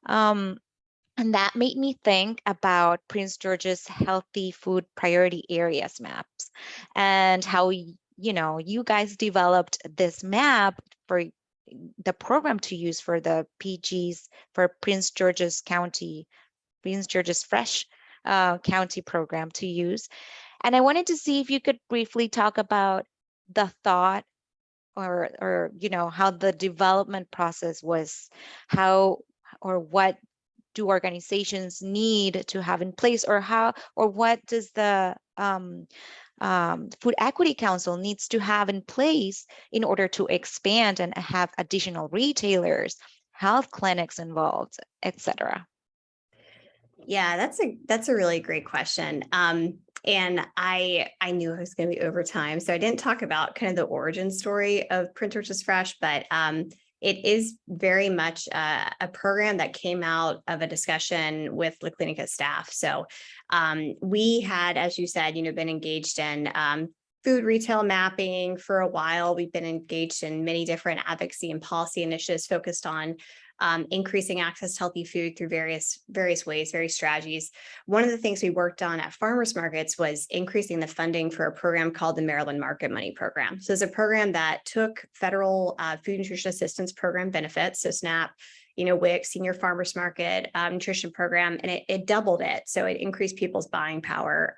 And that made me think about Prince George's Healthy Food Priority Areas maps and how, you guys developed this map for the program to use for the PGs for Prince George's Fresh County program to use. And I wanted to see if you could briefly talk about the thought or how the development process was, what do organizations need to have in place, or what does the Food Equity Council needs to have in place in order to expand and have additional retailers, health clinics involved, etc. Yeah, that's a really great question. And I knew it was going to be over time, so I didn't talk about kind of the origin story of Prince George's Fresh, but it is very much a program that came out of a discussion with La Clínica staff. So we had, as you said, been engaged in food retail mapping for a while. We've been engaged in many different advocacy and policy initiatives focused on increasing access to healthy food through various ways, various strategies. One of the things we worked on at farmers markets was increasing the funding for a program called the Maryland Market Money Program. So it's a program that took federal food nutrition assistance program benefits, so SNAP, WIC, Senior Farmers Market Nutrition Program, and it doubled it. So it increased people's buying power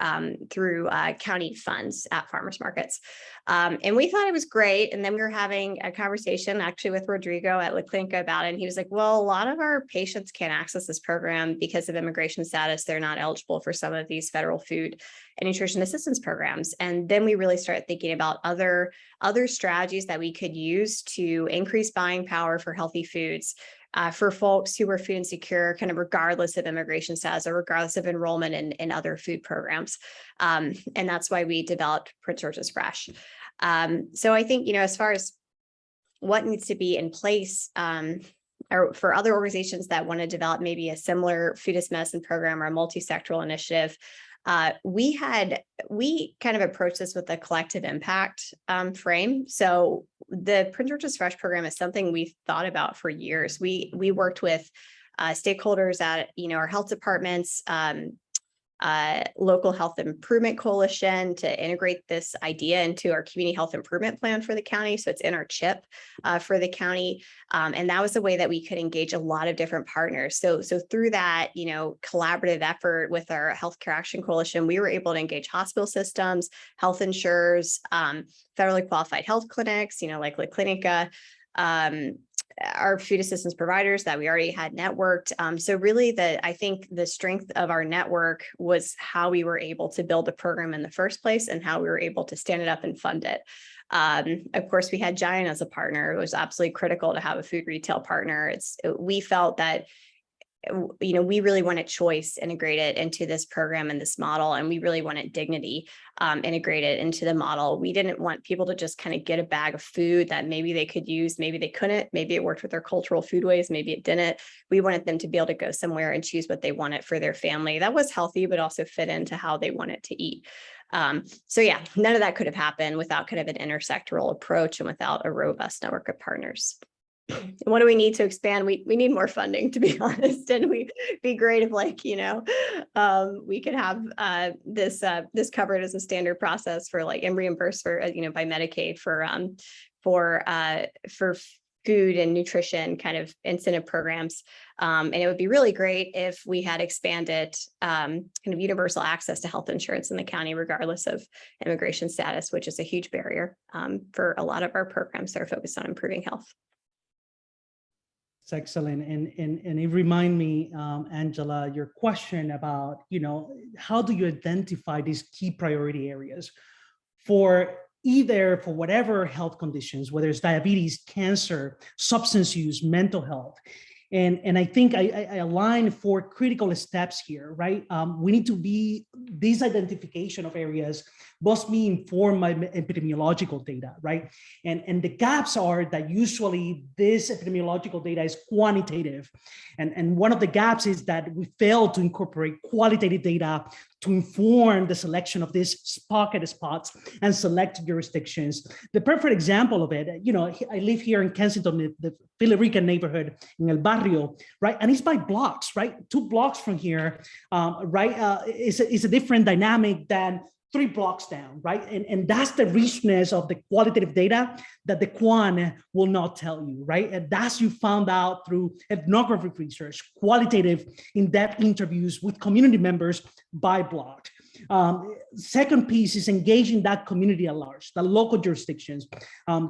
through county funds at farmers markets. And we thought it was great. And then we were having a conversation actually with Rodrigo at La Clínica about it. And he was like, well, a lot of our patients can't access this program because of immigration status. They're not eligible for some of these federal food and nutrition assistance programs. And then we really started thinking about other strategies that we could use to increase buying power for healthy foods. For folks who were food insecure, kind of regardless of immigration status or regardless of enrollment in other food programs. And that's why we developed Prince George's Fresh. So I think, as far as what needs to be in place, or for other organizations that want to develop maybe a similar food as medicine program or a multi-sectoral initiative, we kind of approached this with a collective impact frame. So the Prince George's Fresh program is something we've thought about for years. We worked with stakeholders at our health departments, local health improvement coalition to integrate this idea into our community health improvement plan for the county. So it's in our CHIP for the county. And that was a way that we could engage a lot of different partners. So through that, collaborative effort with our Healthcare Action Coalition, we were able to engage hospital systems, health insurers, federally qualified health clinics, like La Clínica, our food assistance providers that we already had networked. So really I think the strength of our network was how we were able to build a program in the first place and how we were able to stand it up and fund it. Of course, we had Giant as a partner. It was absolutely critical to have a food retail partner. We felt that we really wanted choice integrated into this program and this model, and we really wanted dignity integrated into the model. We didn't want people to just kind of get a bag of food that maybe they could use, maybe they couldn't, maybe it worked with their cultural foodways, maybe it didn't. We wanted them to be able to go somewhere and choose what they wanted for their family that was healthy, but also fit into how they wanted to eat. So yeah, none of that could have happened without kind of an intersectoral approach and without a robust network of partners. And what do we need to expand? We need more funding, to be honest. And we'd be great if we could have this covered as a standard process for and reimbursed for by Medicaid for food and nutrition kind of incentive programs. And it would be really great if we had expanded kind of universal access to health insurance in the county, regardless of immigration status, which is a huge barrier for a lot of our programs that are focused on improving health. It's excellent. And it reminds me, Angela, your question about, how do you identify these key priority areas for whatever health conditions, whether it's diabetes, cancer, substance use, mental health. And I think I align 4 critical steps here, right? We need to be, this identification of areas must be informed by epidemiological data, right? And the gaps are that usually this epidemiological data is quantitative. And one of the gaps is that we fail to incorporate qualitative data to inform the selection of these pocket spots and select jurisdictions. The perfect example of it, I live here in Kensington, the Villa Rica neighborhood in El Barrio, right? And it's by blocks, right? 2 blocks from here, right? It's a different dynamic than 3 blocks down, right? And that's the richness of the qualitative data that the quant will not tell you, right? And that's you found out through ethnographic research, qualitative in-depth interviews with community members by block. Second piece is engaging that community at large, the local jurisdictions.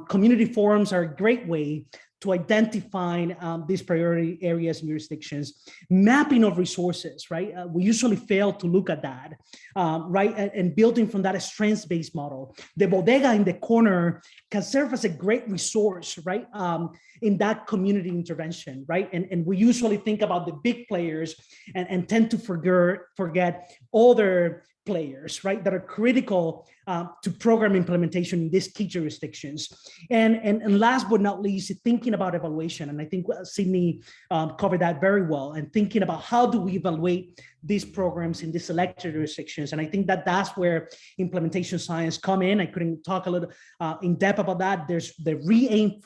Community forums are a great way to identify these priority areas and jurisdictions. Mapping of resources, right? We usually fail to look at that, right? And building from that strengths-based model. The bodega in the corner can serve as a great resource, right? In that community intervention, right? And we usually think about the big players and tend to forget other players, right, that are critical to program implementation in these key jurisdictions. And last but not least, thinking about evaluation. And I think Sydney covered that very well, and thinking about how do we evaluate these programs in these selected jurisdictions. And I think that that's where implementation science come in. I couldn't talk a little in depth about that. There's the RE-AIM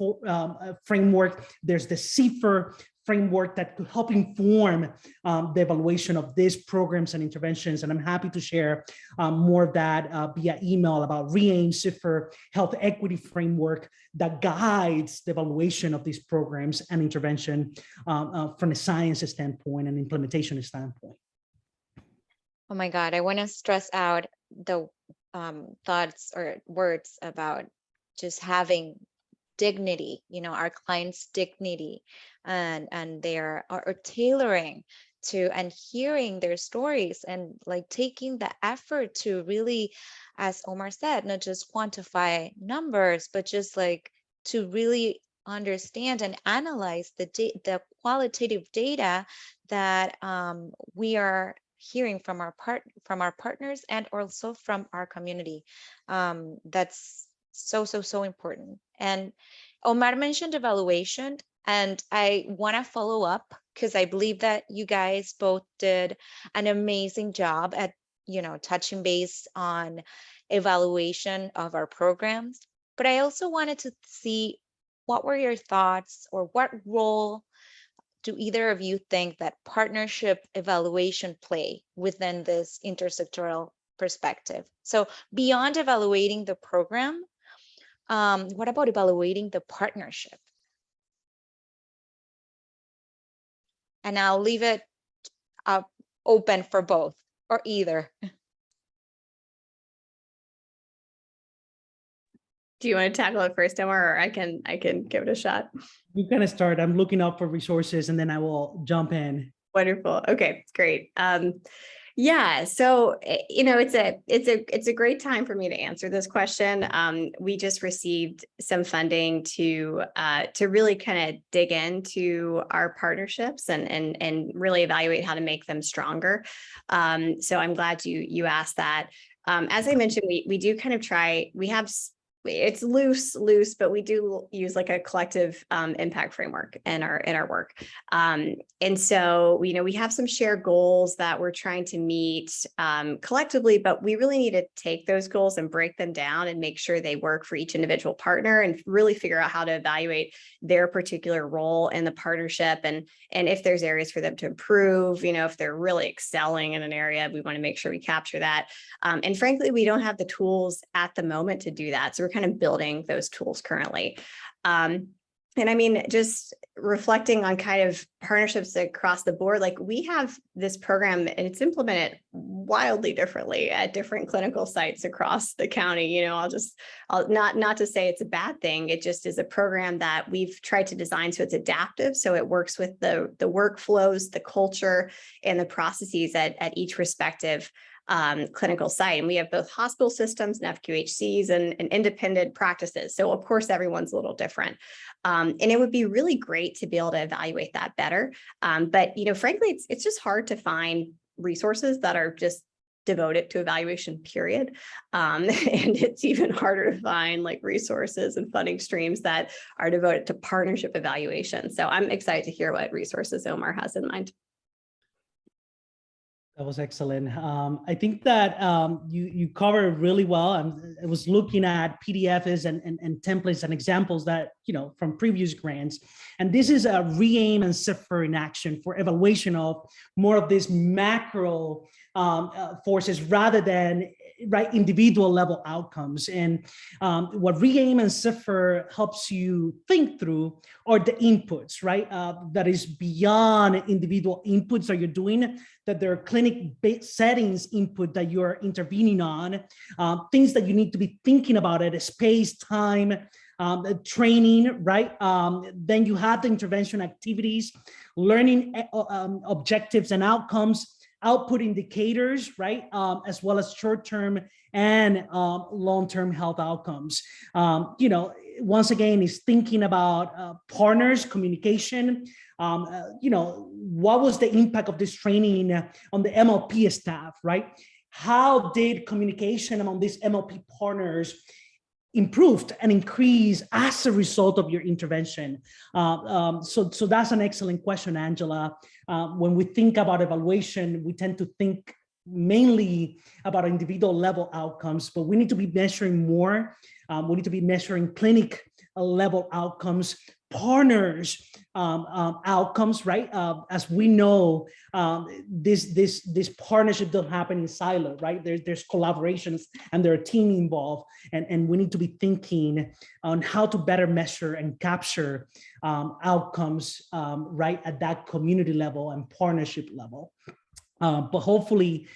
framework. There's the CIFR framework that could help inform the evaluation of these programs and interventions. And I'm happy to share more of that via email about RE-AIM, CIFR, health equity framework that guides the evaluation of these programs and intervention from a science standpoint and implementation standpoint. Oh my God, I want to stress out the thoughts or words about just having dignity, our clients' dignity, and their or tailoring to and hearing their stories, and like taking the effort to really, as Omar said, not just quantify numbers, but just like to really understand and analyze the qualitative data that we are hearing from our partners and also from our community. That's so important. And Omar mentioned evaluation, and I want to follow up because I believe that you guys both did an amazing job at touching base on evaluation of our programs. But I also wanted to see what were your thoughts, or what role do either of you think that partnership evaluation play within this intersectoral perspective? So beyond evaluating the program, what about evaluating the partnership? And I'll leave it open for both or either. Do you want to tackle it first, Omar, or I can give it a shot? You kind of start. I'm looking up for resources, and then I will jump in. Wonderful. Okay, great. Yeah, so it's a great time for me to answer this question. We just received some funding to really kind of dig into our partnerships and really evaluate how to make them stronger. So I'm glad you asked that. As I mentioned, we do kind of try. We have. It's loose, but we do use like a collective impact framework in our work. And so, we have some shared goals that we're trying to meet collectively, but we really need to take those goals and break them down and make sure they work for each individual partner, and really figure out how to evaluate their particular role in the partnership, and if there's areas for them to improve, if they're really excelling in an area, we want to make sure we capture that. And frankly, we don't have the tools at the moment to do that. So we're kind of building those tools currently. And I mean, just reflecting on kind of partnerships across the board, like we have this program and it's implemented wildly differently at different clinical sites across the county. I'll not to say it's a bad thing. It just is a program that we've tried to design so it's adaptive. So it works with the workflows, the culture, and the processes at each respective clinical site. And we have both hospital systems and FQHCs and independent practices. So of course, everyone's a little different. And it would be really great to be able to evaluate that better. But, frankly, it's just hard to find resources that are just devoted to evaluation, period. And it's even harder to find like resources and funding streams that are devoted to partnership evaluation. So I'm excited to hear what resources Omar has in mind. That was excellent. I think that you covered really well. I was looking at PDFs and templates and examples that, from previous grants. And this is a RE-AIM and CIFR in action for evaluation of more of these macro forces rather than individual level outcomes. And what RE-AIM and CIFR helps you think through are the inputs, that is beyond individual inputs that you're doing, that there are clinic-based settings input that you're intervening on, things that you need to be thinking about at a space, time, training, then you have the intervention activities, learning objectives and outcomes, output indicators, as well as short-term and long-term health outcomes. Once again, is thinking about partners, communication. What was the impact of this training on the MLP staff, how did communication among these MLP partners improved and increased as a result of your intervention? So that's an excellent question, Angela. When we think about evaluation, we tend to think mainly about individual level outcomes, but we need to be measuring more. We need to be measuring clinic level outcomes, partners outcomes, right? As we know, this partnership don't happen in silo, right? There's collaborations and there are team involved, and we need to be thinking on how to better measure and capture outcomes right at that community level and partnership level. But hopefully,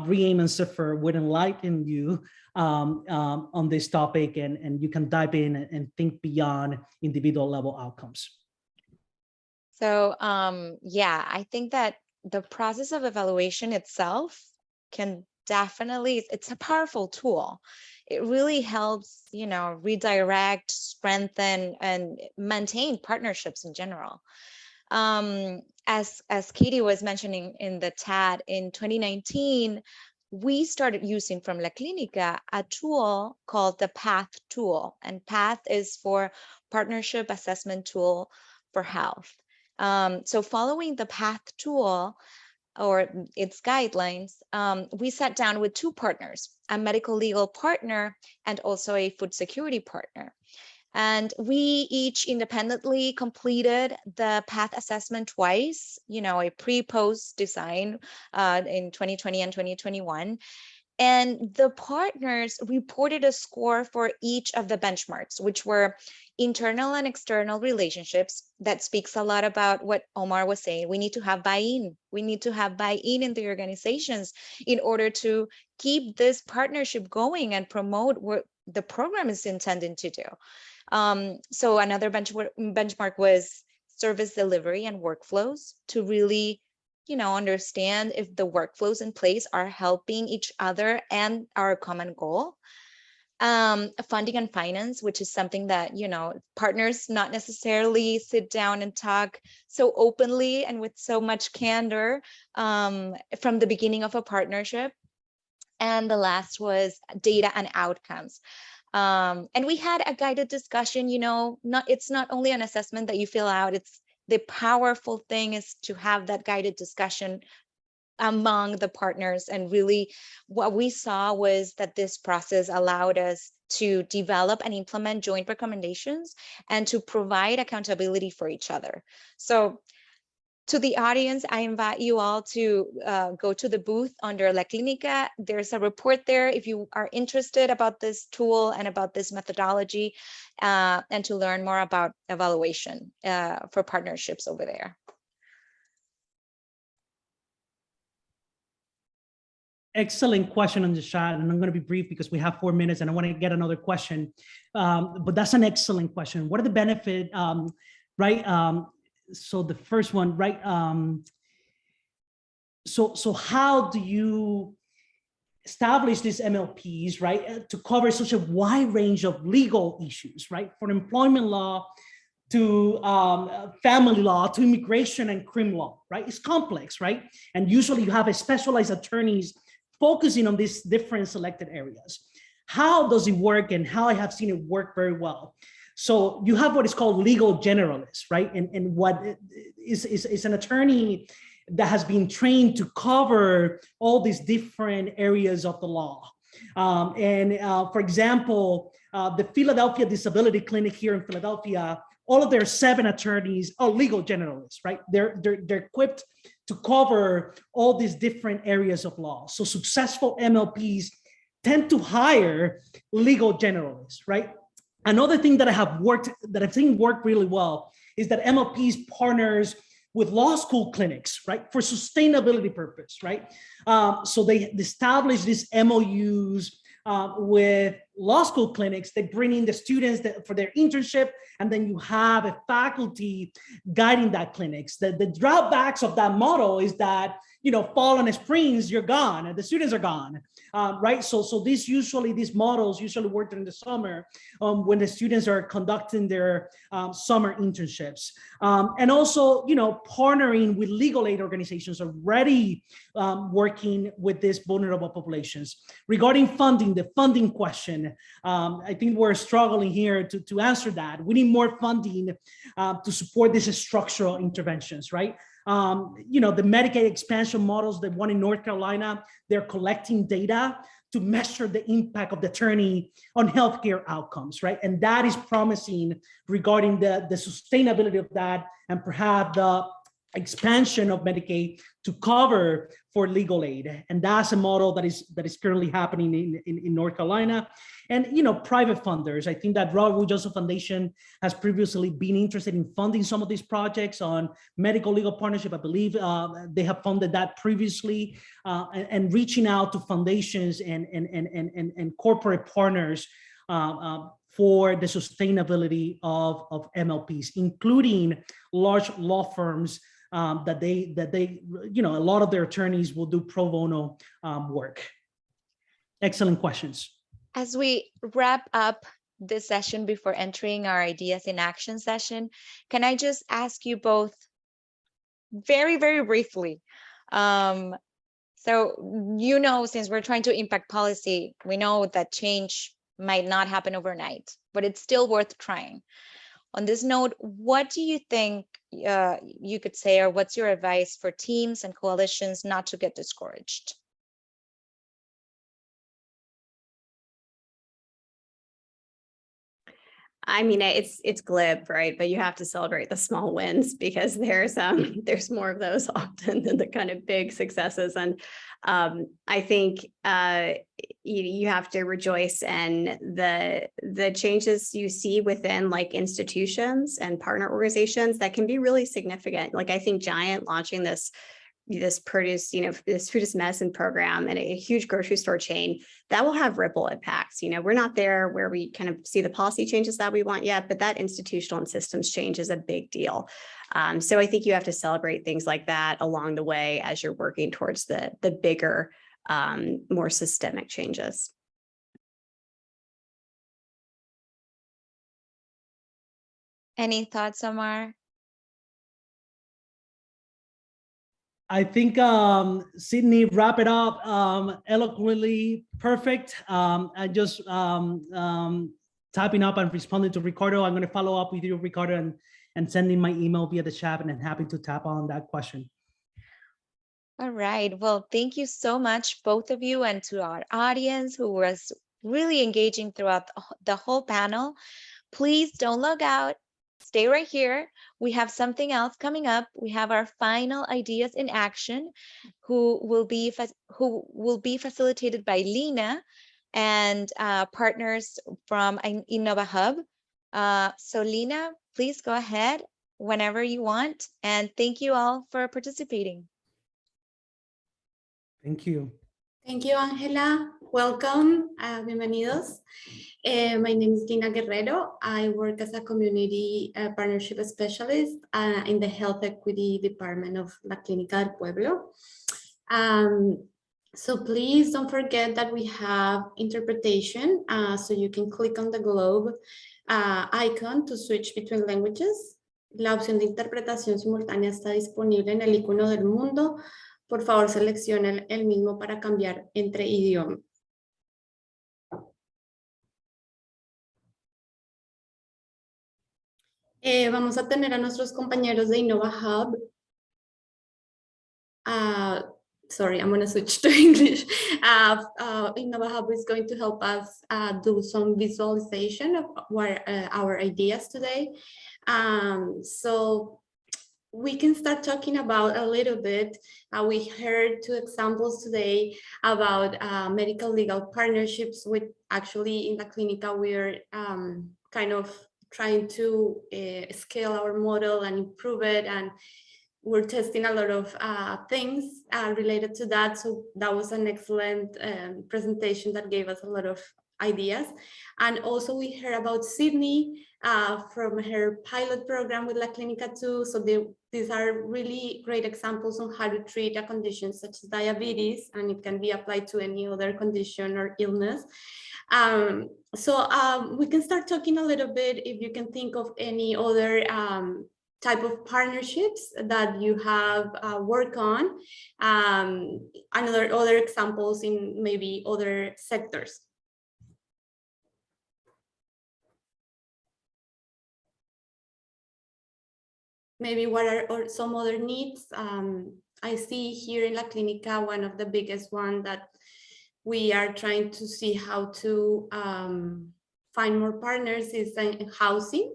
Reem and Zephyr would enlighten you on this topic, and you can dive in and think beyond individual level outcomes. So yeah, I think that the process of evaluation itself can definitely, it's a powerful tool. It really helps, you know, redirect, strengthen, and maintain partnerships in general. As Katie was mentioning in the chat, in 2019, we started using from La Clínica a tool called the PATH tool, and PATH is for Partnership Assessment Tool for Health. So following the PATH tool or its guidelines, we sat down with two partners, a medical legal partner and also a food security partner. And we each independently completed the PATH assessment twice, you know, a pre-post design in 2020 and 2021. And the partners reported a score for each of the benchmarks, which were internal and external relationships. That speaks a lot about what Omar was saying. We need to have buy-in. We need to have buy-in in the organizations in order to keep this partnership going and promote what the program is intended to do. So another benchmark was service delivery and workflows to really, you know, understand if the workflows in place are helping each other and our common goal. Funding and finance, which is something that, you know, partners not necessarily sit down and talk so openly and with so much candor from the beginning of a partnership. And the last was data and outcomes. And we had a guided discussion, you know, it's not only an assessment that you fill out, it's the powerful thing is to have that guided discussion among the partners. And really what we saw was that this process allowed us to develop and implement joint recommendations and to provide accountability for each other. So to the audience, I invite you all to go to the booth under La Clínica. There's a report there if you are interested about this tool and about this methodology and to learn more about evaluation for partnerships over there. Excellent question on the chat, and I'm going to be brief because we have 4 minutes and I want to get another question. But that's an excellent question. What are the benefits, right? So the first one, right? So how do you establish these MLPs, right, to cover such a wide range of legal issues, right, from employment law to family law to immigration and criminal law, right? It's complex, right? And usually you have a specialized attorneys focusing on these different selected areas. How does it work, and how I have seen it work very well? So you have what is called legal generalists, right? And what is an attorney that has been trained to cover all these different areas of the law. For example, the Philadelphia Disability Clinic here in Philadelphia, all of their 7 attorneys are legal generalists, right? They're equipped to cover all these different areas of law. So successful MLPs tend to hire legal generalists, right? Another thing that I've seen work really well is that MLPs partners with law school clinics, right, for sustainability purpose, right? So they establish these MOUs with law school clinics, they bring in the students for their internship, and then you have a faculty guiding that clinics. The drawbacks of that model is that, fall and springs, you're gone, and the students are gone, right? So these models usually work during the summer when the students are conducting their summer internships. And also, partnering with legal aid organizations already working with these vulnerable populations. Regarding funding, the funding question, I think we're struggling here to answer that. We need more funding to support these structural interventions, right? The Medicaid expansion models, the one in North Carolina, they're collecting data to measure the impact of the attorney on healthcare outcomes, right? And that is promising regarding the sustainability of that, and perhaps the expansion of Medicaid to cover for legal aid. And that's a model that is currently happening in North Carolina. And private funders, I think that Robert Wood Johnson Foundation has previously been interested in funding some of these projects on medical legal partnership. I believe they have funded that previously, and reaching out to foundations and corporate partners for the sustainability of MLPs, including large law firms that they a lot of their attorneys will do pro bono work. Excellent questions. As we wrap up this session before entering our ideas in action session, can I just ask you both very, very briefly? So, since we're trying to impact policy, we know that change might not happen overnight, but it's still worth trying. On this note, what do you think you could say, or what's your advice for teams and coalitions not to get discouraged? I mean, it's glib, right? But you have to celebrate the small wins, because there's more of those often than the kind of big successes. And I think you have to rejoice in the changes you see within like institutions and partner organizations that can be really significant. Like I think Giant launching this produce, this food as medicine program and a huge grocery store chain, that will have ripple impacts. We're not there where we kind of see the policy changes that we want yet, but that institutional and systems change is a big deal. So I think you have to celebrate things like that along the way as you're working towards the bigger, more systemic changes. Any thoughts, Omar? I think Sydney wrap it up eloquently perfect. I just typing up and responding to Ricardo. I'm going to follow up with you, Ricardo, and sending my email via the chat, and I'm happy to tap on that question. All right. Well, thank you so much, both of you, and to our audience who was really engaging throughout the whole panel. Please don't log out. Stay right here. We have something else coming up. We have our final ideas in action, who will be facilitated by Lina and partners from Innova Hub. So Lina, please go ahead whenever you want. And thank you all for participating. Thank you. Thank you, Angela. Welcome. Bienvenidos. My name is Lina Guerrero. I work as a community partnership specialist in the Health Equity Department of La Clínica del Pueblo. So please don't forget that we have interpretation, so you can click on the globe icon to switch between languages. La opción de interpretación simultánea está disponible en el icono del mundo. Por favor, seleccione el mismo para cambiar entre idiomas. Vamos a tener a nuestros compañeros de Innova Hub. Sorry, I'm going to switch to English. Innova Hub is going to help us do some visualization of what our ideas today. So we can start talking about a little bit. We heard 2 examples today about medical legal partnerships, with actually in La Clínica, we're kind of trying to scale our model and improve it. And we're testing a lot of things related to that. So that was an excellent presentation that gave us a lot of ideas. And also we heard about Sydney from her pilot program with La Clínica too. So these are really great examples on how to treat a condition such as diabetes, and it can be applied to any other condition or illness. We can start talking a little bit if you can think of any other type of partnerships that you have worked on, and other examples in maybe other sectors. Maybe what are some other needs? I see here in La Clínica, one of the biggest one that we are trying to see how to find more partners is in housing.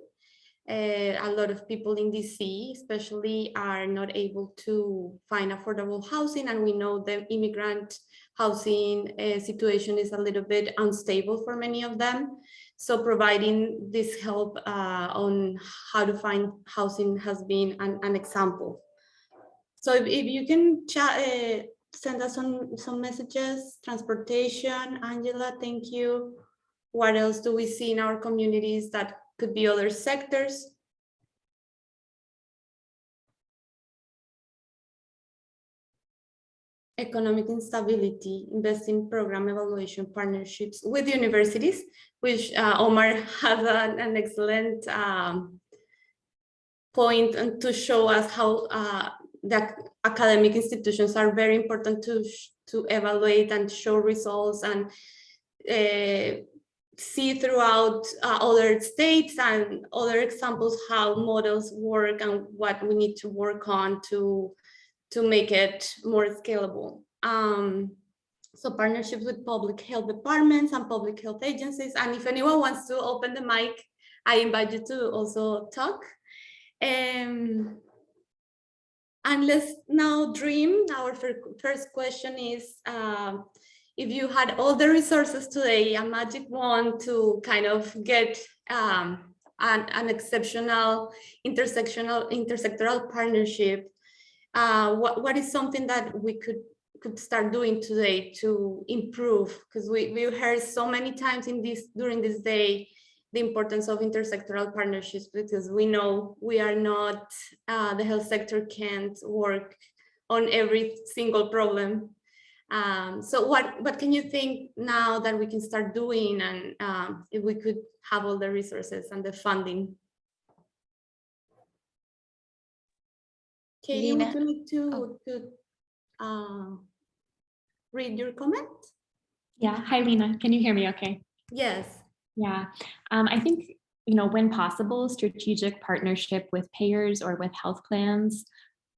A lot of people in DC especially are not able to find affordable housing, and we know the immigrant housing situation is a little bit unstable for many of them. So providing this help on how to find housing has been an example. So if you can send us some messages. Transportation, Angela, thank you. What else do we see in our communities that could be other sectors? Economic instability, investing program evaluation partnerships with universities, which Omar has an excellent point and to show us how the academic institutions are very important to evaluate and show results and see throughout other states and other examples how models work and what we need to work on to make it more scalable. So partnerships with public health departments and public health agencies. And if anyone wants to open the mic, I invite you to also talk. And let's now dream. Our first question is, if you had all the resources today, a magic wand to kind of get an exceptional intersectoral partnership, what is something that we could start doing today to improve? Because we heard so many times during this day the importance of intersectoral partnerships, because we know we are not, the health sector can't work on every single problem. So what can you think now that we can start doing, and if we could have all the resources and the funding? Katie, Lina. would you like to read your comment? Yeah, hi Lina, can you hear me okay? Yes. Yeah, I think, when possible, strategic partnership with payers or with health plans,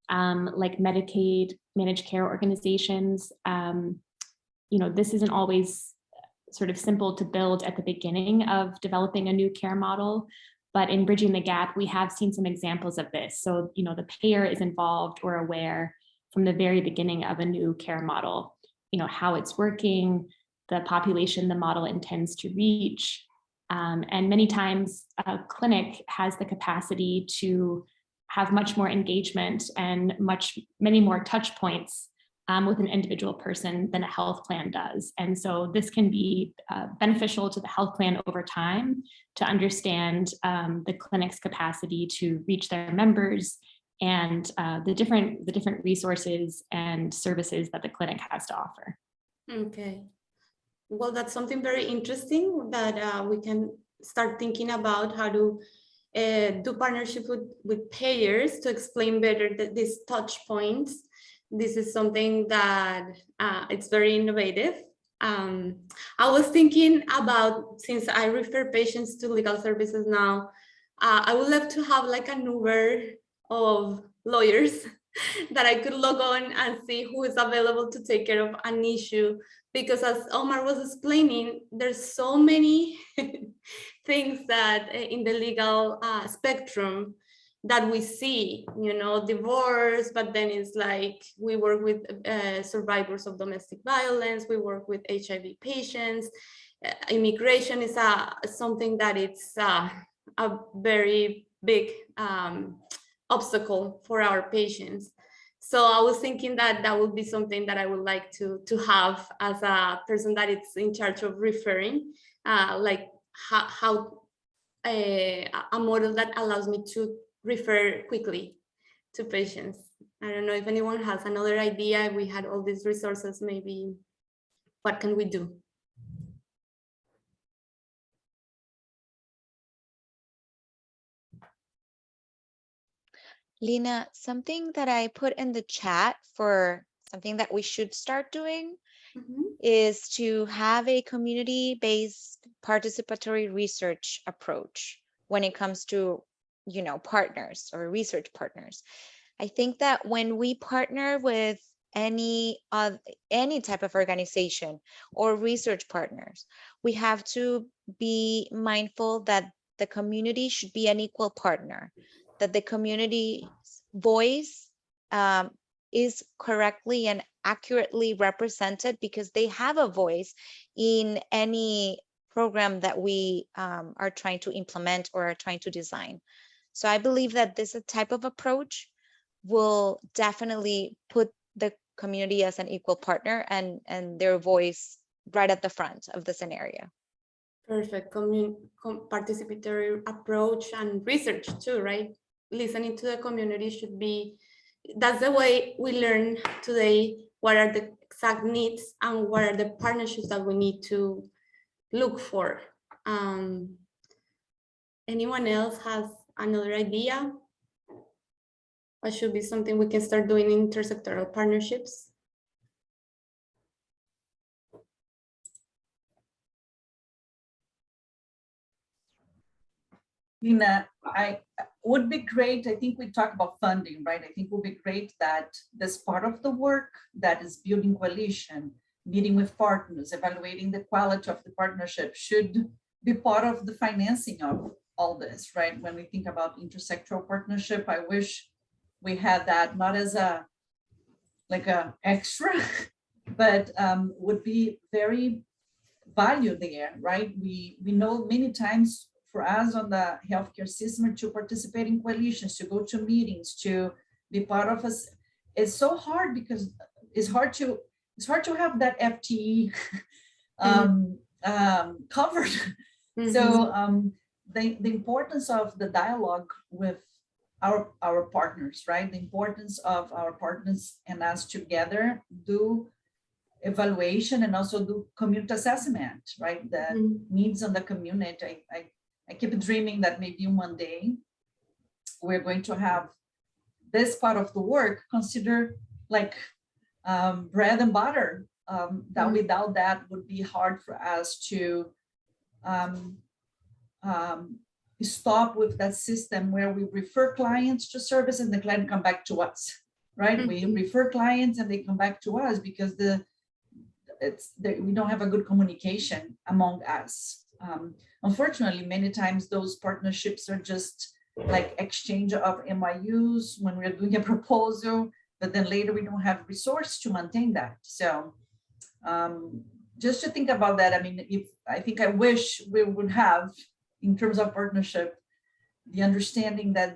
like Medicaid, managed care organizations. This isn't always sort of simple to build at the beginning of developing a new care model, but in Bridging the Gap, we have seen some examples of this. So, the payer is involved or aware from the very beginning of a new care model, how it's working, the population the model intends to reach. And many times a clinic has the capacity to have much more engagement and many more touch points with an individual person than a health plan does. And so this can be beneficial to the health plan over time to understand the clinic's capacity to reach their members and the different resources and services that the clinic has to offer. Okay. Well, that's something very interesting that we can start thinking about, how to do partnership with payers to explain better these touch points. This is something that it's very innovative. I was thinking about, since I refer patients to legal services now, I would love to have like an Uber of lawyers that I could log on and see who is available to take care of an issue. Because as Omar was explaining, there's so many things that in the legal spectrum that we see, divorce, but then it's like we work with survivors of domestic violence, we work with HIV patients, immigration is something that it's a very big obstacle for our patients. So I was thinking that would be something that I would like to have as a person that is in charge of referring, like how a model that allows me to refer quickly to patients. I don't know if anyone has another idea. If we had all these resources, maybe what can we do? Lina, something that I put in the chat for something that we should start doing is to have a community-based participatory research approach when it comes to, you know, partners or research partners. I think that when we partner with any type of organization or research partners, we have to be mindful that the community should be an equal partner, that the community's voice is correctly and accurately represented because they have a voice in any program that we are trying to implement or are trying to design. So I believe that this type of approach will definitely put the community as an equal partner and their voice right at the front of the scenario. Perfect. Participatory approach and research too, right? Listening to the community should be, that's the way we learn today what are the exact needs and what are the partnerships that we need to look for. Anyone else has another idea? What should be something we can start doing in intersectoral partnerships? Lina, I would be great. I think we talk about funding, right? I think it would be great that this part of the work that is building coalition, meeting with partners, evaluating the quality of the partnership should be part of the financing of all this, right? When we think about intersectoral partnership, I wish we had that not as a extra, but would be very valued there, right? We know many times for us on the healthcare system to participate in coalitions, to go to meetings, to be part of us, it's so hard because it's hard to have that FTE covered. So the importance of the dialogue with our partners, right? The importance of our partners and us together do evaluation and also do community assessment, right? The needs on the community. I keep dreaming that maybe one day we're going to have this part of the work considered like bread and butter. That without that would be hard for us to stop with that system where we refer clients to service and the client come back to us, right? We refer clients and they come back to us because we don't have a good communication among us. Unfortunately, many times those partnerships are just like exchange of MIUs when we're doing a proposal, but then later we don't have resource to maintain that. So just to think about that, I mean, I wish we would have, in terms of partnership, the understanding that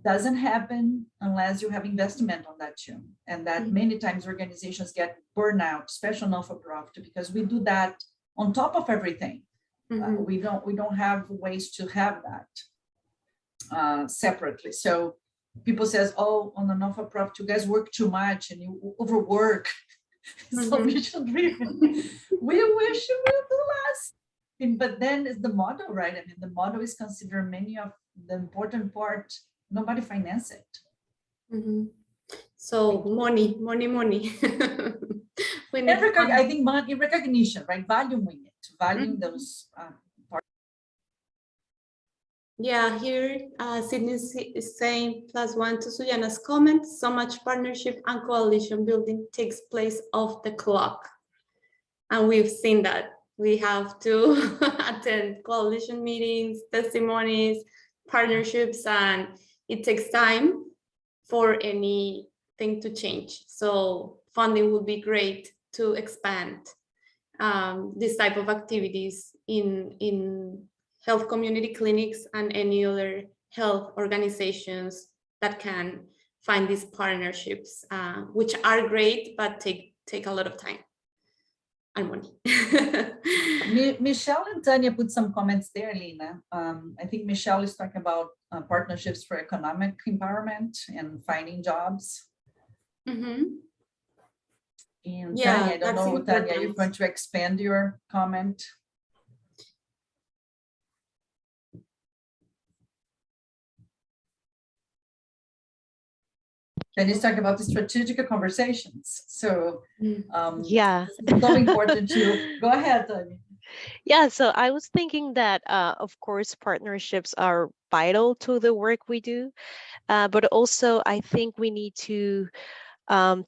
doesn't happen unless you have investment on that too. And that many times organizations get burnout, especially not-for-profit, because we do that on top of everything. We don't have ways to have that separately. So people says, oh, on the not-for-profit, you guys work too much and you overwork. So we should really, we wish you will do less. But then it's the model, right? I mean, the model is considered many of the important part, nobody finance it. So money. We need I think money recognition, right? Valuing it, valuing those parts. Yeah, here Sydney is saying +1 to Suyana's comment. So much partnership and coalition building takes place off the clock. And we've seen that. We have to attend coalition meetings, testimonies, partnerships, and it takes time for anything to change. So funding would be great to expand this type of activities in health community clinics and any other health organizations that can find these partnerships, which are great, but take a lot of time. and money. Michelle and Tanya put some comments there, Lena. I think Michelle is talking about partnerships for economic empowerment and finding jobs. Mm-hmm. And Yeah, Tanya, I don't know, important. Tanya, you want to expand your comment? And he's talking about the strategic conversations. So Yeah. it's so important to go ahead, Tanya. Yeah, so I was thinking that, of course, partnerships are vital to the work we do, but also I think we need to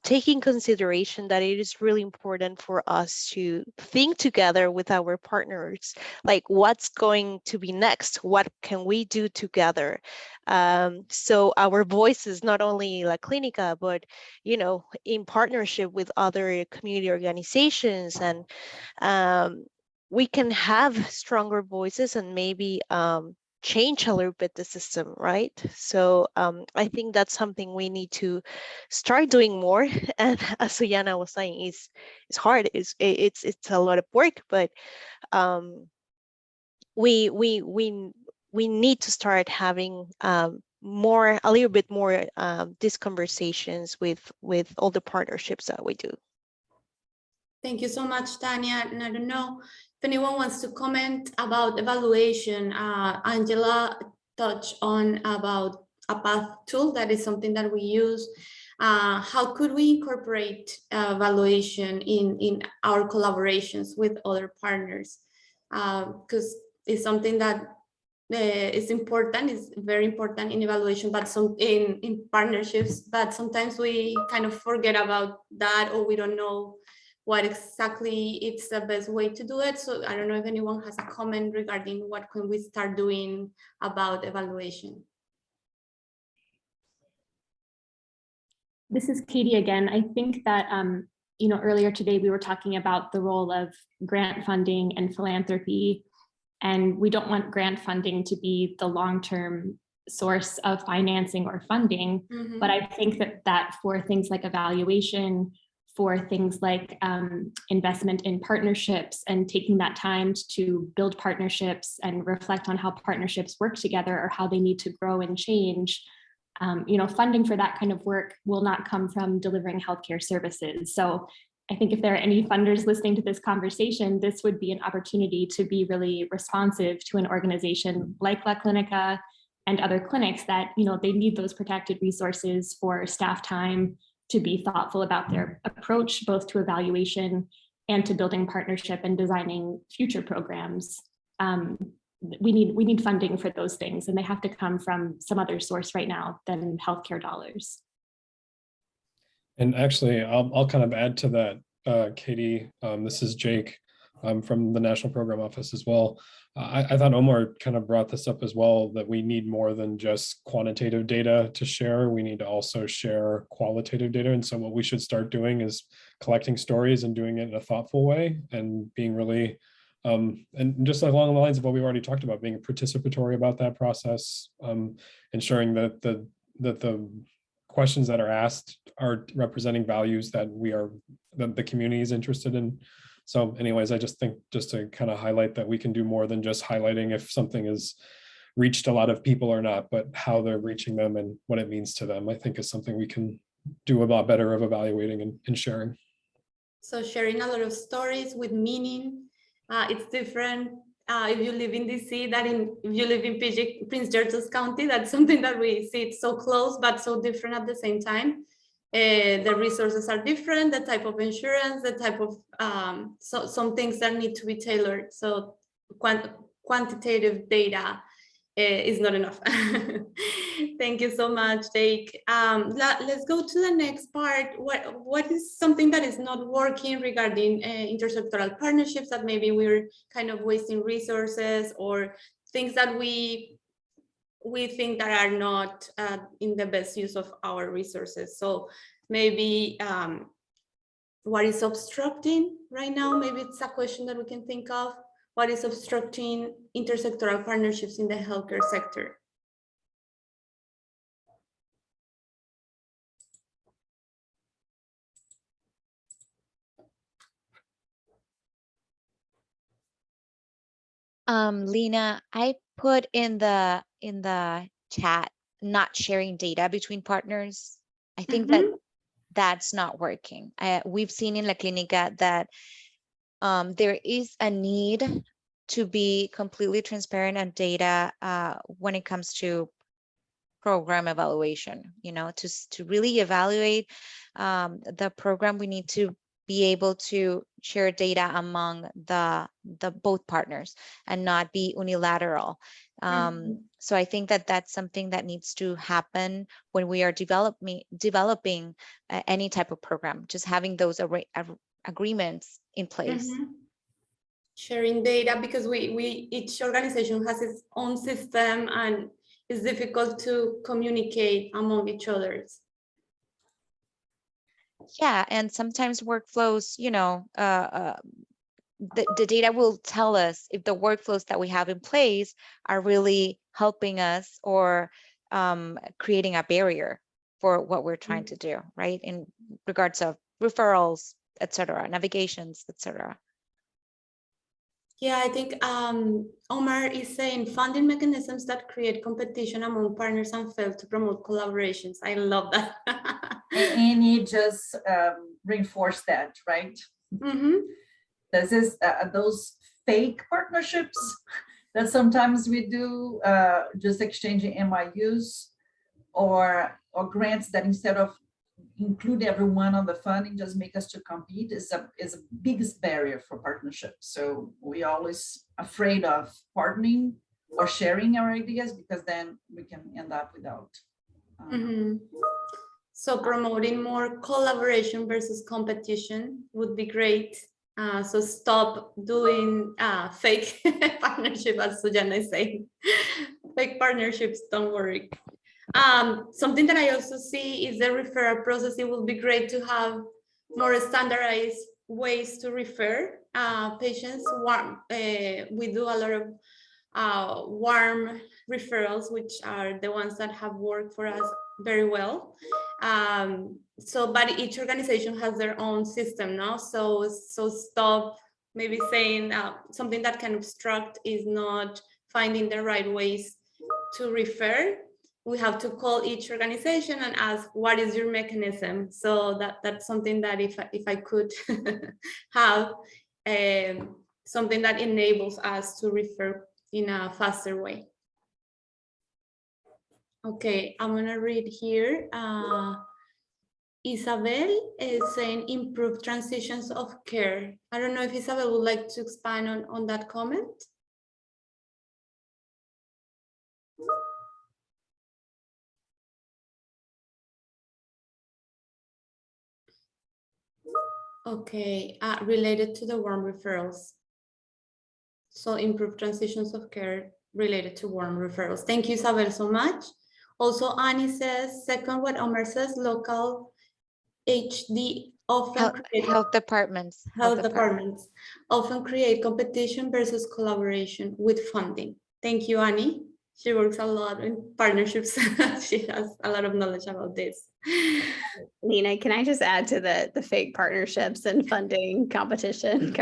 take in consideration that it is really important for us to think together with our partners, like what's going to be next, what can we do together, so our voices, not only La Clinica, but in partnership with other community organizations, and we can have stronger voices and maybe change a little bit the system, right? So I think that's something we need to start doing more. And as Suyana was saying, it's hard. It's a lot of work, but we need to start having a little bit more these conversations with all the partnerships that we do. Thank you so much, Tanya. And I don't know if anyone wants to comment about evaluation. Angela touched on about a path tool. That is something that we use. How could we incorporate evaluation in our collaborations with other partners? Because it's something that is important, it's very important in evaluation, but in partnerships, but sometimes we kind of forget about that, or we don't know what exactly it's the best way to do it. So I don't know if anyone has a comment regarding what can we start doing about evaluation. This is Katie again. I think that, earlier today we were talking about the role of grant funding and philanthropy, and we don't want grant funding to be the long-term source of financing or funding. Mm-hmm. But I think that for things like evaluation, for things like investment in partnerships and taking that time to build partnerships and reflect on how partnerships work together or how they need to grow and change, funding for that kind of work will not come from delivering healthcare services. So I think if there are any funders listening to this conversation, this would be an opportunity to be really responsive to an organization like La Clinica and other clinics that, they need those protected resources for staff time, to be thoughtful about their approach, both to evaluation and to building partnership and designing future programs. We need funding for those things, and they have to come from some other source right now than healthcare dollars. And actually, I'll kind of add to that, Katie. This is Jake from the National Program Office as well. I thought Omar kind of brought this up as well, that we need more than just quantitative data to share. We need to also share qualitative data. And so what we should start doing is collecting stories and doing it in a thoughtful way and being really, and just along the lines of what we already talked about, being participatory about that process, ensuring that the questions that are asked are representing values that the community is interested in. So anyways, I just think just to kind of highlight that we can do more than just highlighting if something has reached a lot of people or not, but how they're reaching them and what it means to them, I think is something we can do a lot better of evaluating and sharing. So sharing a lot of stories with meaning, it's different if you live in DC that if you live in Prince George's County. That's something that we see, it's so close, but so different at the same time. The resources are different, the type of insurance, the type of, some things that need to be tailored. So quantitative data is not enough. Thank you so much, Jake. Let's go to the next part. What is something that is not working regarding intersectoral partnerships, that maybe we're kind of wasting resources, or things that we think that are not in the best use of our resources? So maybe what is obstructing right now? Maybe it's a question that we can think of. What is obstructing intersectoral partnerships in the healthcare sector? Lena, I put in the chat not sharing data between partners. I think that that's not working. We've seen in La Clínica that there is a need to be completely transparent on data when it comes to program evaluation. You know, to really evaluate the program, we need to be able to share data among the both partners and not be unilateral. So I think that that's something that needs to happen when we are developing any type of program, just having those agreements in place. Sharing data, because we each organization has its own system and it's difficult to communicate among each other. Yeah, and sometimes workflows, you know, the data will tell us if the workflows that we have in place are really helping us or creating a barrier for what we're trying to do, right? In regards of referrals, etc., navigations, etc. Yeah, I think Omar is saying funding mechanisms that create competition among partners and fail to promote collaborations. I love that. And he just reinforced that, right? This is those fake partnerships that sometimes we do, just exchanging MIUs or grants that instead of include everyone on the funding, just make us to compete is a biggest barrier for partnerships. So we always afraid of partnering or sharing our ideas because then we can end up without. So promoting more collaboration versus competition would be great. So stop doing fake partnership, as Sujana is saying. Fake partnerships don't work. Something that I also see is the referral process. It would be great to have more standardized ways to refer patients. We do a lot of warm referrals, which are the ones that have worked for us very well. But each organization has their own system now. So stop maybe saying something that can obstruct is not finding the right ways to refer. We have to call each organization and ask, what is your mechanism? So that's something that if I could have something that enables us to refer in a faster way. Okay, I'm gonna read here. Isabel is saying improve transitions of care. I don't know if Isabel would like to expand on that comment. Okay, related to the warm referrals. So improve transitions of care related to warm referrals. Thank you, Isabel, so much. Also, Annie says, second what Omar says, local HD often health departments often create competition versus collaboration with funding. Thank you, Annie. She works a lot in partnerships. She has a lot of knowledge about this. Lena, can I just add to the fake partnerships and funding competition?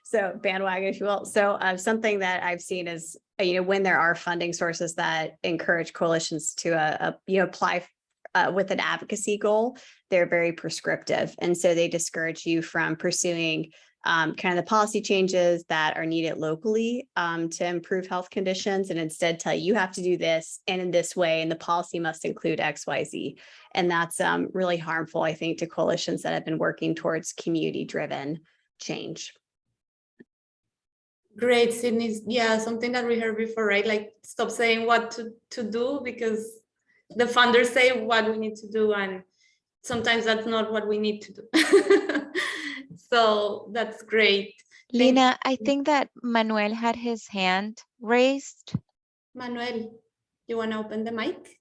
So bandwagon, if you will. So something that I've seen is, when there are funding sources that encourage coalitions to apply with an advocacy goal, they're very prescriptive. And so they discourage you from pursuing kind of the policy changes that are needed locally to improve health conditions, and instead tell you have to do this and in this way, and the policy must include X, Y, Z. And that's really harmful, I think, to coalitions that have been working towards community-driven change. Great, Sydney. Yeah, something that we heard before, right? Like stop saying what to do because the funders say what we need to do, and sometimes that's not what we need to do. So that's great. Lena, I think that Manuel had his hand raised. Manuel, you want to open the mic?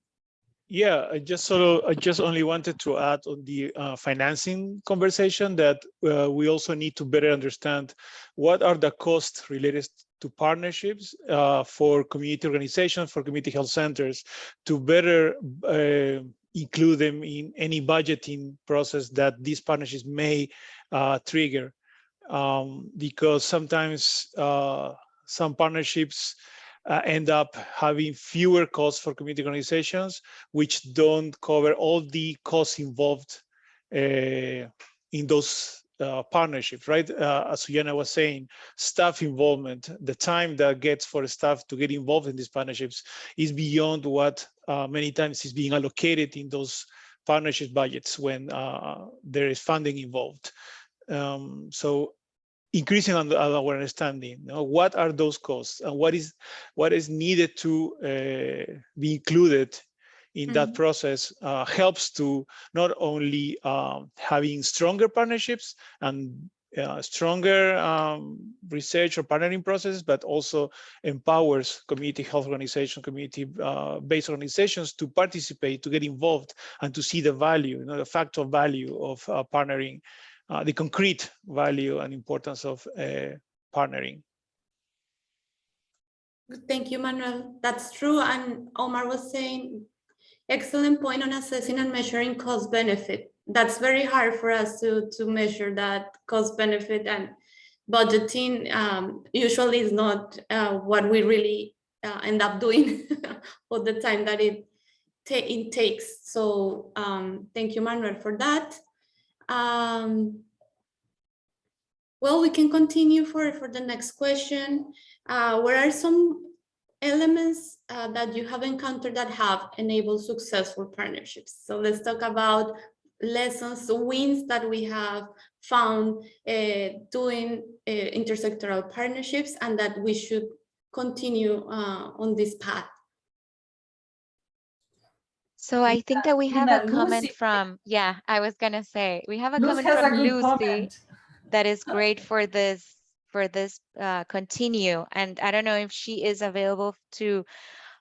Yeah, I just only wanted to add on the financing conversation that we also need to better understand what are the costs related to partnerships for community organizations, for community health centers, to better include them in any budgeting process that these partnerships may trigger. Because sometimes some partnerships end up having fewer costs for community organizations, which don't cover all the costs involved in those partnerships, right? As Suyana was saying, staff involvement, the time that gets for staff to get involved in these partnerships is beyond what many times is being allocated in those partnership budgets when there is funding involved. So increasing on our understanding, what are those costs and what is needed to be included in that process helps to not only having stronger partnerships and stronger research or partnering processes, but also empowers community health organizations, community-based organizations to participate, to get involved, and to see the value, the factual value of partnering, the concrete value and importance of partnering. Thank you, Manuel. That's true. And Omar was saying, excellent point on assessing and measuring cost benefit. That's very hard for us to measure that cost benefit, and budgeting usually is not what we really end up doing all the time that it takes. So thank you, Manuel, for that. Well, we can continue for the next question. What are some elements that you have encountered that have enabled successful partnerships? So let's talk about lessons, wins that we have found doing intersectoral partnerships, and that we should continue on this path. So I think that we have a comment from, I was gonna say, we have a comment from Lucy that is great for this continue. And I don't know if she is available to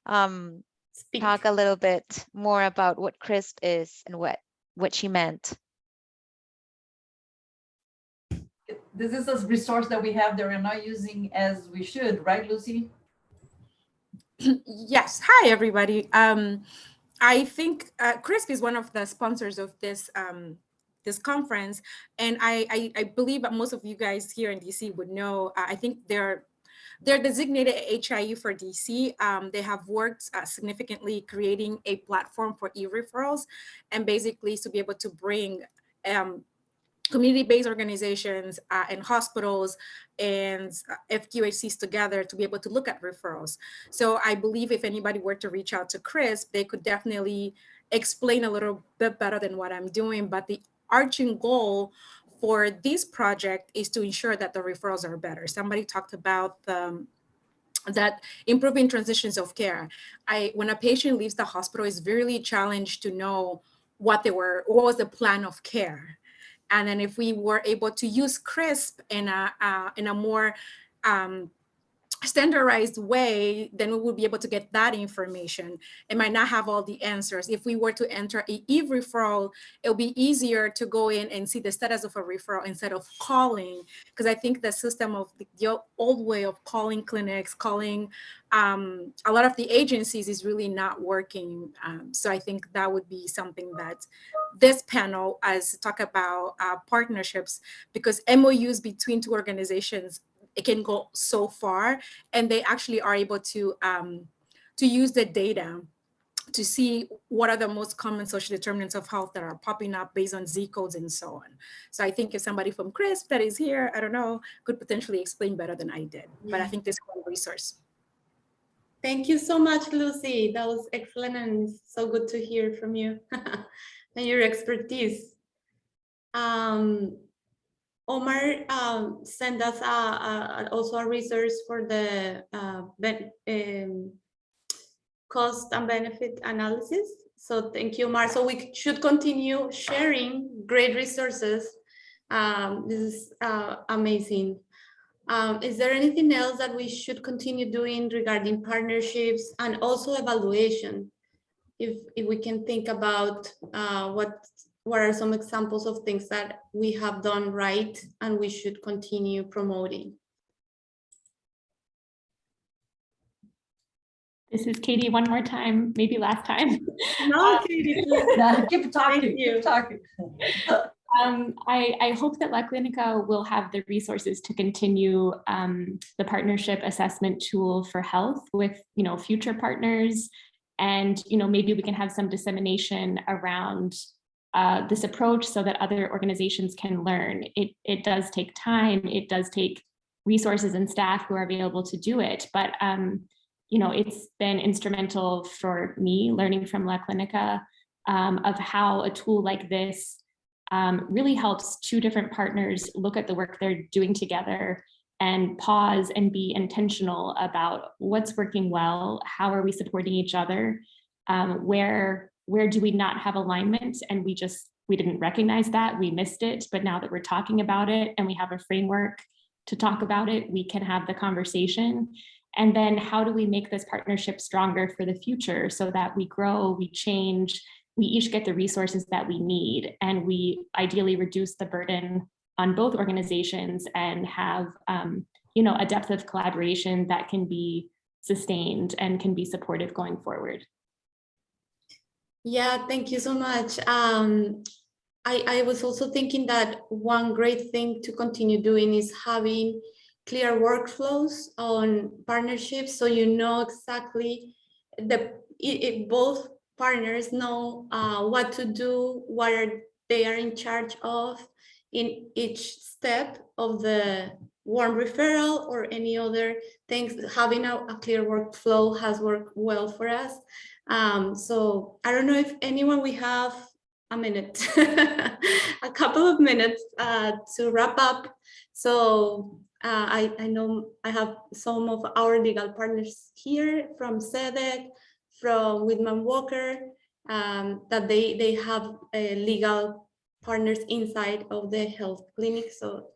talk a little bit more about what CRISP is and what she meant. This is a resource that we have that we're not using as we should, right, Lucy? Yes. Hi, everybody. I think CRISP is one of the sponsors of this this conference, and I believe that most of you guys here in DC would know. I think they're designated HIU for DC. They have worked significantly creating a platform for e-referrals, and basically to be able to bring community-based organizations and hospitals and FQHCs together to be able to look at referrals. So I believe if anybody were to reach out to CRISP, they could definitely explain a little bit better than what I'm doing. But the arching goal for this project is to ensure that the referrals are better. Somebody talked about that improving transitions of care. When a patient leaves the hospital, it's really challenged to know what was the plan of care. And then if we were able to use CRISP in a more standardized way, then we would be able to get that information. It might not have all the answers. If we were to enter an e-referral, it'll be easier to go in and see the status of a referral instead of calling, because I think the system of the old way of calling clinics, calling a lot of the agencies is really not working. So I think that would be something that this panel, as talk about partnerships, because MOUs between two organizations, it can go so far, and they actually are able to use the data to see what are the most common social determinants of health that are popping up based on Z codes and so on. So I think if somebody from CRISP that is here, I don't know, could potentially explain better than I did, but I think this is one resource. Thank you so much, Lucy. That was excellent, and it's so good to hear from you and your expertise. Omar sent us also a resource for the cost and benefit analysis. So thank you, Omar. So we should continue sharing great resources. This is amazing. Is there anything else that we should continue doing regarding partnerships and also evaluation? If we can think about what are some examples of things that we have done right and we should continue promoting? This is Katie one more time, maybe last time. No, Katie, please. Keep talking, keep talking. I hope that La Clínica will have the resources to continue the partnership assessment tool for health with, future partners. And, maybe we can have some dissemination around this approach so that other organizations can learn. It does take time. It does take resources and staff who are available to do it. But, it's been instrumental for me learning from La Clínica of how a tool like this really helps two different partners look at the work they're doing together and pause and be intentional about what's working well, how are we supporting each other, where do we not have alignment, and we didn't recognize that, we missed it, but now that we're talking about it and we have a framework to talk about it, we can have the conversation. And then how do we make this partnership stronger for the future so that we grow, we change, we each get the resources that we need, and we ideally reduce the burden on both organizations and have a depth of collaboration that can be sustained and can be supportive going forward. Yeah, thank you so much. I was also thinking that one great thing to continue doing is having clear workflows on partnerships, so exactly both partners know what to do, what they are in charge of in each step of the warm referral or any other things. Having a clear workflow has worked well for us. So I don't know if anyone, we have a minute, a couple of minutes to wrap up. So I know I have some of our legal partners here from SEDEC, from Whitman Walker, that they have legal partners inside of the health clinic. So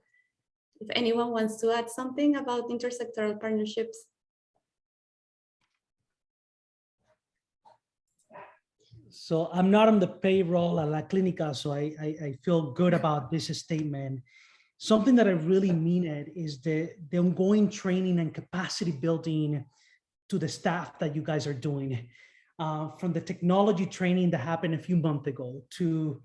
if anyone wants to add something about intersectoral partnerships. So I'm not on the payroll at La Clínica, so I feel good about this statement. Something that I really mean it is the ongoing training and capacity building to the staff that you guys are doing. From the technology training that happened a few months ago to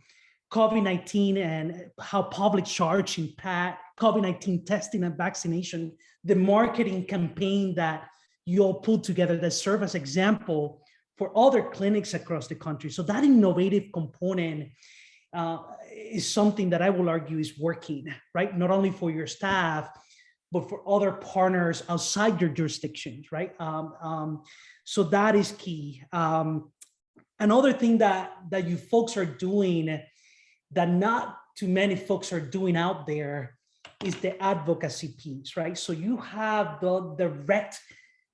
COVID-19 and how public charge impact COVID-19 testing and vaccination, the marketing campaign that you all pulled together that serve as example for other clinics across the country. So that innovative component is something that I will argue is working, right? Not only for your staff, but for other partners outside your jurisdictions, right? So that is key. Another thing that you folks are doing that not too many folks are doing out there is the advocacy piece, right? So you have the direct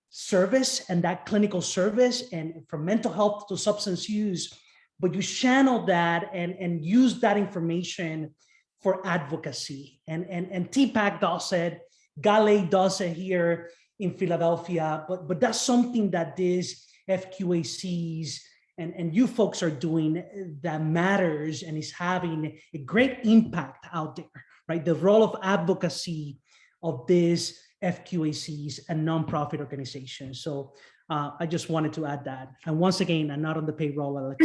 service and that clinical service and from mental health to substance use, but you channel that and use that information for advocacy. And TPAC does it, Gale does it here in Philadelphia, but that's something that these FQACs and you folks are doing that matters and is having a great impact out there, right? The role of advocacy of these FQACs and nonprofit organizations. So I just wanted to add that. And once again, I'm not on the payroll.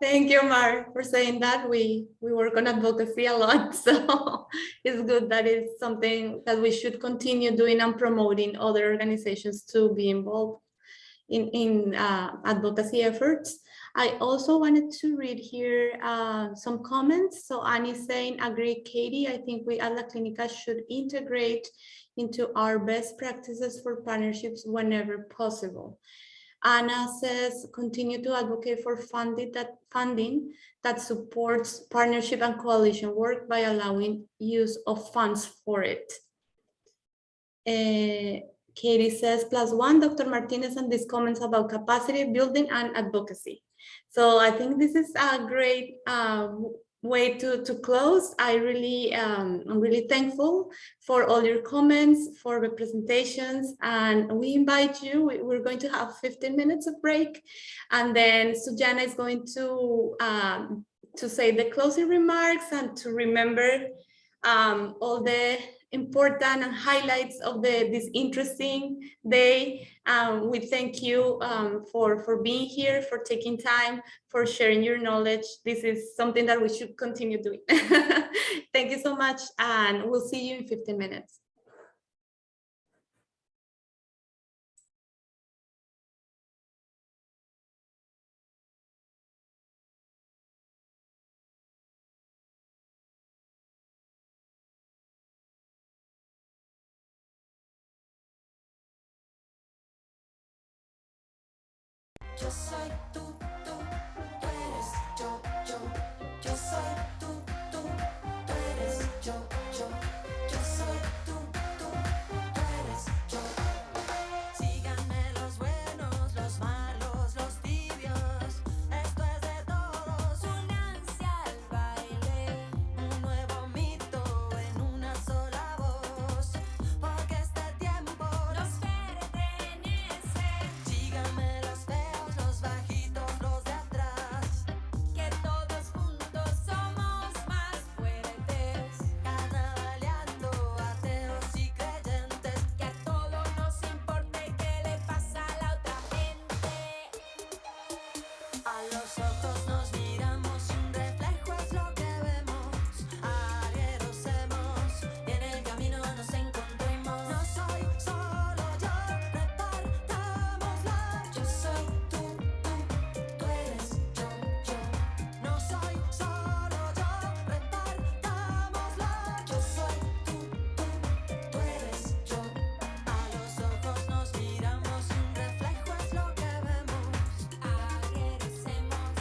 Thank you, Mar, for saying that. We work on advocacy a lot, so it's good that it's something that we should continue doing and promoting other organizations to be involved in advocacy efforts. I also wanted to read here some comments. So Annie's saying, agree, Katie, I think we at La Clínica should integrate into our best practices for partnerships whenever possible. Anna says, continue to advocate for funding that supports partnership and coalition work by allowing use of funds for it. Katie says, +1, Dr. Martinez, and these comments about capacity building and advocacy. So I think this is a great way to close. I'm really thankful for all your comments, for the presentations, and we invite you. We're going to have 15 minutes of break, and then Sujana is going to say the closing remarks and to remember all the important and highlights of this interesting day. We thank you for being here, for taking time, for sharing your knowledge. This is something that we should continue doing. Thank you so much, and we'll see you in 15 minutes. Yo soy tú, tú eres yo, yo soy tú, tú eres yo, yo soy tú, tú eres yo. Síganme los buenos, los malos, los tibios, esto es de todos, únanse al baile, un nuevo mito en una sola voz, porque este tiempo nos pertenece. Síganme los feos, los bajitos, los de atrás, que todos juntos somos más fuertes, carnavaleando ateos y creyentes, que a todos nos importe qué le pasa a la otra gente. A los ojos nos miramos, un reflejo es lo que vemos, arrieros hemos, y en el camino nos encontremos. No soy solo yo, repartámoslo. Yo soy tú, tú eres yo, yo. No soy solo yo, repartámoslo. Yo soy tú, tú eres yo. A los ojos nos miramos, un reflejo es lo que vemos, arrieros hemos,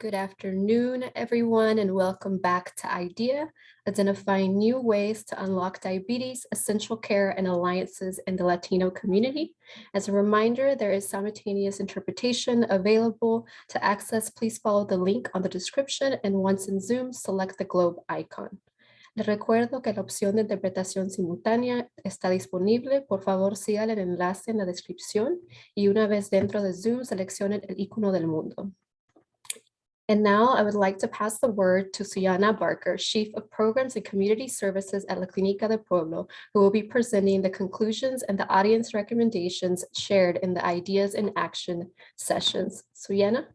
Good afternoon, everyone, and welcome back to IDEA, identifying new ways to unlock diabetes, essential care, and alliances in the Latino community. As a reminder, there is simultaneous interpretation available. To access, please follow the link on the description, and once in Zoom, select the globe icon. Les recuerdo que la opción de interpretación simultánea está disponible. Por favor, siga el enlace en la descripción y una vez dentro de Zoom, seleccione el icono del mundo. And now I would like to pass the word to Suyana Barker, Chief of Programs and Community Services at La Clínica del Pueblo, who will be presenting the conclusions and the audience recommendations shared in the Ideas in Action sessions. Suyana?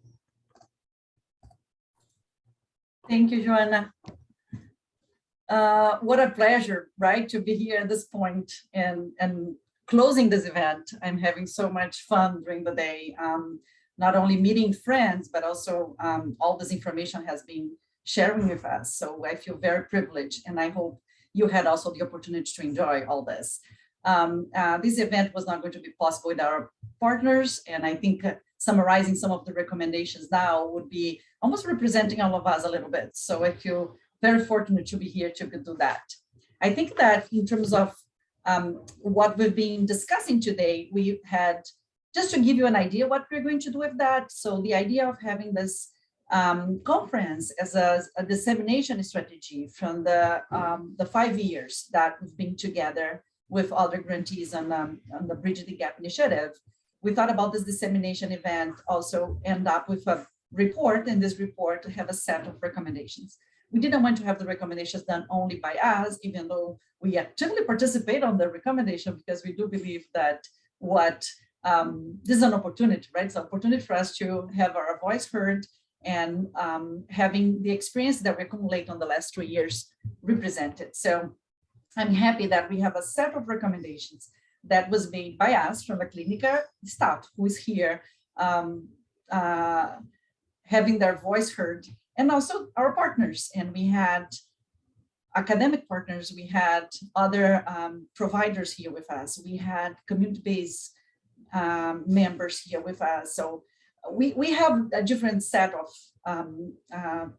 Thank you, Joanna. What a pleasure, right, to be here at this point and closing this event. I'm having so much fun during the day. Not only meeting friends, but also all this information has been sharing with us. So I feel very privileged, and I hope you had also the opportunity to enjoy all this. This event was not going to be possible without our partners, and I think summarizing some of the recommendations now would be almost representing all of us a little bit. So I feel very fortunate to be here to do that. I think that in terms of what we've been discussing today, we had, just to give you an idea what we're going to do with that. So the idea of having this conference as a dissemination strategy from the 5 years that we've been together with other grantees on the Bridge the Gap initiative, we thought about this dissemination event also end up with a report, and this report to have a set of recommendations. We didn't want to have the recommendations done only by us, even though we actively participate on the recommendation, because we do believe that this is an opportunity, right? It's an opportunity for us to have our voice heard and having the experience that we accumulate on the last 2 years represented. So I'm happy that we have a set of recommendations that was made by us from the Clínica staff who is here having their voice heard, and also our partners. And we had academic partners, we had other providers here with us, we had community-based members here with us. So we have a different set of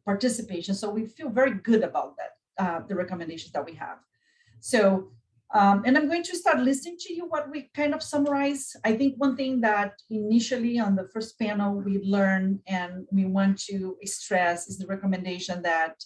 participation. So we feel very good about that, the recommendations that we have. So, and I'm going to start listening to you what we kind of summarize. I think one thing that initially on the first panel we learned and we want to stress is the recommendation that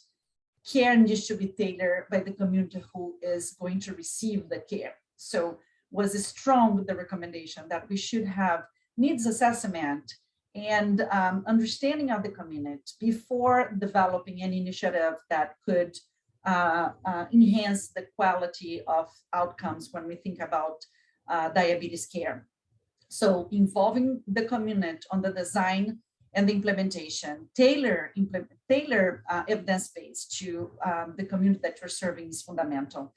care needs to be tailored by the community who is going to receive the care. So was strong the recommendation that we should have needs assessment and understanding of the community before developing any initiative that could enhance the quality of outcomes when we think about diabetes care. So involving the community on the design and the implementation, tailor evidence-based to the community that you're serving is fundamental.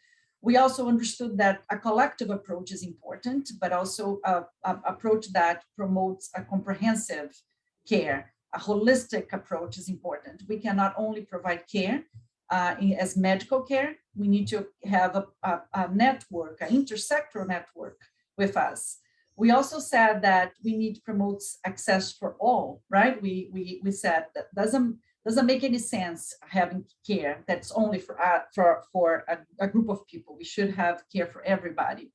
We also understood that a collective approach is important, but also an approach that promotes a comprehensive care. A holistic approach is important. We cannot only provide care as medical care, we need to have a network, an intersectoral network with us. We also said that we need to promote access for all, right? We said that doesn't make any sense having care that's only for a group of people. We should have care for everybody.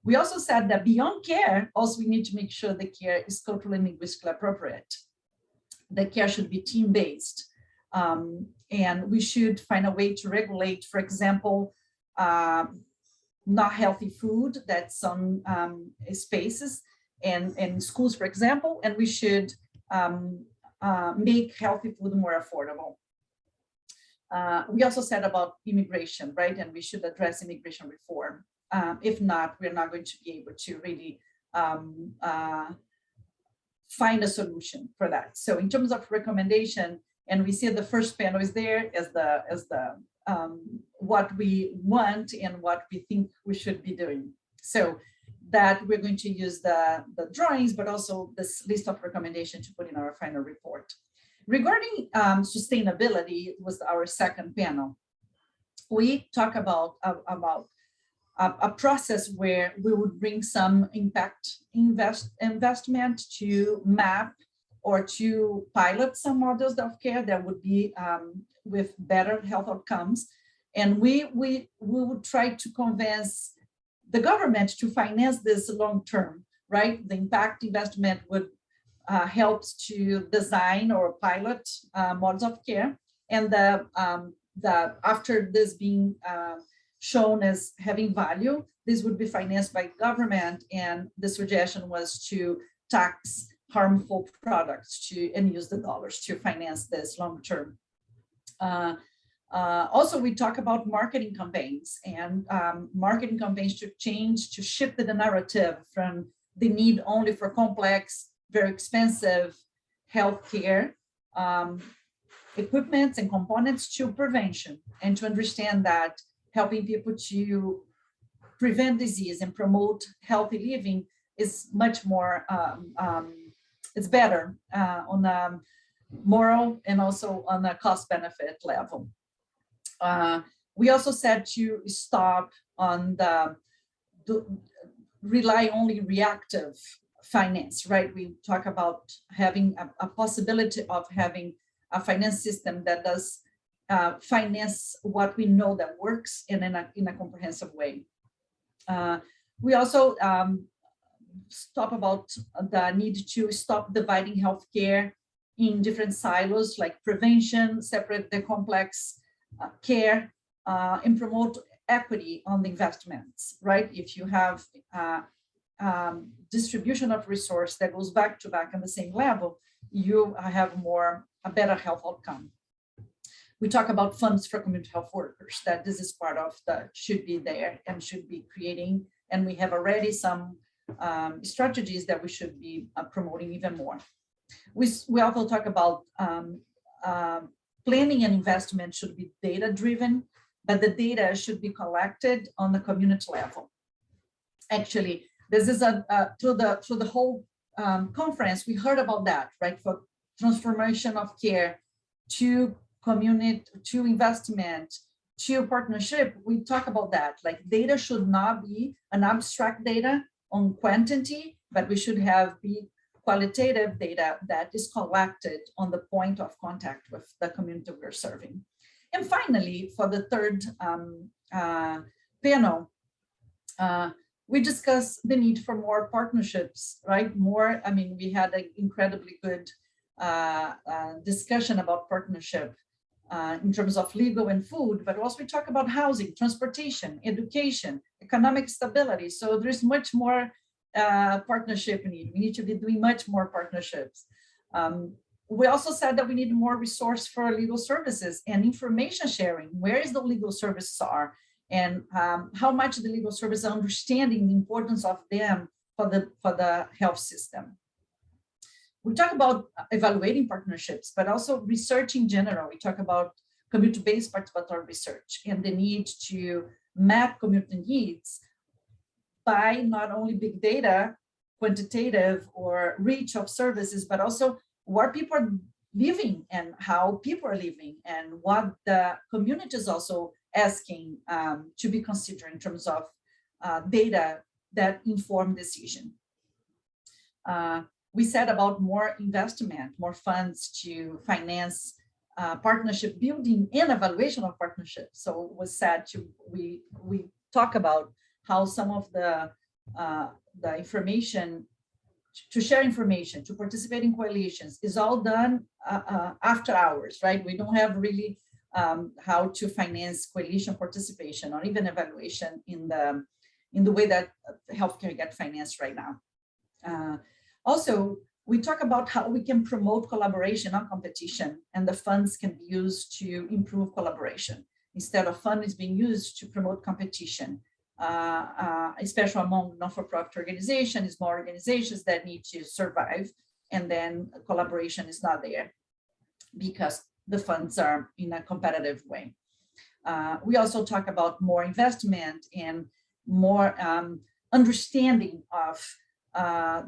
We also said that beyond care, also we need to make sure the care is culturally and linguistically appropriate. The care should be team-based. And we should find a way to regulate, for example, not healthy food that's on spaces and in schools, for example, and we should make healthy food more affordable. We also said about immigration, right? And we should address immigration reform. If not, we're not going to be able to really find a solution for that. So in terms of recommendation, and we see the first panel is there as the what we want and what we think we should be doing. So that we're going to use the drawings, but also this list of recommendations to put in our final report. Regarding sustainability was our second panel. We talk about a process where we would bring some impact investment to map or to pilot some models of care that would be with better health outcomes. And we would try to convince the government to finance this long-term, right? The impact investment would helps to design or pilot models of care. And after this being shown as having value, this would be financed by government. And the suggestion was to tax harmful products and use the dollars to finance this long-term. Also, we talk about marketing campaigns, and marketing campaigns to shift the narrative from the need only for complex, very expensive healthcare equipment and components to prevention, and to understand that helping people to prevent disease and promote healthy living is much more, it's better on a moral and also on a cost benefit level. We also said to stop on rely only reactive finance, right? We talk about having a possibility of having a finance system that does finance what we know that works in a comprehensive way. We also talk about the need to stop dividing healthcare in different silos, like prevention, separate the complex care, and promote equity on the investments, right? If you have distribution of resource that goes back to back on the same level, you have a better health outcome. We talk about funds for community health workers, that this is part of should be there and should be creating. And we have already some strategies that we should be promoting even more. We also talk about planning and investment should be data-driven, but the data should be collected on the community level. Actually, this is through the whole conference, we heard about that, right? For transformation of care to community, to investment, to partnership, we talk about that. Like data should not be an abstract data on quantity, but we should be qualitative data that is collected on the point of contact with the community we're serving. And finally, for the third panel, we discuss the need for more partnerships, right? We had an incredibly good discussion about partnership in terms of legal and food, but also we talk about housing, transportation, education, economic stability. So there's much more partnership need. We need to be doing much more partnerships. We also said that we need more resource for legal services and information sharing. Where is the legal services are, and how much the legal services are understanding the importance of them for the health system. We talk about evaluating partnerships, but also research in general. We talk about community-based participatory research and the need to map community needs by not only big data, quantitative or reach of services, but also where people are living and how people are living and what the community is also asking to be considered in terms of data that inform decision. We said about more investment, more funds to finance partnership building and evaluation of partnerships. So it was said we talk about how some of the information, to share information, to participate in coalitions is all done after hours, right? We don't have really how to finance coalition participation or even evaluation in the way that healthcare gets financed right now. Also, we talk about how we can promote collaboration, not competition, and the funds can be used to improve collaboration instead of funds being used to promote competition, especially among non-for-profit organizations, small organizations that need to survive, and then collaboration is not there because the funds are in a competitive way. We also talk about more investment and more understanding of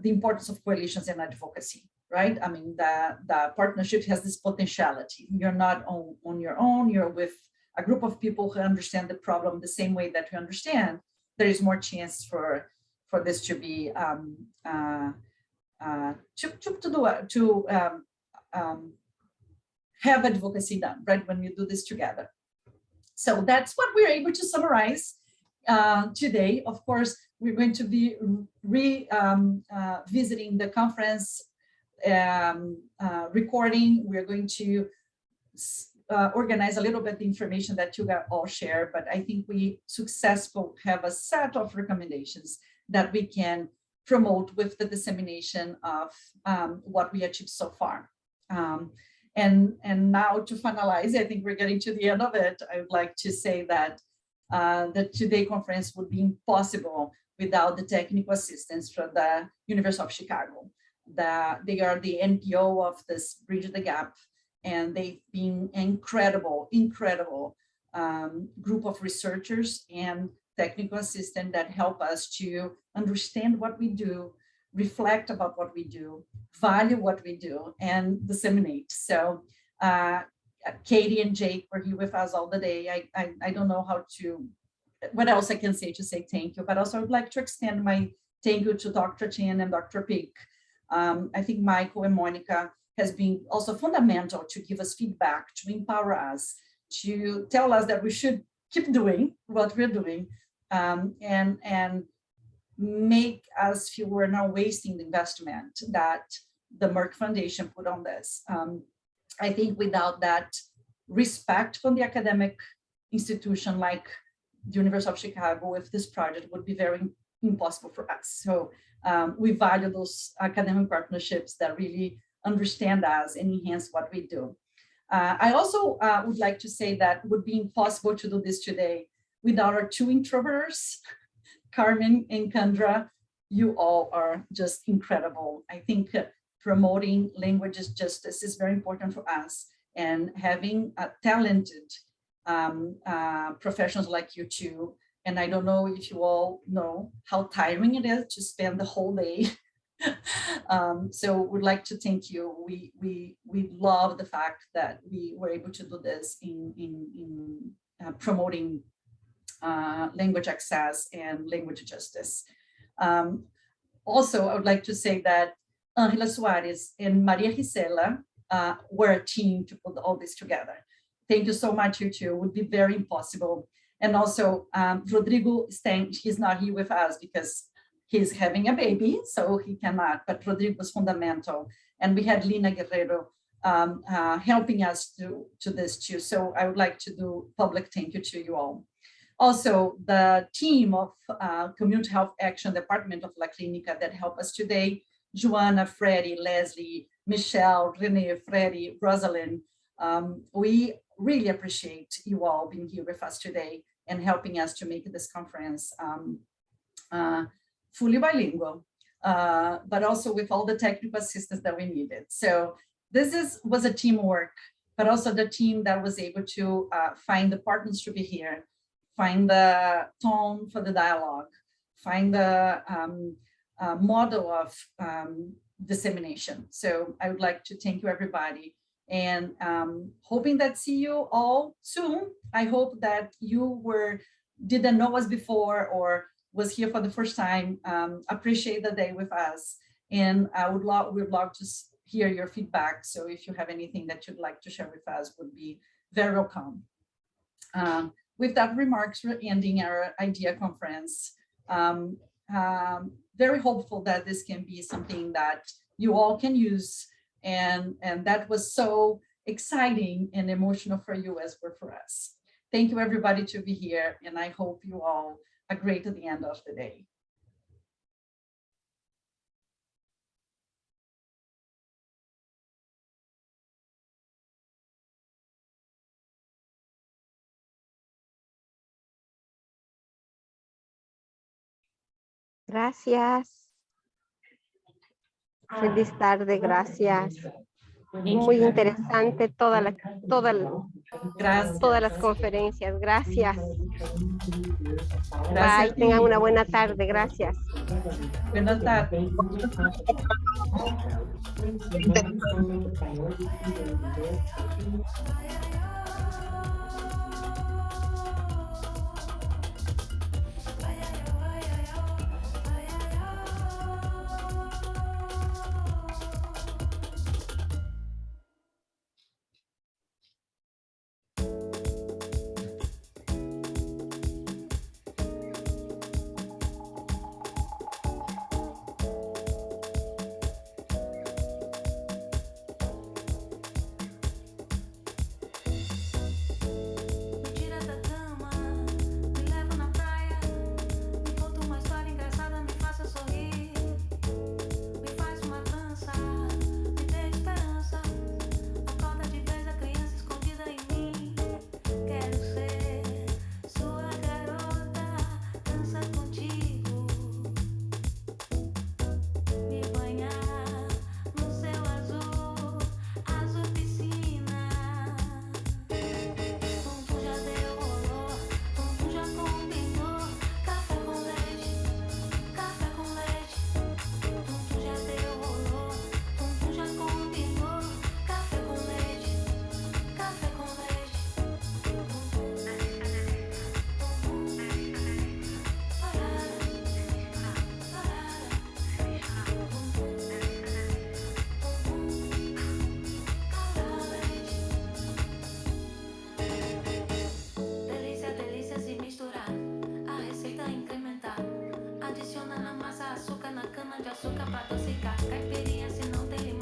the importance of coalitions and advocacy, right? I mean, the partnership has this potentiality. You're not on your own, you're with a group of people who understand the problem the same way that we understand. There is more chance for this to be have advocacy done, right, when we do this together. So that's what we're able to summarize today. Of course, we're going to be visiting the conference recording. We're going to organize a little bit the information that you got all share, but I think we successfully have a set of recommendations that we can promote with the dissemination of what we achieved so far. And now to finalize, I think we're getting to the end of it. I would like to say that the today conference would be impossible without the technical assistance from the University of Chicago. They are the NPO of this Bridge the Gap, and they've been incredible group of researchers and technical assistants that help us to understand what we do, reflect about what we do, value what we do, and disseminate. So Katie and Jake were here with us all the day. I don't know what else I can say to say thank you, but also I would like to extend my thank you to Dr. Chen and Dr. Pick. I think Michael and Monica has been also fundamental to give us feedback, to empower us, to tell us that we should keep doing what we're doing, and make us feel we're not wasting the investment that the Merck Foundation put on this. I think without that respect from the academic institution like the University of Chicago, with this project would be very impossible for us. So we value those academic partnerships that really understand us and enhance what we do. I also would like to say that it would be impossible to do this today without our two interpreters, Carmen and Kendra. You all are just incredible. I think promoting language justice is very important for us, and having talented professionals like you two. And I don't know if you all know how tiring it is to spend the whole day. So we'd like to thank you. We love the fact that we were able to do this in promoting language access and language justice. Also, I would like to say that Angela Suarez and Maria Gisela were a team to put all this together. Thank you so much, you two. It would be very impossible. And also Rodrigo Steng, he's not here with us because he's having a baby, so he cannot, but Rodrigo was fundamental. And we had Lina Guerrero helping us to this too. So I would like to do public thank you to you all. Also, the team of Community Health Action Department of La Clínica that helped us today, Joanna, Freddie, Leslie, Michelle, Renee, Freddie, Rosalind. We really appreciate you all being here with us today and helping us to make this conference fully bilingual, but also with all the technical assistance that we needed. So this was a teamwork, but also the team that was able to find the partners to be here, find the tone for the dialogue, find the model of dissemination. So I would like to thank you, everybody, and hoping that see you all soon. I hope that you didn't know us before or was here for the first time. Appreciate the day with us, and we'd love to hear your feedback. So if you have anything that you'd like to share with us, would be very welcome. With that remarks, we're ending our IDEA conference. Very hopeful that this can be something that you all can use, and that was so exciting and emotional for you as well for us. Thank you, everybody, to be here, and I hope you all are great at the end of the day. Gracias. Feliz tarde, gracias. Muy interesante todas las conferencias. Gracias. Bye, tengan una buena tarde. Gracias. Buenas tardes. massa, açúcar na cana de açúcar pra adocicar. Caipirinha se não tem limão.